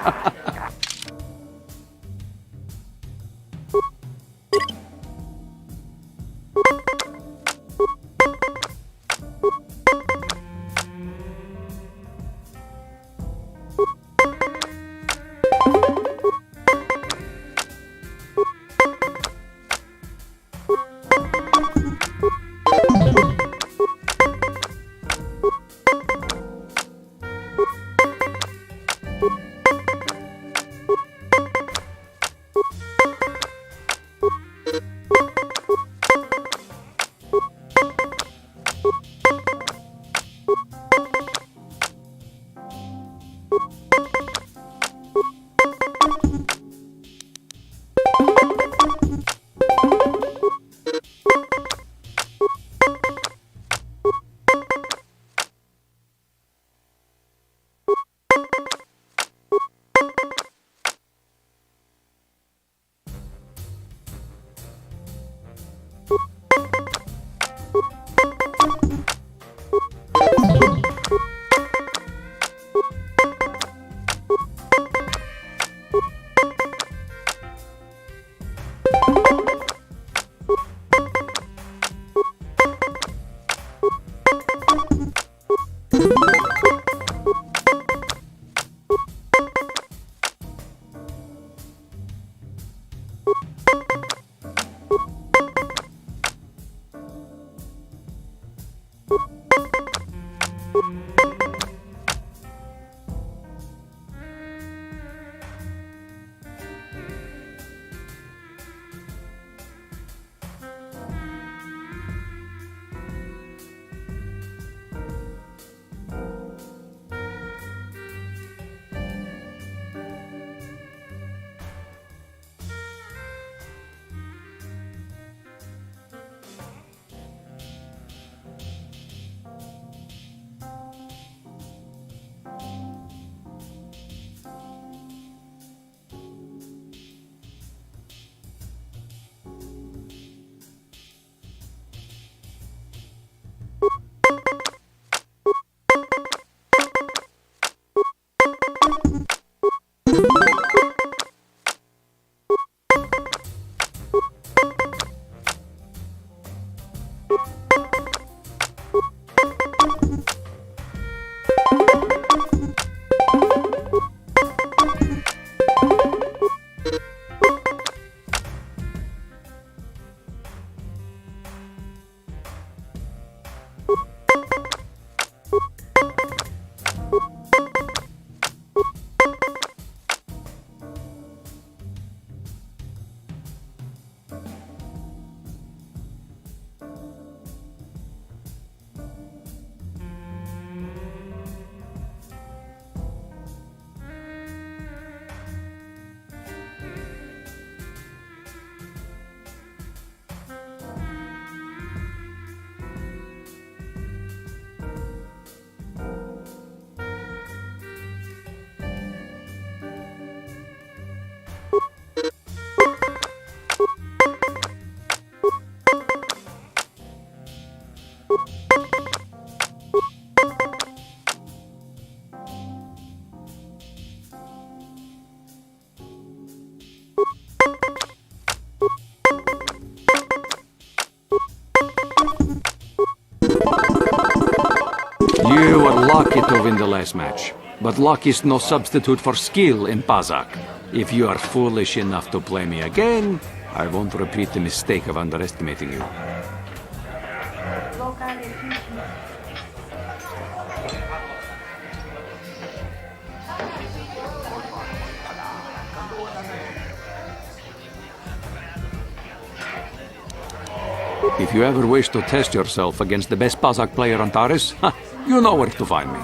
You were lucky to win the last match, but luck is no substitute for skill in Pazak. If you are foolish enough to play me again, I won't repeat the mistake of underestimating you. If you ever wish to test yourself against the best Pazak player on Taris, you know where to find me.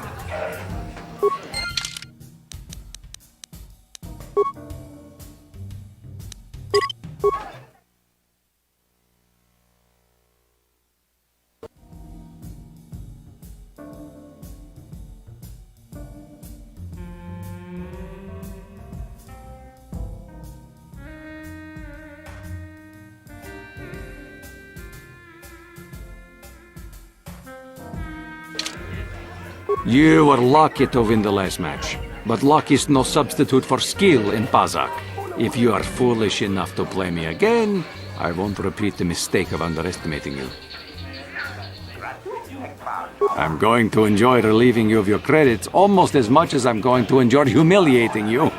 You were lucky to win the last match, but luck is no substitute for skill in Pazak. If you are foolish enough to play me again, I won't repeat the mistake of underestimating you. I'm going to enjoy relieving you of your credits almost as much as I'm going to enjoy humiliating you.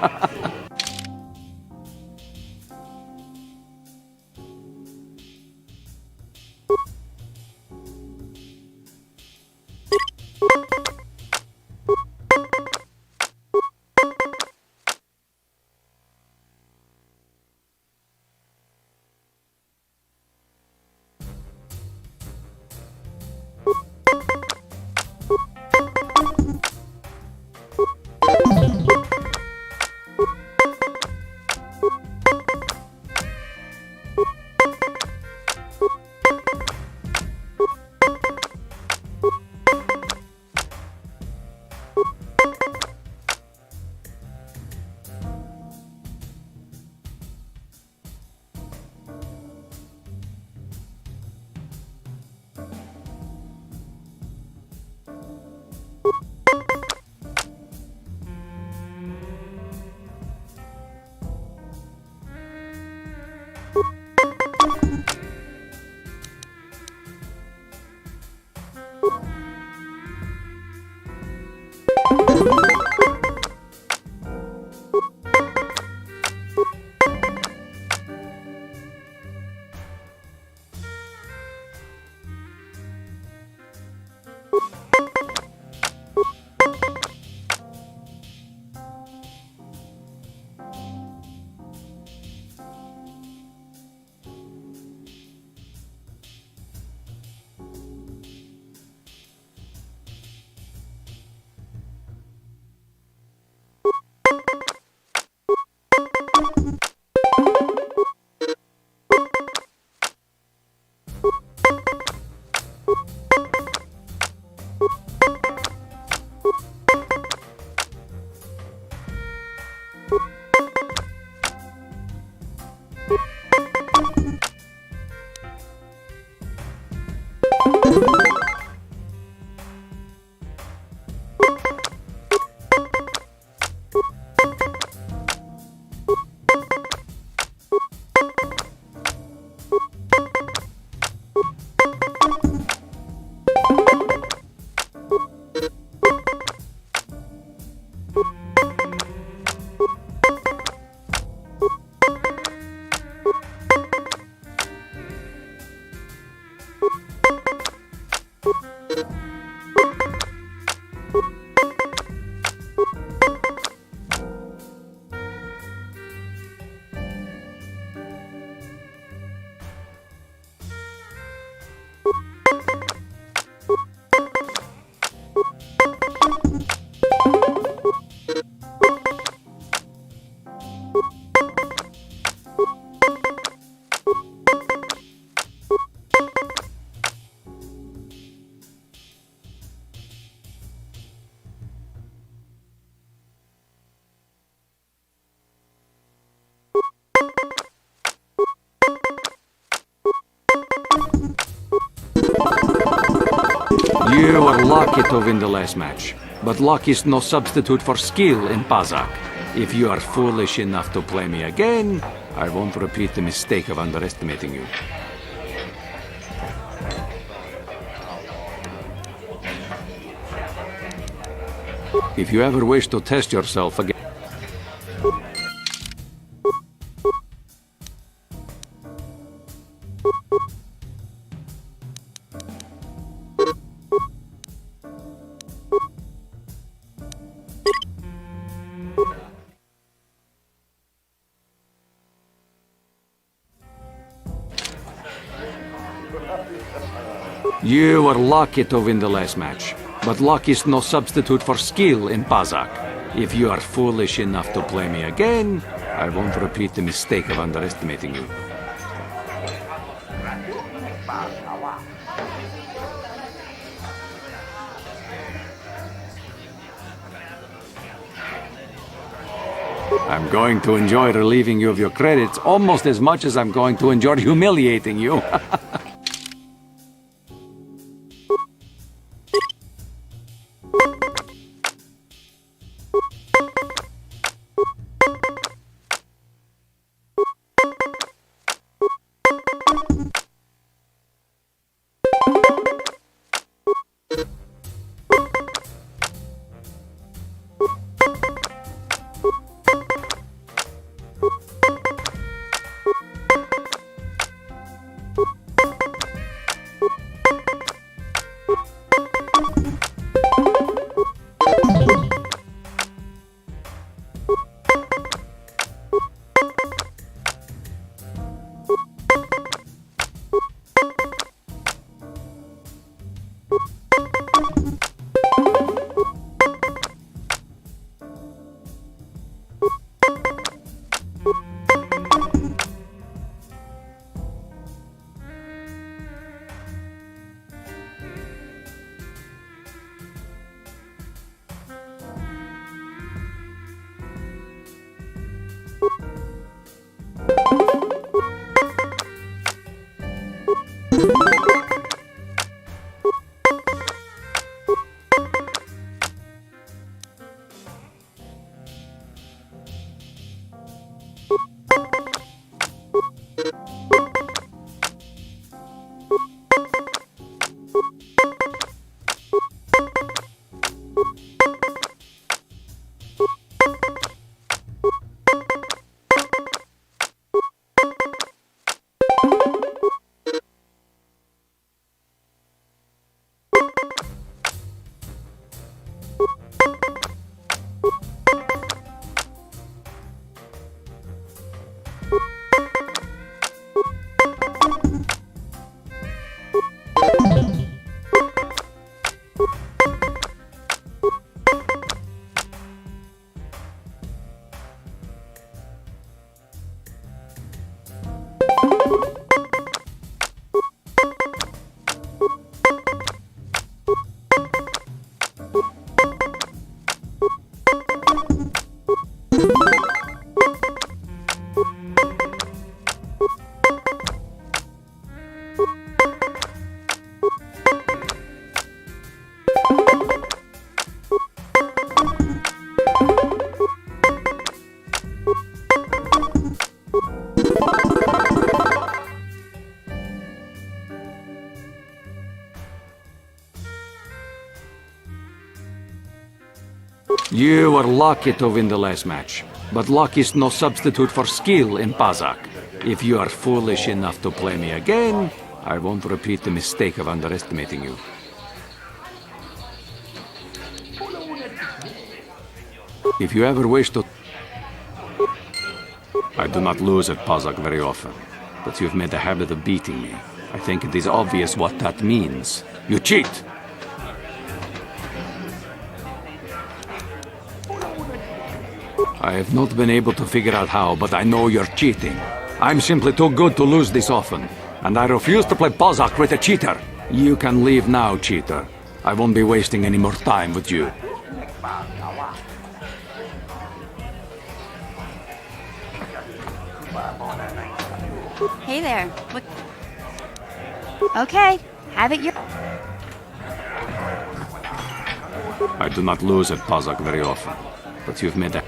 You were lucky to win the last match, but luck is no substitute for skill in Pazak. If you are foolish enough to play me again, I won't repeat the mistake of underestimating you. If you ever wish to test yourself again... You were lucky to win the last match, but luck is no substitute for skill in Pazak. If you are foolish enough to play me again, I won't repeat the mistake of underestimating you. I'm going to enjoy relieving you of your credits almost as much as I'm going to enjoy humiliating you. You were lucky to win the last match, but luck is no substitute for skill in Pazak. If you are foolish enough to play me again, I won't repeat the mistake of underestimating you. If you ever wish to... I do not lose at Pazak very often, but you've made a habit of beating me. I think it is obvious what that means. You cheat! I have not been able to figure out how, but I know you're cheating. I'm simply too good to lose this often, and I refuse to play Pazak with a cheater. You can leave now, cheater. I won't be wasting any more time with you. Hey there. What? Okay, have it your... I do not lose at Pazak very often, but you've made that.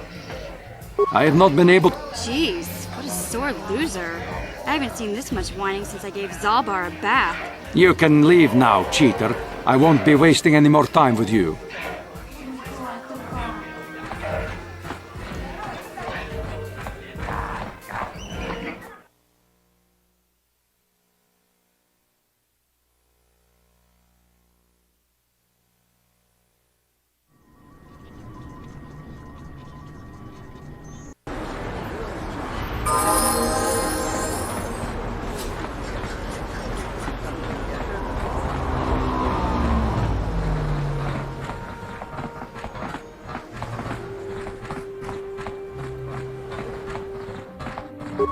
I have not been able... Jeez, what a sore loser. I haven't seen this much whining since I gave Zaalbar a bath. You can leave now, cheater. I won't be wasting any more time with you.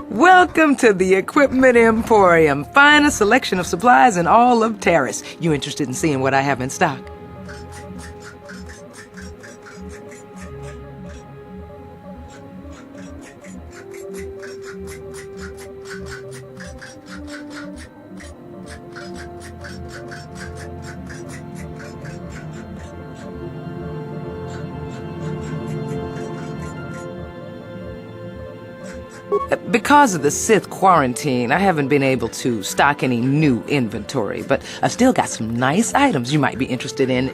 Welcome to the Equipment Emporium. Finest selection of supplies in all of Taris. You interested in seeing what I have in stock? Because of the Sith quarantine, I haven't been able to stock any new inventory, but I've still got some nice items you might be interested in.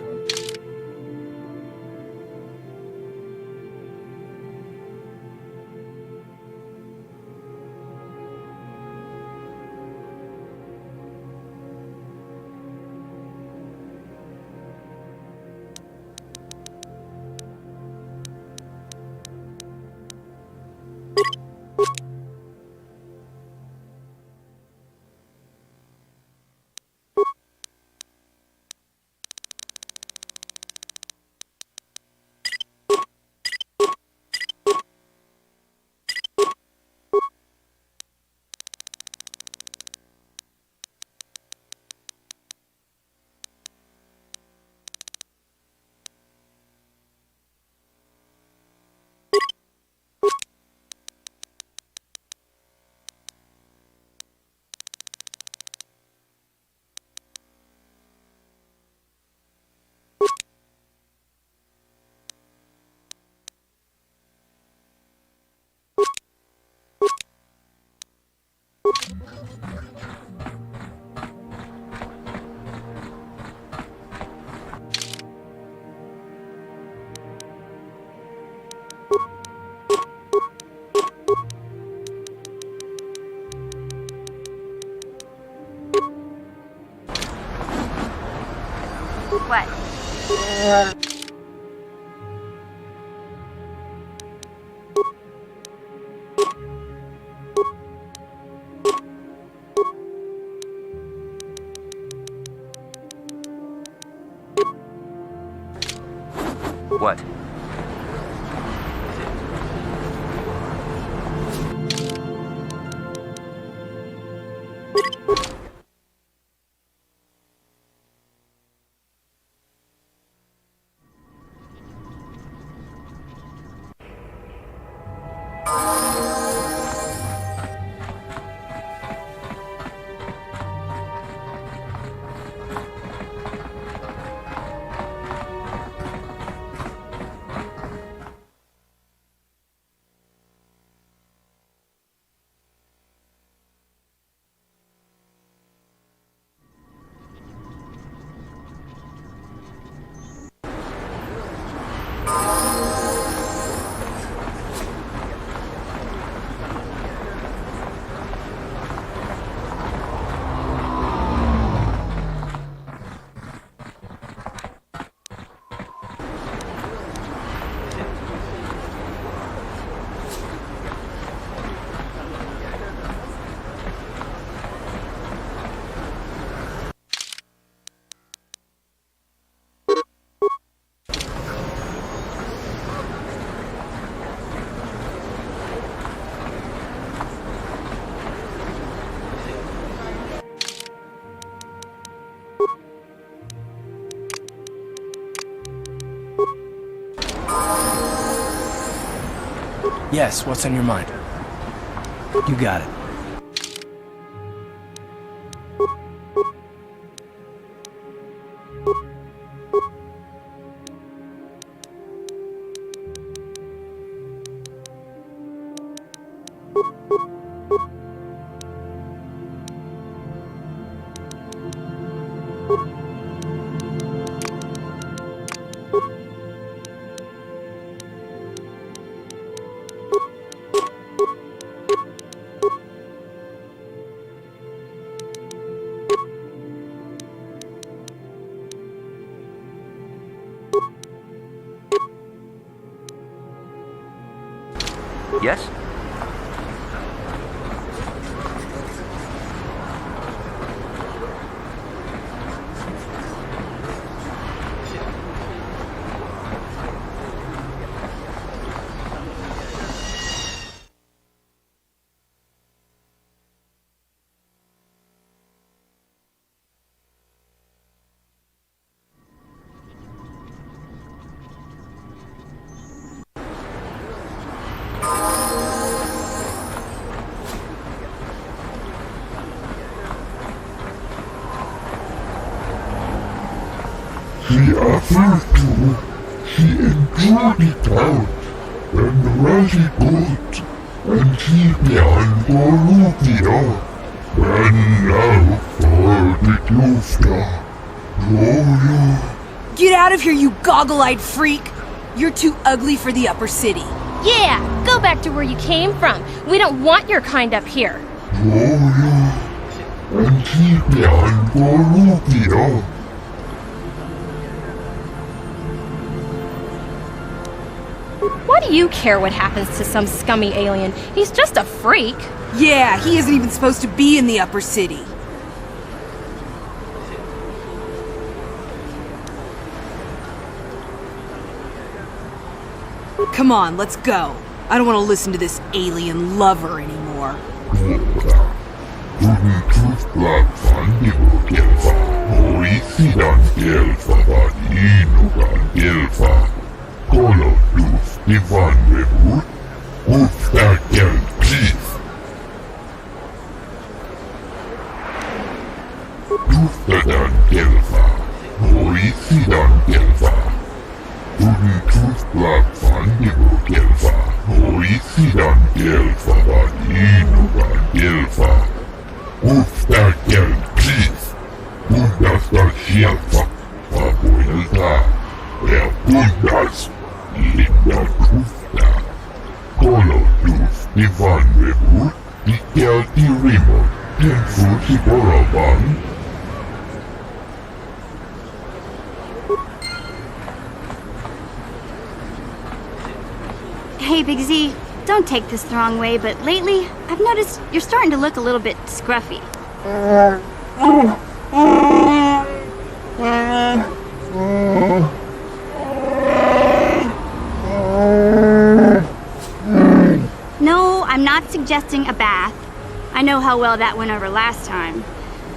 What? What? Yes, what's on your mind? You got it. Yes? She offered to, she enjoyed it out, and really good, and she began Bolivia, and now for the Tufta. Get out of here, you goggle-eyed freak! You're too ugly for the upper city. Yeah, go back to where you came from. We don't want your kind up here. And she began Bolivia. Why do you care what happens to some scummy alien? He's just a freak. Yeah, he isn't even supposed to be in the upper city. Come on, let's go. I don't want to listen to this alien lover anymore. Hey, Big Z, don't take this the wrong way, but lately, I've noticed you're starting to look a little bit scruffy. No, I'm not suggesting a bath. I know how well that went over last time.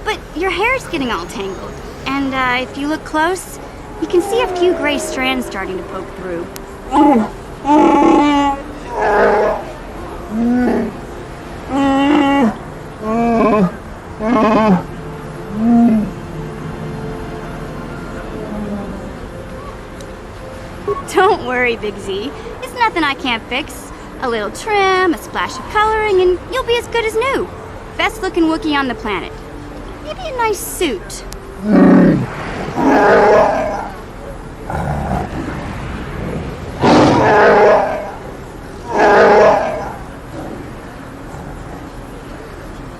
But your hair's getting all tangled, and if you look close, you can see a few gray strands starting to poke through. Don't worry, Big Z. It's nothing I can't fix. A little trim, a splash of coloring, and you'll be as good as new. Best looking Wookiee on the planet. Maybe a nice suit.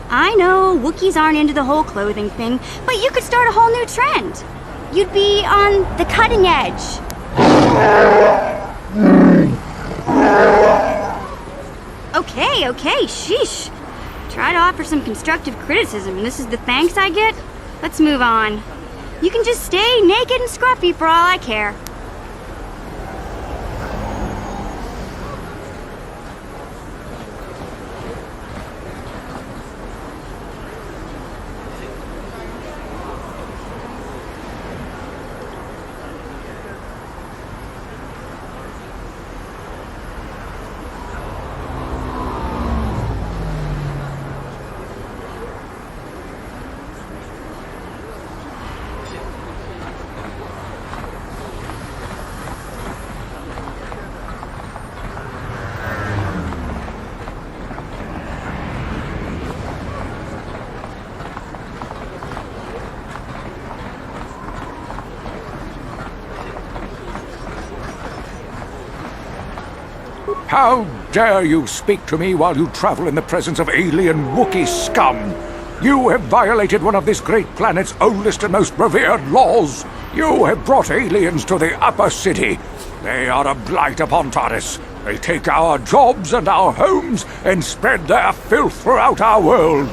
I know, Wookiees aren't into the whole clothing thing, but you could start a whole new trend. You'd be on the cutting edge. Okay, sheesh. Try to offer some constructive criticism, and this is the thanks I get? Let's move on. You can just stay naked and scruffy for all I care. How dare you speak to me while you travel in the presence of alien Wookiee scum? You have violated one of this great planet's oldest and most revered laws. You have brought aliens to the upper city. They are a blight upon Taris. They take our jobs and our homes and spread their filth throughout our world.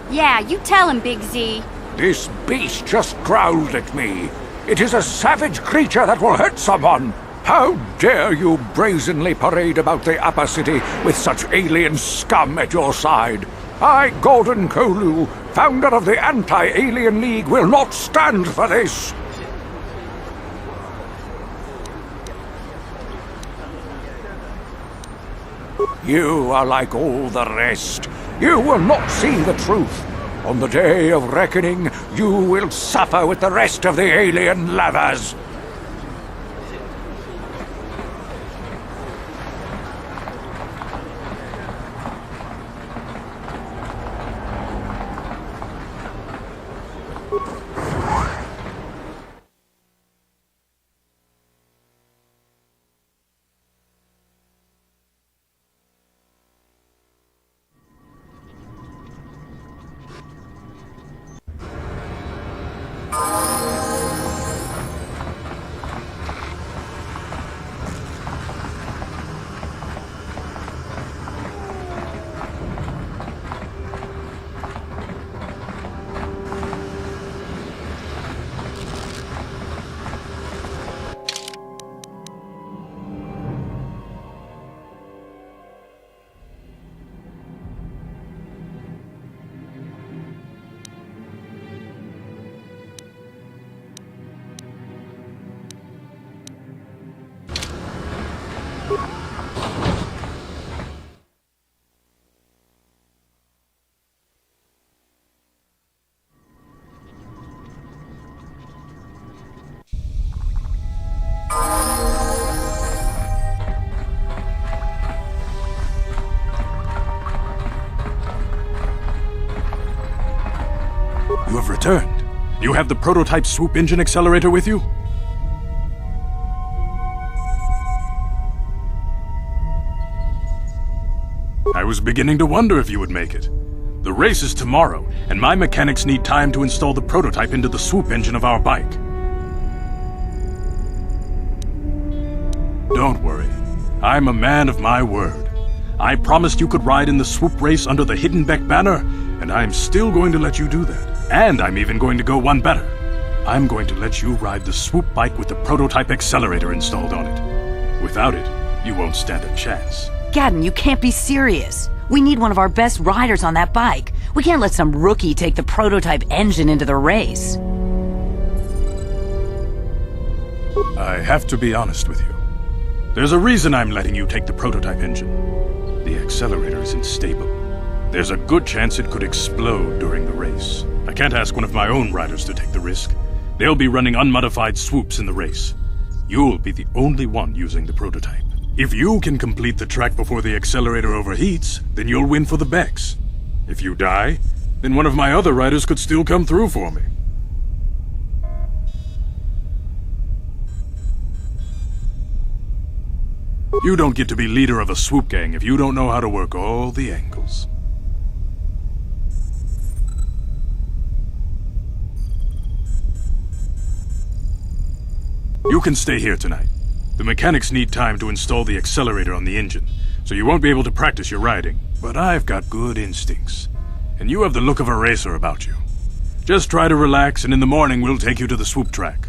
Yeah, you tell him, Big Z. This beast just growled at me. It is a savage creature that will hurt someone. How dare you brazenly parade about the upper city with such alien scum at your side? I, Gordon Kolu, founder of the Anti-Alien League, will not stand for this. You are like all the rest. You will not see the truth. On the day of reckoning, you will suffer with the rest of the alien lovers. You have returned. You have the prototype swoop engine accelerator with you? I was beginning to wonder if you would make it. The race is tomorrow, and my mechanics need time to install the prototype into the swoop engine of our bike. Don't worry. I'm a man of my word. I promised you could ride in the swoop race under the Hiddenbeck banner, and I'm still going to let you do that. And I'm even going to go one better. I'm going to let you ride the swoop bike with the prototype accelerator installed on it. Without it, you won't stand a chance. Gadden, you can't be serious. We need one of our best riders on that bike. We can't let some rookie take the prototype engine into the race. I have to be honest with you. There's a reason I'm letting you take the prototype engine. The accelerator isn't stable. There's a good chance it could explode during the race. I can't ask one of my own riders to take the risk. They'll be running unmodified swoops in the race. You'll be the only one using the prototype. If you can complete the track before the accelerator overheats, then you'll win for the Becks. If you die, then one of my other riders could still come through for me. You don't get to be leader of a swoop gang if you don't know how to work all the angles. You can stay here tonight. The mechanics need time to install the accelerator on the engine, so you won't be able to practice your riding. But I've got good instincts, and you have the look of a racer about you. Just try to relax, and in the morning we'll take you to the swoop track.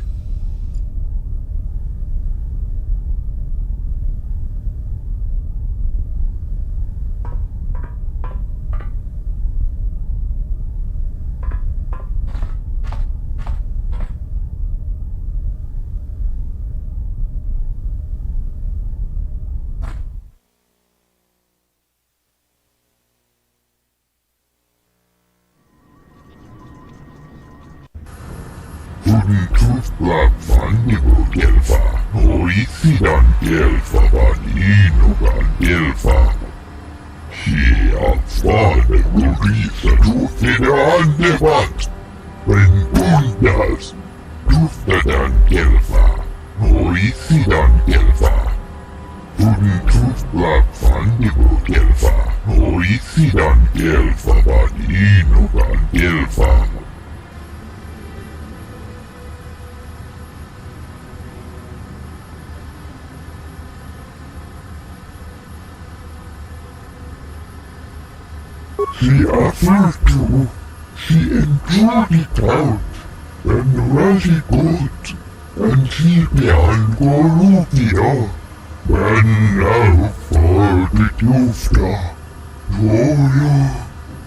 She offered to. She enjoyed it out. And really good. And she began Gorupia. And now for the Tufta. Gloria.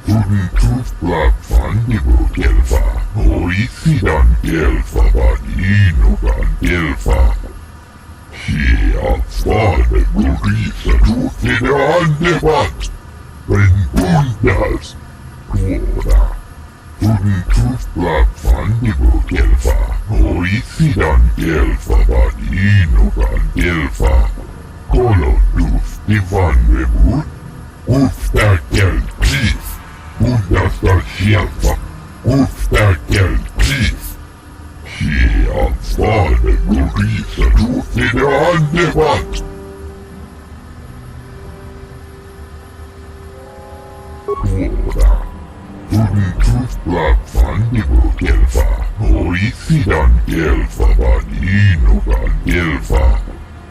Tuntuf Black Fandibo Delfa. Oisidan Delfa Badino Van Delfa. She avfade Gurisa Tufida Andevat. Ventundas. Tuora. Tuntuf Black Fandibo Delfa. Oisidan Delfa Badino Van Delfa. Kolo Duf Divan Rebut. Ufta Gel Chief. Undasta Shelfa. Ufta Gel Chief. She avfade Gurisa Tufida Andevat. Tuora. Tuntuf Black Fandibo Delfa. Oisidan Delfa Badino Van Delfa.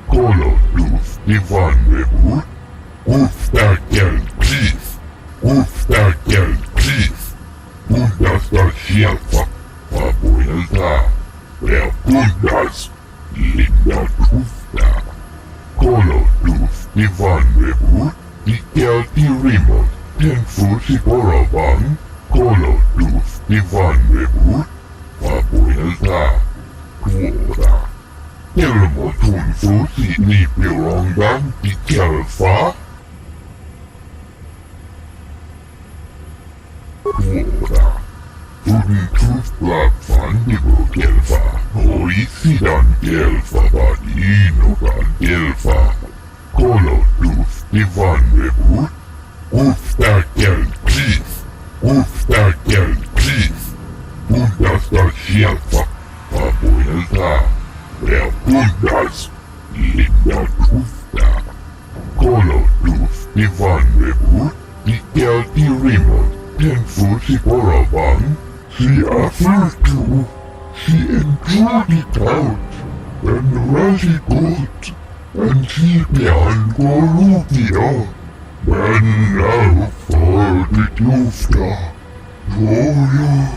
Kolo Duf Divan Rebut. Ufta Gel Chief. Ufta Gel Chief. Undasta Shelfa. Fabuelta. Pundas. Linda Tufta. Kolo Duf Divan Rebut. Dikelti Remote. Tenfusi Borobang. Kolo Duf Divan Rebut. Fabuelta. Tuora. Elmo Tunfusi Ni Pirongan Dikelfa. Tuora. Tuntuf Black Fandibo Delfa. Oisidan Delfa Badino Van Delfa. Kolo Duf Divan Rebut. Ufta Gel Chief. Ufta Gel Chief. Undasta Shelfa. Fabuelta. Pundas. Linda Tufta. Kolo Duf Divan Rebut. Dikelti Remote. Tenfusi Borobang. She offered to. She enjoyed it out. And really good. And she began Gorupia. And now for the Tufta. Gloria.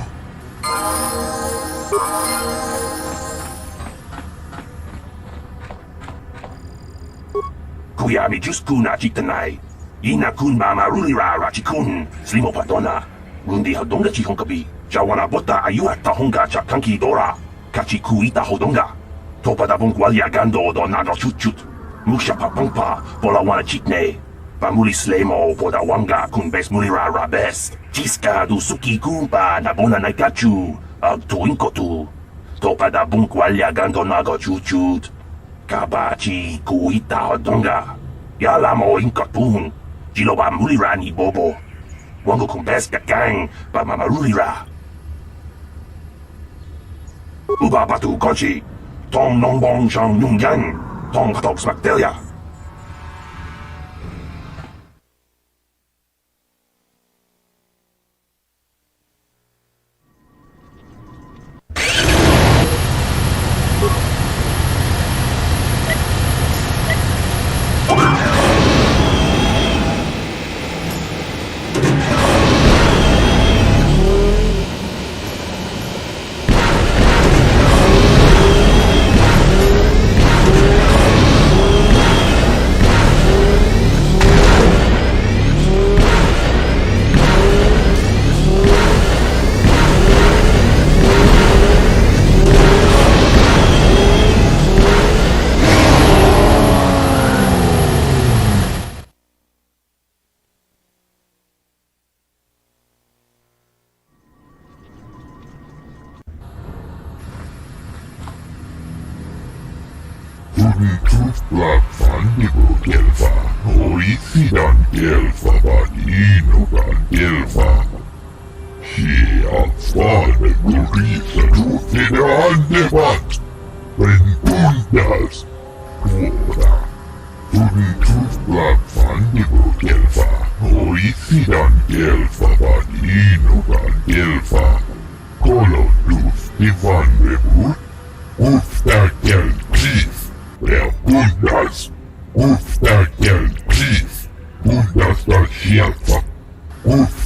Kuyami Juskuna Chitanai. Ina kun mama rulira rachikun. Slimo patona. Gundi hodonga chihonkabi. Jawana bota ayuat tahonga chakanki dora. Kachikuita hodonga. Topa da bongwalia gando do nago chut. Musha papangpa. Pola wana chitne. Pamuli slemo poda wanga kun bes mulira rabes. Chiska du suki kumpa nabona naikachu. Ag tuinkotu. Topa da bongwalia gando nago chut. Kabachi kuita hodonga. Yalamo inkatun. Jiloba mulira ni bobo. Wango kumbes gang ba mamarulira. Uba batu konchi. Tong nongbong shang nungyang. Tong katok smaktelia. Tuntuf Black Fandibo Delfa. Oisidan Delfa Badino Van Delfa. She avfade Gurisa Tufida Andevat. Ventundas. Tuora. Tuntuf Black Fandibo Delfa. Oisidan Delfa Badino Van Delfa. Kolo Duf Divan Rebut. Ufta Gel Chief. Pundas. Ufta Gel Chief. Pundas da Shelfa. Ufta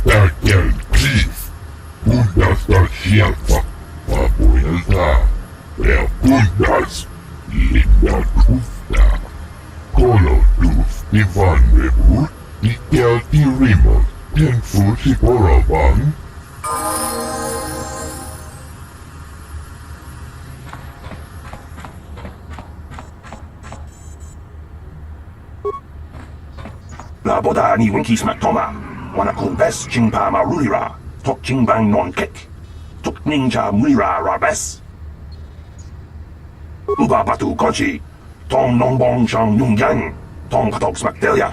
Ivan Rebut, Ikel Remote, 1040 bang. Laboda ni Winkies Matoma, Wanakun Best Chingpa Marulira, Tok Chingbang Non Kek, Tok Ninja Mulira Rabes. Uba Batu Kochi, Tong Nongbong Chang Nung Yang, Tong Patok Smakdelia.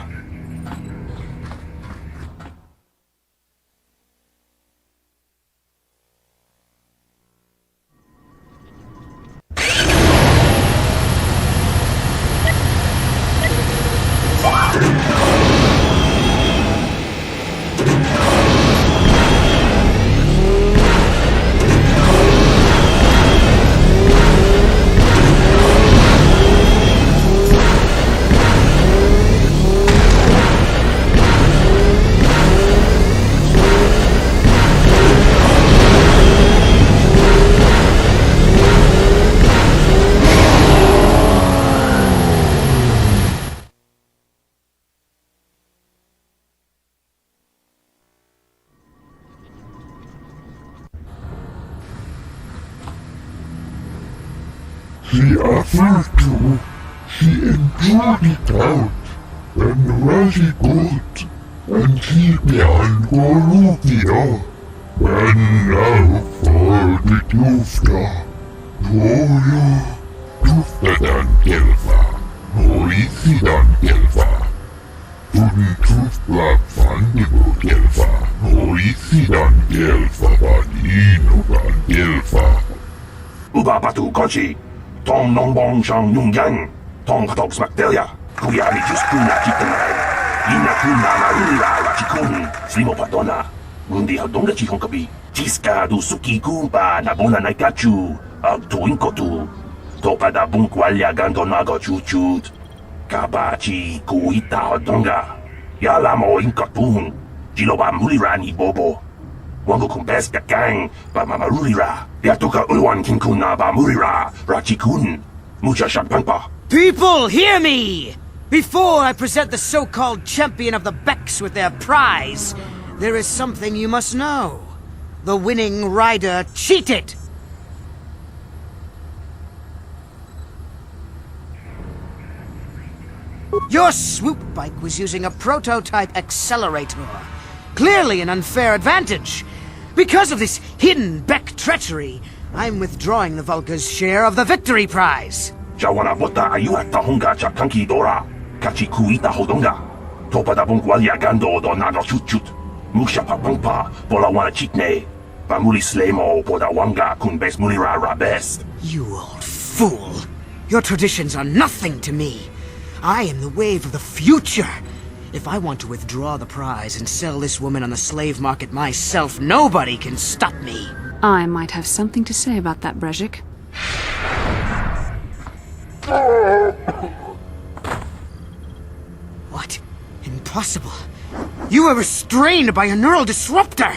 She offered to, she enjoyed it out, and really good, and she began Goruvia, and now for the Tufta, Joya, Tuftadan Gelva, Oisidan Gelva, Tudin Tufla Fandigo Gelva, Oisidan Gelva, Vaninogan Gelva. Uba Batu Kochi, Tong Nongbong Chang Nung Yang, Tong Patok Smakdelia, Kuyami Juskuna Kitanai, Inakuna Marulira Rachikun, Slimo Patona, Gundi Hadonga Chihonkabi, Tiska du Suki Kumpa Nabona Naikachu, Agtuinkotu, Topa da Bunkwalya Gandonago Chuchut, Kabachi Kuita Hadonga, Yalamo Inkatun, Jiloba Mulirani Bobo. Wango kumbes kakang ba mamarulira. Yatuka ulwan kinkuna ba murira. Rachikun. Mucha shakpangpa. People, hear me! Before I present the so-called champion of the Becks with their prize, there is something you must know. The winning rider cheated! Your swoop bike was using a prototype accelerator. Clearly an unfair advantage. Because of this hidden Beck treachery, I'm withdrawing the Vulcar's share of the victory prize. Jawana bota ayuata honga cha kanki dora. Kachi kuita hodonga. Topa da bunkwalya gando do nano chut. Musha papangpa bola wana chitne. Bamuli slemo poda wanga kunbes mulira rabest. You old fool. Your traditions are nothing to me. I am the wave of the future. If I want to withdraw the prize and sell this woman on the slave market myself, nobody can stop me. I might have something to say about that, Brejik. What? Impossible. You were restrained by a neural disruptor.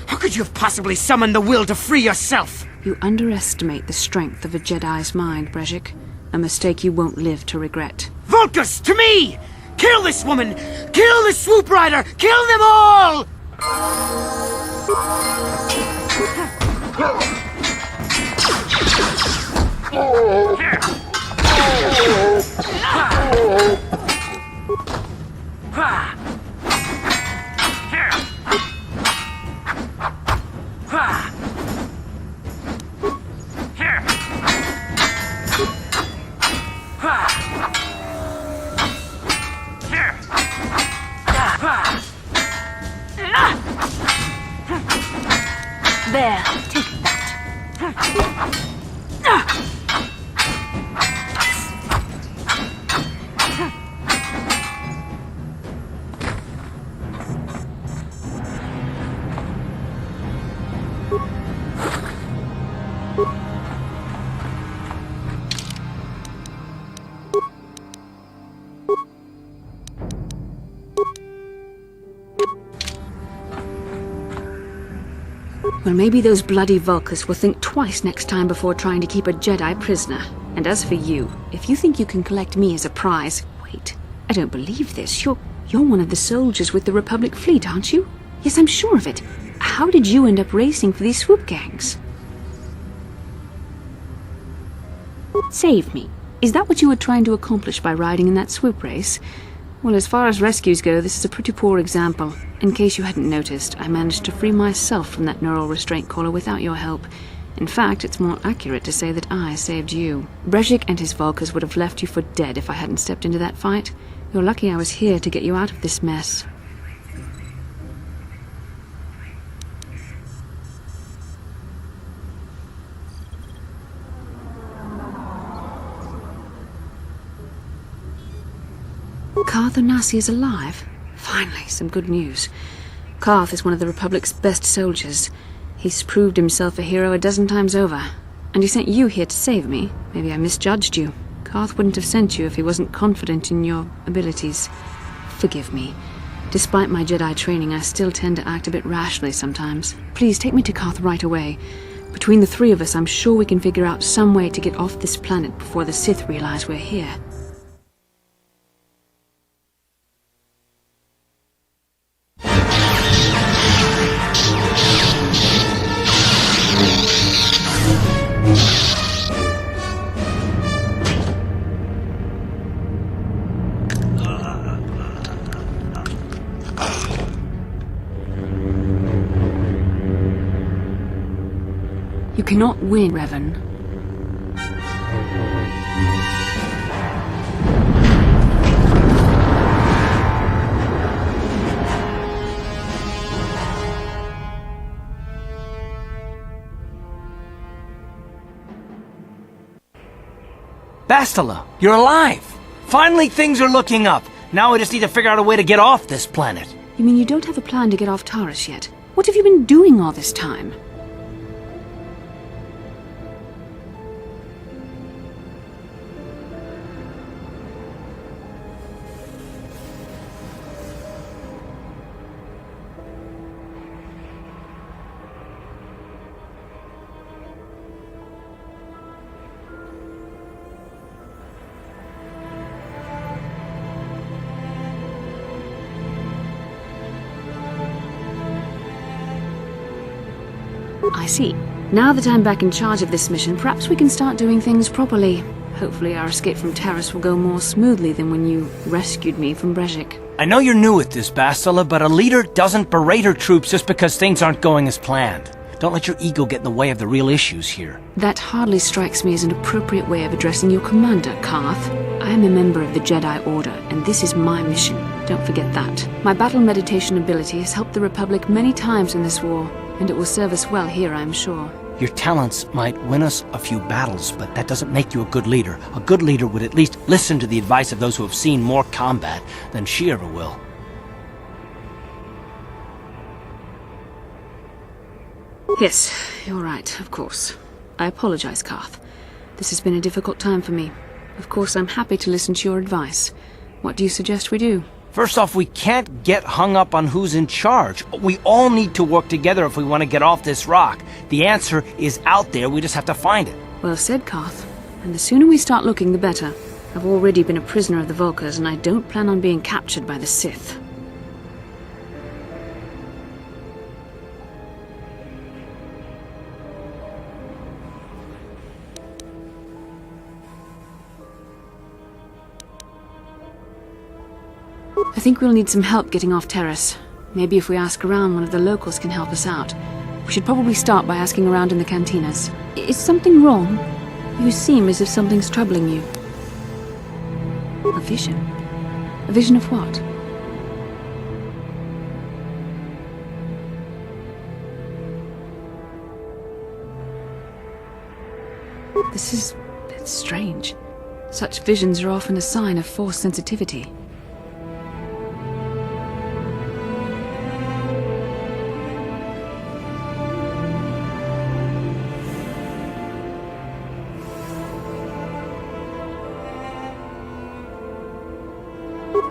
How could you have possibly summoned the will to free yourself? You underestimate the strength of a Jedi's mind, Brejik. A mistake you won't live to regret. Vulcus, to me! Kill this woman! Kill the swoop rider! Kill them all! There, take that. Well, maybe those bloody Vulcars will think twice next time before trying to keep a Jedi prisoner. And as for you, if you think you can collect me as a prize, wait. A don't believe this. You're one of the soldiers with the Republic fleet, aren't you? Yes, I'm sure of it. How did you end up racing for these swoop gangs? Save me. Is that what you were trying to accomplish by riding in that swoop race? Well, as far as rescues go, this is a pretty poor example. In case you hadn't noticed, I managed to free myself from that neural restraint collar without your help. In fact, it's more accurate to say that I saved you. Brezhik and his Vulcars would have left you for dead if I hadn't stepped into that fight. You're lucky I was here to get you out of this mess. Carth Onasi is alive? Finally, some good news. Carth is one of the Republic's best soldiers. He's proved himself a hero a dozen times over. And he sent you here to save me. Maybe I misjudged you. Carth wouldn't have sent you if he wasn't confident in your abilities. Forgive me. Despite my Jedi training, I still tend to act a bit rashly sometimes. Please take me to Carth right away. Between the three of us, I'm sure we can figure out some way to get off this planet before the Sith realize we're here. You cannot win, Revan. Bastila, you're alive! Finally things are looking up. Now I just need to figure out a way to get off this planet. You mean you don't have a plan to get off Taris yet? What have you been doing all this time? I see. Now that I'm back in charge of this mission, perhaps we can start doing things properly. Hopefully our escape from Taris will go more smoothly than when you rescued me from Brezhik. I know you're new at this, Bastila, but a leader doesn't berate her troops just because things aren't going as planned. Don't let your ego get in the way of the real issues here. That hardly strikes me as an appropriate way of addressing your commander, Carth. I am a member of the Jedi Order, and this is my mission. Don't forget that. My battle meditation ability has helped the Republic many times in this war, and it will serve us well here, I'm sure. Your talents might win us a few battles, but that doesn't make you a good leader. A good leader would at least listen to the advice of those who have seen more combat than she ever will. Yes, you're right, of course. I apologize, Carth. This has been a difficult time for me. Of course, I'm happy to listen to your advice. What do you suggest we do? First off, we can't get hung up on who's in charge. We all need to work together if we want to get off this rock. The answer is out there, we just have to find it. Well said, Carth. And the sooner we start looking, the better. I've already been a prisoner of the Vulcars, and I don't plan on being captured by the Sith. I think we'll need some help getting off Taris. Maybe if we ask around, one of the locals can help us out. We should probably start by asking around in the cantinas. Is something wrong? You seem as if something's troubling you. A vision? A vision of what? It's strange. Such visions are often a sign of force sensitivity.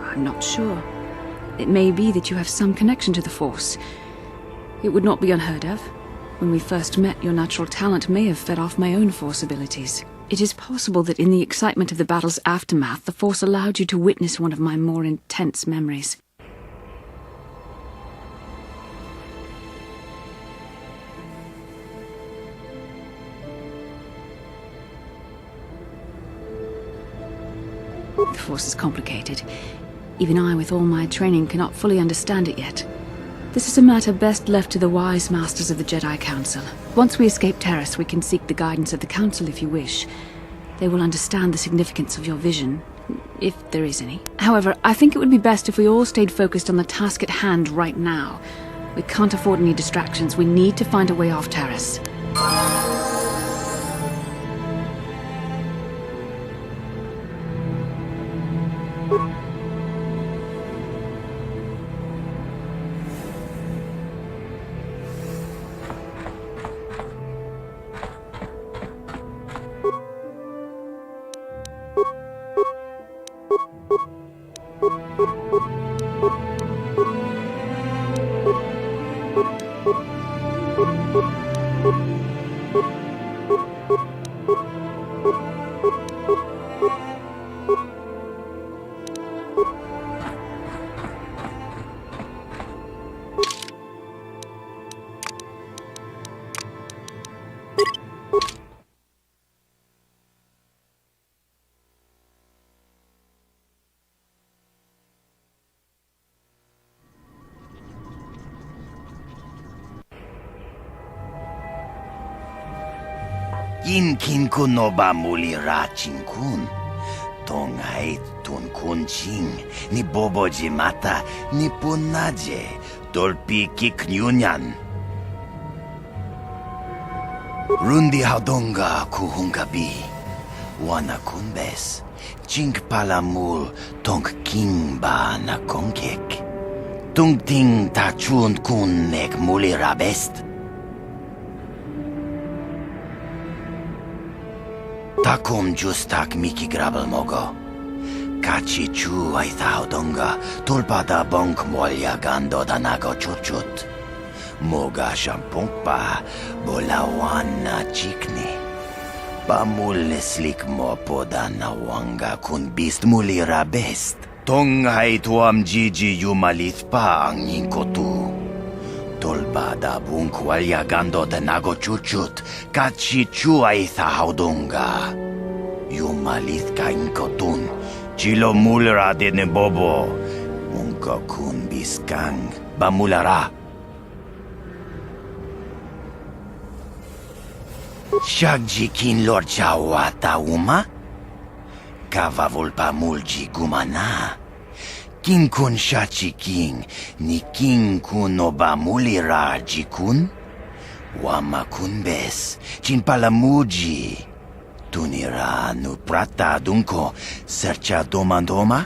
I'm not sure. It may be that you have some connection to the Force. It would not be unheard of. When we first met, your natural talent may have fed off my own Force abilities. It is possible that in the excitement of the battle's aftermath, the Force allowed you to witness one of my more intense memories. The Force is complicated. Even I, with all my training, cannot fully understand it yet. This is a matter best left to the wise masters of the Jedi Council. Once we escape Taris, we can seek the guidance of the Council if you wish. They will understand the significance of your vision, if there is any. However, I think it would be best if we all stayed focused on the task at hand right now. We can't afford any distractions. We need to find a way off Taris. Kin kun no ba muli ra chin kun. Tong ai tun kun ching. Ni bobo mata ni punaje. Dolpi kik nyunyan. Rundi haudonga kuhungabi. Wana kunbes. Chink palamul tong king ba na konkek. Tung ting ta chun kun nek muli rabest. Takom justak miki grabel mogo. Kachi chu ai thaudonga. Tulpada bonk molya gando danago chuchut. Moga shampongpa bolawana chikni. Pamul slik mo poda na wanga kun bist muli rabest. Tong hai tuam jiji yumalith pa ang inkotu. Tolbada bunk walya gando de nago chuchut, kachi chuay thaudonga. Yumalith ka inkotun, chilo mulra de ne bobo. Munko kun biskang, bamulara. Shagji kin lord chawata uma? Kava volpa mulji gumana. King kun shachi king, ni king kun oba mulira jikun? Wama kun bes, chin palamuji. Tunira nu prata dunko, sercha domandoma?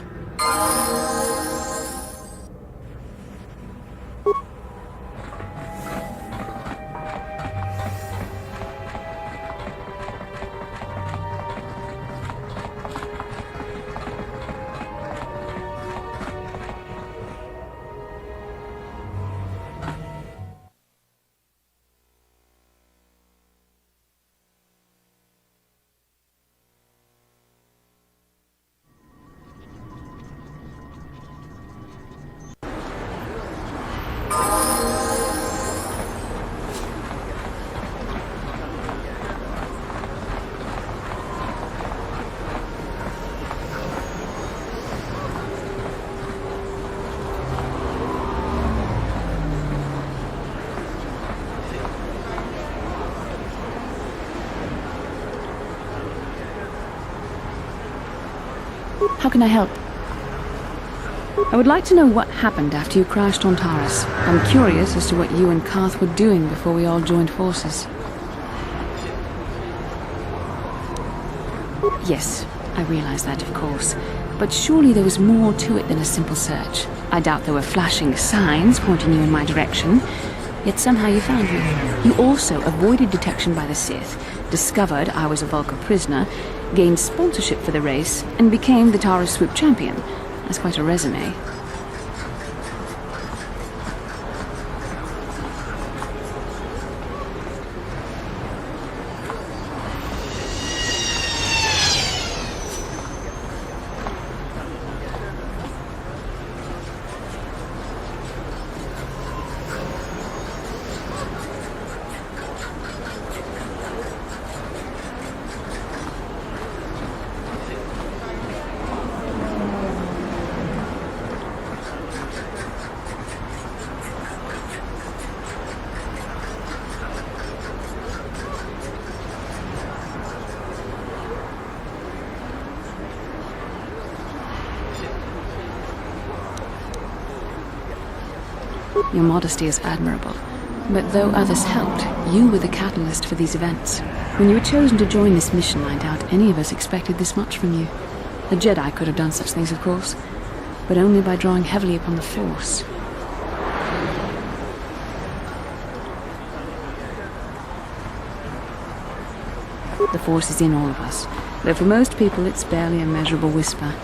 How can I help? I would like to know what happened after you crashed on Taris. I'm curious as to what you and Carth were doing before we all joined forces. Yes, I realize that, of course. But surely there was more to it than a simple search. I doubt there were flashing signs pointing you in my direction. Yet somehow you found me. You also avoided detection by the Sith, discovered I was a Vulcar prisoner, gained sponsorship for the race, and became the Taris Swoop champion. That's quite a resume. Your modesty is admirable. But though others helped, you were the catalyst for these events. When you were chosen to join this mission, I doubt any of us expected this much from you. A Jedi could have done such things, of course, but only by drawing heavily upon the Force. The Force is in all of us, though for most people it's barely a measurable whisper.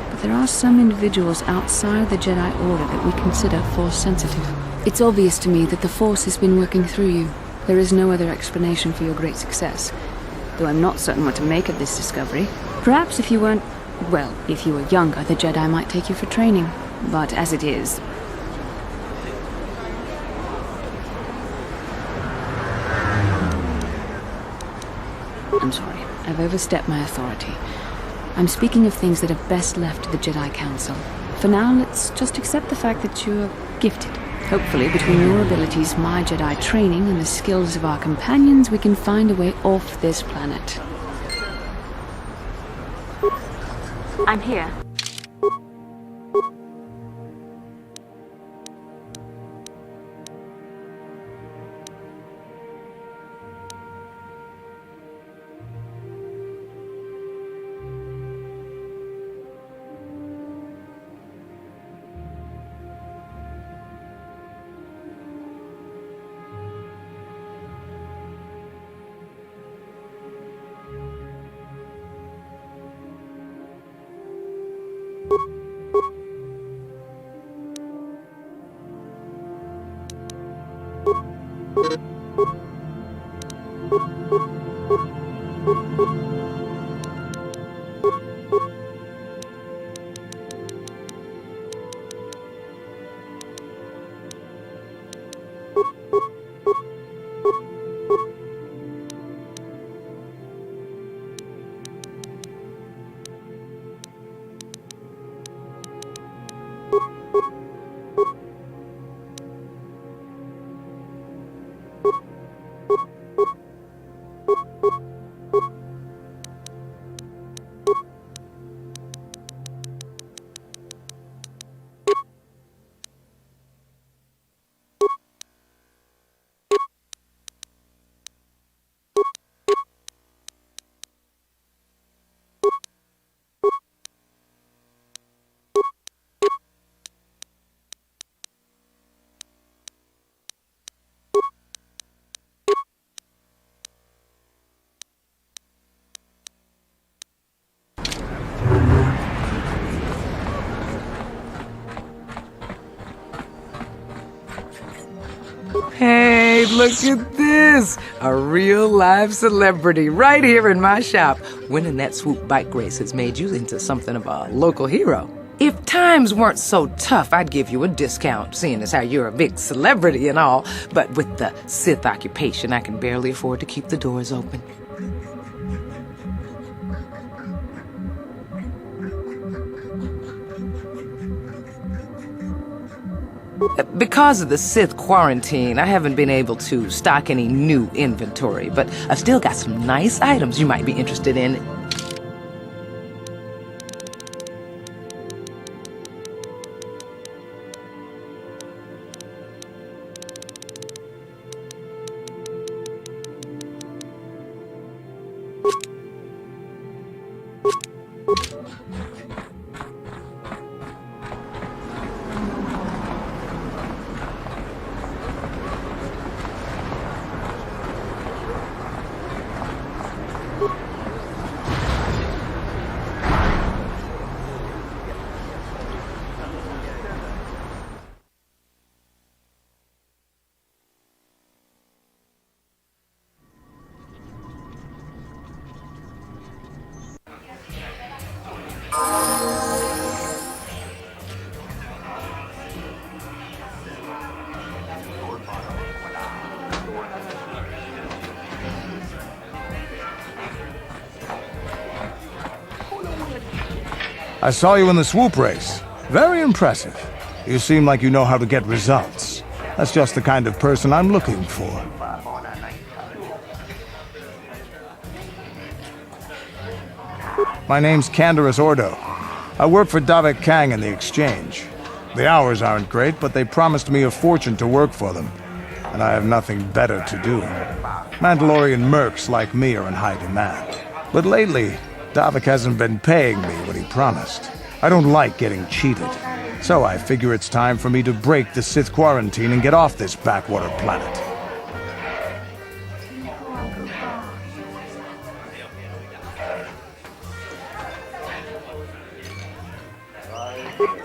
But there are some individuals outside the Jedi Order that we consider Force-sensitive. It's obvious to me that the Force has been working through you. There is no other explanation for your great success. Though I'm not certain what to make of this discovery. Perhaps if you weren't... well, if you were younger, the Jedi might take you for training. But as it is... I'm sorry. I've overstepped my authority. I'm speaking of things that are best left to the Jedi Council. For now, let's just accept the fact that you're gifted. Hopefully, between your abilities, my Jedi training, and the skills of our companions, we can find a way off this planet. I'm here. Hey, look at this! A real live celebrity right here in my shop. Winning that swoop bike race has made you into something of a local hero. If times weren't so tough, I'd give you a discount, seeing as how you're a big celebrity and all. But with the Sith occupation, I can barely afford to keep the doors open. Because of the Sith quarantine, I haven't been able to stock any new inventory, but I've still got some nice items you might be interested in. I saw you in the swoop race. Very impressive. You seem like you know how to get results. That's just the kind of person I'm looking for. My name's Canderous Ordo. I work for Davik Kang in the Exchange. The hours aren't great, but they promised me a fortune to work for them, and I have nothing better to do. Mandalorian mercs like me are in high demand. But lately, Davik hasn't been paying me what he promised. I don't like getting cheated, so I figure it's time for me to break the Sith quarantine and get off this backwater planet.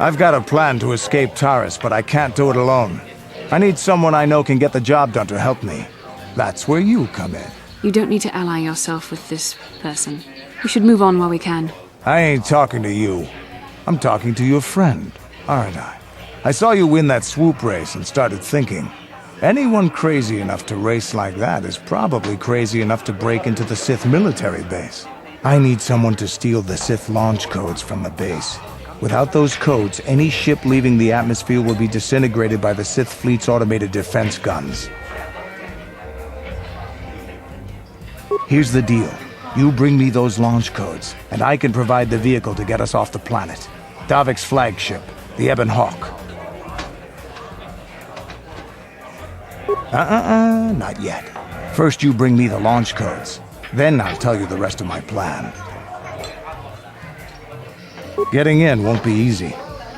I've got a plan to escape Taris, but I can't do it alone. I need someone I know can get the job done to help me. That's where you come in. You don't need to ally yourself with this person. We should move on while we can. I ain't talking to you. I'm talking to your friend, aren't I? I saw you win that swoop race and started thinking, anyone crazy enough to race like that is probably crazy enough to break into the Sith military base. I need someone to steal the Sith launch codes from the base. Without those codes, any ship leaving the atmosphere will be disintegrated by the Sith fleet's automated defense guns. Here's the deal. You bring me those launch codes, and I can provide the vehicle to get us off the planet. Davik's flagship, the Ebon Hawk. Not yet. First you bring me the launch codes. Then I'll tell you the rest of my plan. Getting in won't be easy.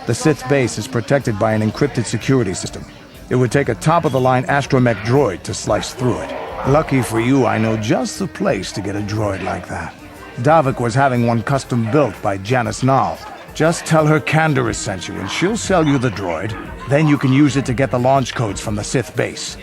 The Sith base is protected by an encrypted security system. It would take a top-of-the-line astromech droid to slice through it. Lucky for you, I know just the place to get a droid like that. Davik was having one custom built by Janice Nall. Just tell her Candaris sent you and she'll sell you the droid. Then you can use it to get the launch codes from the Sith base.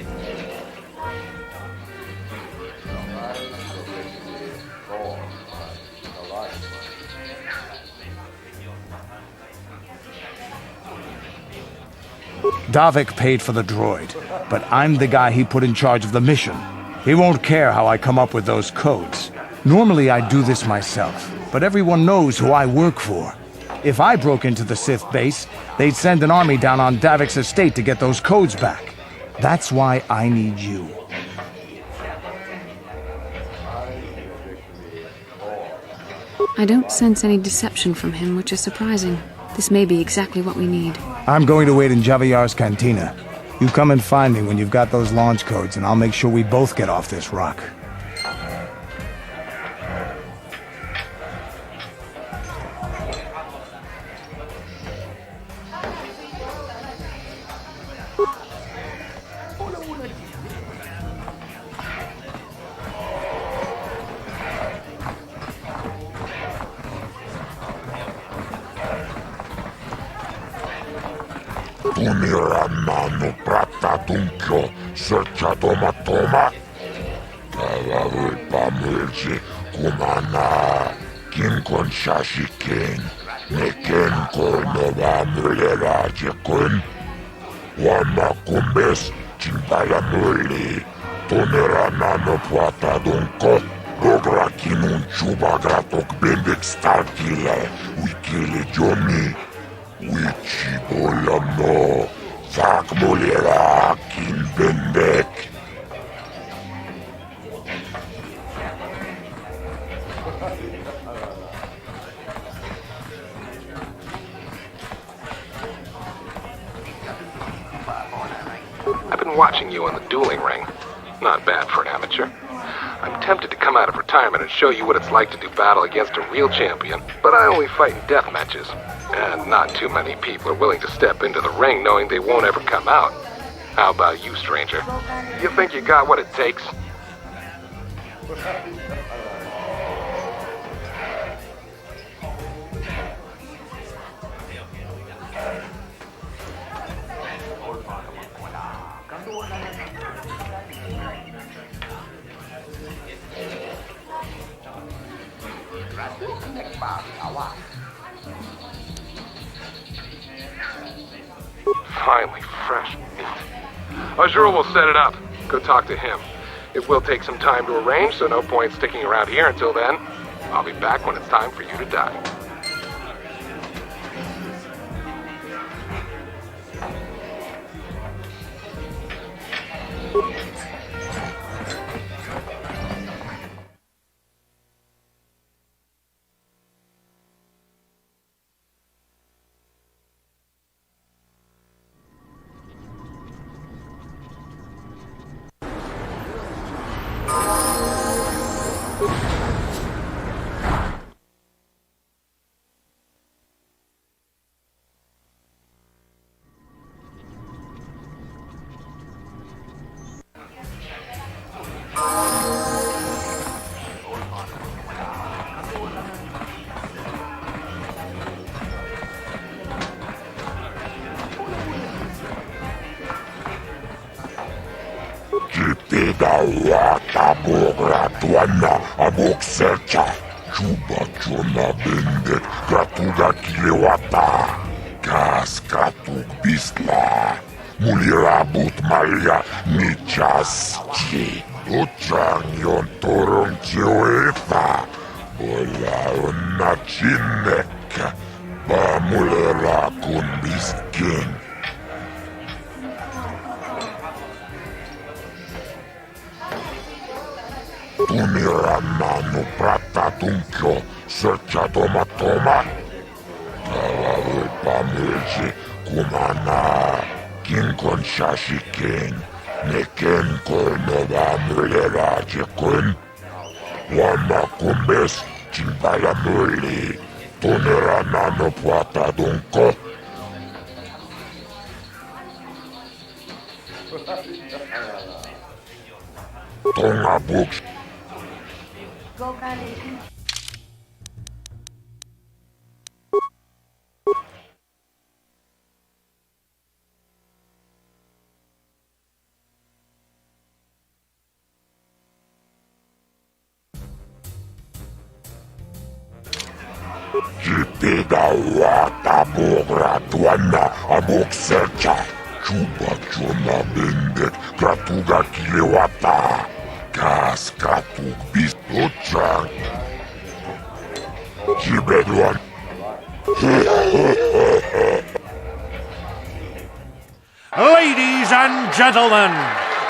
Davik paid for the droid, but I'm the guy he put in charge of the mission. He won't care how I come up with those codes. Normally I'd do this myself, but everyone knows who I work for. If I broke into the Sith base, they'd send an army down on Davik's estate to get those codes back. That's why I need you. I don't sense any deception from him, which is surprising. This may be exactly what we need. I'm going to wait in Javiar's cantina. You come and find me when you've got those launch codes, and I'll make sure we both get off this rock. Tumiranno prattatuncho searchatomatoma. Tavavul pamulji kumana kinkon shashikin. Neken kolnova mulerajakun. Wamakumbes chimbalamuli. Tumiranano prattatunko. Rograkinun chubagratok bimbik starkile. Wikili jomi. Wichibolamo, Zakmolera, Kinbendek. I've been watching you on the dueling ring. Not bad for an amateur. I'm tempted to come out of retirement and show you what it's like to do battle against a real champion, but I only fight in death matches. And not too many people are willing to step into the ring knowing they won't ever come out. How about you, stranger? You think you got what it takes? Finally, fresh meat. Azura will set it up. Go talk to him. It will take some time to arrange, so no point sticking around here until then. I'll be back when it's time for you to die. Pedawata bogratuana aboksercha. Chubachona bendet gratuga kilewata. Gas gratuk bisla. Mulirabut malia nichaschi. Uchang yon torong chioefa. Bola una chinek. Ba mulera kun biskin. Tunirannanu prattatuncho searcha toma. Tavavul pamilji kumana kinkon shashiken neken kolnova muleraje kun wama kumbes chimbala muli tunirannanu prattatunko. Tonga books. Pedawata bogratuana aboksercha. Chubachona bendet gratuga kilewata. Gas gratuk bistochang. Chibedwan. Ladies and gentlemen,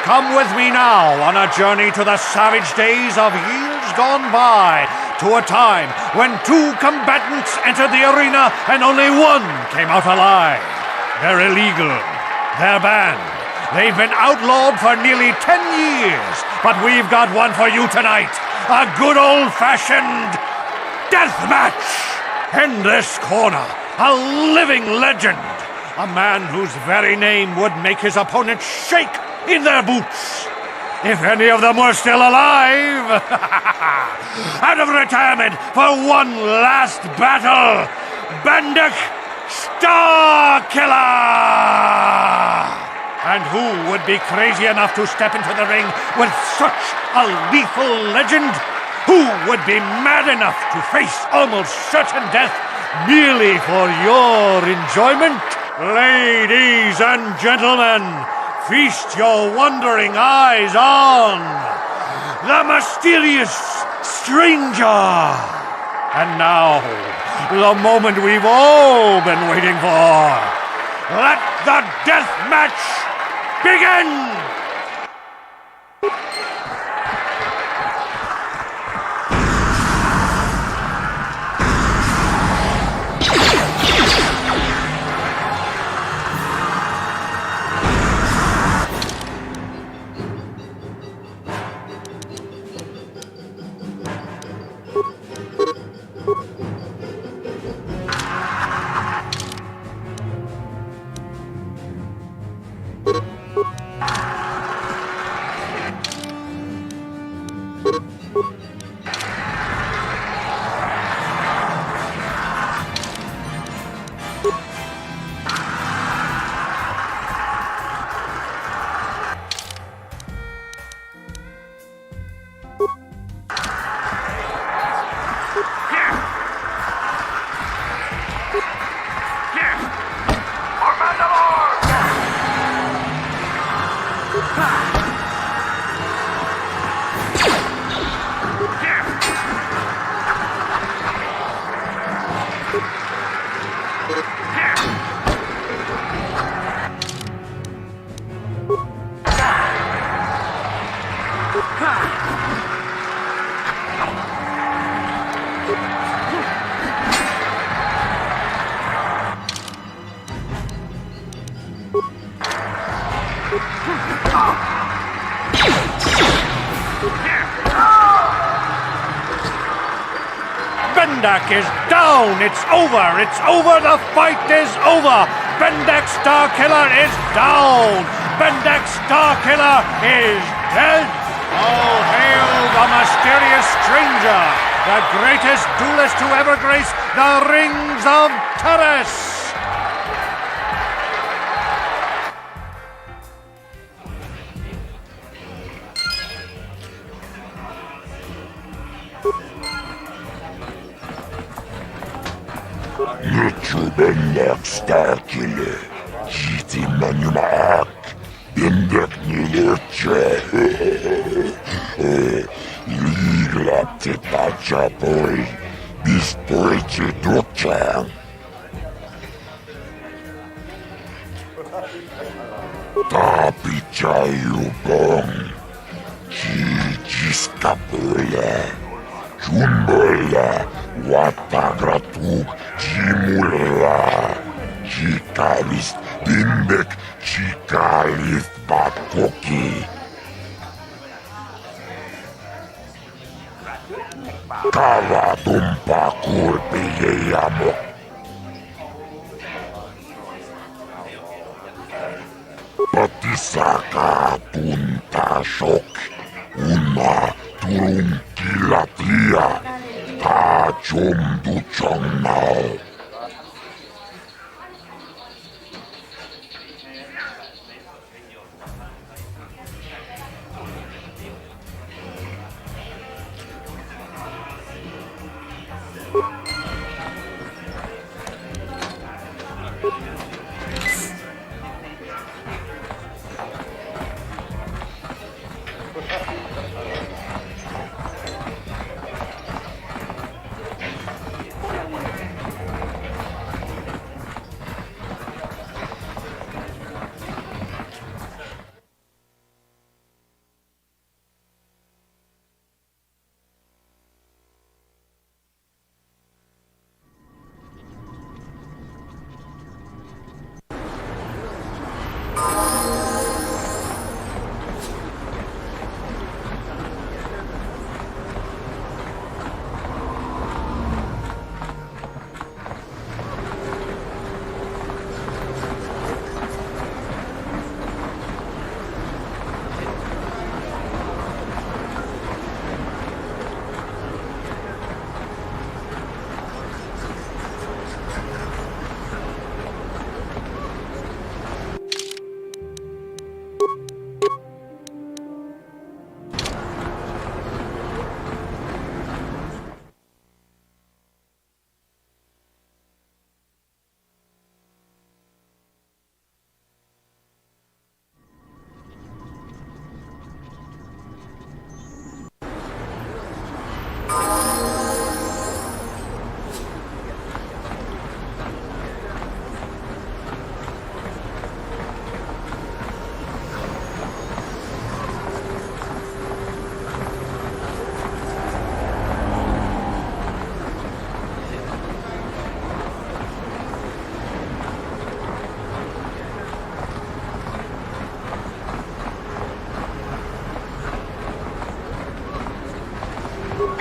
come with me now on a journey to the savage days of years gone by, to a time when 2 combatants entered the arena and only 1 came out alive. They're illegal. They're banned. They've been outlawed for nearly 10 years, but we've got one for you tonight. A good old-fashioned death match. In this corner, a living legend. A man whose very name would make his opponents shake in their boots. If any of them were still alive. Out of retirement for one last battle, Banduk Starkiller! And who would be crazy enough to step into the ring with such a lethal legend? Who would be mad enough to face almost certain death merely for your enjoyment? Ladies and gentlemen, feast your wondering eyes on the mysterious stranger. And now, the moment we've all been waiting for. Let the death match begin! Bendak is down! It's over! It's over! The fight is over! Bendak Starkiller is down! Bendak Starkiller is dead! All hail the mysterious stranger! The greatest duelist to ever grace the rings of Taris! Bellek sterkele. Jitimanjumak. Bindek niluche. Liglapti pachapoi. Bispoichi duchang. Tapi chayubong. Jiskapole. Jumbola. Watagratug. Jimula. Jikalist. Bindek. Jikalist batkoki. Kala tumpa kurpiyeyamok. Patisaka tuntasok. Una turung kilatia. Tajum duchong nao.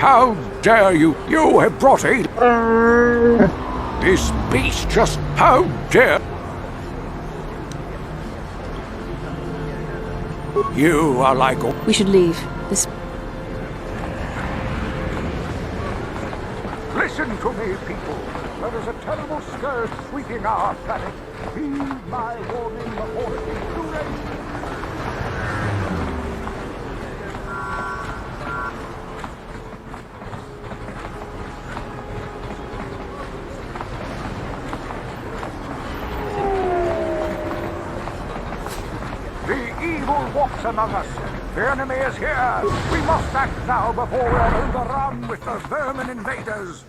How dare you? You have brought a... This beast just... How dare... You are like... We should leave. This... Listen to me, people. There is a terrible scourge sweeping our planet. Heed my warning before it is too late. Walks among us. The enemy is here. We must act now before we are overrun with the vermin invaders.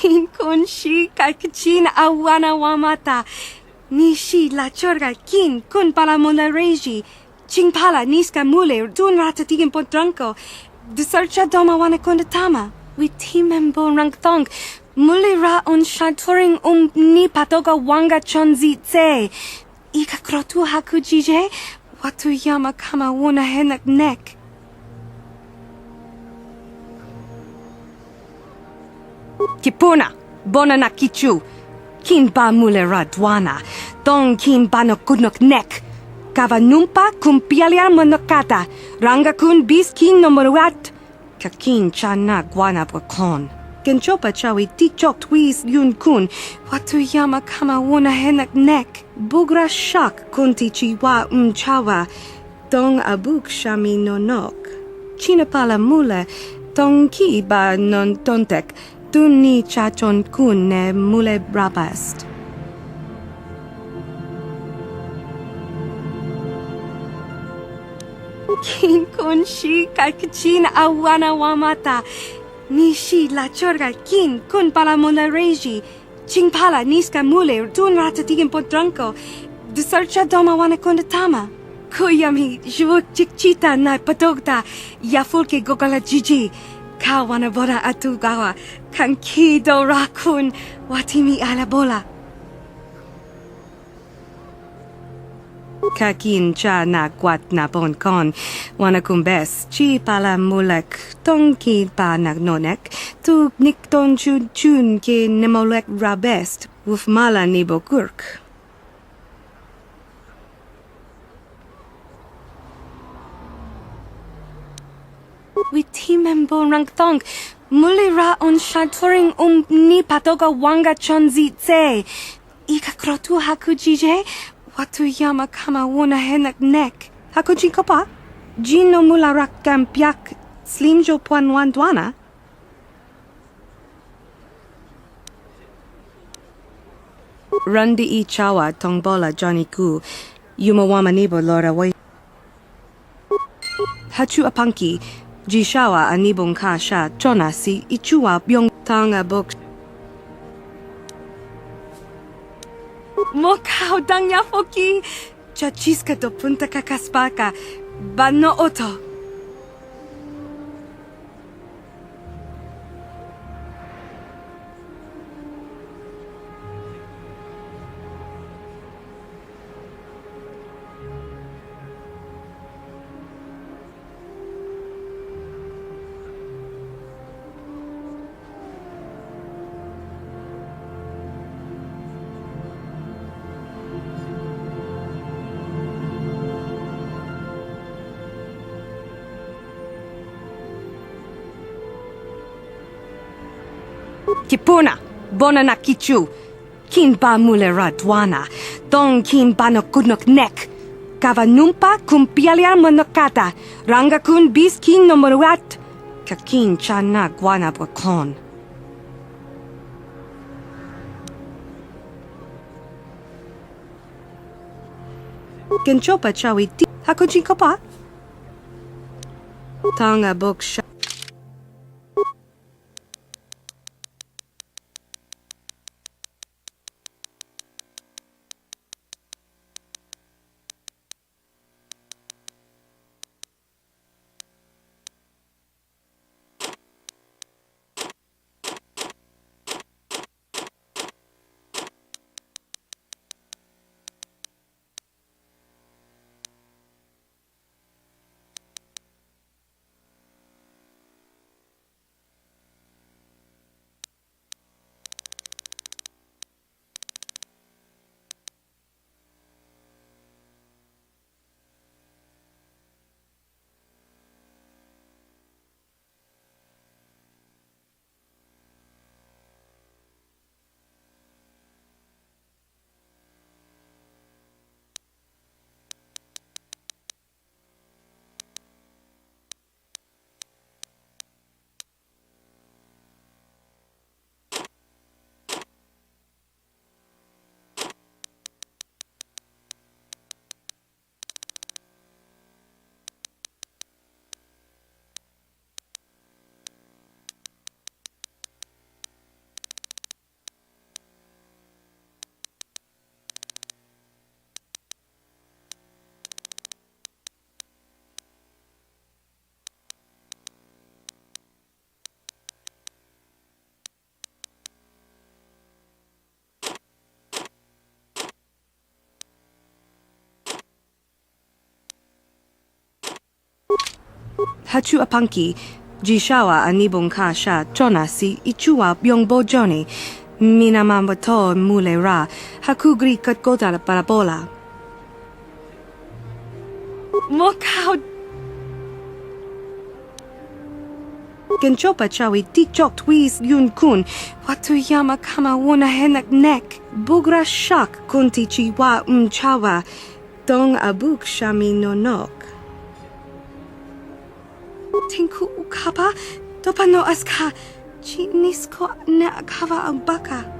Kin kun shi kai kachin awana wamata. Nishi la chorga kin kun pala mula reji. Ching pala niska mule dun ratatigin potranco. Desarcha doma wana kondatama. We timembo rang thong. Muli ra on shaturing ni patoga wanga chonzi tse. Ika krotu hakujije. Watu yama kama wuna henak nek. Kipuna, bona na kichu. Kin ba mule ra dwana. Dong kin ba no kudnok nek. Kava numpa kumpialia monokata. Ranga kun bis kin no moruat. Kakin chana guana bwakon. Genchopa chawi tikchok twiz yun kun. Watu yama kama wuna henak nek. Bugra shak kunti chiwa chawa. Dong abuk shami nonok. Chinapala mule. Dong ki ba non tontek. Dun ni chachon kun ne mule brabast. Kin kun shi kai kachin awana wamata. Nishi la chorga kin kun pala mula reji. Ching pala niska mule dun ratatigin potranco. Desarcha doma wana kondatama. Kuyami jvuk chikchita na patogta. Yafulke gogala jiji. Kawana boda atugawa. Kankido rakun watimi alabola. Kakin cha na kwat na bon kon. Wana kumbes chi pala mulek. Tonki pa nagnonek. Tu nikton chun chun ke nemolek rabest. Wuf mala nibo kurk. We timembo rang thong. Muli ra on shaturing ni patoga wanga chonzi tse. Ika krotu hakujije. Watu yama kama wuna henak nek. Hakuji kopa? Jino mula rak kampiak slimjo puan wandwana? Rundi I chawa tongbola Johnny Ku. Yumawama nibo lora way. Hachu apanki. Jishawa anibong kasha chona si ichua byong tanga bok. Mokao dangya foki. Chachiska do punta kakaspaka. Bano oto. Kipuna, bona na kichu. Kin ba mule ra dwana. Dong kin ba no kudnok nek. Kava numpa kumpialia monokata. Ranga kun bis kin no moruat. Kakin chana guana bwakon. Genchopa chawi ti. Hakuji kopa? Tanga bok sha. Hachu apanki, Jishawa anibong kasha chona si ichua byong bojoni, minamambato mule ra, hakugri katgota parabola. Mokao Genchopa chawi tikchok twis yun kun, watuyama kama wona henak nek, bugra shak kunti chiwa chawa, dong abuk shami nonok. Tinku ukapa, dopano aska, chinisko na akava ambaka.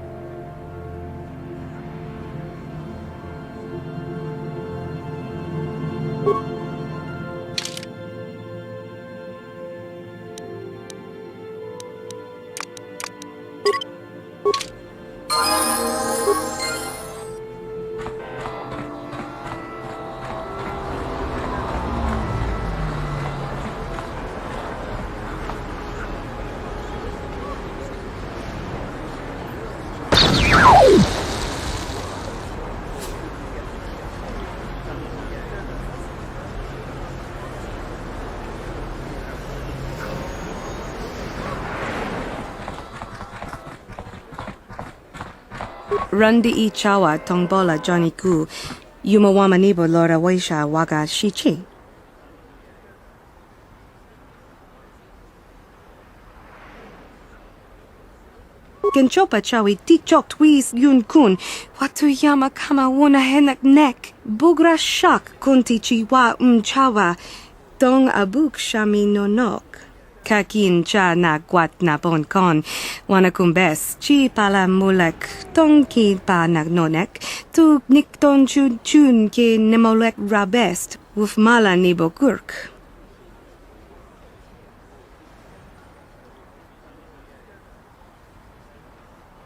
Rundi I chawa tongbola Johnny Ku, Yumawama nibo Lora Waisha waga shichi. Genchopa chawi tikchok twis yun kun, watuyama kama wona henak nek, bugra shak kunti chiwa chawa, dong abuk shami nonok. Kakin cha na guat na bon kon, wanakumbes, chi pala mulek, tongki pa nagnonek, tu nikton chun chun ke nemolek rabest, wuf mala nibo kurk.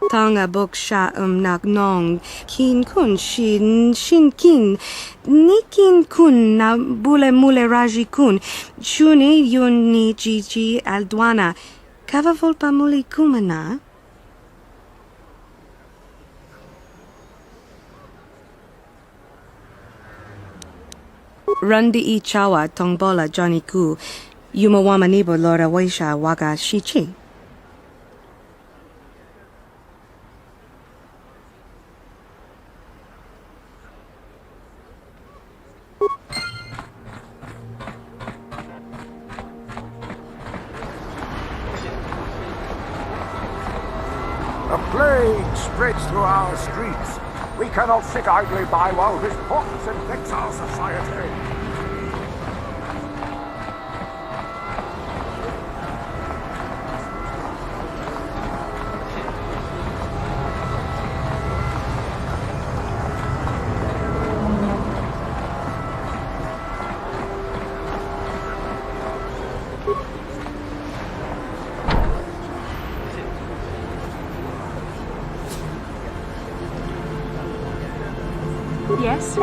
Tanga bok sha nak nong, kin kun shin kin, nikin kun na bule mule raji kun, shuni yun ni jiji aldwana, kava volpa muli kumana. Rundi I chawa tongbola Johnny Ku, Yumawama nibo Lora Waisha waga shichi. The plague spreads through our streets. We cannot sit idly by while this pox infects our society. Yes?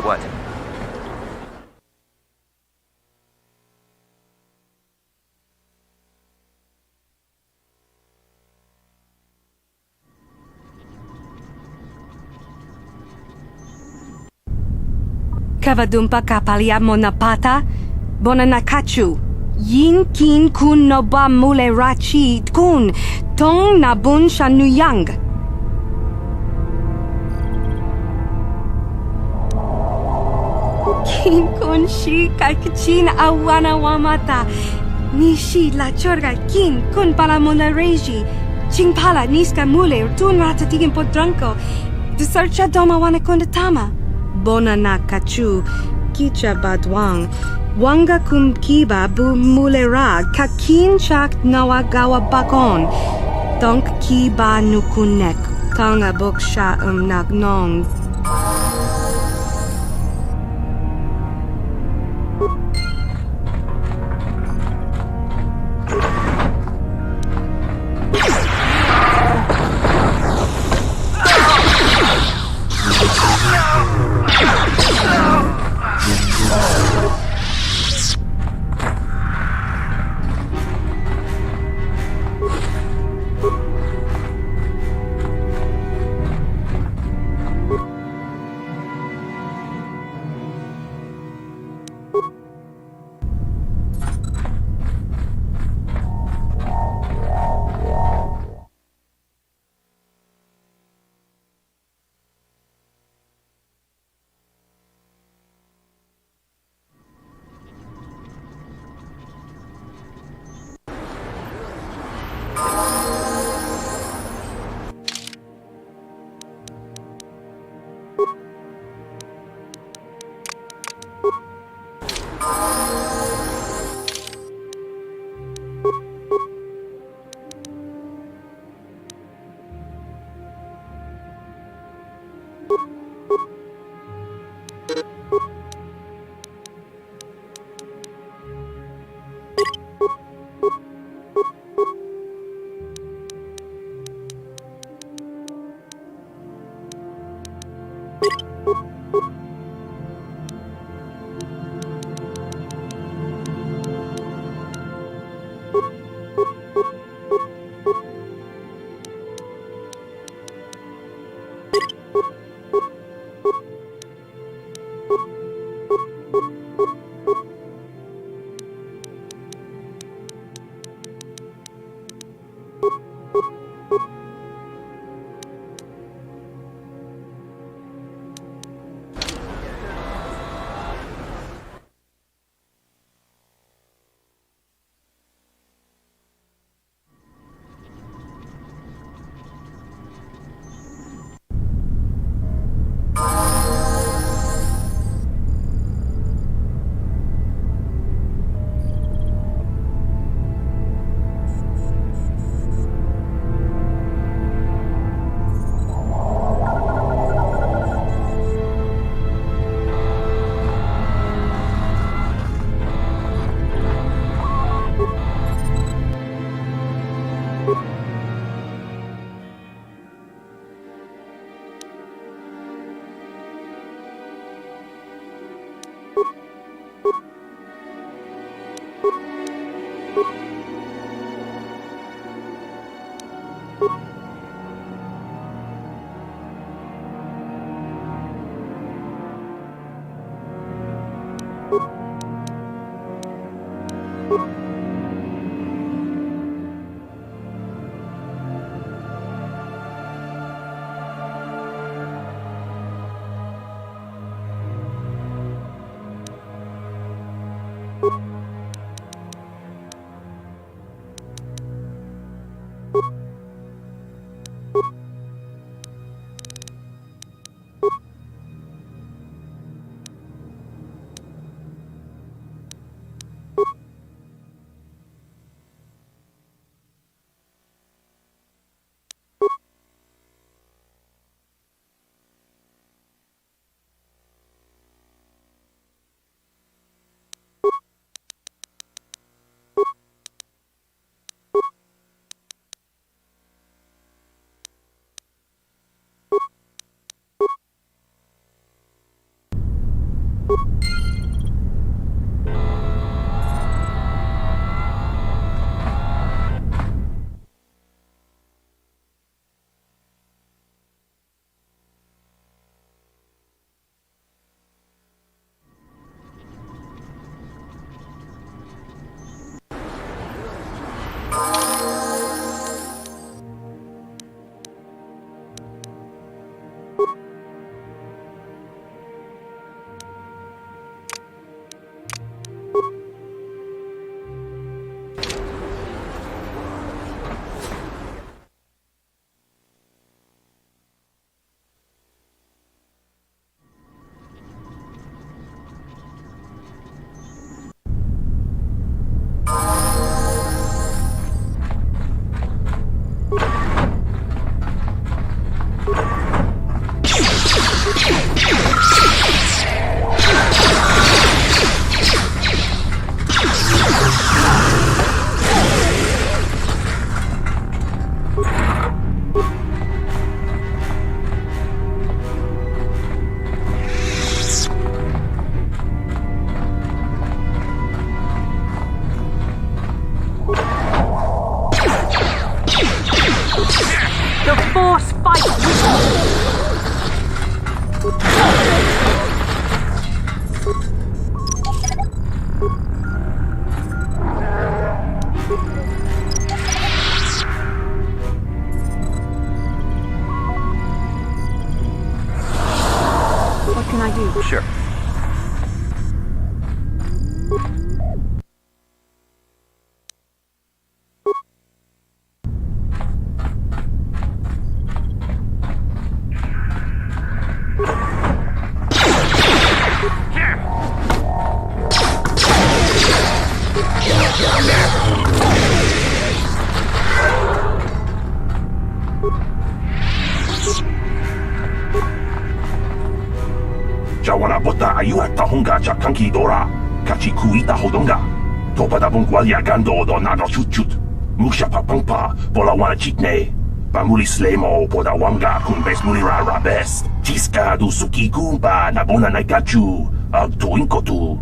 What? Kavadumpa kapaliamo na pata, bona nakachu. Yin kin kun no ba mule rachi kun, tong na bun shanuyang. Kin kun shi kaikichin awana wamata, Nishi la chorga kin kun pala mona reji. Ching pala niska mule tun rata tigin podranko. De searcha doma wana konda tama. Bona na kachu. Kicha badwang. Wanga kum kiba bu mulera. Kakin chak nawa gawa bakon. Donk kiba nukunek. Tanga boksha nagnong. Jawana bota ayu at tahonga cha kanki dora. Kachi kuita hodonga. Topa da bungwalia gando do nado chut. Musha papangpa bola wana chitne. Pamuli slemo poda wanga kun bes mulira rabes. Chiska du suki kumpa na bona naikachu. Ag tuinkotu.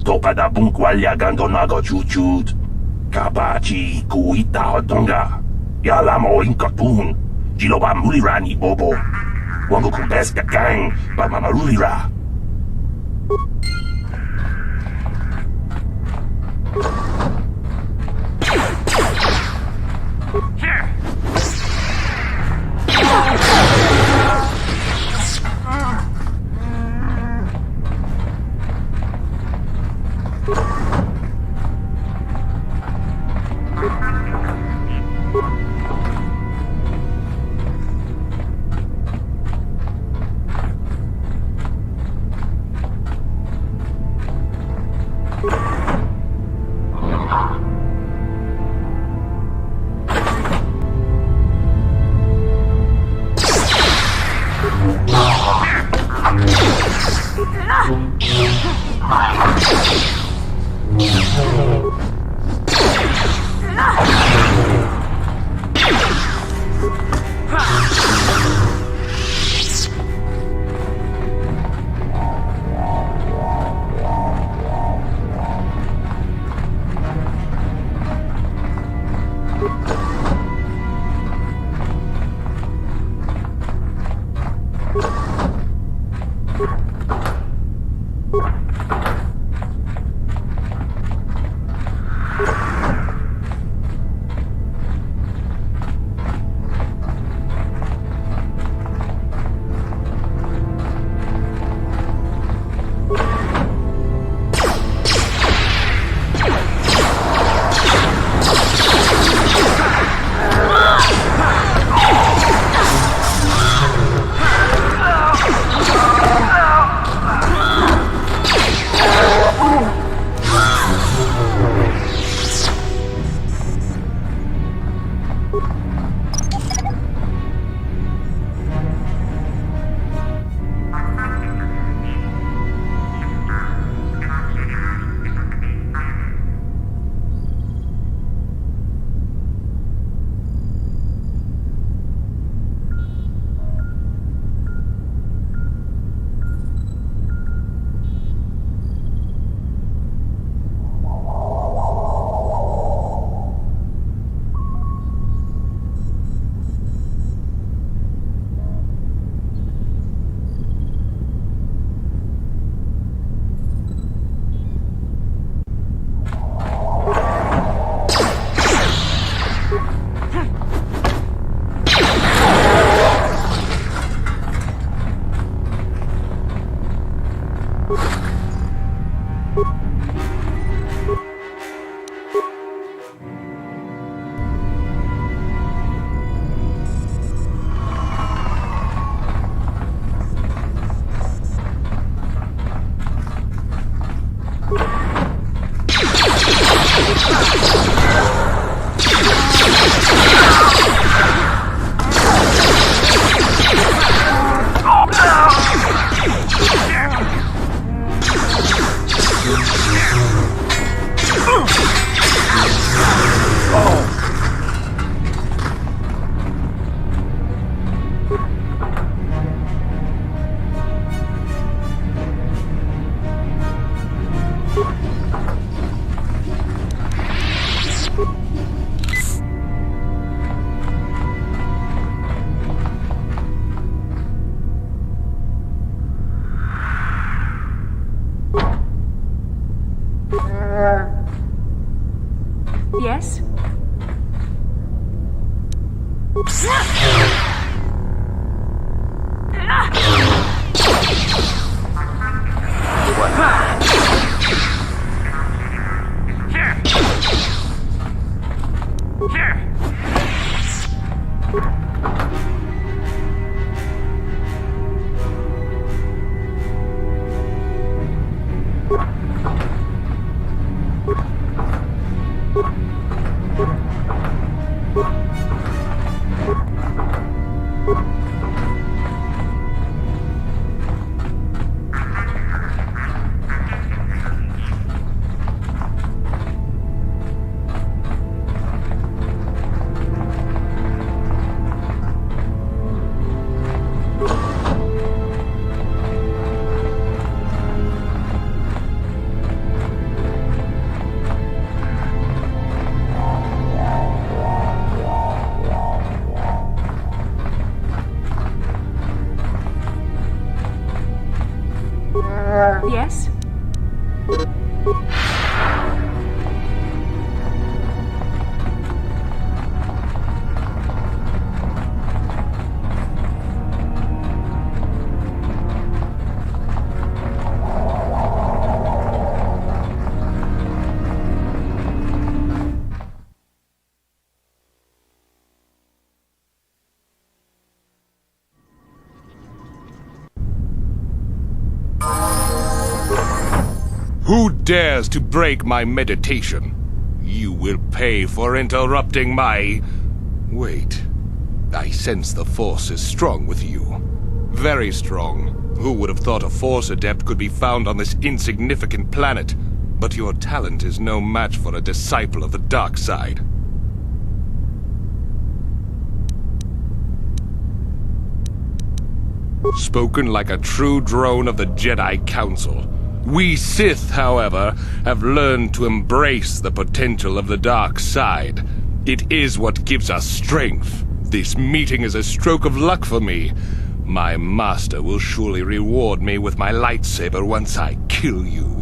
Topa da bungwalia gando nago chuchut. Kabachi kuita hodonga. Yalamo inkotun. Jiloba mulira ni bobo. Wango kun bes kakang ba mamarulira. Yes? Yes? Who dares to break my meditation? You will pay for interrupting my... Wait. I sense the Force is strong with you. Very strong. Who would have thought a Force Adept could be found on this insignificant planet? But your talent is no match for a disciple of the dark side. Spoken like a true drone of the Jedi Council. We Sith, however, have learned to embrace the potential of the dark side. It is what gives us strength. This meeting is a stroke of luck for me. My master will surely reward me with my lightsaber once I kill you.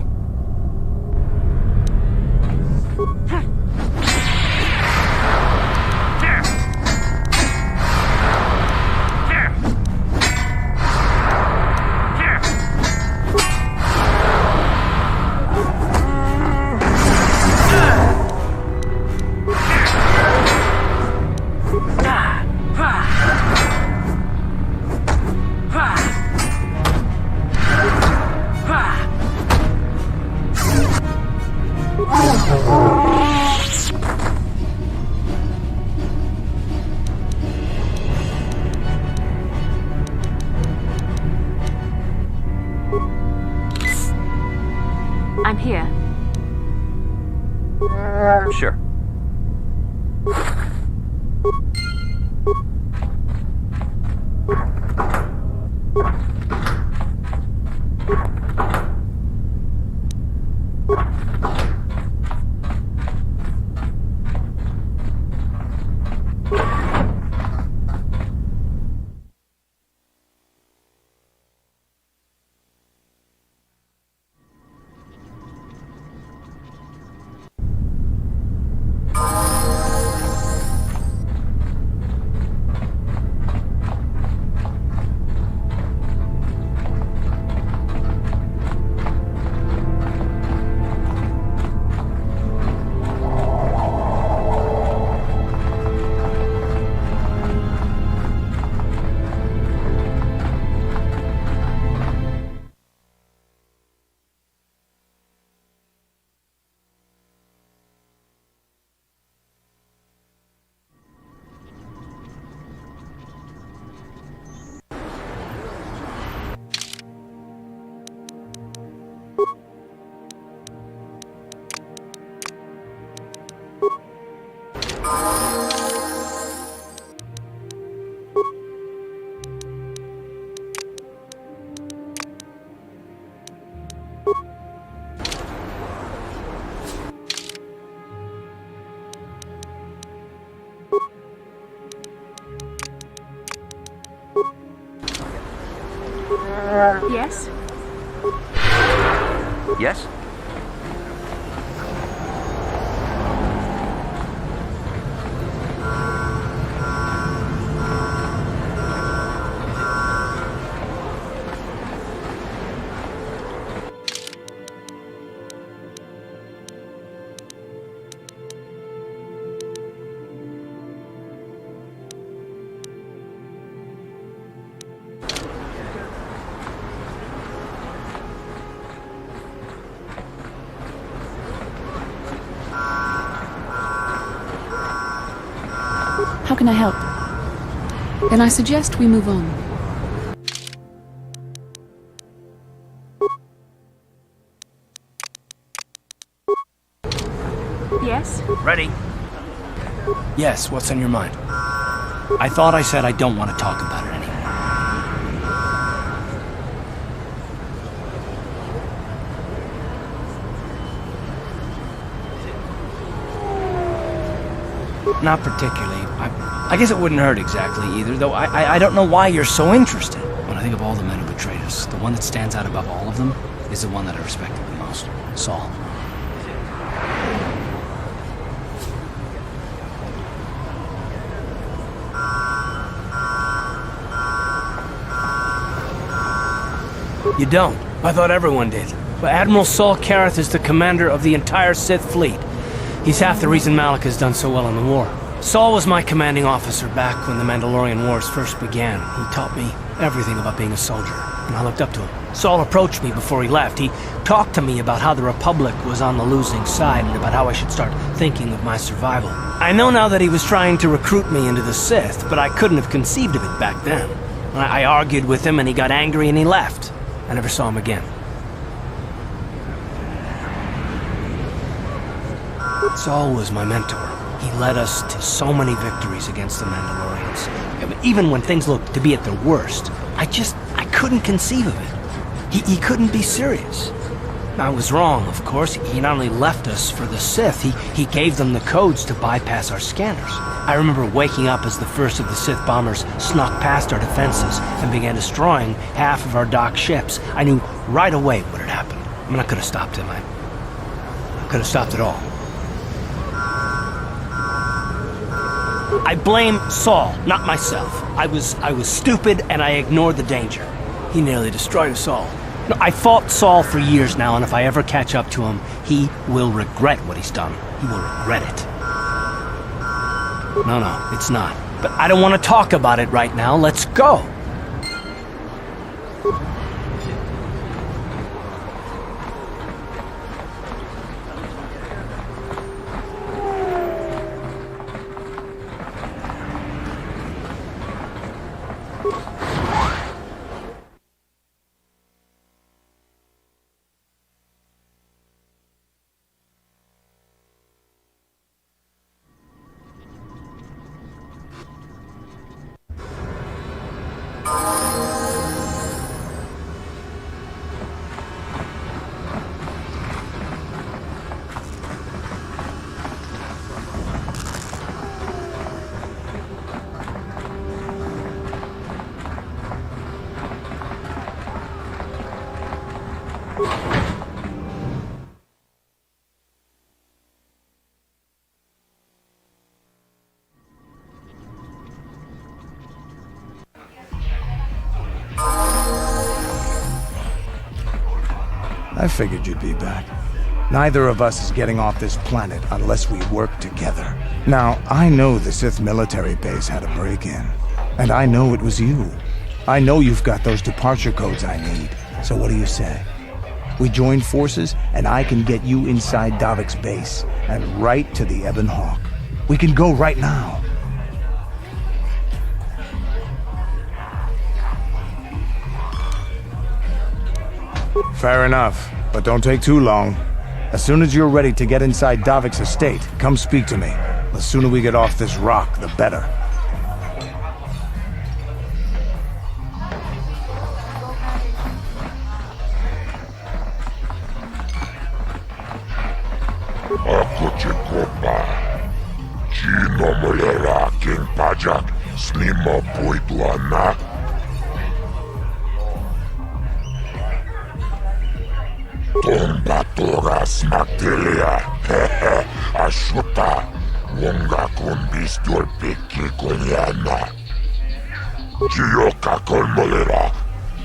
I'm here. Sure. Yes? Yes? How can I help? Then I suggest we move on. Yes? Ready? Yes, what's on your mind? I thought I said I don't want to talk about it anymore. Not particularly. I guess it wouldn't hurt exactly either, though I don't know why you're so interested. When I think of all the men who betrayed us, the one that stands out above all of them is the one that I respected the most. Saul. You don't. I thought everyone did. But Admiral Saul Carth is the commander of the entire Sith fleet. He's half the reason Malak has done so well in the war. Saul was my commanding officer back when the Mandalorian Wars first began. He taught me everything about being a soldier, and I looked up to him. Saul approached me before he left. He talked to me about how the Republic was on the losing side and about how I should start thinking of my survival. I know now that he was trying to recruit me into the Sith, but I couldn't have conceived of it back then. I argued with him and he got angry and he left. I never saw him again. Saul was my mentor. He led us to so many victories against the Mandalorians. Even when things looked to be at their worst, I couldn't conceive of it. He couldn't be serious. I was wrong, of course. He not only left us for the Sith, he gave them the codes to bypass our scanners. I remember waking up as the first of the Sith bombers snuck past our defenses and began destroying half of our docked ships. I knew right away what had happened. I mean, I could have stopped him. I could have stopped it all. I blame Saul, not myself. I was stupid and I ignored the danger. He nearly destroyed us all. No, I fought Saul for years now, and if I ever catch up to him, he will regret what he's done. He will regret it. No, it's not. But I don't want to talk about it right now. Let's go. I figured you'd be back. Neither of us is getting off this planet unless we work together. Now, I know the Sith military base had a break-in. And I know it was you. I know you've got those departure codes I need. So what do you say? We join forces, and I can get you inside Davik's base, and right to the Ebon Hawk. We can go right now. Fair enough, but don't take too long. As soon as you're ready to get inside Davik's estate, come speak to me. The sooner we get off this rock, the better. Ako ci kopa. Chino mulera king pajak snima poituana. Tomba toras matelia. Ashuta. Wonga kombistor peki konyana. Chioka kon mulera.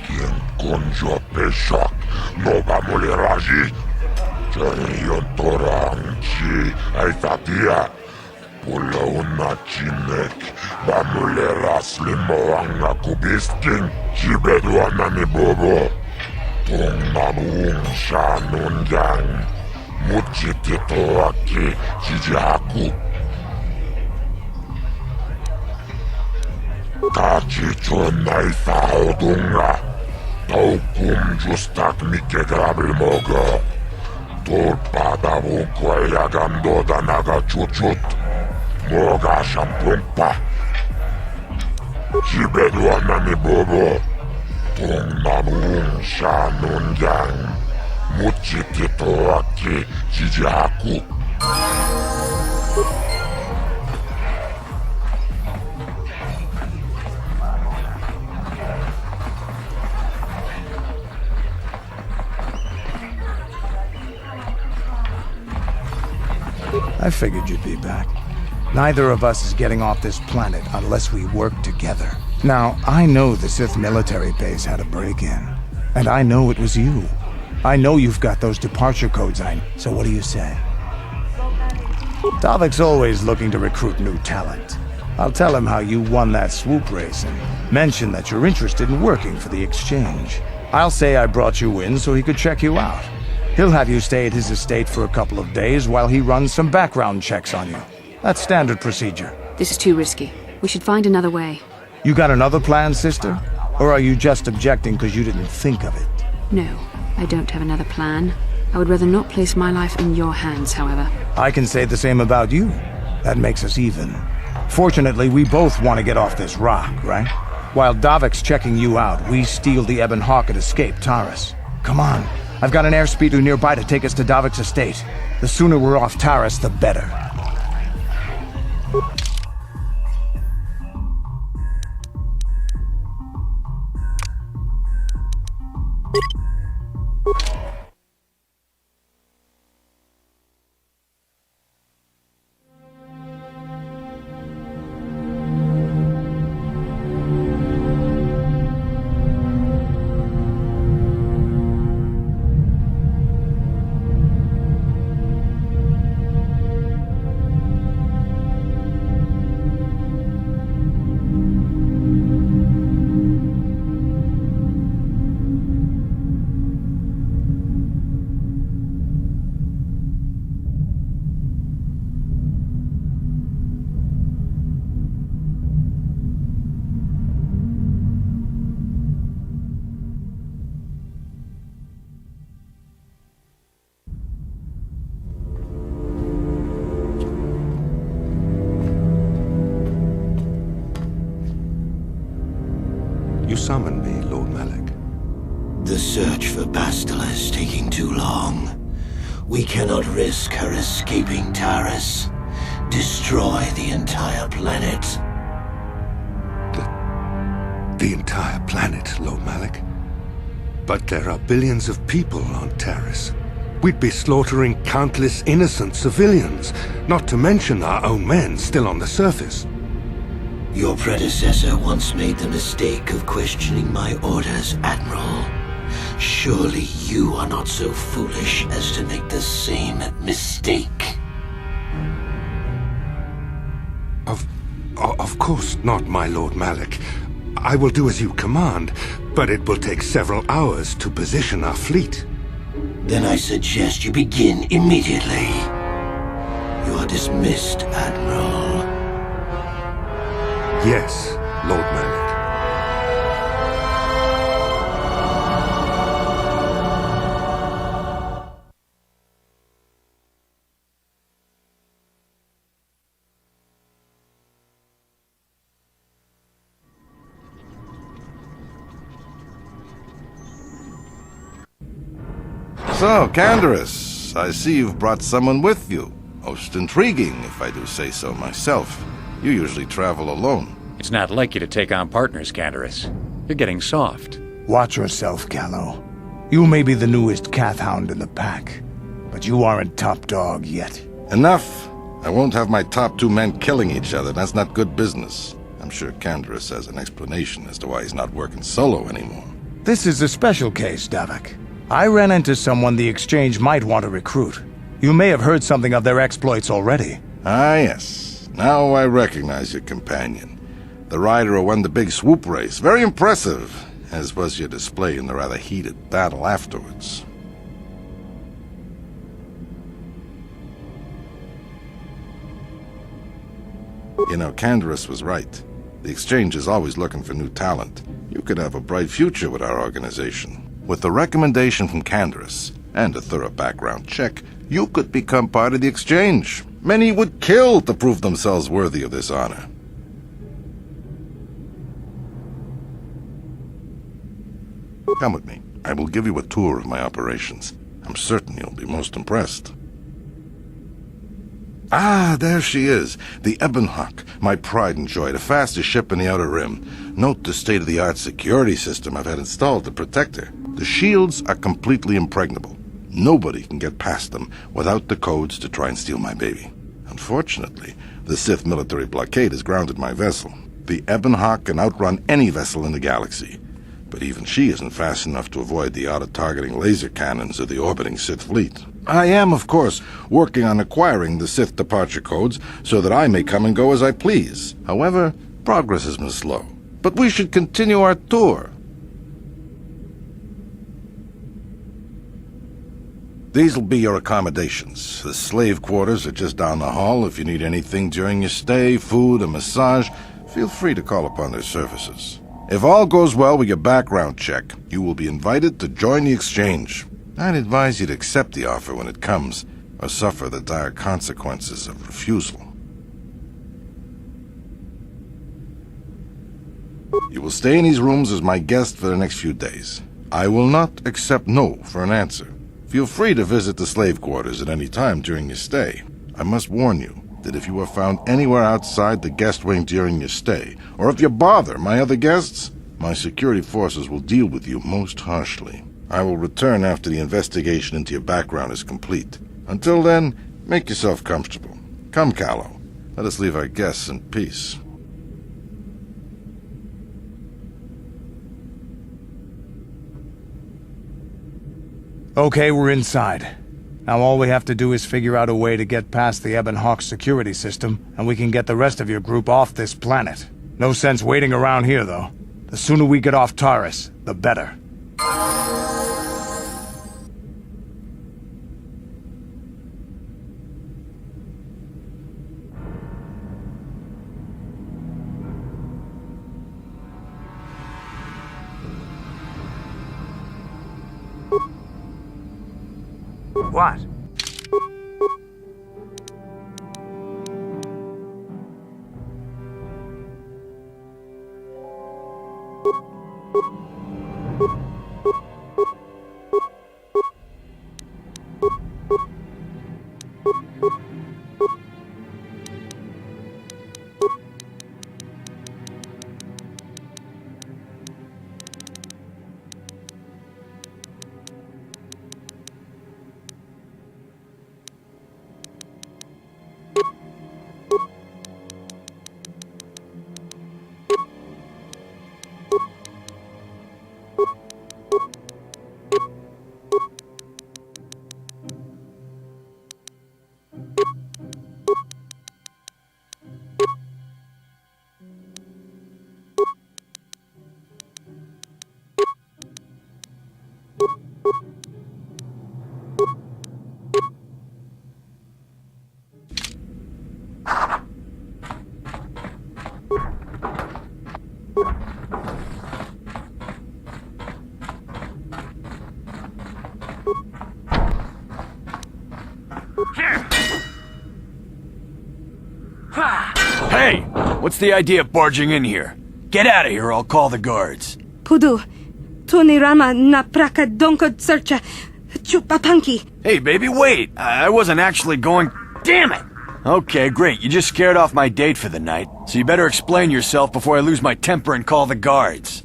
King konjo peshak. Nova muleraji. Yon torang chi aitatia pula una chinek bamulera slimo anga kubisking chibeduana ni bobo tong namuung shanun yang muchitito aki chijaku Kachichon naitha hodunga. Taukum justak mike grabel moga. Torpada vunko elagando da naga chuchut. Moga shampumpa. Jibeduana mi bobo. Tung namun shanun yang. Muchikito aki jijaku. I figured you'd be back. Neither of us is getting off this planet unless we work together. Now, I know the Sith military base had a break-in. And I know it was you. I know you've got those departure codes, so what do you say? Davik's always looking to recruit new talent. I'll tell him how you won that swoop race and mention that you're interested in working for the exchange. I'll say I brought you in so he could check you out. He'll have you stay at his estate for a couple of days while he runs some background checks on you. That's standard procedure. This is too risky. We should find another way. You got another plan, sister? Or are you just objecting because you didn't think of it? No, I don't have another plan. I would rather not place my life in your hands, however. I can say the same about you. That makes us even. Fortunately, we both want to get off this rock, right? While Davik's checking you out, we steal the Ebon Hawk and escape Taris. Come on. I've got an airspeeder nearby to take us to Davik's estate. The sooner we're off Taris, the better. You summoned me, Lord Malak. The search for Bastila is taking too long. We cannot risk her escaping Taris. Destroy the entire planet. The entire planet, Lord Malak? But there are billions of people on Taris. We'd be slaughtering countless innocent civilians, not to mention our own men still on the surface. Your predecessor once made the mistake of questioning my orders, Admiral. Surely you are not so foolish as to make the same mistake. Of course not, my Lord Malak. I will do as you command, but it will take several hours to position our fleet. Then I suggest you begin immediately. You are dismissed, Admiral. Yes, Lord Malak. So, Candaris, I see you've brought someone with you. Most intriguing, if I do say so myself. You usually travel alone. It's not like you to take on partners, Candaris. You're getting soft. Watch yourself, Callow. You may be the newest Cath Hound in the pack, but you aren't top dog yet. Enough! I won't have my top two men killing each other. That's not good business. I'm sure Candaris has an explanation as to why he's not working solo anymore. This is a special case, Davik. I ran into someone the Exchange might want to recruit. You may have heard something of their exploits already. Ah, yes. Now I recognize your companion. The rider who won the big swoop race. Very impressive, as was your display in the rather heated battle afterwards. You know, Candaris was right. The Exchange is always looking for new talent. You could have a bright future with our organization. With the recommendation from Candaris and a thorough background check, you could become part of the Exchange. Many would kill to prove themselves worthy of this honor. Come with me. I will give you a tour of my operations. I'm certain you'll be most impressed. Ah, there she is. The Ebonhawk, my pride and joy, the fastest ship in the Outer Rim. Note the state-of-the-art security system I've had installed to protect her. The shields are completely impregnable. Nobody can get past them without the codes to try and steal my baby. Unfortunately, the Sith military blockade has grounded my vessel. The Ebonhawk can outrun any vessel in the galaxy. But even she isn't fast enough to avoid the auto-targeting laser cannons of the orbiting Sith fleet. I am, of course, working on acquiring the Sith departure codes so that I may come and go as I please. However, progress has been slow. But we should continue our tour. These'll be your accommodations. The slave quarters are just down the hall. If you need anything during your stay, food, a massage, feel free to call upon their services. If all goes well with your background check, you will be invited to join the Exchange. I'd advise you to accept the offer when it comes, or suffer the dire consequences of refusal. You will stay in these rooms as my guest for the next few days. I will not accept no for an answer. Feel free to visit the slave quarters at any time during your stay. I must warn you that if you are found anywhere outside the guest wing during your stay, or if you bother my other guests, my security forces will deal with you most harshly. I will return after the investigation into your background is complete. Until then, make yourself comfortable. Come, Callow. Let us leave our guests in peace. Okay, we're inside. Now all we have to do is figure out a way to get past the Ebonhawk security system, and we can get the rest of your group off this planet. No sense waiting around here, though. The sooner we get off Taris, the better. What? Hey! What's the idea of barging in here? Get out of here or I'll call the guards. Pudu, Tunirama na praka donko searcha chupapanki. Hey, baby, wait! I wasn't actually going... Damn it! Okay, great. You just scared off my date for the night, so you better explain yourself before I lose my temper and call the guards.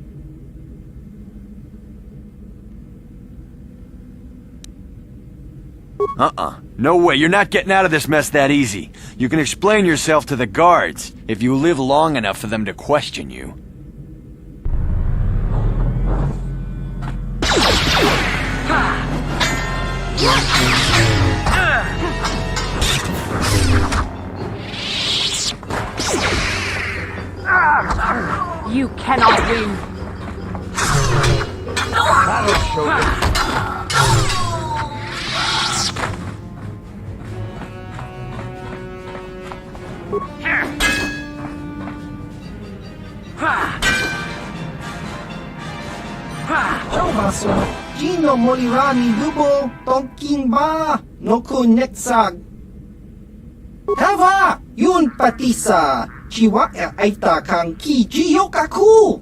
No way, you're not getting out of this mess that easy. You can explain yourself to the guards, if you live long enough for them to question you. You cannot win. That'll show you. baso, Gino Molirani Lubo, Tongking Ba, Noku Netsag. Tava, yun patisa, Chiwa aita kang ki Jiyokaku.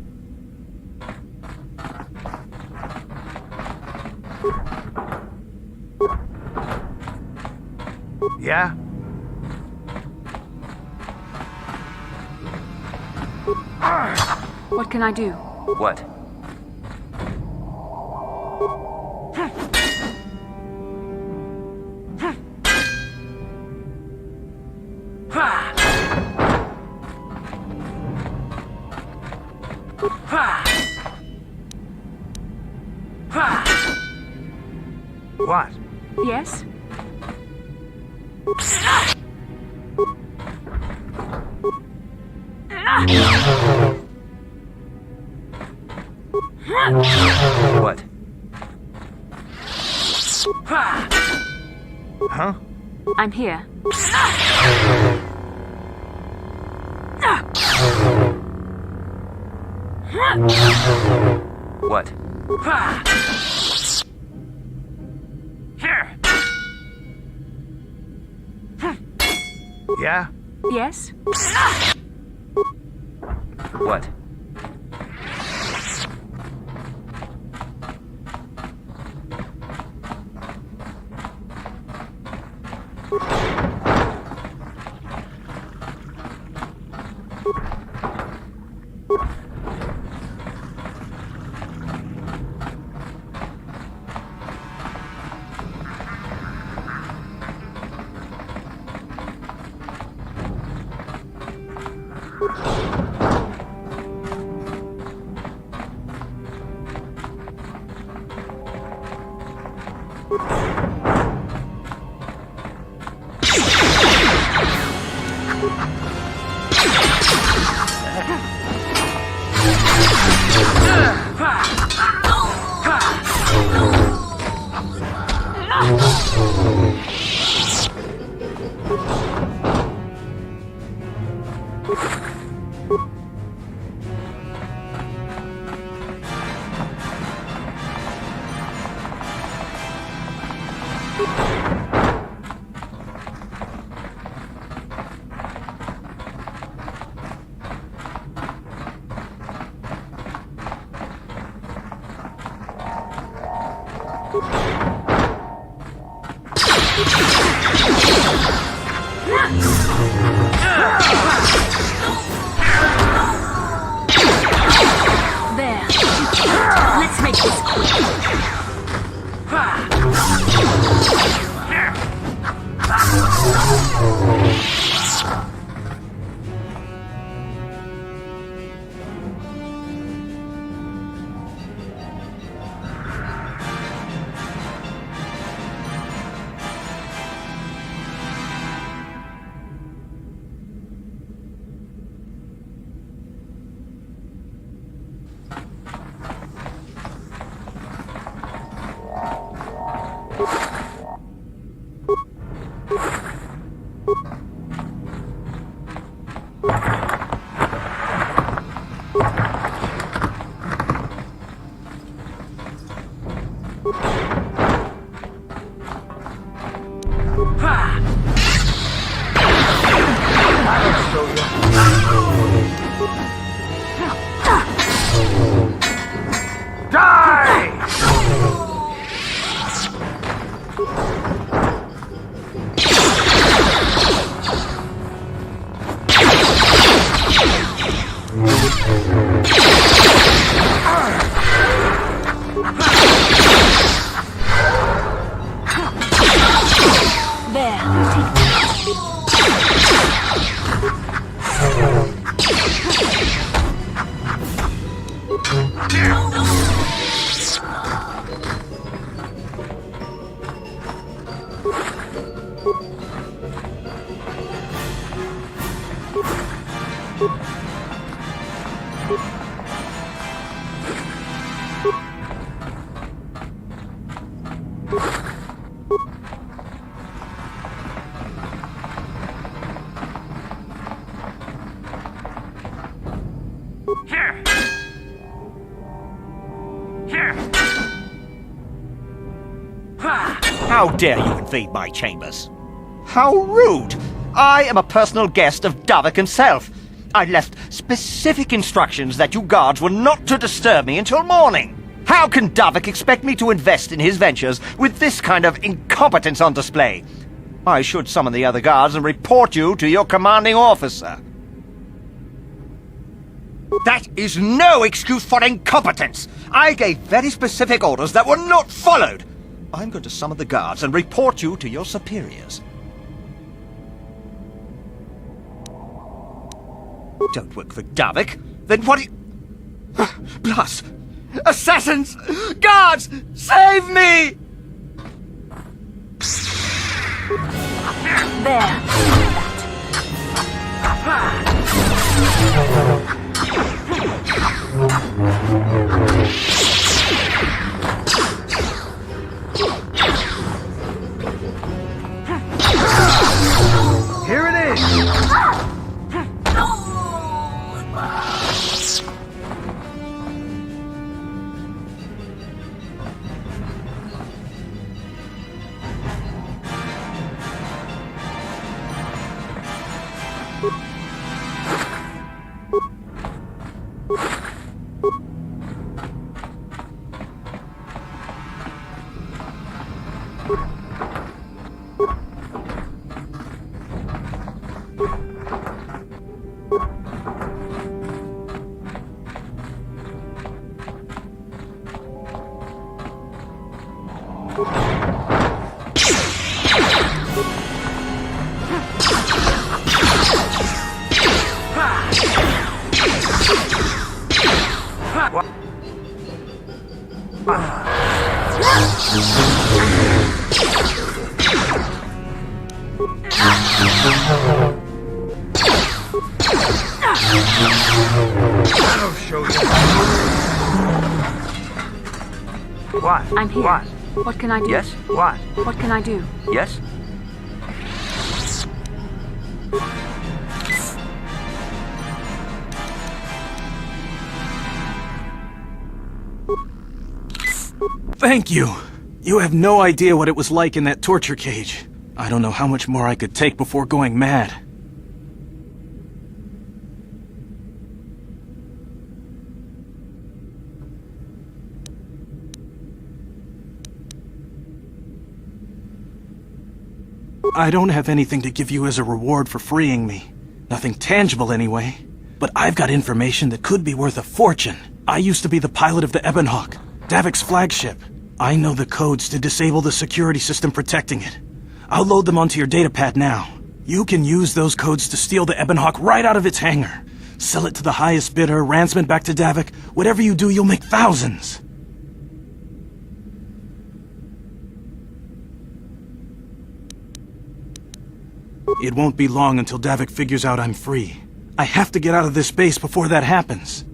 Yeah? What can I do? What? What? Yes? What? Huh? I'm here. What? Here. Yeah? Yes? What? There. Let's make this quick. Here. How dare you invade my chambers? How rude! I am a personal guest of Davik himself. I left specific instructions that you guards were not to disturb me until morning. How can Davik expect me to invest in his ventures with this kind of incompetence on display? I should summon the other guards and report you to your commanding officer. That is no excuse for incompetence! I gave very specific orders that were not followed! I'm going to summon the guards and report you to your superiors. Don't work for Davik? Then what do you... Blast! Assassins! Guards! Save me! There. Here it is! I'll show you. What? I'm here. What? What can I do? Yes? What? What can I do? Yes? Thank you. You have no idea what it was like in that torture cage. I don't know how much more I could take before going mad. I don't have anything to give you as a reward for freeing me. Nothing tangible anyway. But I've got information that could be worth a fortune. I used to be the pilot of the Ebonhawk, Davik's flagship. I know the codes to disable the security system protecting it. I'll load them onto your datapad now. You can use those codes to steal the Ebonhawk right out of its hangar. Sell it to the highest bidder, ransom it back to Davik. Whatever you do, you'll make thousands. It won't be long until Davik figures out I'm free. I have to get out of this base before that happens.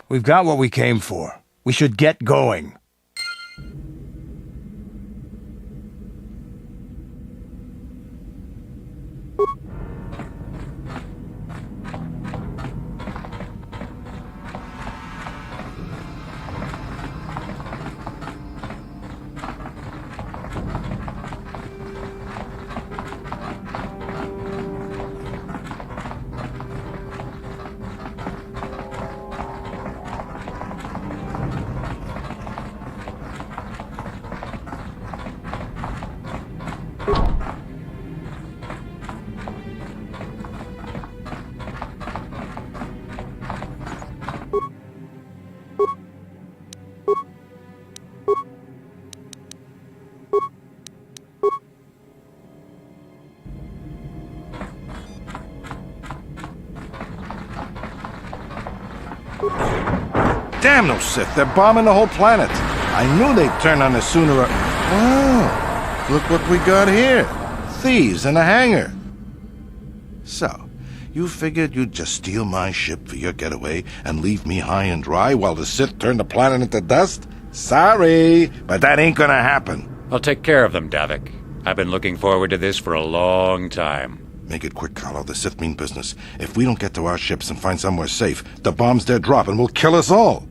We've got what we came for. We should get going. Damn those Sith, they're bombing the whole planet. I knew they'd turn on us sooner or... Oh, look what we got here. Thieves in a hangar. So, you figured you'd just steal my ship for your getaway and leave me high and dry while the Sith turn the planet into dust? Sorry, but that ain't gonna happen. I'll take care of them, Davik. I've been looking forward to this for a long time. Make it quick, Carlo. The Sith mean business. If we don't get to our ships and find somewhere safe, the bombs they're dropping will kill us all.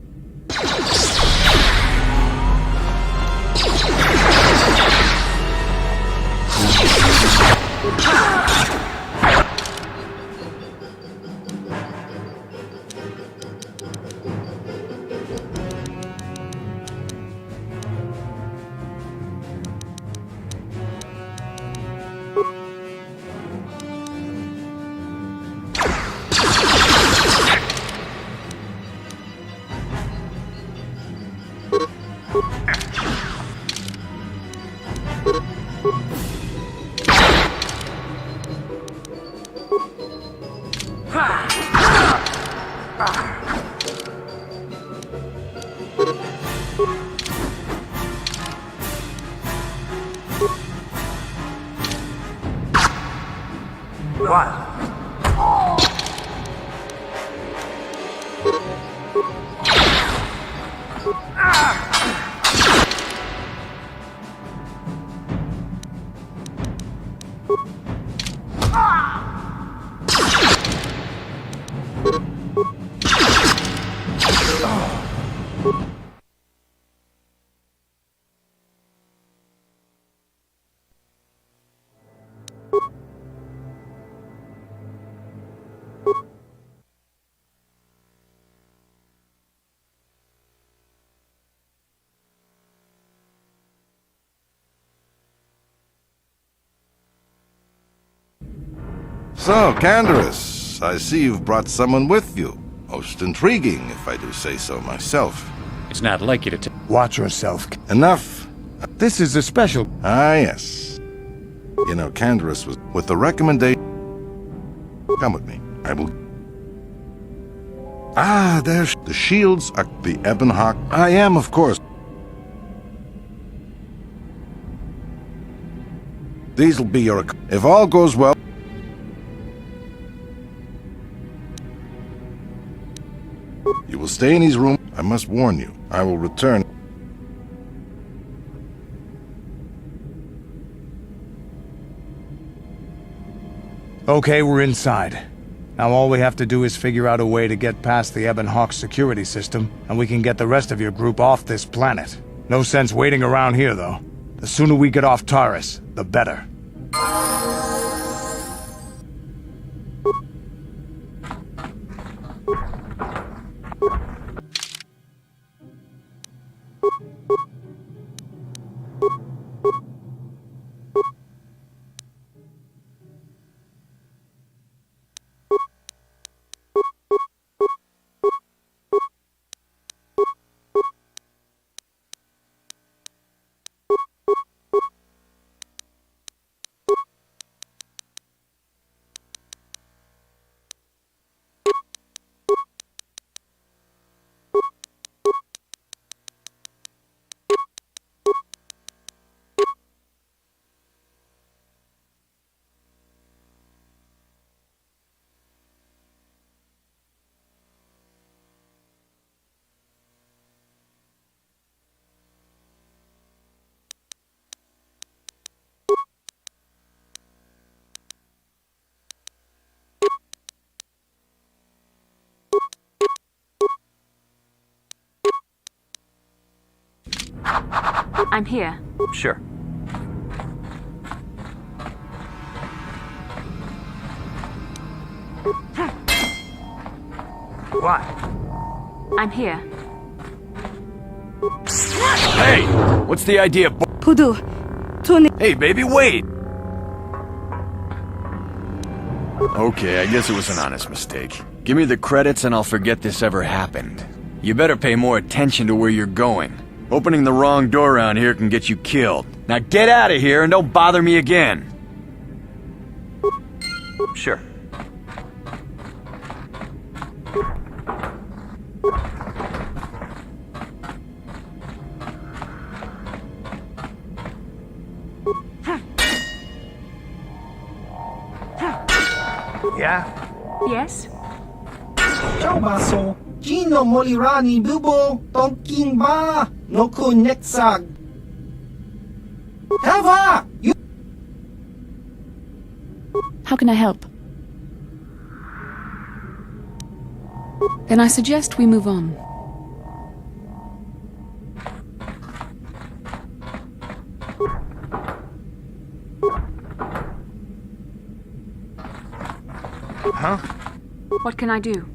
So, Candaris, I see you've brought someone with you. Most intriguing, if I do say so myself. It's not like you to Watch yourself. Enough. This is a special... Ah, yes. You know, Candaris was with the recommendation... Come with me. I will... Ah, there's... The shields are the Ebon Hawk. I am, of course. These'll be your... If all goes well... You will stay in his room. I must warn you. I will return. Okay, we're inside. Now all we have to do is figure out a way to get past the Ebon Hawk security system, and we can get the rest of your group off this planet. No sense waiting around here, though. The sooner we get off Taris, the better. I'm here. Sure. What? I'm here. Hey! What's the idea, Pudu, Tony. Hey, baby, wait! Okay, I guess it was an honest mistake. Give me the credits and I'll forget this ever happened. You better pay more attention to where you're going. Opening the wrong door around here can get you killed. Now get out of here and don't bother me again. Sure. Yeah? Yes? Ciao baso. Gino molirani bubo tonking ba noku netsag. Hava! You... How can I help? Then I suggest we move on. Huh? What can I do?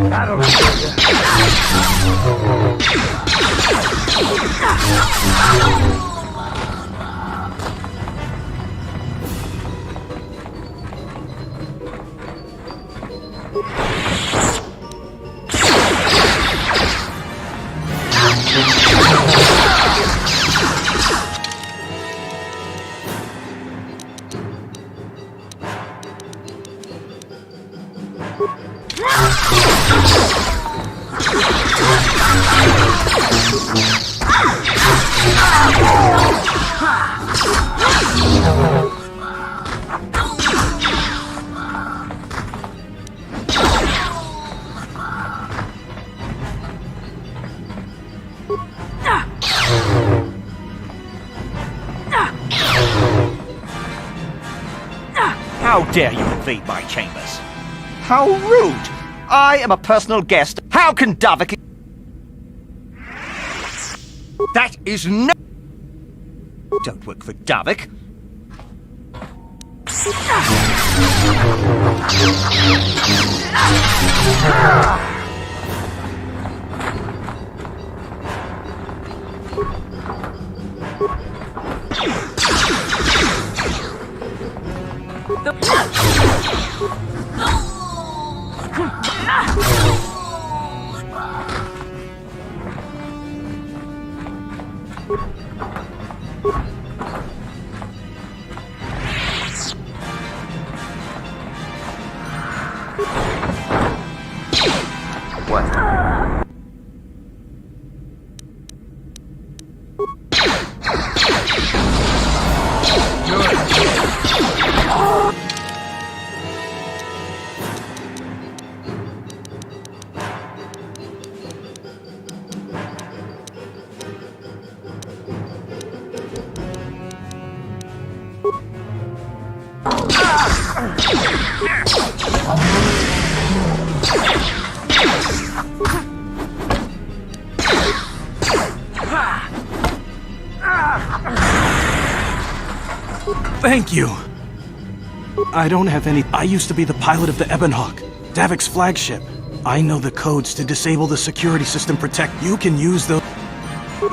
That'll show you. How dare you invade my chambers? How rude! I am a personal guest. How can Davik... That is no... Don't work for Davik. Thank you. I don't have any... I used to be the pilot of the Ebonhawk, Davik's flagship. I know the codes to disable the security system protect. You can use those...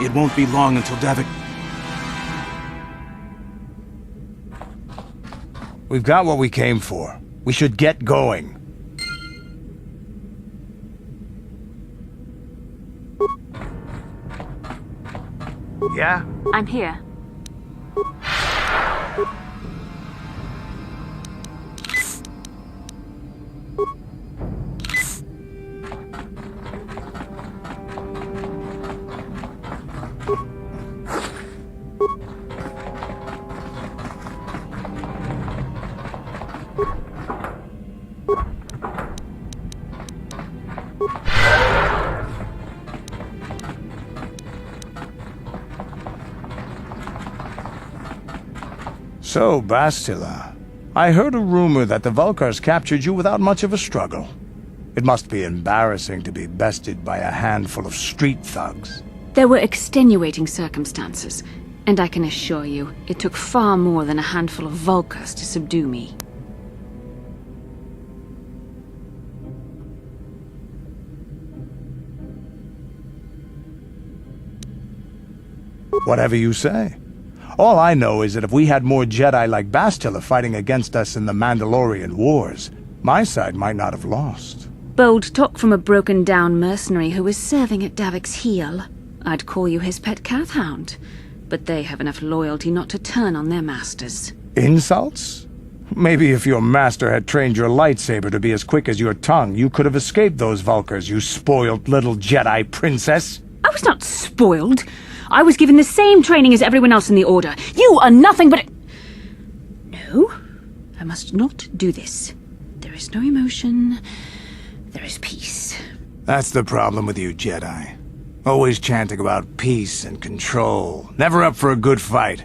It won't be long until Davik... We've got what we came for. We should get going. Yeah? I'm here. So, Bastila, I heard a rumor that the Vulcars captured you without much of a struggle. It must be embarrassing to be bested by a handful of street thugs. There were extenuating circumstances, and I can assure you, it took far more than a handful of Vulcars to subdue me. Whatever you say. All I know is that if we had more Jedi like Bastila fighting against us in the Mandalorian Wars, my side might not have lost. Bold talk from a broken-down mercenary who is serving at Davik's heel. I'd call you his pet Carth hound, but they have enough loyalty not to turn on their masters. Insults? Maybe if your master had trained your lightsaber to be as quick as your tongue, you could have escaped those Vulcars, you spoiled little Jedi princess. I was not spoiled. I was given the same training as everyone else in the Order. You are nothing but... No, I must not do this. There is no emotion. There is peace. That's the problem with you Jedi. Always chanting about peace and control. Never up for a good fight.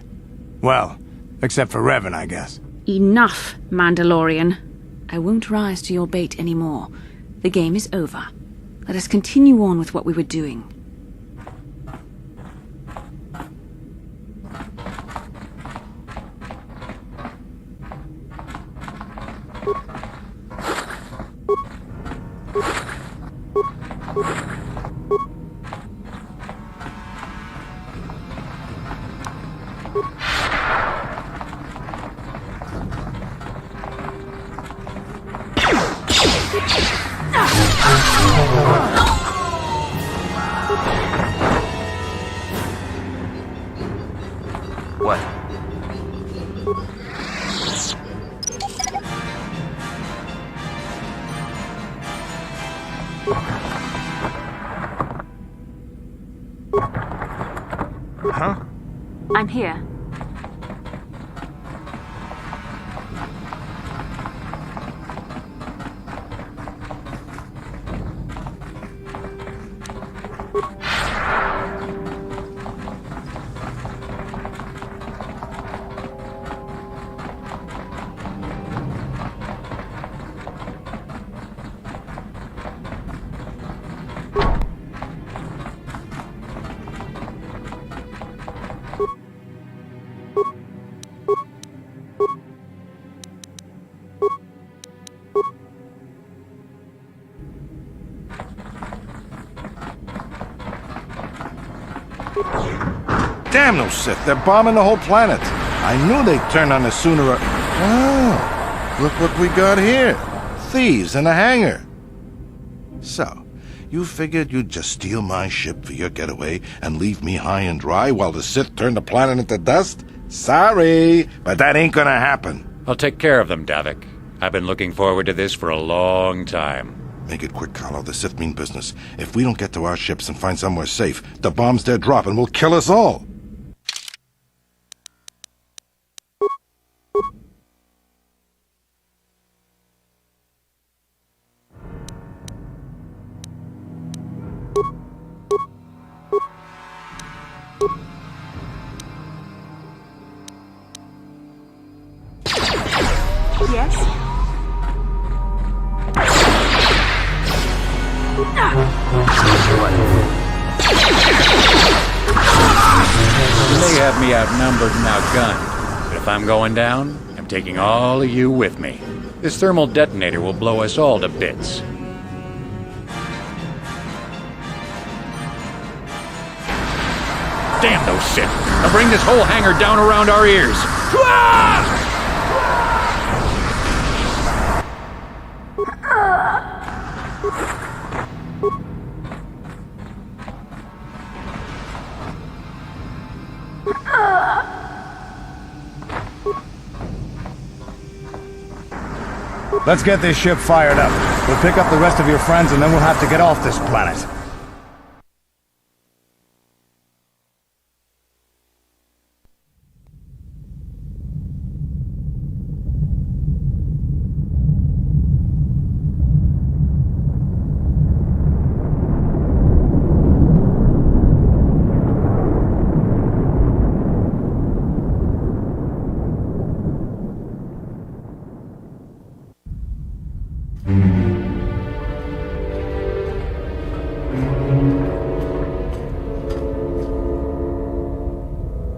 Well, except for Revan, I guess. Enough, Mandalorian. I won't rise to your bait anymore. The game is over. Let us continue on with what we were doing. What? Huh? I'm here. Damn those Sith, they're bombing the whole planet. I knew they'd turn on us sooner or... Oh, look what we got here. Thieves in a hangar. So, you figured you'd just steal my ship for your getaway and leave me high and dry while the Sith turn the planet into dust? Sorry, but that ain't gonna happen. I'll take care of them, Davik. I've been looking forward to this for a long time. Make it quick, Carlo. The Sith mean business. If we don't get to our ships and find somewhere safe, the bombs they're dropping will kill us all. Yes? You may have me outnumbered and outgunned, but if I'm going down, I'm taking all of you with me. This thermal detonator will blow us all to bits. Damn those Sith! They'll bring this whole hangar down around our ears! Let's get this ship fired up. We'll pick up the rest of your friends and then we'll have to get off this planet.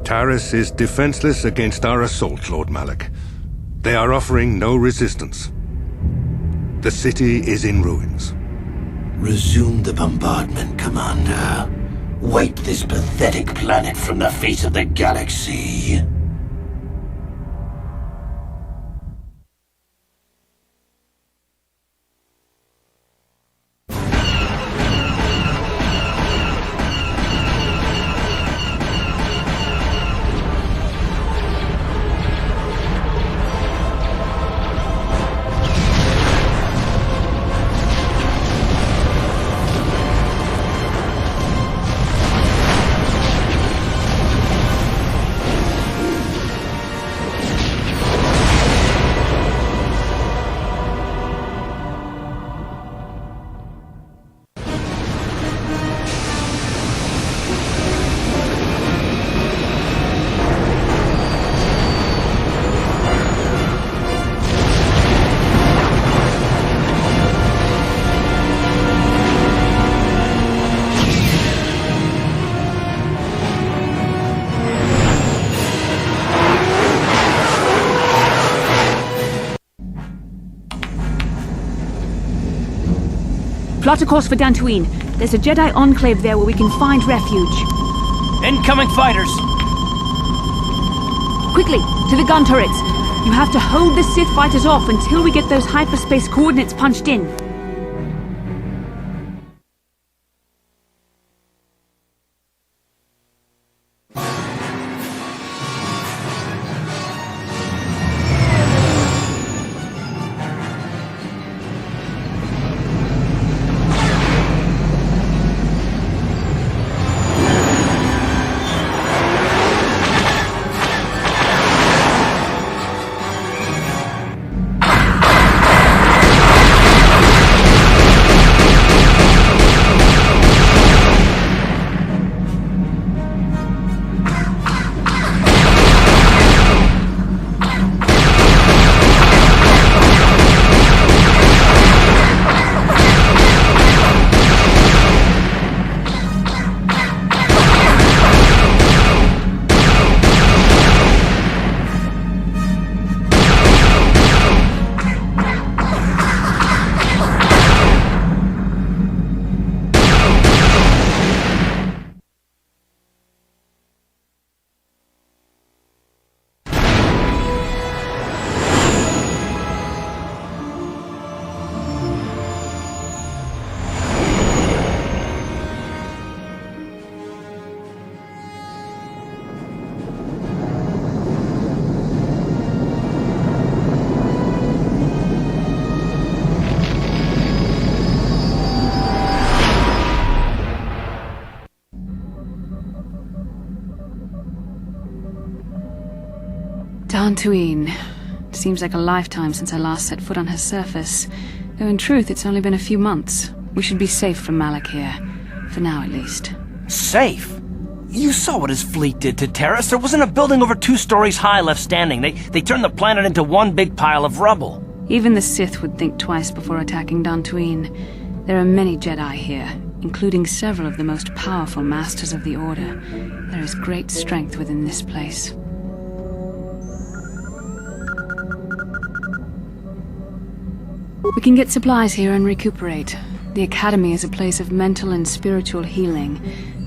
Taris is defenseless against our assault, Lord Malak. They are offering no resistance. The city is in ruins. Resume the bombardment, Commander. Wipe this pathetic planet from the face of the galaxy. Plot a course for Dantooine. There's a Jedi enclave there where we can find refuge. Incoming fighters! Quickly, to the gun turrets. You have to hold the Sith fighters off until we get those hyperspace coordinates punched in. Dantooine. Seems like a lifetime since I last set foot on her surface. Though in truth, it's only been a few months. We should be safe from Malak here. For now, at least. Safe? You saw what his fleet did to Taris. There wasn't a building over 2 stories high left standing. They turned the planet into one big pile of rubble. Even the Sith would think twice before attacking Dantooine. There are many Jedi here, including several of the most powerful Masters of the Order. There is great strength within this place. We can get supplies here and recuperate. The Academy is a place of mental and spiritual healing.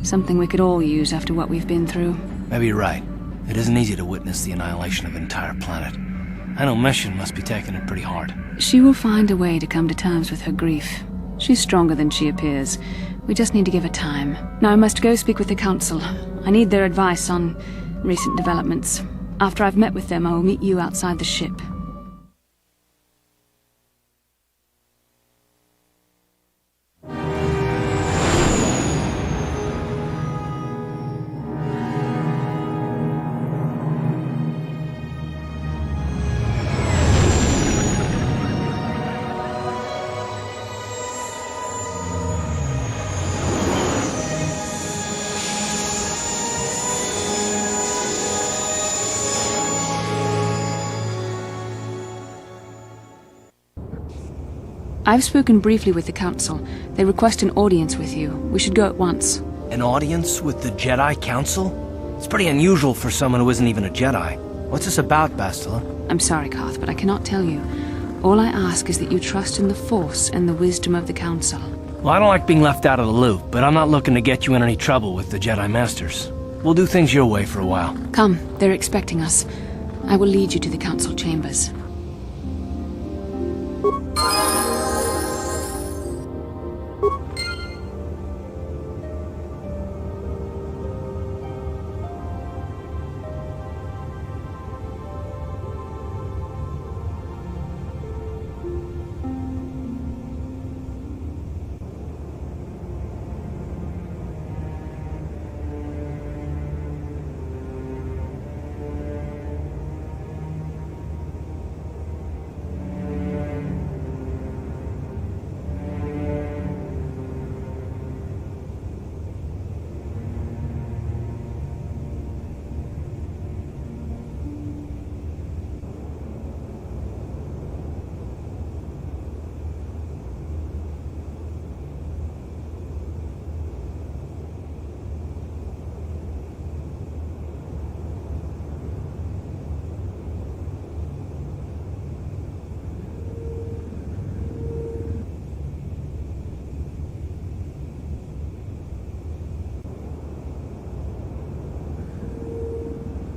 Something we could all use after what we've been through. Maybe you're right. It isn't easy to witness the annihilation of an entire planet. I know Mission must be taking it pretty hard. She will find a way to come to terms with her grief. She's stronger than she appears. We just need to give her time. Now I must go speak with the Council. I need their advice on recent developments. After I've met with them, I will meet you outside the ship. I've spoken briefly with the Council. They request an audience with you. We should go at once. An audience with the Jedi Council? It's pretty unusual for someone who isn't even a Jedi. What's this about, Bastila? I'm sorry, Carth, but I cannot tell you. All I ask is that you trust in the Force and the wisdom of the Council. Well, I don't like being left out of the loop, but I'm not looking to get you in any trouble with the Jedi Masters. We'll do things your way for a while. Come, they're expecting us. I will lead you to the Council chambers.